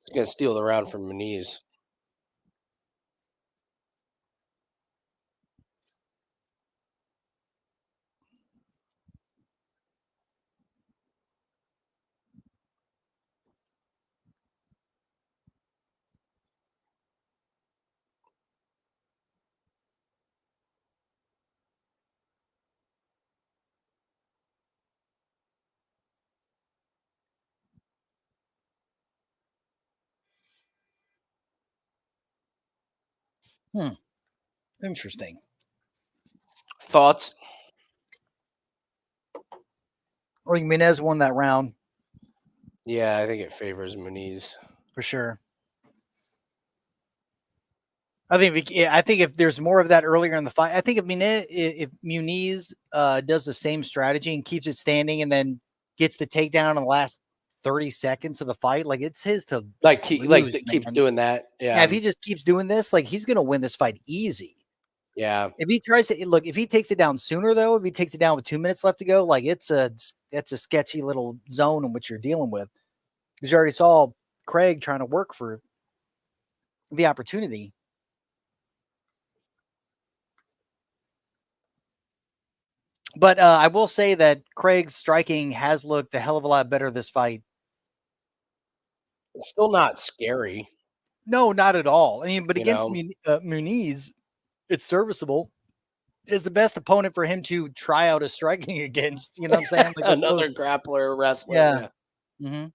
He's gonna steal the round from Muniz. Interesting. Thoughts? I think Muniz won that round Yeah, I think it favors Muniz. for sure. I think if there's more of that earlier in the fight, I think if Muniz does the same strategy and keeps it standing and then gets the takedown in the last 30 seconds of the fight, like it's his to lose, Keep man. doing that. Yeah, Yeah, if he just keeps doing this, like he's gonna win this fight easy. yeah. If he tries to look, if he takes it down sooner though, if he takes it down with 2 minutes left to go, like that's a sketchy little zone in which you're dealing with. Because you already saw Craig trying to work for the opportunity. But I will say that Craig's striking has looked a hell of a lot better this fight. It's still not scary. No, not at all. I mean, but You against know? Muniz, it's serviceable. Is the best opponent for him to try out a striking against. You know what I'm saying? Like Another grappler, wrestler. yeah. Yeah. Mm-hmm.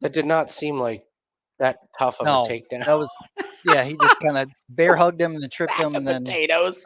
That did not seem like that tough of a No, takedown. that was yeah. He just kind of bear hugged him and then tripped Sack him, of and then potatoes.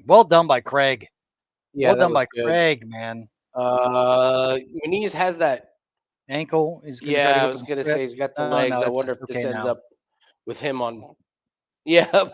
well done by Craig. Yeah, Well that done was by good. Craig, man. Muniz has that. Ankle is going to try to Yeah, I go was for the gonna grip. say he's got the Oh legs. no, I it's wonder if this okay ends now. up with him on. Yeah.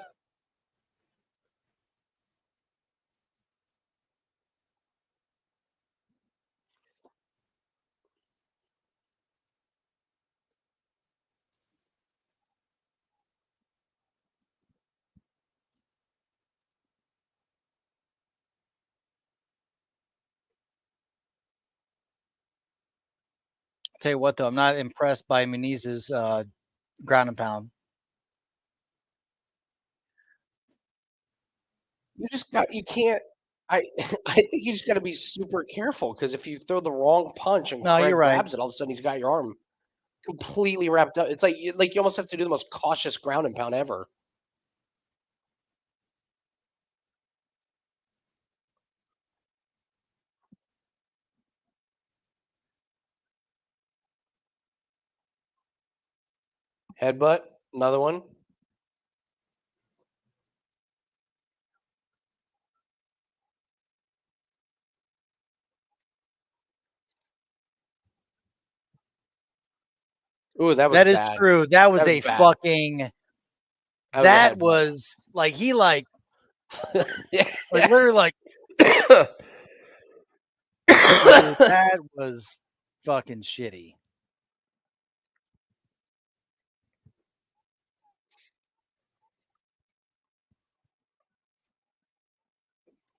Tell you what, though, I'm not impressed by Muniz's ground and pound. You can't. I I think you just got to be super careful because if you throw the wrong punch and No, Craig you're right. grabs it, all of a sudden he's got your arm completely wrapped up. It's like you almost have to do the most cautious ground and pound ever. Headbutt, another one. Ooh, that was That is bad. true. That was was a bad. fucking. That That was was like he like yeah. literally like. Dude, that was fucking shitty.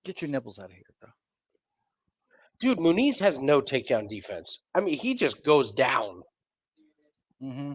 Get your nipples out of here, bro. Dude, Muniz has no takedown defense. I mean, he just goes down. Mm-hmm.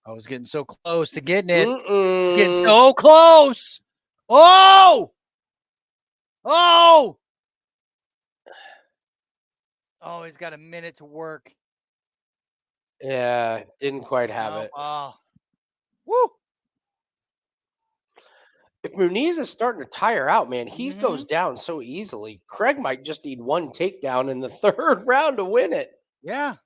I was getting so close to getting it. It's getting so close. Oh! Oh! Oh, he's got a minute to work. Yeah, didn't quite have No, it. oh. Woo! If Muniz is starting to tire out, man, he Mhm. goes down so easily. Craig might just need one takedown in the third round to win it. Yeah.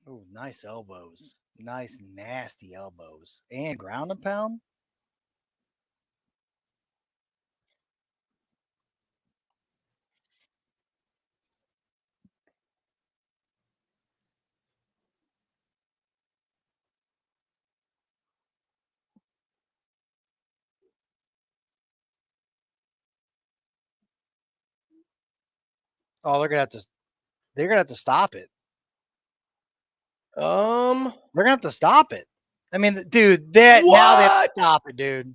Oh, nice elbows. Nice, nasty elbows. And ground and pound. Oh, they're gonna have to stop it. They're gonna have to stop it. I mean, dude, now they have to What? stop it, dude.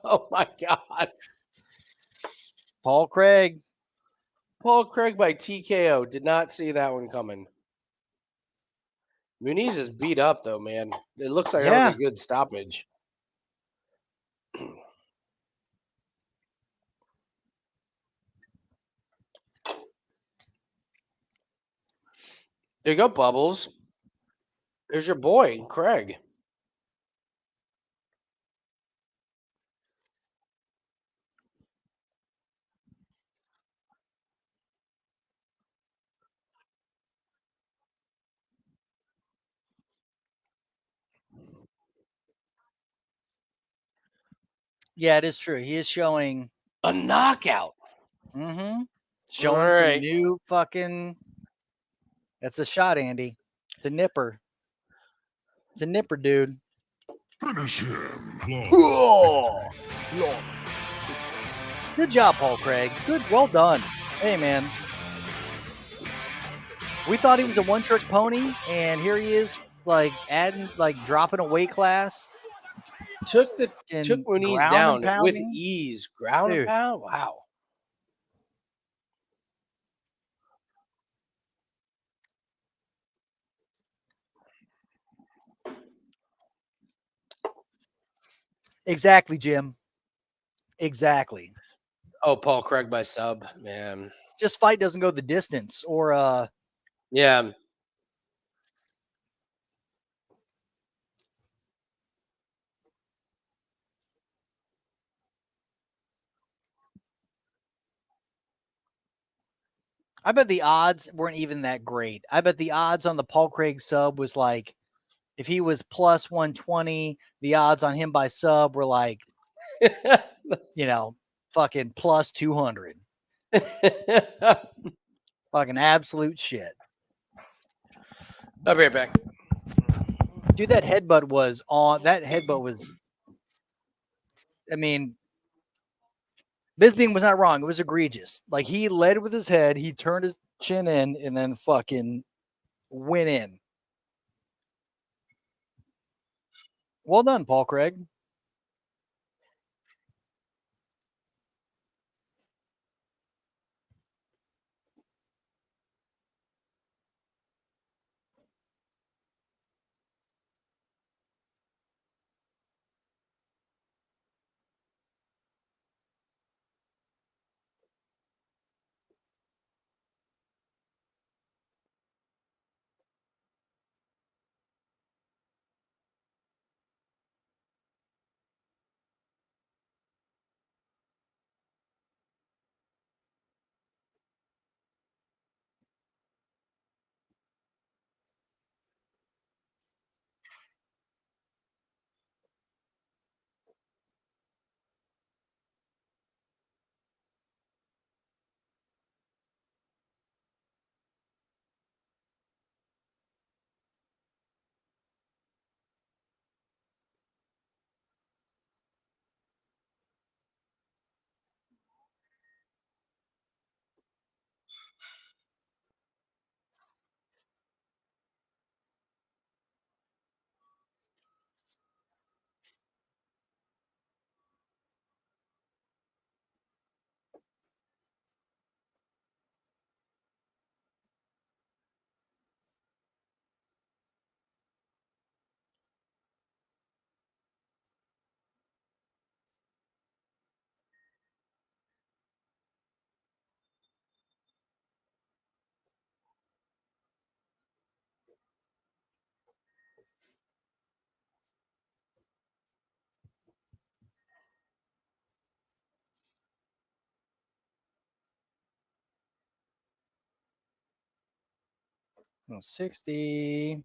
Oh my god. Paul Craig. Paul Craig by TKO. Did not see that one coming. Muniz is beat up though, man. It looks like that was Yeah. a good stoppage. There you go, Bubbles. There's your boy, Craig. Yeah, it is true. He is showing A knockout. showing some right. new fucking. That's a shot, Andy. It's a nipper. It's a nipper, dude. Finish him. Good job, Paul Craig. Good, well done. Hey, man. We thought he was a one-trick pony, and here he is, like dropping a weight class. Took and Muniz ground down and with pounding. ease. Ground and Dude. pound? Wow. Exactly, Jim. Exactly. Oh, Paul Craig by sub, man. Just fight doesn't go the distance, or Yeah. I bet the odds weren't even that great. I bet the odds on the Paul Craig sub was like, if he was plus 120, the odds on him by sub were like, fucking plus 200. Fucking absolute shit. I'll be right back. Dude, that headbutt was on. That headbutt was, I mean, Bisping was not wrong. It was egregious. Like, he led with his head, he turned his chin in, and then fucking went in. Well done, Paul Craig. Well, 60.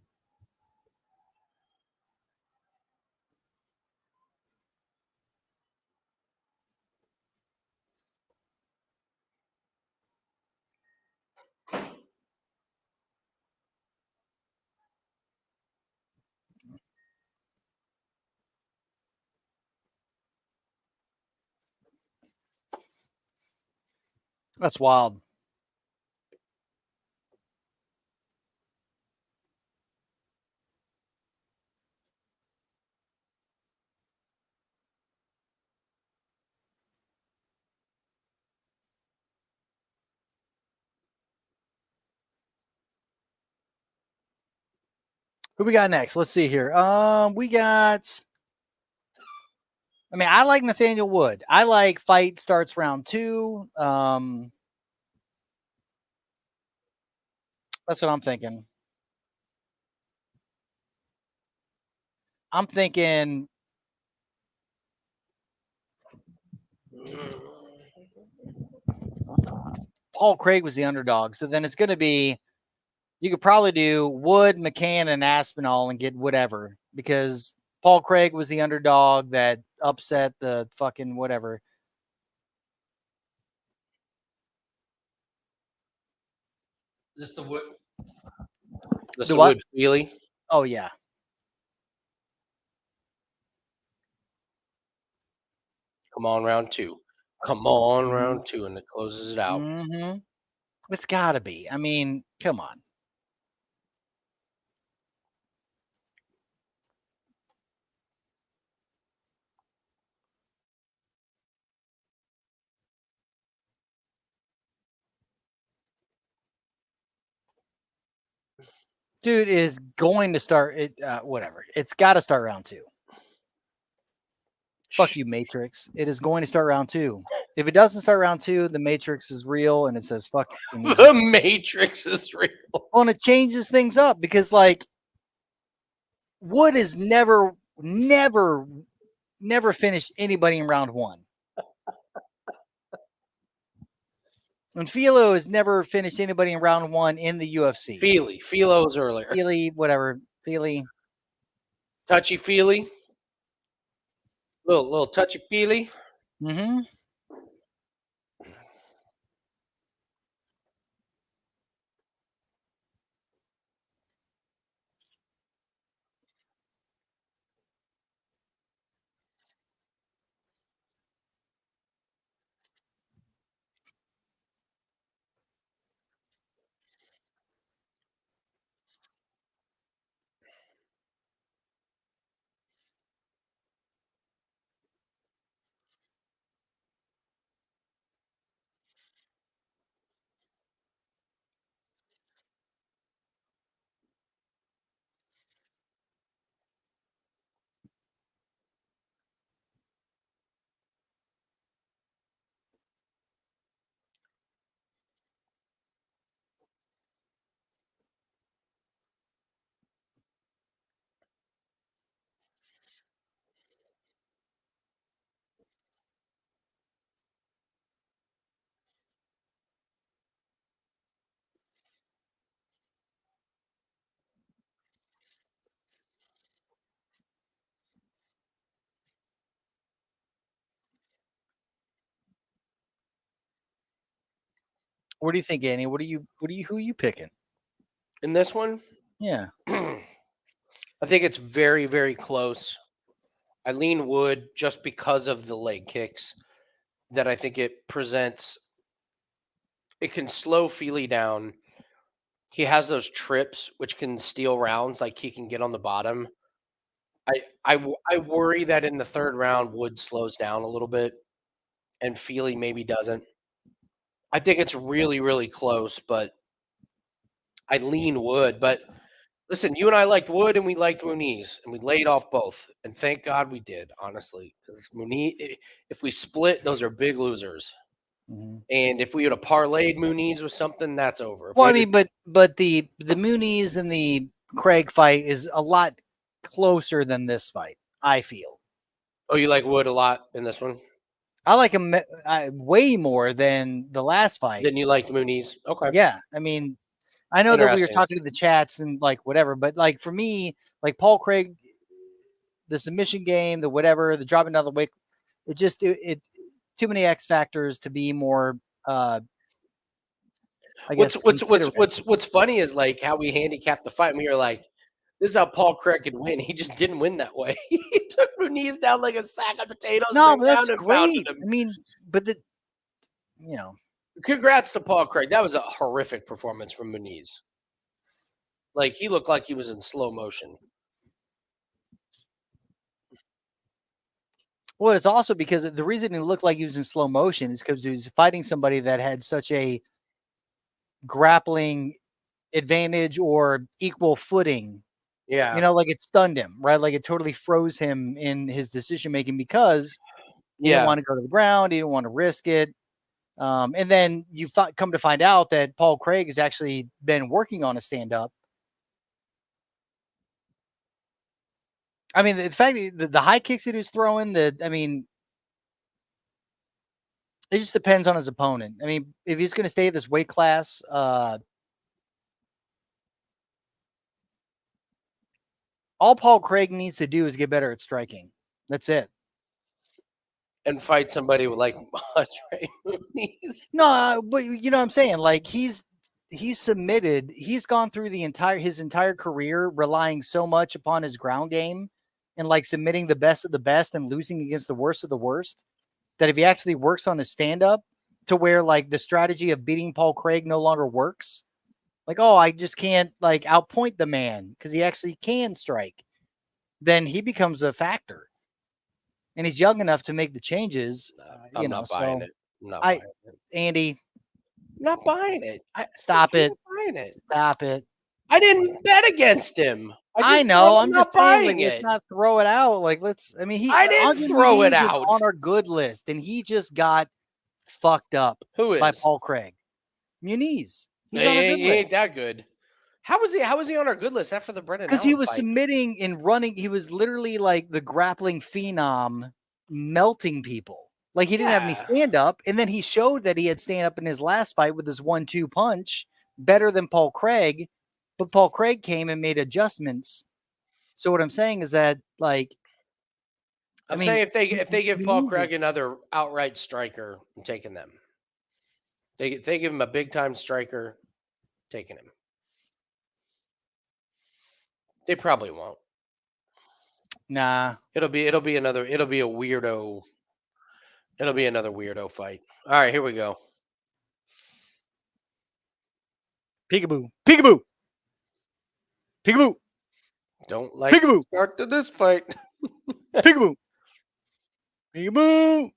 That's wild. Who we got next? Let's see here. We got. I mean, I like Nathaniel Wood. I like fight starts round 2. That's what I'm thinking. I'm thinking Paul Craig was the underdog. So then it's going to be, you could probably do Wood, McCann, and Aspinall and get whatever, because Paul Craig was the underdog that upset the fucking whatever. Is this the Wood? This The the what? Wood Fili? Oh, yeah. Come on, round 2. Come on, round 2, and it closes it out. Mm-hmm. It's got to be. I mean, come on. Dude is going to start it. Whatever. It's got to start round 2. Fuck you, Matrix. It is going to start round 2. If it doesn't start round 2, the Matrix is real and it says fuck. The Matrix is real. Well, it changes things up because, like, Wood is never finished anybody in round 1. And Filo has never finished anybody in round 1 in the UFC. Filo's earlier. Fili, whatever. Fili. Touchy feely. Little touchy feely. Mm-hmm. What do you think, Annie? Who are you picking? In this one, Yeah. I think it's very, very close. I lean Wood just because of the leg kicks that I think it presents. It can slow Fili down. He has those trips which can steal rounds, like he can get on the bottom. I worry that in the third round, Wood slows down a little bit and Fili maybe doesn't. I think it's really, really close, but I lean Wood. But listen, you and I liked Wood and we liked Muniz, and we laid off both. And thank God we did, honestly. Because Muniz, if we split, those are big losers. Mm-hmm. And if we would have parlayed Muniz with something, that's over. Well, I mean, but the Muniz and the Craig fight is a lot closer than this fight, I feel. Oh, you like Wood a lot in this one? I like him way more than the last fight. Then you like Muniz? Okay. Yeah, I mean, I know that we were Interesting. talking to the chats and like whatever, but like for me, like Paul Craig, the submission game, the whatever, the dropping down the weight, it too many X factors to be more. I guess What's funny is like how we handicapped the fight. And we were like, this is how Paul Craig could win. He just didn't win that way. He took Muniz down like a sack of potatoes. No, but that's and great. him. I mean, but Congrats to Paul Craig. That was a horrific performance from Muniz. Like he looked like he was in slow motion. Well, it's also because the reason he looked like he was in slow motion is because he was fighting somebody that had such a grappling advantage or equal footing. Yeah. Like it stunned him, right? Like it totally froze him in his decision making because he didn't want to go to the ground. He didn't want to risk it. And then you come to find out that Paul Craig has actually been working on a stand-up. I mean, the fact that the high kicks that he was throwing, it just depends on his opponent. I mean, if he's going to stay at this weight class, all Paul Craig needs to do is get better at striking. That's it. And fight somebody with like André Muniz. No, but you know what I'm saying? Like he's submitted. He's gone through his entire career relying so much upon his ground game and like submitting the best of the best and losing against the worst of the worst, that if he actually works on his stand-up to where like the strategy of beating Paul Craig no longer works, like, oh, I just can't like outpoint the man because he actually can strike, then he becomes a factor. And he's young enough to make the changes. I'm not buying it. I'm not buying it. Andy, I'm not buying it. Stop it. Buying it. Stop it. I didn't bet against him. I know. I'm not just saying, buying like, it. let's not throw it out. Like, I didn't throw it out on our good list, and he just got fucked up. Who is? By Paul Craig. Muniz. He ain't that good. How was he on our good list after the Brennan? Because he was submitting and running. He was literally like the grappling phenom, melting people. Like he didn't have any Yeah. stand up, and then he showed that he had stand up in his last fight with his 1-2 punch, better than Paul Craig. But Paul Craig came and made adjustments. So what I'm saying is that, like, I'm saying if they give Paul Muniz Craig another outright striker, I'm taking them. They give him a big time striker, taking him. They probably won't. nah. It'll be a weirdo. It'll be another weirdo fight. All right, here we go. Peekaboo. Peekaboo. Peekaboo. Don't like Peekaboo. start to this fight. Peekaboo. Peekaboo.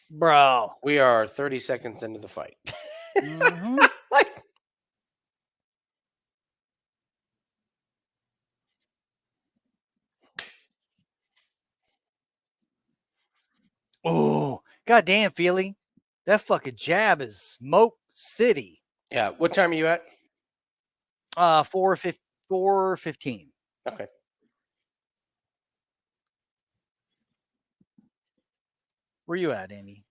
Bro. We are 30 seconds into the fight. Mhm. Like, Oh, goddamn, Fili. That fucking jab is smoke city. yeah. What time are you at? 4:15. Okay. Where you at, Andy?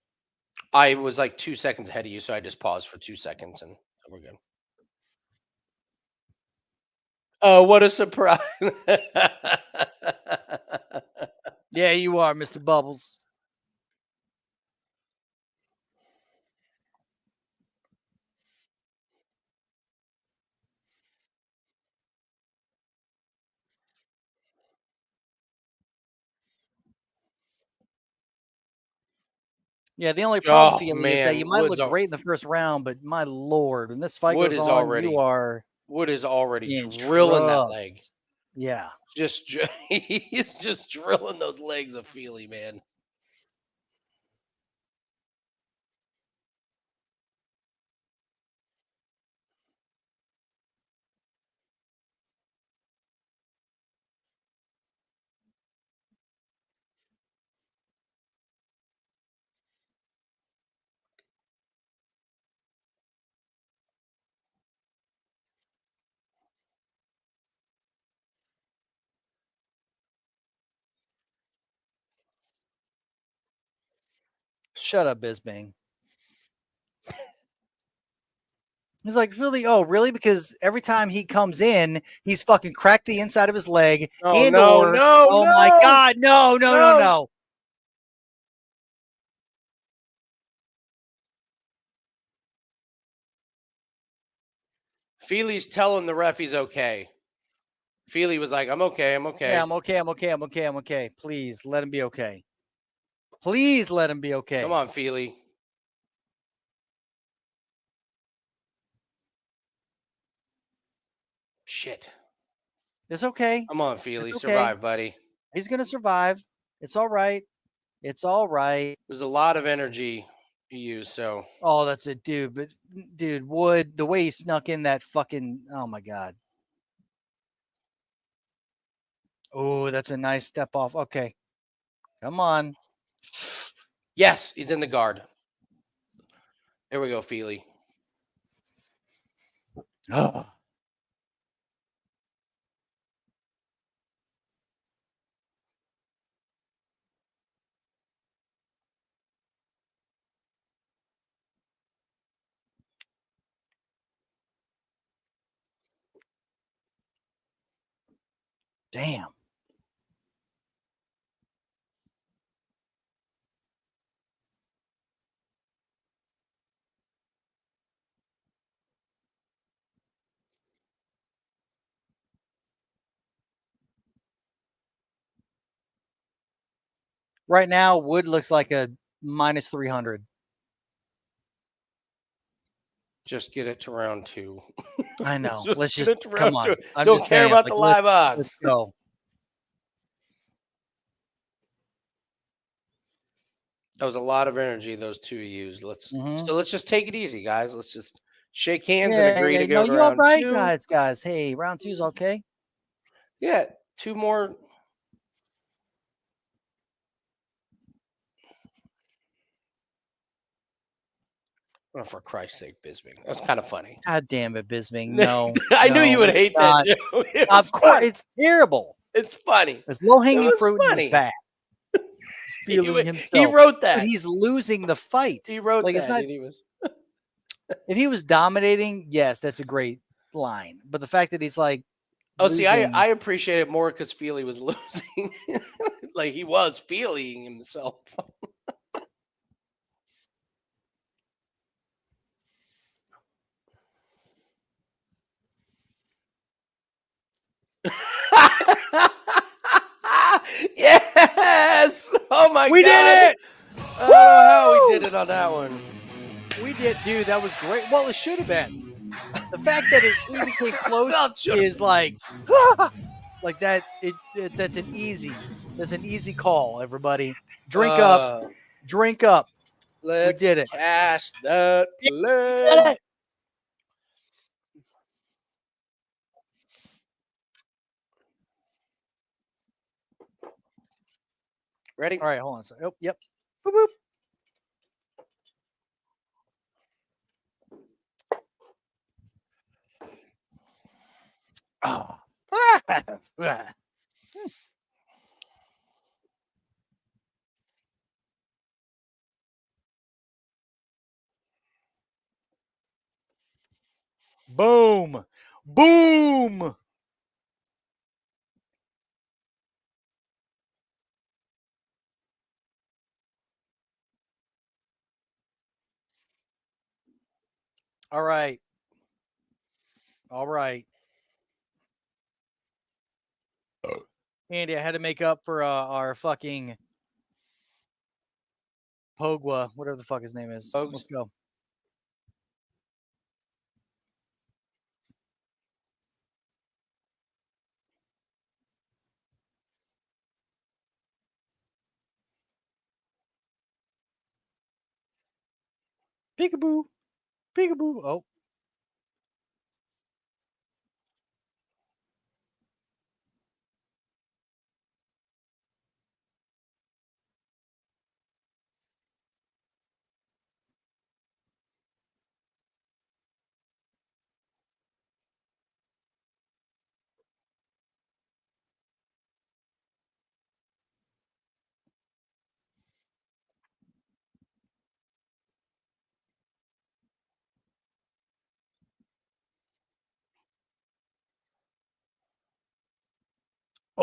I was like 2 seconds ahead of you, so I just paused for 2 seconds and we're good. Oh, what a surprise. Yeah, you are, Mr. Bubbles. Yeah, the only problem, Oh, Fili, is that you man, might look great in the first round, but my lord, when this fight Wood goes is on, already you are Wood is already in drilling that leg. trust. Yeah. He's just drilling those legs of Fili, man. Shut up, Bisbing. He's like, really? Oh, really? Because every time he comes in, he's fucking cracked the inside of his leg. Oh, and no, or, no, oh no. my God, no. No. Fili's telling the ref he's okay. Fili was like, I'm okay. Yeah, I'm okay. Please let him be okay. Please let him be okay. Come on, Fili. Shit. It's okay. Come on, Fili. It's okay. Survive, buddy. He's going to survive. It's all right. It's all right. There's a lot of energy you use, so. Oh, that's it, dude. But, dude, Wood, the way he snuck in that fucking, oh, my God. Oh, that's a nice step off. Okay. Come on. Yes, he's in the guard. There we go, Fili. Oh. Damn. Right now, Wood looks like a minus 300. Just get it to round 2. I know. Let's get just it to come round on. 2. I'm Don't just care saying, about like, the live odds. Let's go. That was a lot of energy those two used. Mhm. So let's just take it easy, guys. Let's just shake hands and agree to go No, to you all round right, 2. guys. Hey, round 2's okay. Yeah, 2 more. Oh, for Christ's sake, Bisping. That's kind of funny. God damn it, Bisping. No. I knew you would hate that, Joe. It was Of course, funny. it's terrible. It's funny. It's low-hanging was fruit in funny. his back. He Feeling himself. He wrote that. But he's losing the fight. He wrote like, that. It's not, And he was... if he was dominating, yes, that's a great line. But the fact that he's like, oh, see, I appreciate it more because Fili was losing. Like he was feeling himself. Yes! Oh my god. We did it! I don't know how we did it on that one. We did, dude. That was great. Well, it should have been. The fact that it even came close is like that. That's an easy call. Everybody, drink up, drink up. Let's we did it. Cash that play. Ready? All right, hold on a second. Oh, yep. Boop, boop. Oh. Boom. Boom. All right. All right. Andy, I had to make up for our fucking Pogues, whatever the fuck his name is. Pogues. Let's go. Peekaboo. Peekaboo. Oh.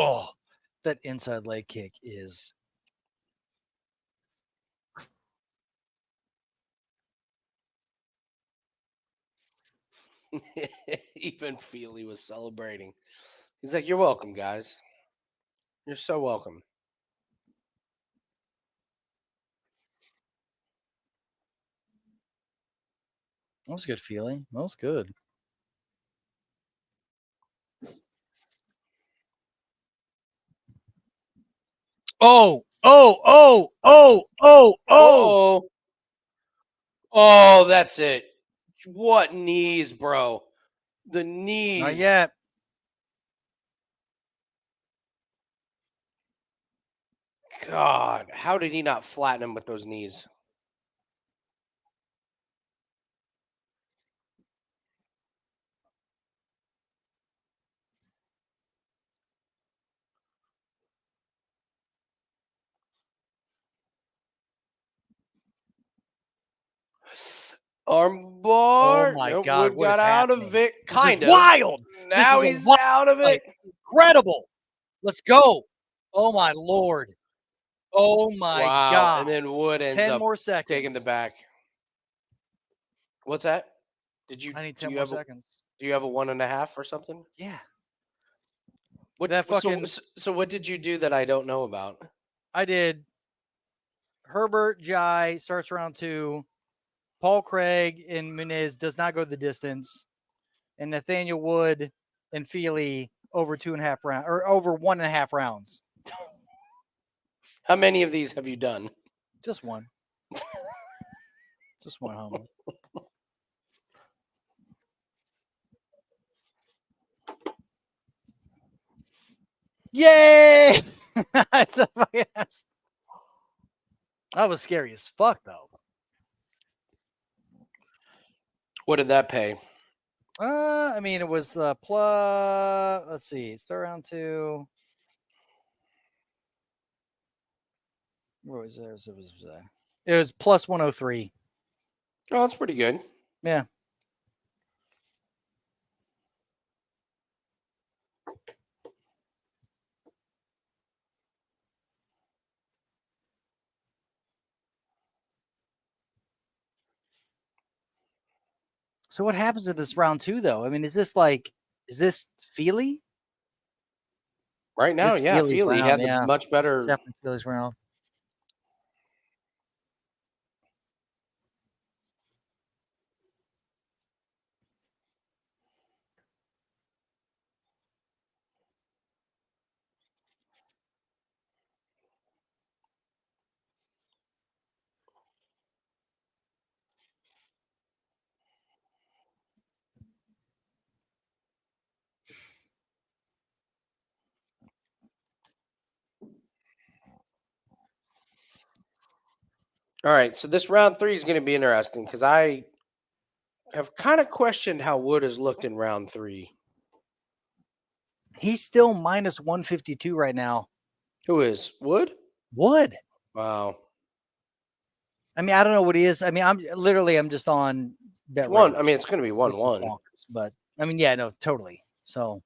Oh, that inside leg kick is. Even Fili was celebrating. He's like, "You're welcome, guys. You're so welcome." That was a good feeling. That was good. Oh, oh, oh, oh, oh, oh. Oh, that's it. What knees, bro? The knees. Not yet. God, how did he not flatten him with those knees? Armbar. Oh my Nope, God, Wood what got is out happening? of it. This Kind is of. wild. Now This is a he's wild out of it. fight. Incredible. Let's go. Oh my Lord. Oh my Wow. God. And then Wood ends 10 up more seconds. taking the back. What's that? Did you? I need do 10 you more have seconds. Do you have a 1.5 or something? Yeah. What That fucking- so what did you do that I don't know about? I did Herbert, Jai starts round 2. Paul Craig and Muniz does not go the distance. And Nathaniel Wood and Fili over 2.5 rounds or over 1.5 rounds. How many of these have you done? Just one. Just one, homie. Yay! That's a fucking ass. That was scary as fuck, though. What did that pay? I mean, it was plus. Let's see. Start round 2. What was there? It was plus 103. Oh, that's pretty good. Yeah. So what happens in this round 2, though? I mean, is this Fili? Right now, This yeah, Fili's Fili round, had yeah. the much better. Definitely Fili's round. All right, so this round 3 is going to be interesting because I have kind of questioned how Wood has looked in round 3. He's still minus 152 right now. Who is Wood? Wood. Wow. I mean, I don't know what he is. I mean, I'm just on bet One. I Rivers. mean, it's going to be This is 1-1. bonkers, but I mean, yeah, no, totally. So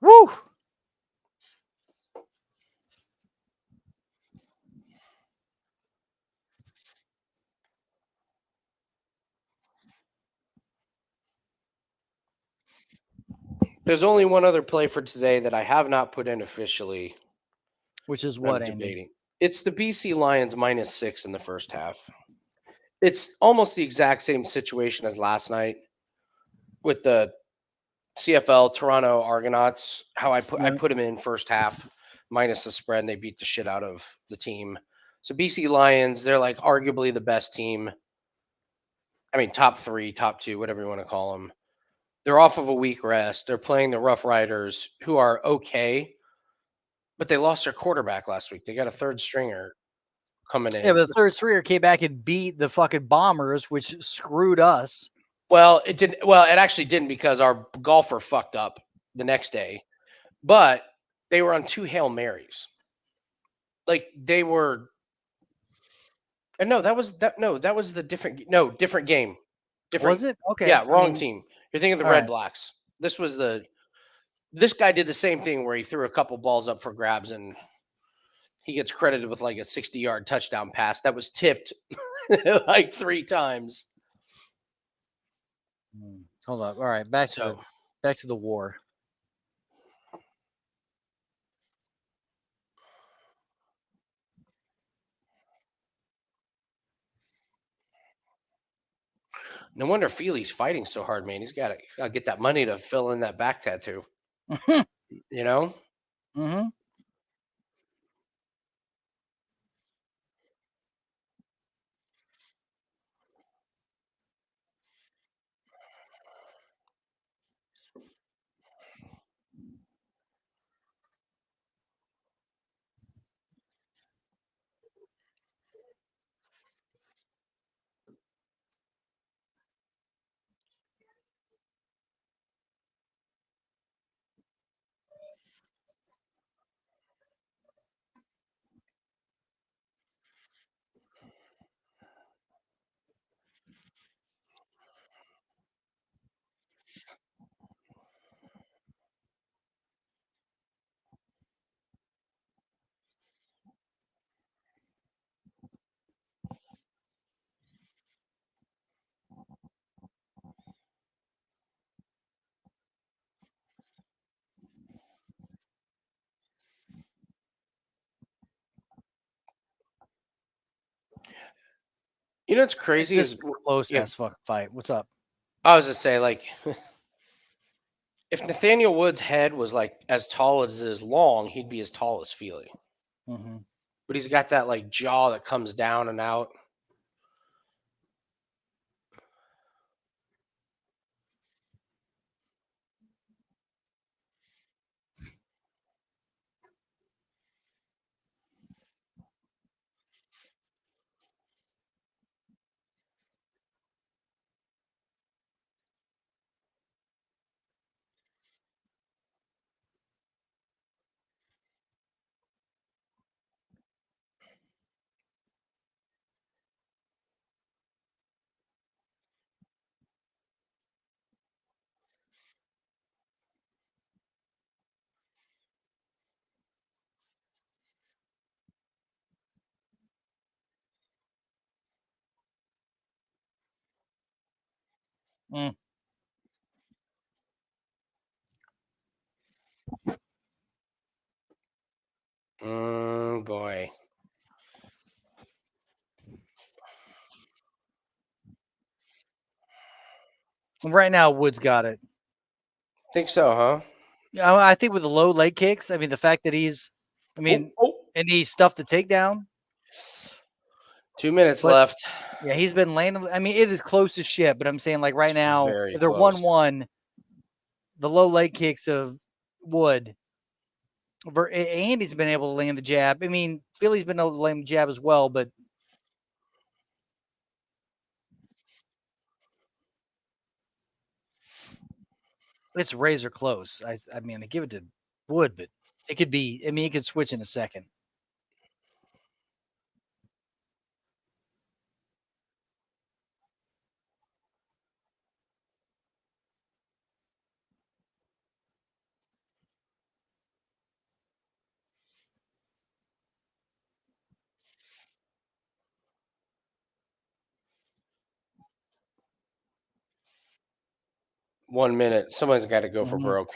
woo. There's only one other play for today that I have not put in officially. Which is I'm what, Andy? debating. It's the BC Lions -6 in the first half. It's almost the exact same situation as last night with the CFL Toronto Argonauts. How I put them in first half minus the spread, and they beat the shit out of the team. So BC Lions, they're like arguably the best team. I mean, top 3, top 2, whatever you want to call them. They're off of a week rest. They're playing the Rough Riders, who are okay, but they lost their quarterback last week. They got a third stringer coming in. Yeah, but the third stringer came back and beat the fucking Bombers, which screwed us. Well, it didn't. Well, it actually didn't because our golfer fucked up the next day. But they were on 2 Hail Marys. Like they were. And no, that was the different game. Different. Was it? Okay. Yeah, wrong I mean, team. You're thinking of the all Red right. Blacks. This guy did the same thing where he threw a couple balls up for grabs and he gets credited with like a 60-yard touchdown pass that was tipped like 3 times. Hold up. All right, back to the war. No wonder Fili's fighting so hard, man. He's got to get that money to fill in that back tattoo. You know? Mm-hmm. You know what's crazy This is close ass fucking fight. What's up? I was just say like if Nathaniel Wood's head was like as tall as it is long, he'd be as tall as Fili. Mm-hmm. But he's got that like jaw that comes down and out. Boy. Right now, Wood's got it. Think so, huh? I think with the low leg kicks, I mean, the fact that he's, and he stuffed the takedown. 2 minutes But- left. Yeah, he's been landing. I mean, it is close as shit, but I'm saying, like, right It's now, very if they're close. 1-1, the low leg kicks of Wood, Andy's been able to land the jab. I mean, Fili's been able to land the jab as well, but it's razor close. I mean, I give it to Wood, but it could be, I mean, it could switch in a second. One minute. Someone's got to go for Mhm. broke.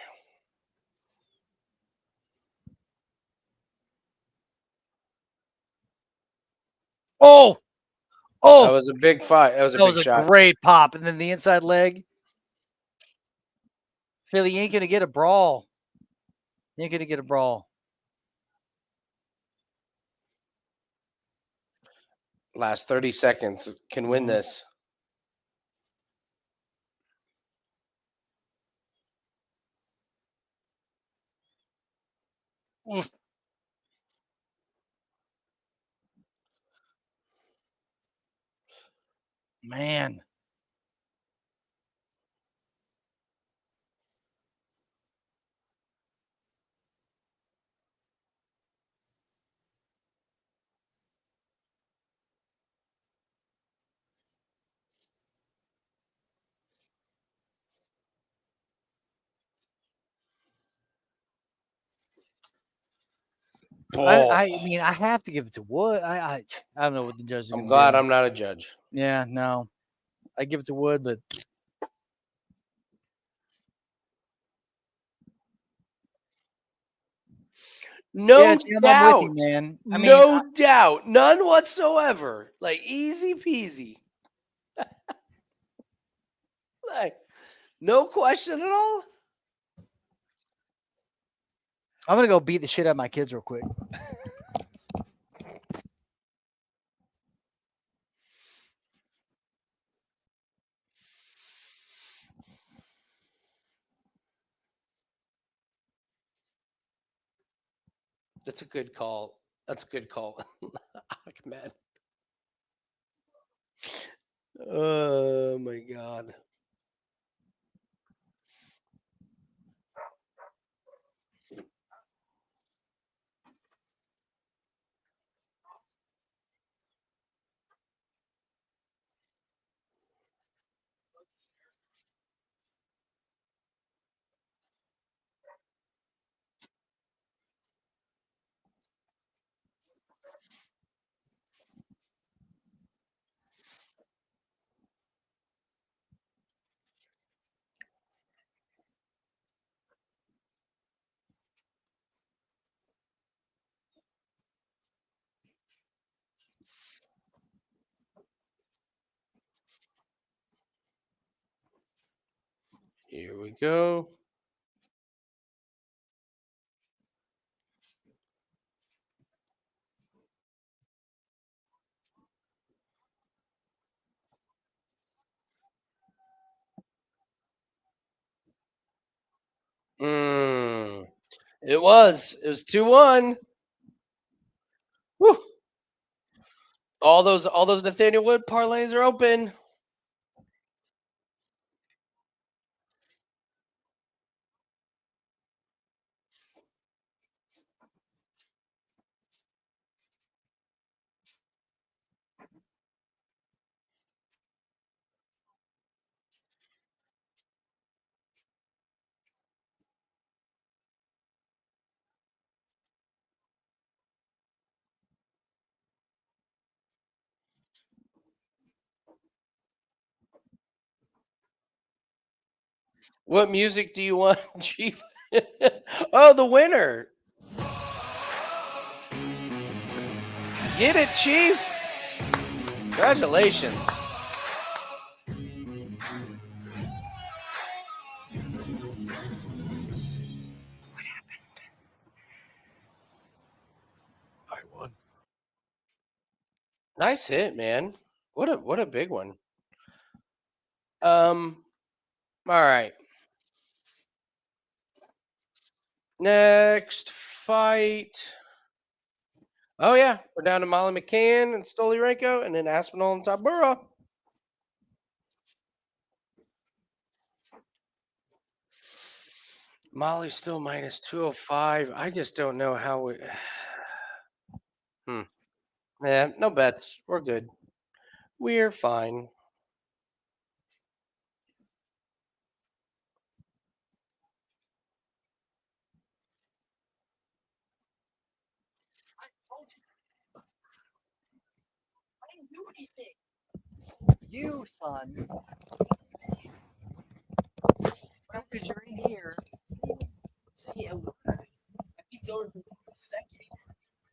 Oh, That was a big fight. That was a that big was a shot. great pop. And then the inside leg. Fili ain't going to get a brawl. He ain't going to get a brawl. Last 30 seconds can win this. Man. I mean, I have to give it to Wood. I don't know what the judges are I'm going to do. glad I'm not a judge. Yeah, no. I give it to Wood, but No yeah, Jim, doubt. I'm with you, man. I mean, No doubt. None whatsoever. Like, easy peasy. Like, no question at all. I'm going to go beat the shit out of my kids real quick. That's a good call. That's a good call. Ahmed. Oh, my God. Here we go. It was 2-1. Woo. All those Nathaniel Wood parlays are open. What music do you want, Chief? Oh, the winner. Get it, Chief. Congratulations. I won. Nice hit, man. What a big one. All right. Next fight. Oh yeah, we're down to Molly McCann and Stoliarenko, and then Aspinall and Tybura. Molly's still minus 205. I just don't know how we. Yeah, no bets. We're good. We're fine. I didn't do anything. You, son. Because you're in here.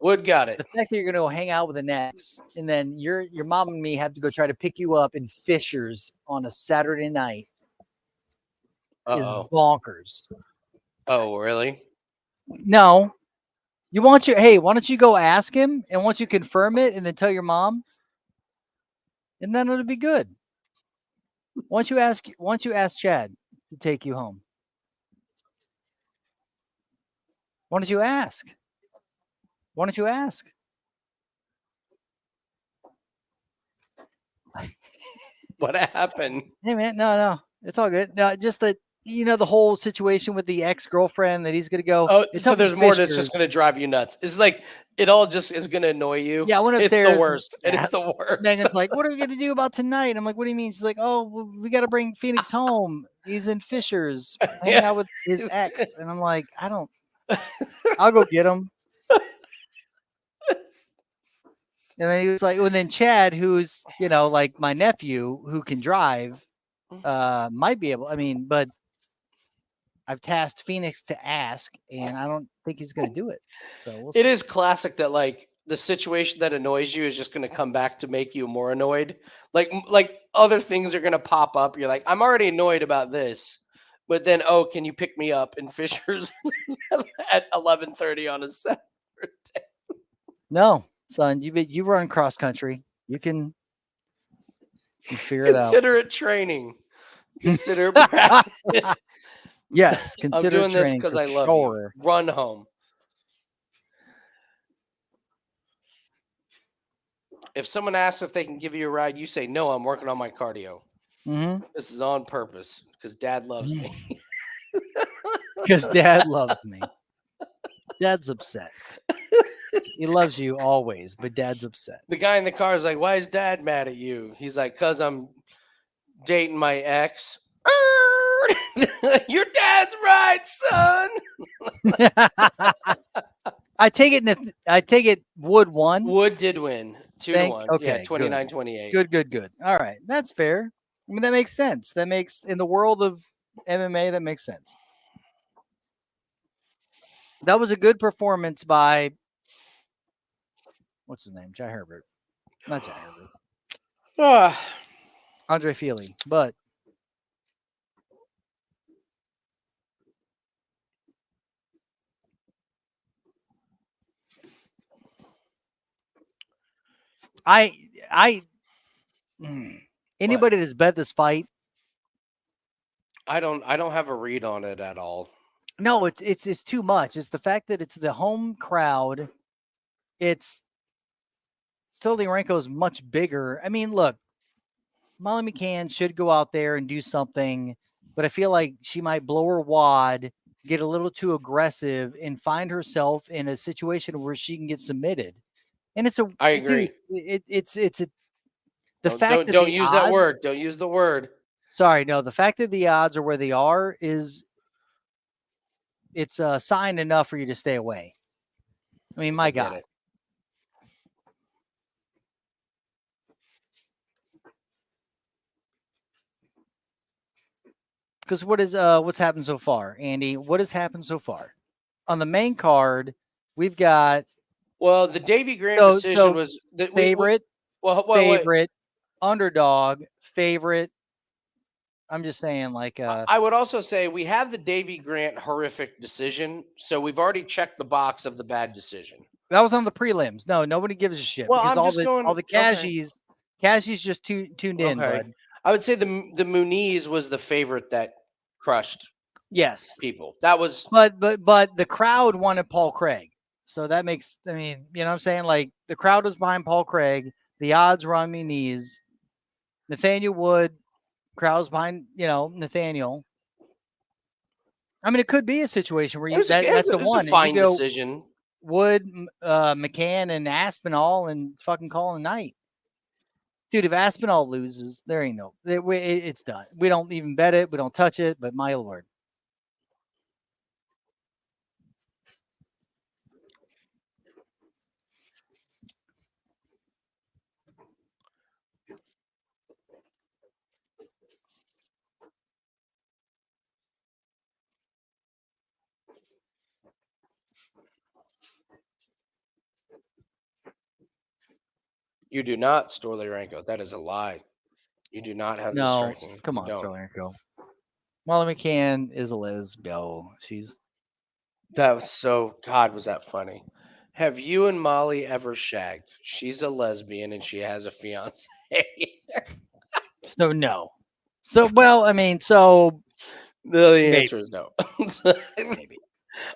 Wood got it. The fact that you're going to go hang out with an ex, and then your mom and me have to go try to pick you up in Fishers on a Saturday night is Uh-oh. bonkers. Oh, really? No. Hey, why don't you go ask him, and once you confirm it and then tell your mom, and then it'll be good. Once you ask Chad to take you home. Why don't you ask? Why don't you ask? What happened? Hey man, no, it's all good. No, just that the whole situation with the ex-girlfriend that he's gonna go. Oh, it's so up in there's more that's Fishers. just going to drive you nuts. It's like it all just is going to annoy you. Yeah, I went It's upstairs. the worst. And it's the worst. Then it's like, what are we going to do about tonight? I'm like, what do you mean? She's like, oh, well, we got to bring Phoenix home. He's in Fishers hanging out with his ex. And I'm like, I'll go get him. And then he was like, and then Chad, who's, like my nephew who can drive, might be able, but I've tasked Phoenix to ask, and I don't think he's going to do it. So we'll see. It is classic that like the situation that annoys you is just going to come back to make you more annoyed. Like other things are going to pop up. You're like, I'm already annoyed about this, but then can you pick me up in Fishers at 11:30 on a Saturday? No, son, you run cross country. You can figure it out. Consider it training. Consider practice. Yes, I'm consider doing this training because for I love sure. you. Run home. If someone asks if they can give you a ride, you say, no, I'm working on my cardio. Mm-hmm. This is on purpose because Dad loves me. Because Dad loves me. Dad's upset. He loves you always, but Dad's upset. The guy in the car is like, why is Dad mad at you? He's like, because I'm dating my ex. Your dad's right, son. I take it Wood won. Wood did win 2-1. Okay, yeah, 29-28. Good. All right. That's fair. I mean, that makes sense. That makes, in the world of MMA, that makes sense. That was a good performance by, what's his name? Herbert. Not Herbert. André Fili. But anybody that's bet this fight, I don't have a read on it at all. no, it's too much. It's the fact that it's the home crowd. It's Stoliarenko is much bigger. I mean, look, Molly McCann should go out there and do something, but I feel like she might blow her wad, get a little too aggressive, and find herself in a situation where she can get submitted. And I agree. Dude, it's the Don't, fact don't, that don't the use odds, that word. Don't use the word. Sorry, no. The fact that the odds are where they are it's a sign enough for you to stay away. I mean, my God. It. Because what's happened so far, Andy? What has happened so far? On the main card, we've got Well, the Davey Grant So- decision so was that favorite, well, favorite, underdog, favorite. I'm just saying, like, I would also say we have the Davey Grant horrific decision, so we've already checked the box of the bad decision. that was on the prelims. No, nobody gives a shit Well, because I'm all just the going- all the okay. cashies just tuned in, Okay. bud. I would say the Muniz was the favorite that crushed Yes, people. That was but the crowd wanted Paul Craig, so that makes. I mean, you know what I'm saying? Like the crowd was behind Paul Craig. The odds were on Muniz. Nathaniel Wood, crowd's behind. Nathaniel. I mean, it could be a situation where it was, that's the it was one. a fine and you go decision. Wood, McCann, and Aspinall, and fucking call it a night. Dude, if Aspinall loses, there ain't no. It's done. We don't even bet it. We don't touch it. But my lord. You do not, Stoliarenko. That is a lie. You do not have the No, striking. come You on, don't. Stoliarenko. Molly McCann is a lesbo. She's That was so. God, was that funny? Have you and Molly ever shagged? She's a lesbian and she has a fiance. so no. So well, I mean, so The Maybe. answer is no. maybe.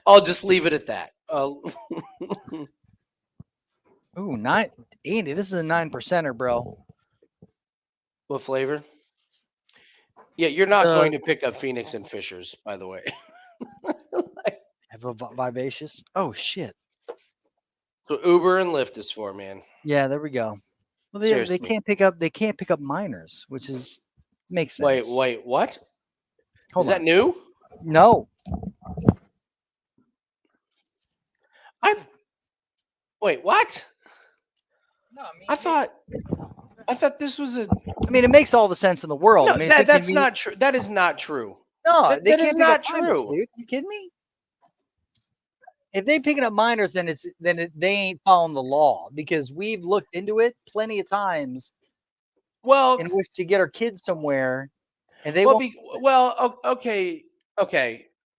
I'll just leave it at that. Ooh, Andy, this is a 9%er, bro. What flavor? Yeah, you're not going to pick up Phoenix and Fishers, by the way. Have a vivacious. Oh shit. So Uber and Lyft is for, man. Yeah, there we go. Well, they Seriously. can't pick up minors, which makes sense. Wait, what? Hold Is that on. new? No. Wait, what? No, I mean, I thought this was a. I mean, it makes all the sense in the world. No, I mean, it's a that's convenient- not true. That is not true. No, that- they that can't is pick up not minors, true. dude. You kidding me? If they picking up minors, then they ain't following the law because we've looked into it plenty of times Well, in which to get our kids somewhere, and they well, won't. okay,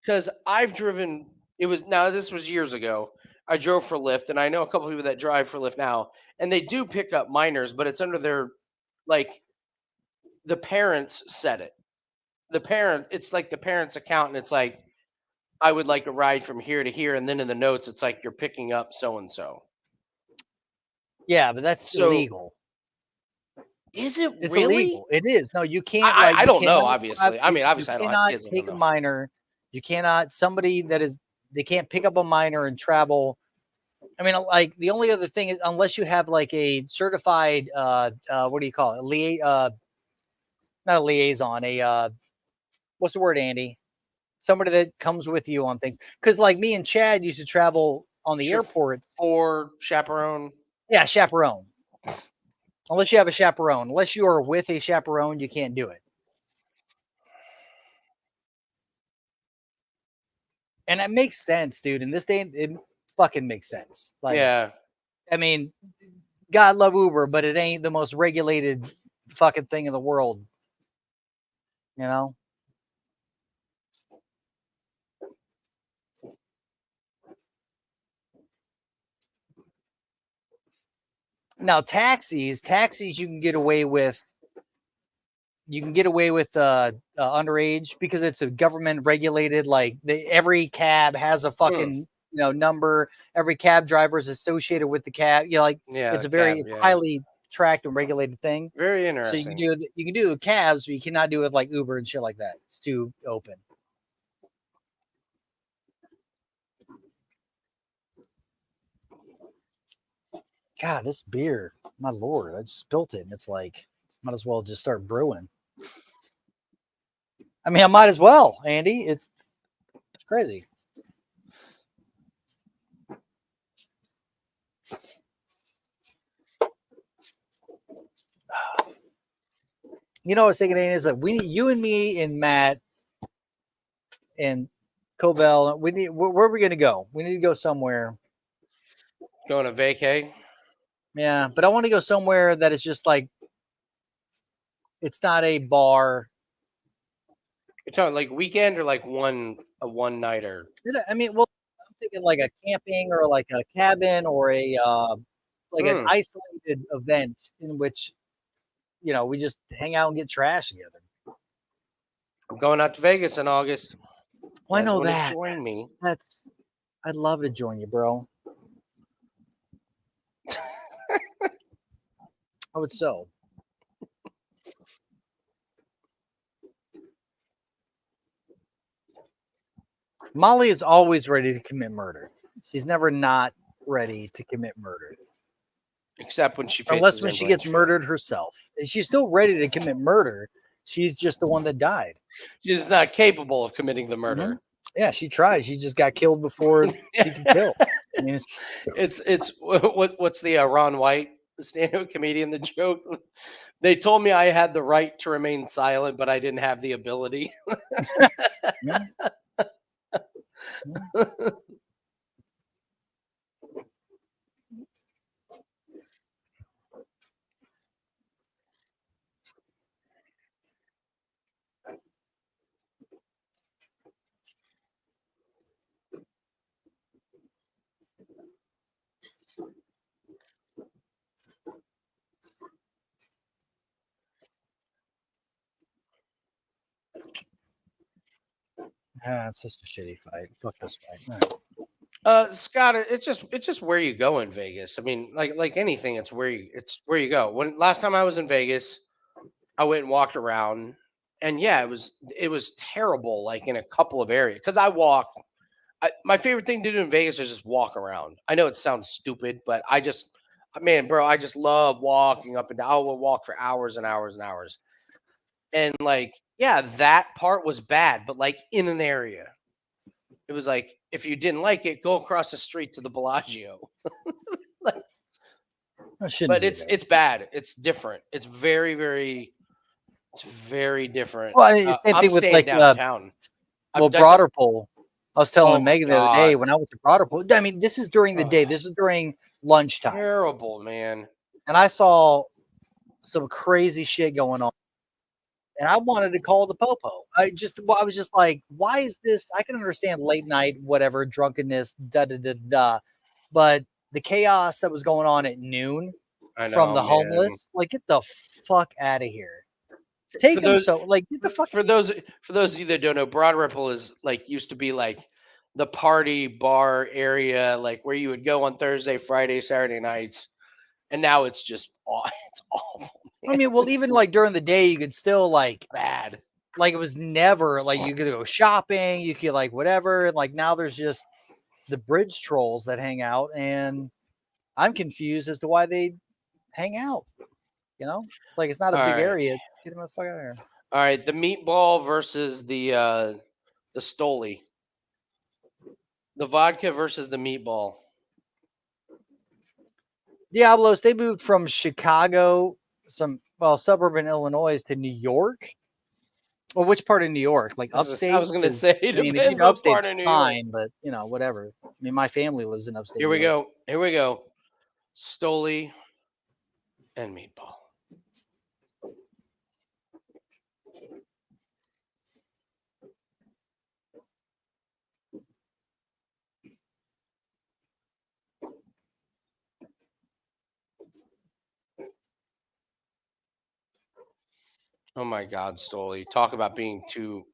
because I've driven. This was years ago. I drove for Lyft, and I know a couple people that drive for Lyft now, and they do pick up minors, but it's under their the parents set it. It's like the parents' account, and it's like I would like a ride from here to here, and then in the notes, it's like you're picking up so and so. Yeah, but that's So- illegal. Is it It's really? illegal. It is. No, you can't. I you don't know, cannot obviously. I mean, obviously, I don't have cannot kids, I take don't a know. minor. You cannot. Somebody that is. They can't pick up a minor and travel. I mean, like the only other thing is unless you have like a certified. What do you call it? Not a liaison. What's the word, Andy? Somebody that comes with you on things. Because like me and Chad used to travel on the Sure. airports. Or chaperone. Yeah, chaperone. Unless you have a chaperone. Unless you are with a chaperone, you can't do it. And it makes sense, dude. In this day, it fucking makes sense. Like, Yeah. I mean, God love Uber, but it ain't the most regulated fucking thing in the world. You know? Now, taxis, you can get away with. You can get away with underage because it's a government regulated. Like every cab has a fucking number. Every cab driver is associated with the cab. You know, like Yeah. it's a very cab, yeah. highly tracked and regulated thing. Very So interesting. you can do it with cabs, but you cannot do it with like Uber and shit like that. It's too open. God, this beer, my lord, I just spilt it, and it's like might as well just start brewing. I mean, I might as well, Andy. It's crazy. You know what I was thinking, Andy, is that you and me and Matt and Cobell. We need. Where are we going to go? We need to go somewhere. Going to vacay. Yeah, but I want to go somewhere that is just like it's not a bar. You're talking like weekend or like a one nighter? I mean, well, I'm thinking like a camping or like a cabin or a like an isolated event in which we just hang out and get trash together. I'm going out to Vegas in August. Well, I You guys know wanna that. Join me. I'd love to join you, bro. I would so. Molly is always ready to commit murder. She's never not ready to commit murder. Except when she faces Unless when she gets murdered herself. And she's still ready to commit murder. She's just the one that died. She's just not capable of committing the murder. Mm-hmm. Yeah, she tried. She just got killed before she could kill. I mean, it's what's the Ron White, the stand-up comedian, the joke? They told me I had the right to remain silent, but I didn't have the ability. yeah. It's such a shitty fight. Fuck this fight. Scott, it's just where you go in Vegas. I mean, like anything, it's where you go. When last time I was in Vegas, I went and walked around, and yeah, it was terrible. Like in a couple of areas, because I walk. My favorite thing to do in Vegas is just walk around. I know it sounds stupid, but I just love walking up and down. I will walk for hours and hours and hours. And like, yeah, that part was bad, but like in an area. It was like, if you didn't like it, go across the street to the Bellagio. But it's bad. It's different. It's very, very, it's very different. Well, same thing I'm with staying like downtown. Broader Pole. I was telling Oh my Megan the other day God. when I went to Broader Pole. I mean, this is during the day. This is during lunchtime. Terrible, man. And I saw some crazy shit going on. And I wanted to call the popo. I was just like, why is this? I can understand late night, whatever, drunkenness, but the chaos that was going on at noon from the homeless, like, get the fuck out of here. Take them get the fuck. For those of you that don't know, Broad Ripple is like used to be like the party bar area, like where you would go on Thursday, Friday, Saturday nights, and now it's just it's awful. Man. I mean, well, even like during the day, you could still like bad. Like it was never like you could go shopping, you could like whatever. And like now there's just the bridge trolls that hang out, and I'm confused as to why they hang out. It's like it's not a big area. Get them the fuck out of here. All right, the meatball versus the Stoli. The vodka versus the meatball. Diablos, they moved from Chicago, suburban Illinois to New York. Well, which part of New York? Like upstate? I was going to say, it depends what part of New fine, York. But, whatever. I mean, my family lives in upstate. Here we go. Stoli and meatball. Oh my God, Stoli. Talk about being too.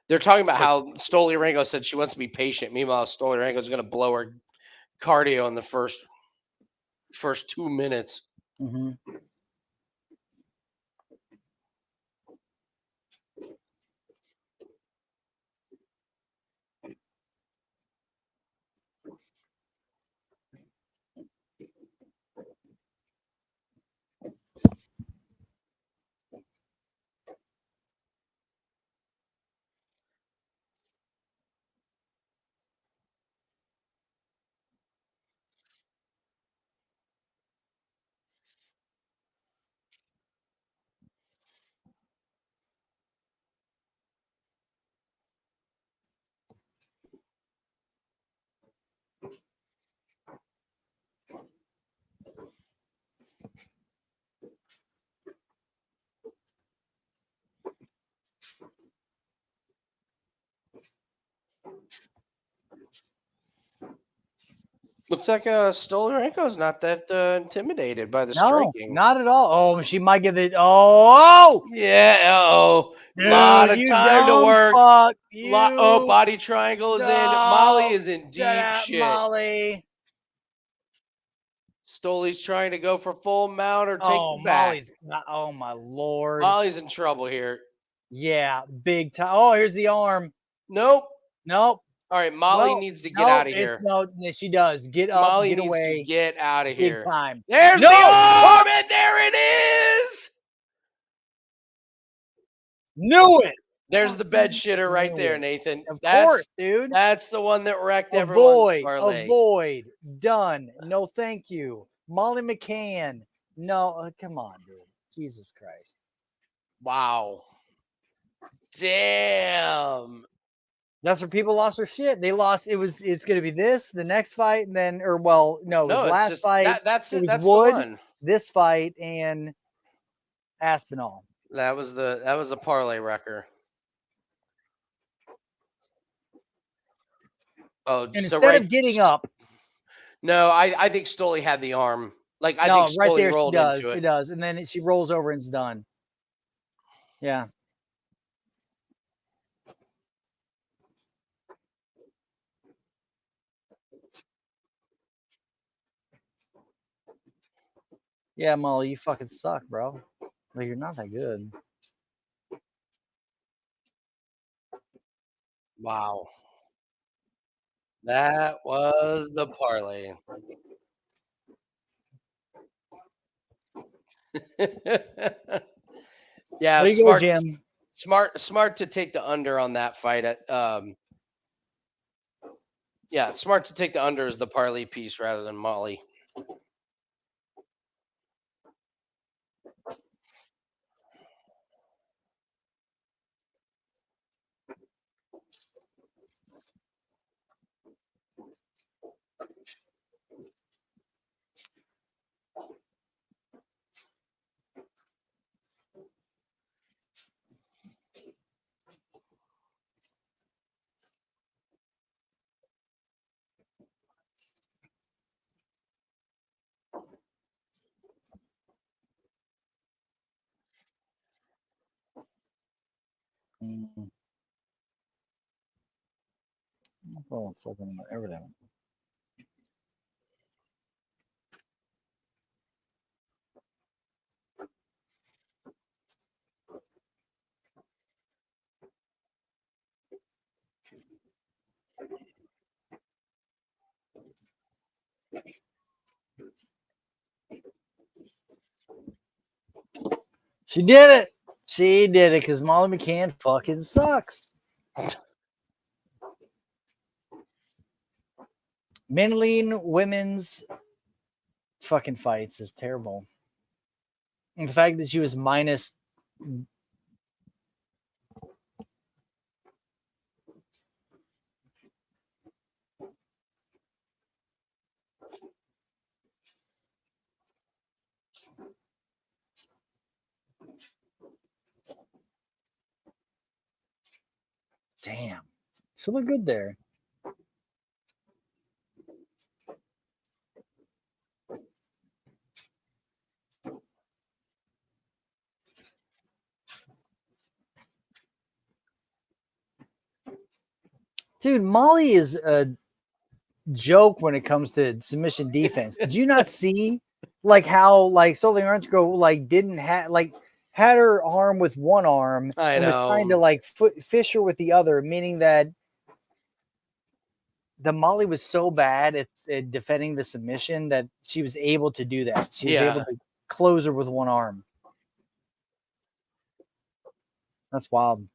They're talking about how Stoliarenko said she wants to be patient. Meanwhile, Stoliarenko is going to blow her cardio in the first 2 minutes. Mm-hmm. Looks like Stoliarenko's not that intimidated by the No, striking. not at all. Oh, she might get the. Oh, Yeah. Uh-oh. dude, Lot of you time to dumb work. Fuck you. Body triangle is in. Molly is in deep shit. Molly. Stoli's trying to go for full mount or take Oh, the back. Molly's. Oh my lord. Molly's in trouble here. Yeah, big time. Oh, here's the arm. Nope. Nope. All right, Molly Well, needs to get out of here. No, she does. Get up, Molly get needs away. to get out of Big here. time. There's No! the arm, and there it is. Knew it. There's the bed shitter right Knew there, it. Nathan. Of That's course, dude. that's the one that wrecked everyone's parlay. Avoid. Done. No, thank you. Molly McCann. No, come on, dude. Jesus Christ. Wow. Damn. That's where people lost their shit. They lost. It's going to be this, the next fight, and then, or well, no, it was No, it's last just fight. that's it it. was That's Wood, the one. this fight, and Aspinall. That was a parlay wrecker. Oh, And so instead of getting up, no, I think Stoli had the arm. Like I no, think right Stoli there she rolled does. into It it. does, and then she rolls over and it's done. Yeah. Yeah, Molly, you fucking suck, bro. Like you're not that good. Wow. That was the parlay. Yeah, There you go, Jim. smart to take the under on that fight at yeah, smart to take the under as the parlay piece rather than Molly. Oh, fucking everything. She did it. She did it because Molly McCann fucking sucks. Menline women's fucking fights is terrible. And the fact that she was minus. Damn. She looked good there. Dude, Molly is a joke when it comes to submission defense. Did you not see like how like Stoliarenko like didn't have like had her arm with one arm I and was trying to know. like fish her with the other, meaning that the Molly was so bad at defending the submission that she was able to do that. She was Yeah. able to close her with one arm. That's wild.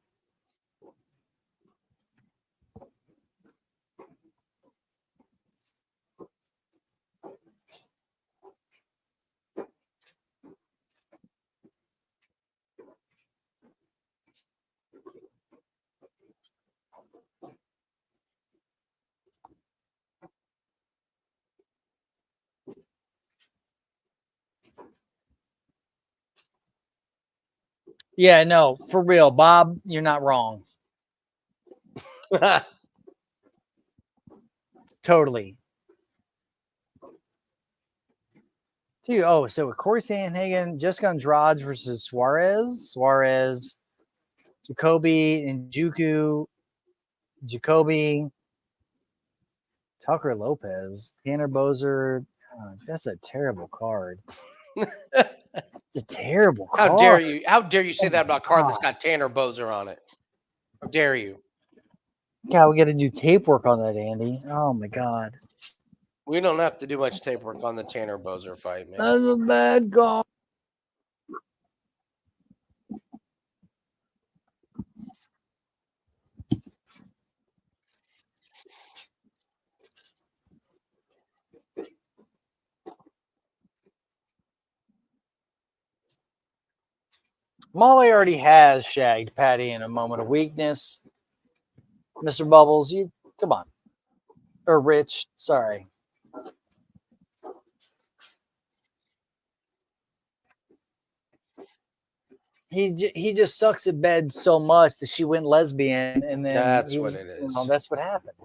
Yeah, no, for real, Bob, you're not wrong. Totally. Dude, so Corey Sandhagen, Jessica Andrade versus Suarez, Jacoby, Njoku, Jacoby, Tucker Lopez, Tanner Bozer. That's a terrible card. It's a terrible card. How dare you? How dare you say Oh that about a card that's God. got Tanner Bozer on it? How dare you? God, we got to do tape work on that, Andy. Oh my God. We don't have to do much tape work on the Tanner Bozer fight, man. That's a bad call. Molly already has shagged Patty in a moment of weakness. Mr. Bubbles, you come on. Or Rich, sorry. He just sucks at bed so much that she went lesbian, and then That's what it is. That's what happened.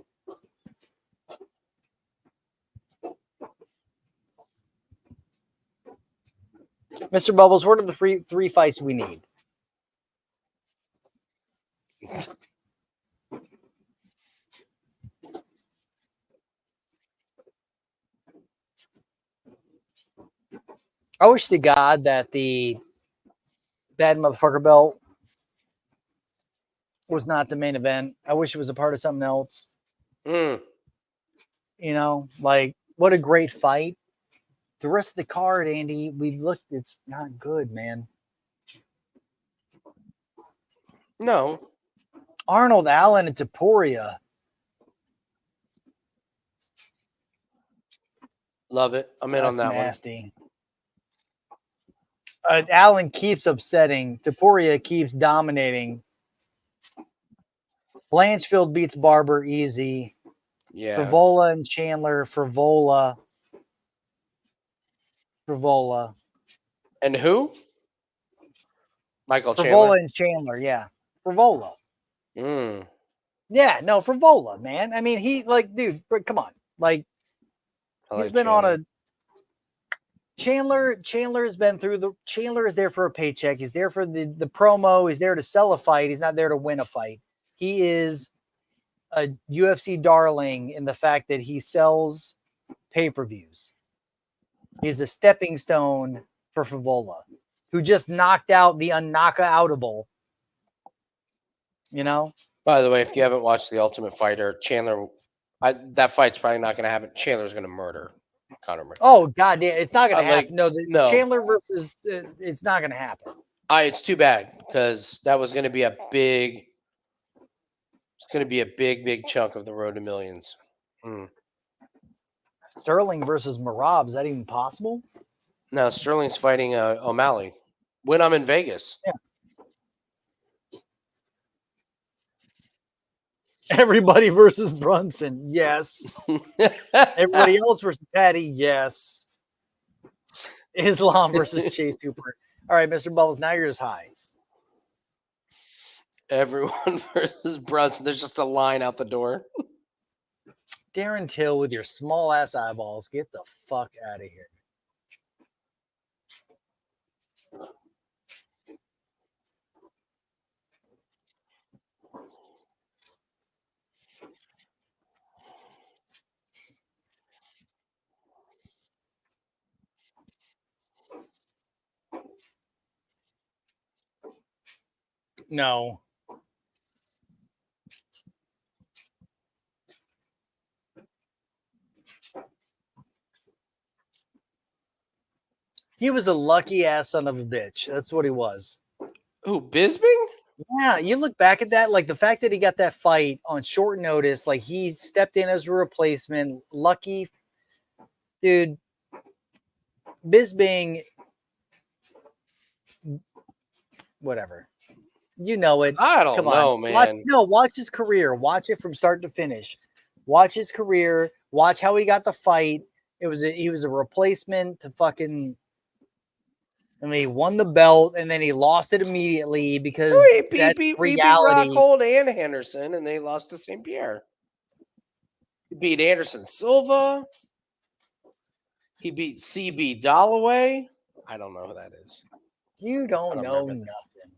Mr. Bubbles, what are the three fights we need? I wish to God that the bad motherfucker belt was not the main event. I wish it was a part of something else. Mm. You know, like what a great fight. The rest of the card, Andy, we looked, it's not good, man. No. Arnold Allen and Taporia. Love it. I'm in on That's that nasty. Allen keeps upsetting. Taporia keeps dominating. Blanchfield beats Barber easy. one. Yeah. Frivola and Chandler. Frivola. And who? Michael Frivola Chandler. and Chandler, yeah. Frivola. Mm. Yeah, no, Frivola, man. I mean, dude, come on. Like, I he's like been Chandler. on a Chandler is there for a paycheck. He's there for the promo. He's there to sell a fight. He's not there to win a fight. He is a UFC darling in the fact that he sells pay-per-views. He's a stepping stone for Frivola, who just knocked out the unknockoutable. You know? By the way, if you haven't watched The Ultimate Fighter, Chandler, that fight's probably not going to happen. Chandler's going to murder Conor McGregor. Oh, God damn. It's not going to Like, happen. No, Chandler versus, it's not going to happen. It's too bad because that was going to be a big chunk of the road to millions. Mm. Sterling versus Marab, is that even possible? No, Sterling's fighting O'Malley when I'm in Vegas. Yeah. Everybody versus Brunson, yes. Everybody else versus Patty, yes. Islam versus Chase Cooper. All right, Mr. Bubbles, now you're just high. Everyone versus Brunson. There's just a line out the door. Darren Till with your small ass eyeballs. Get the fuck out of here. No. He was a lucky ass son of a bitch. That's what he was. Who, Bisping? Yeah, you look back at that, like the fact that he got that fight on short notice, like he stepped in as a replacement. Lucky, dude. Bisping, whatever. You know it. I don't know, man. Watch his career. Watch it from start to finish. Watch his career. Watch how he got the fight. He was a replacement to fucking. And he won the belt, and then he lost it immediately because that's he beat reality. Rockhold and Henderson, and they lost to St. Pierre. He beat Anderson Silva. He beat CB Dalloway. I don't know who that is. You don't I don't know remember nothing.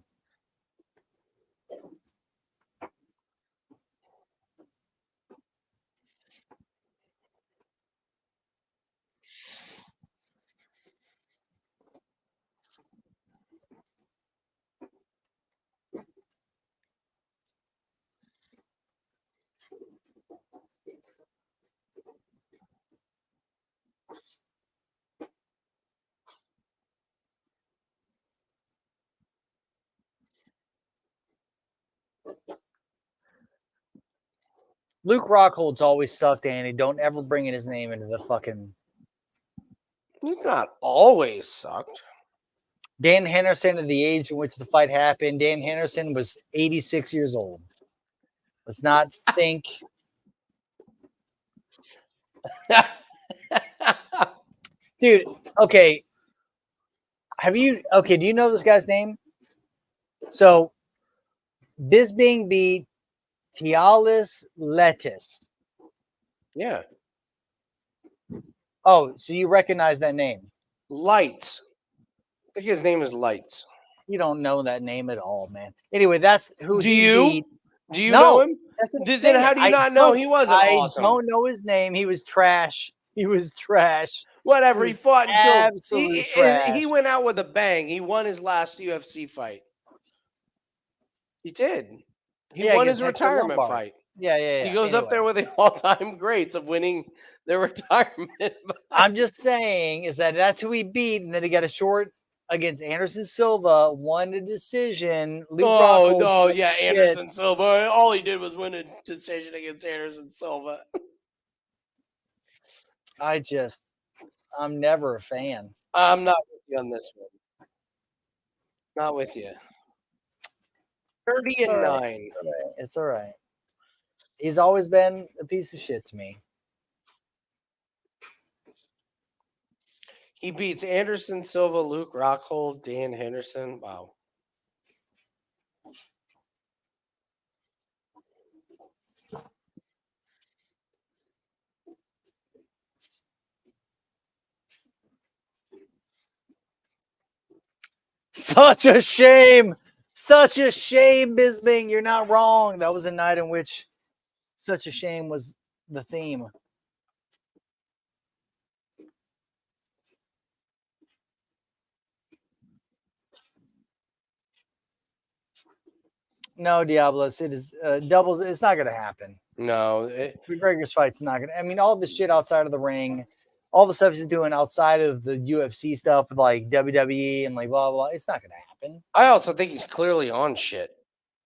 Luke Rockhold's always sucked, Andy. Don't ever bring in his name into the fucking. He's not always sucked. Dan Henderson at the age in which the fight happened, Dan Henderson was 86 years old. Let's not think. Dude, okay. Do you know this guy's name? So, Bisbing beat Tialis Lettuce. Yeah. Oh, so you recognize that name? Lights. I think his name is Lights. You don't know that name at all, man. Anyway, that's who Do he you? beat. Do you No, know him? That's what I'm Then saying. how do you I not know don't- he wasn't I awesome? don't know his name. He was trash. He was trash. Whatever. He was fought until absolute trash. he went out with a bang. He won his last UFC fight. He did. He Yeah, won his against Hector retirement Lombard. fight. Yeah. He goes up there with the all-time greats of winning their retirement. I'm just saying is that's who he beat, and then he got a short against Anderson Silva, won a decision. Luke Rockhold no, took yeah, shit. Anderson Silva. All he did was win a decision against Anderson Silva. I'm never a fan. I'm not with you on this one. Not with you. 30 and all right. 9. It's all right. He's always been a piece of shit to me. He beats Anderson Silva, Luke Rockhold, Dan Henderson. Wow. Such a shame. Such a shame, Bisbing. You're not wrong. That was a night in which such a shame was the theme. No, Diablos. It is doubles. It's not going to happen. No. McGregor's fight's not going to. I mean, all the shit outside of the ring, all the stuff he's doing outside of the UFC stuff with like WWE and like blah, blah, blah. It's not going to happen. I also think he's clearly on shit.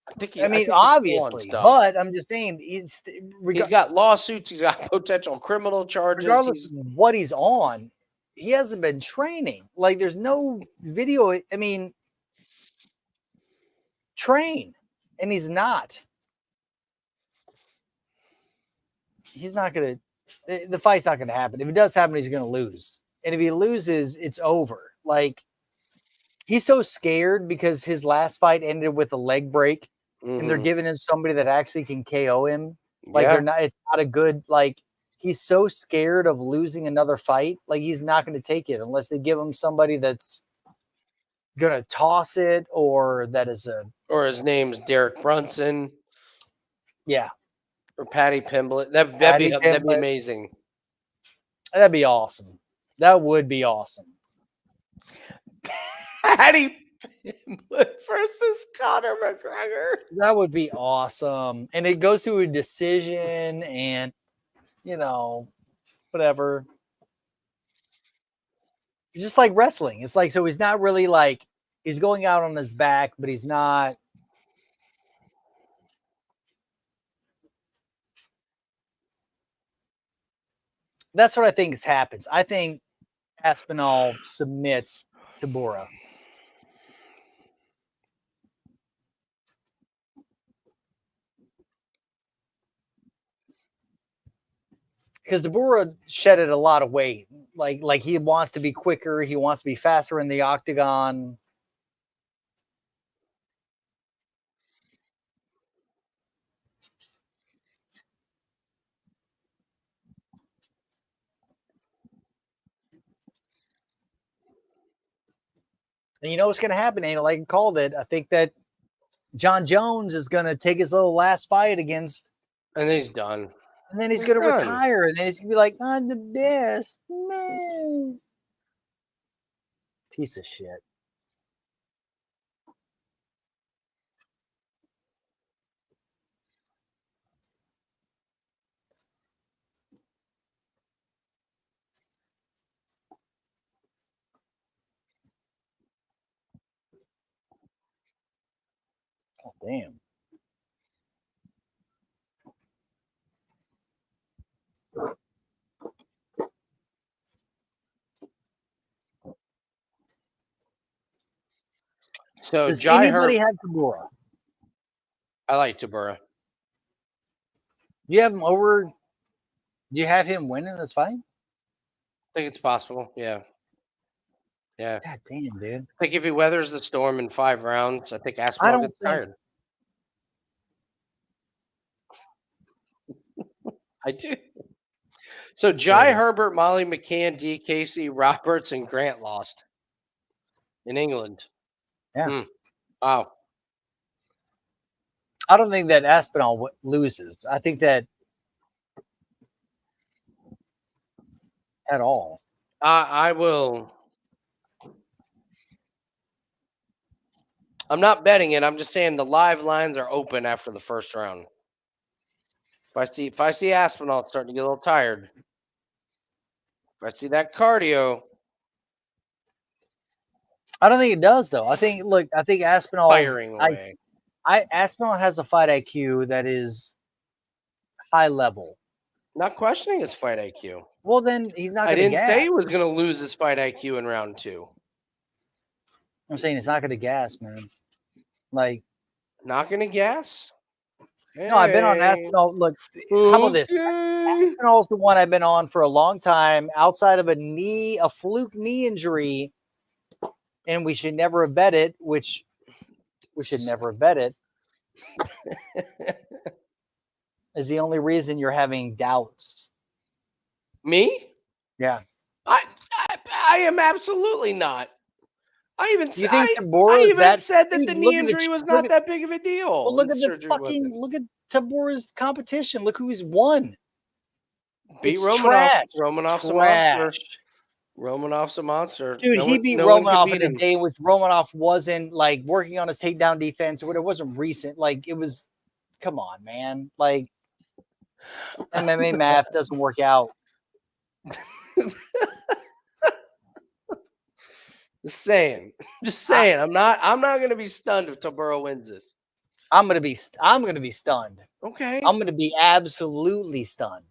I think I mean, think he's still on obviously, stuff. but I'm just saying He's got lawsuits. He's got potential criminal charges. regardless of what he's on, he hasn't been training. Like, there's no video. I mean, train, and he's not. He's not going to. The fight's not going to happen. If it does happen, he's going to lose. And if he loses, it's over. Like, he's so scared because his last fight ended with a leg break, and they're giving him somebody that actually can KO him. Like, they're not. It's not a good. Like, he's so scared of losing another fight. Like, he's not going to take it unless they give him somebody that's going to toss it, or that is a. Or his name's Derek Brunson. Yeah. Or Patty Pimblett. That'd be amazing. That'd be awesome. That would be awesome. Patty Pimblett versus Conor McGregor. That would be awesome. And it goes to a decision and, whatever. It's just like wrestling. It's like, so he's not really like, he's going out on his back, but he's not. That's what I think happens. I think Aspinall submits Tybura. Because Tybura shedded a lot of weight. Like he wants to be quicker. He wants to be faster in the octagon. And you know what's going to happen, Anal? I called it. I think that John Jones is going to take his little last fight against, And then he's done. and then he's He's going to done. retire, and then he's going to be like, I'm the best, man. Piece of shit. God damn. So Does Jai anybody Herbert. have Tybura? I like Tybura. You have him over? Do you have him winning this fight? I think it's possible. Yeah. Yeah. God damn, dude. I think if he weathers the storm in 5 rounds, I think I Aspinall don't gets think- tired. I do. So Jai Yeah. Herbert, Molly McCann, Diakiese, Roberts, and Grant lost in England. Yeah. Wow. I don't think that Aspinall loses. I think that at all. I will. I'm not betting it. I'm just saying the live lines are open after the first round. If I see Aspinall starting to get a little tired, if I see that cardio I don't think it does, though. I think Aspinall firing away, Aspinall has a fight IQ that is high level. not questioning his fight IQ. Well, then he's not I going to didn't gas. say he was going to lose his fight IQ in round 2. I'm saying he's not going to gas, man. Like, Not going to gas. no, I've been on Hey. Aspinall. Look, how about this? Okay. Aspinall's the one I've been on for a long time, outside of a fluke knee injury, and we should never have bet it, which we should never have bet it, is the only reason you're having doubts. Me? Yeah. I am absolutely not. I even You think I Tybura is even that? said that Dude, the look knee at the injury was look not at- that big of a deal. Well, look and at the surgery wasn't. look at Tybura's competition. Look who he's won. Beat It's Romanov. trash. Romanov's a monster. Trash. Romanov's a monster. Dude, No he one- beat no one could Romanov beat in a him. day which Romanov wasn't like working on his takedown defense, or it wasn't recent. Like it was, come on, man. Like MMA math doesn't work out. Just saying. Just saying. I'm not going to be stunned if Tybura wins this. I'm gonna be stunned. Okay. I'm gonna be absolutely stunned.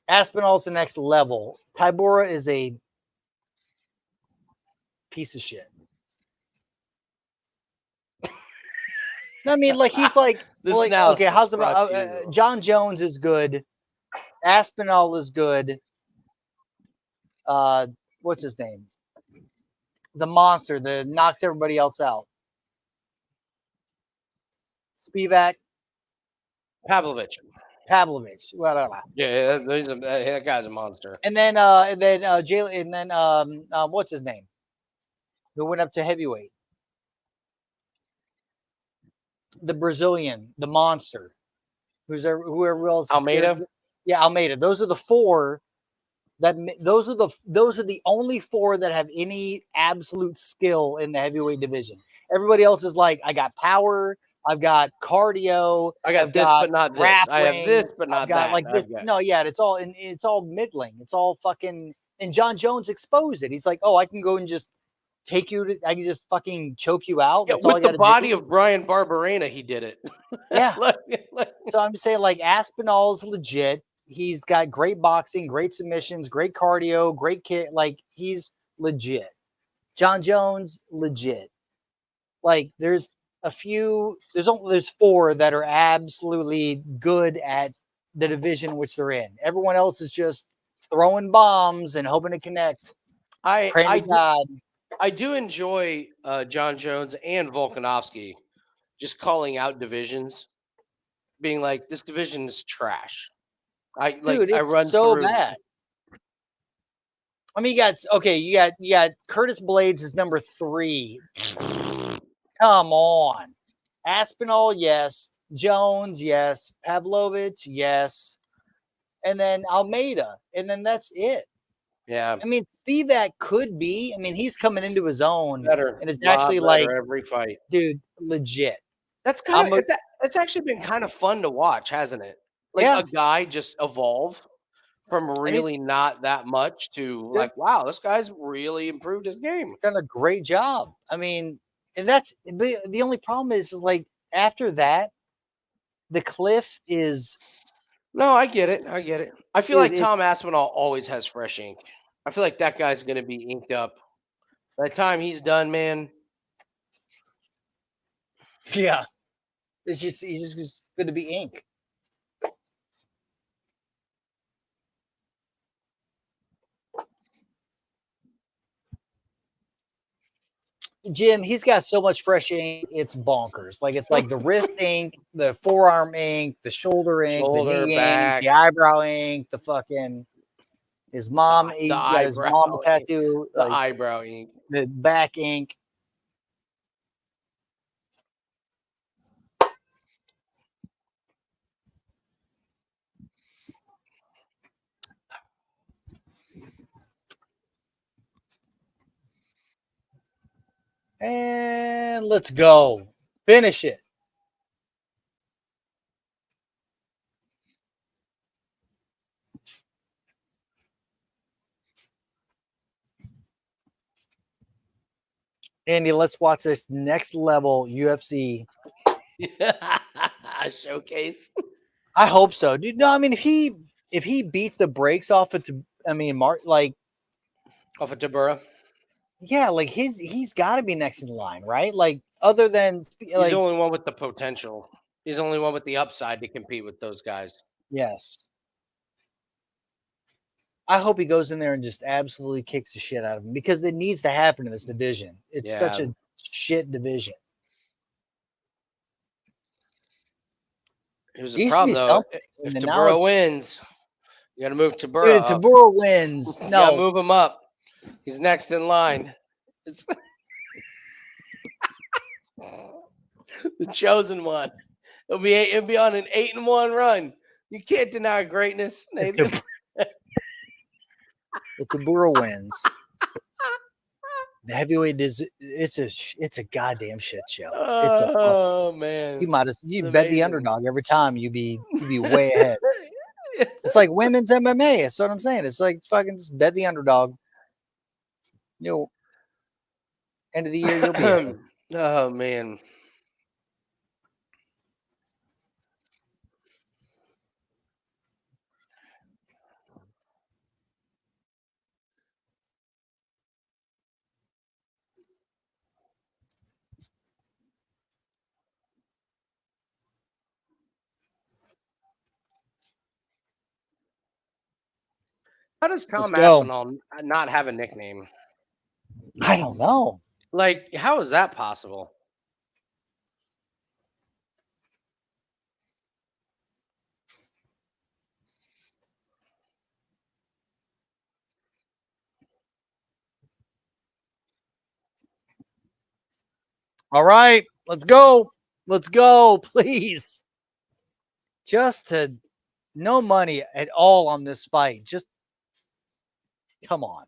Aspinall's the next level. Tybura is a piece of shit. I mean, like he's like, This like analysis okay, how's brought about to you. John Jones is good. Aspinall is good. What's his name? The monster that knocks everybody else out. Spivak, Pavlovich. Pavlovich, whatever. Yeah, that guy's a monster. And then Jalen, and then what's his name? Who went up to heavyweight? The Brazilian, the monster. Whoever else? is Almeida? scared. Yeah, Almeida. Those are the 4 those are the only 4 that have any absolute skill in the heavyweight division. Everybody else is like, I got power, I've got cardio, I got I've this, got but not this. I have grappling, this, but not I've got that. like this. I've got- No, yeah, it's all middling. It's all fucking. And John Jones exposed it. He's like, oh, I can go and just take you to. I can just fucking choke you out. Yeah, That's all I with the gotta body do. of Brian Barberena, he did it. Yeah. Like- So I'm saying like Aspinall's legit. He's got great boxing, great submissions, great cardio, great kick. Like he's legit. John Jones, legit. Like there's 4 that are absolutely good at the division which they're in. Everyone else is just throwing bombs and hoping to connect. Praying to God. I do enjoy John Jones and Volkanovski just calling out divisions, being like, this division is trash. Dude, I it's run so through. bad. I mean, you got Curtis Blades is number 3. Come on. Aspinall, yes. Jones, yes. Pavlovich, yes. And then Almeida. And then that's it. Yeah, I mean, Spivak could be. I mean, he's coming into his own. better. And it's Lot actually better like, every fight. dude, legit. That's kind I'm a- of it's actually been kind of fun to watch, hasn't it? Like Yeah. a guy just evolve from really not that much to like, wow, this guy's really improved his game. Done a great job. I mean, and that's the only problem is like after that, the cliff is. No, I get it. I get it. I feel Dude, like Tom Aspinall always has fresh ink. I feel like that guy's going to be inked up. By the time he's done, man. Yeah. It's just he's just going to be ink. Jim, he's got so much fresh ink, it's bonkers. Like it's like the wrist ink, the forearm ink, the shoulder ink, Shoulder, the knee back. ink, the eyebrow ink, the fucking his mom. He got his mom eyebrow ink. tattoo, The like, eyebrow ink. the back ink. And let's go. Finish it. Andy, let's watch this next level UFC Showcase. I hope so, dude. No, I mean if he beats the brakes off of, Mark, like Off of Tybura. yeah, like he's got to be next in line, right? Like other than He's the only one with the potential. He's the only one with the upside to compete with those guys. Yes. I hope he goes in there and just absolutely kicks the shit out of him because it needs to happen in this division. It's such a shit division. Here's the problem, though. If Tybura wins, you got to move Tybura Dude, up. Tybura wins. You No. gotta move him up. He's next in line. The chosen one. It'll be on an 8-1 run. You can't deny greatness, Nathan. If Tybura wins, the heavyweight it's a goddamn shit show. Oh man. You bet the underdog every time you be way ahead. It's like women's MMA. That's what I'm saying. It's like fucking just bet the underdog. End of the year you'll be ahead. Oh man. How does Tom Aspinall not have a nickname? I don't know. Like, how is that possible? All right, let's go. Let's go, please. Just to no money at all on this fight. Just come on.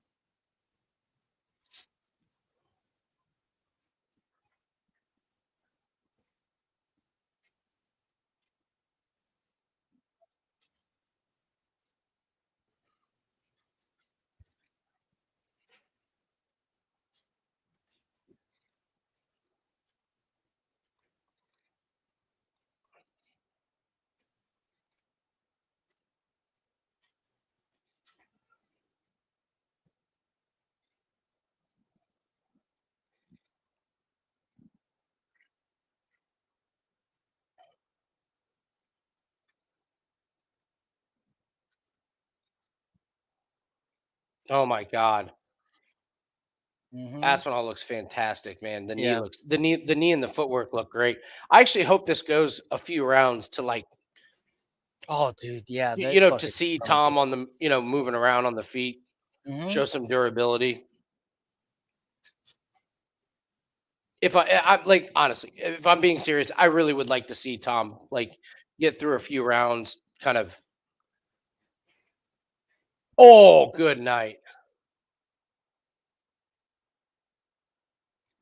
Oh my God. Mm-hmm. Aspinall looks fantastic, man. The knee and the footwork look great. I actually hope this goes a few rounds to like Oh, dude, yeah. You, That you know, to fucking see stomach Tom on the, moving around on the feet, Mhm. show some durability. If I like honestly, if I'm being serious, I really would like to see Tom like get through a few rounds, kind of. Oh, good night.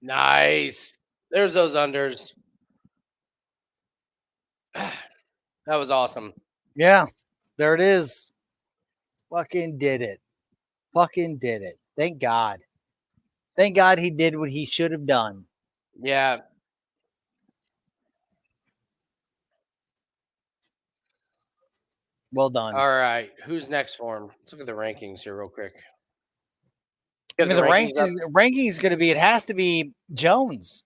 Nice. There's those unders. That was awesome. Yeah, there it is. Fucking did it. Fucking did it. Thank God. Thank God he did what he should have done. Yeah. Well done. All right. Who's next for him? Let's look at the rankings here real quick. I You have mean, the rankings up? ranking is going to be, it has to be Jones.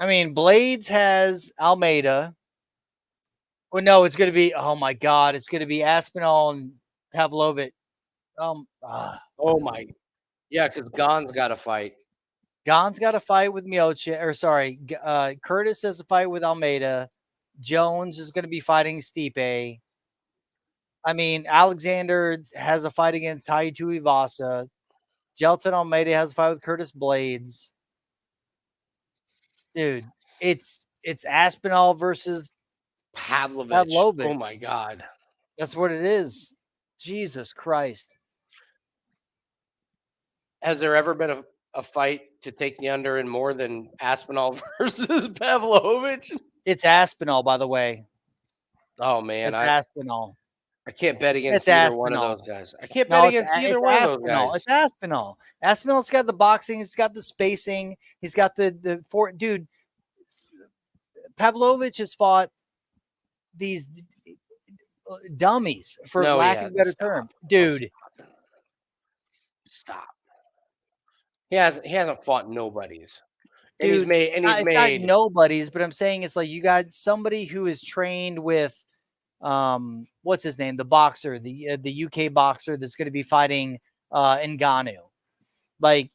I mean, Blades has Almeida. Well, no, it's going to be, oh my God, it's going to be Aspinall and Pavlovich. Oh my. Yeah, because Gon's got to fight. Gon's got a fight with Miocic, or sorry, Curtis has a fight with Almeida. Jones is going to be fighting Stipe. I mean, Alexander has a fight against Taito Ivasa. Gelton Almeida has a fight with Curtis Blades. Dude, it's Aspinall versus Pavlovich. Pavlovich. Oh my God. That's what it is. Jesus Christ. Has there ever been a fight to take the under in more than Aspinall versus Pavlovich? It's Aspinall, by the way. Oh man, It's Aspinall. I can't bet against It's either one of Aspinall. those guys. I can't No, bet it's against either it's one of those Aspinall. guys. It's Aspinall. Aspinall's got the boxing. He's got the spacing. He's got the four. Dude, Pavlovich has fought these dummies, for No, lack yeah, of a better stop. term. Dude, Stop. He hasn't fought nobodies. And dude, he's made it's not nobodies, but I'm saying it's like you got somebody who is trained with what's his name, the boxer, the UK boxer that's going to be fighting Ngannou. Like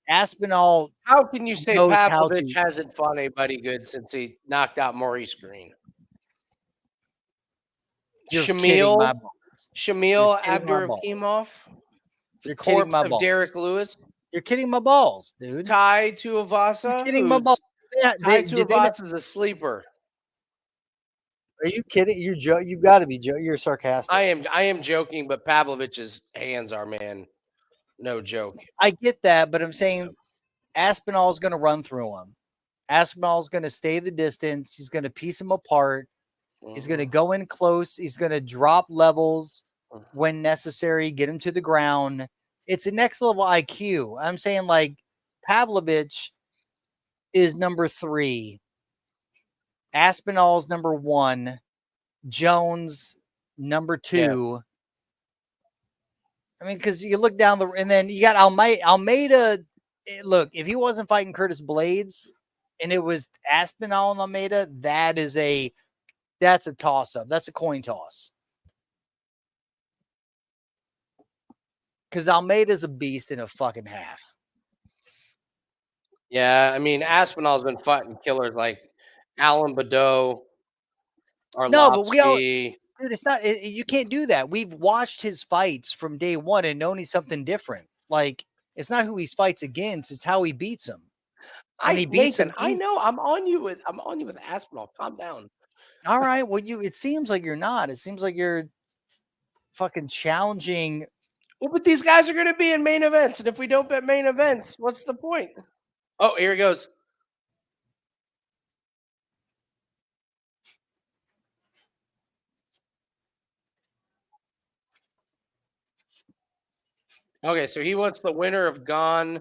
Aspinall. How can you say knows how Pavlovich to- hasn't fought anybody good since he knocked out Maurice Green? You're kidding my Shamil balls. Shamil You're kidding my balls. Abdurrahimov, the You're kidding corpse my of balls. Derek Lewis, You're kidding my balls, dude. Tai Tuivasa. You're kidding my balls. Yeah, Tai did they not- Tuivasa is a sleeper. Are you kidding? You've got to be. You're sarcastic. I am joking, but Pavlovich's hands are, man, no joke. I get that, but I'm saying Aspinall's going to run through him. Aspinall's going to stay the distance. He's going to piece him apart. He's going to go in close. He's going to drop levels when necessary, get him to the ground. It's a next level IQ. I'm saying like Pavlovich is number 3. Aspinall's number 1. Jones number 2. Yeah. I mean, because you look down and then you got Almeida. Look, if he wasn't fighting Curtis Blades and it was Aspinall and Almeida, that's a toss-up. That's a coin toss. Because Almeida's a beast in a fucking half. Yeah, I mean, Aspinall's been fighting killers like Alan Badeau, Arlovsky. No, but dude, it's not. You can't do that. We've watched his fights from day one and known he's something different. Like, it's not who he fights against; it's how he beats him. And he beats him. I know. I'm on you with Aspinall. Calm down. All right. Well, it seems like you're not. It seems like you're fucking challenging. Well, but these guys are going to be in main events, and if we don't bet main events, what's the point? Oh, here he goes. Okay, so he wants the winner of Gon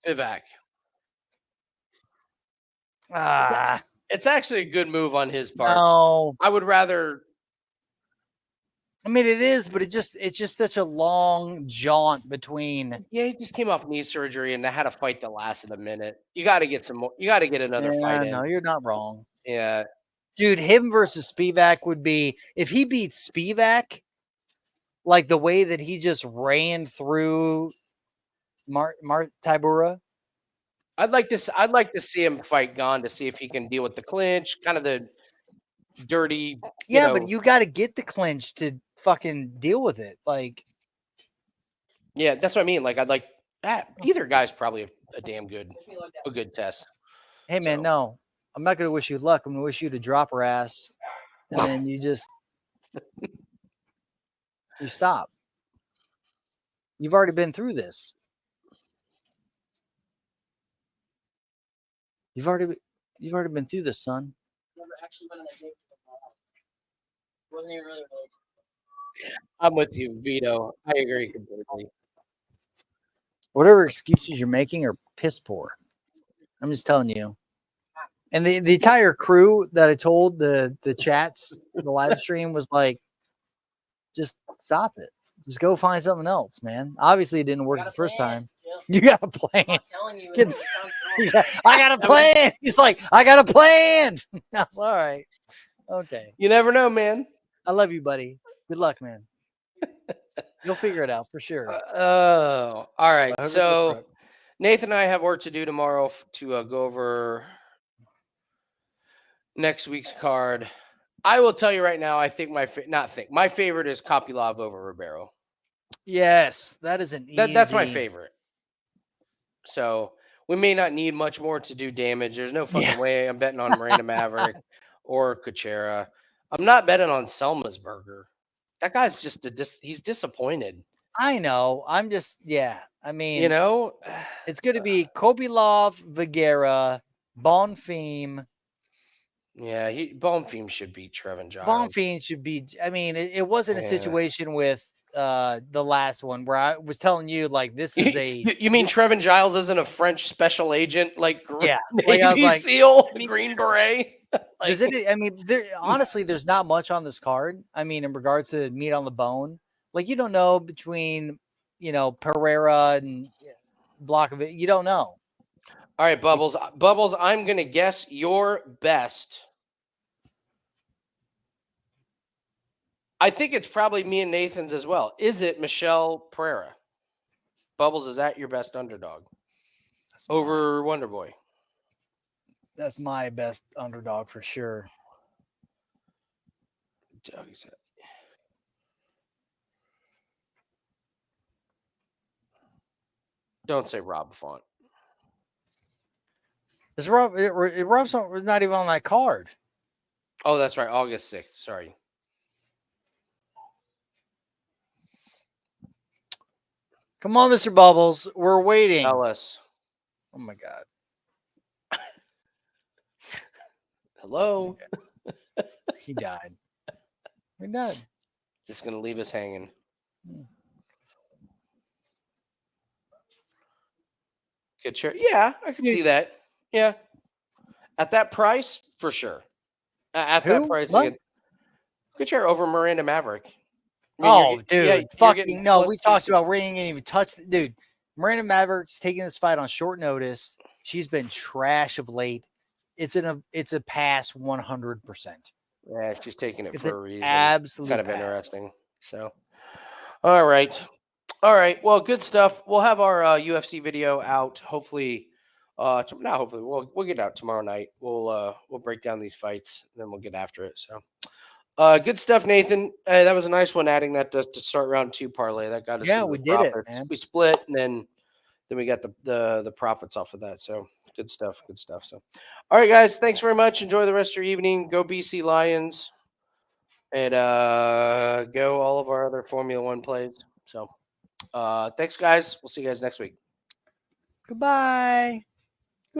Spivak. It's actually a good move on his part. No, I would rather. I mean, it is, but it's just such a long jaunt between. Yeah, he just came off knee surgery and had a fight that lasted a minute. You got to get some more. You got to get another fight in. No, you're not wrong. Yeah, dude, him versus Spivak would be, if he beats Spivak, like the way that he just ran through Marc Tybura. I'd like to see him fight Gon to see if he can deal with the clinch, kind of the dirty. Yeah, but you got to get the clinch to fucking deal with it. Like, yeah, that's what I mean. Like, I'd like either guy's probably a damn good test. hey man, So. no, I'm not gonna wish you luck. I'm gonna wish you to drop her ass, and then you just you stop. You've already been through this. You've already been through this, son. Wasn't even really related. I'm with you, Vito. I agree completely. Whatever excuses you're making are piss poor. I'm just telling you. And the entire crew that I told the chats, the live stream was like, just stop it. Just go find something else, man. Obviously, it didn't work the first time. You got a plan. I'm telling you, Get- it sounds wrong. I got a plan. He's like, I got a plan. That's all right. Okay. You never know, man. I love you, buddy. Good luck, man. You'll figure it out for sure. Oh, all right. I hope you're So good, Nathan and I have work to do tomorrow to go over next week's card. I will tell you right now, I think my favorite is Kopylov over Ribeiro. Yes, that is an easy. That's my favorite. So we may not need much more to do damage. There's no fucking way I'm betting on Miranda Maverick or Kuchera. I'm not betting on Selma's burger. That guy's just he's disappointed. I know. I'm just I mean, You know, it's going to be Kopylov, Vigera, Bonfim. yeah, Bonfim should beat Trevin Giles. Bonfim should be. I mean, it wasn't a Yeah. situation with the last one where I was telling you like this is a. You mean Trevin Giles isn't a French special agent like Yeah, like I was Navy like, SEAL, Green Beret? Does it? I mean, honestly, there's not much on this card. I mean, in regards to meat on the bone, like you don't know between Pereira and Block of it. You don't know. All right, Bubbles. Bubbles, I'm gonna guess your best. I think it's probably me and Nathan's as well. Is it Michelle Pereira? Bubbles, is that your best underdog over Wonder Boy? That's my best underdog for sure. Don't say Rob Font. Is Rob's not even on that card? Oh, that's right. August 6th. Sorry. Come on, Mr. Bubbles. We're waiting. Tell us. Oh my God. Hello. He died. He died. Just gonna leave us hanging. Good chair. Yeah, I can see that. Yeah. At that price, for sure. At that price, again. Good chair over Miranda Maverick. I mean, dude. Fucking no. We talked about we ain't even touched dude. Miranda Maverick's taking this fight on short notice. She's been trash of late. It's a pass 100%. Yeah, she's taking it for a reason. Absolutely kind of interesting. So, all right. Well, good stuff. We'll have our UFC video out. Hopefully, not hopefully. We'll get out tomorrow night. We'll break down these fights, and then we'll get after it. So, good stuff, Nathan. That was a nice one. Adding that to start round 2 parlay. That got us. Yeah, we did it, man. We split, and then we got the profits off of that. So good stuff. So, all right, guys. Thanks very much. Enjoy the rest of your evening. Go BC Lions, and go all of our other Formula One plays. So, thanks, guys. We'll see you guys next week. Goodbye.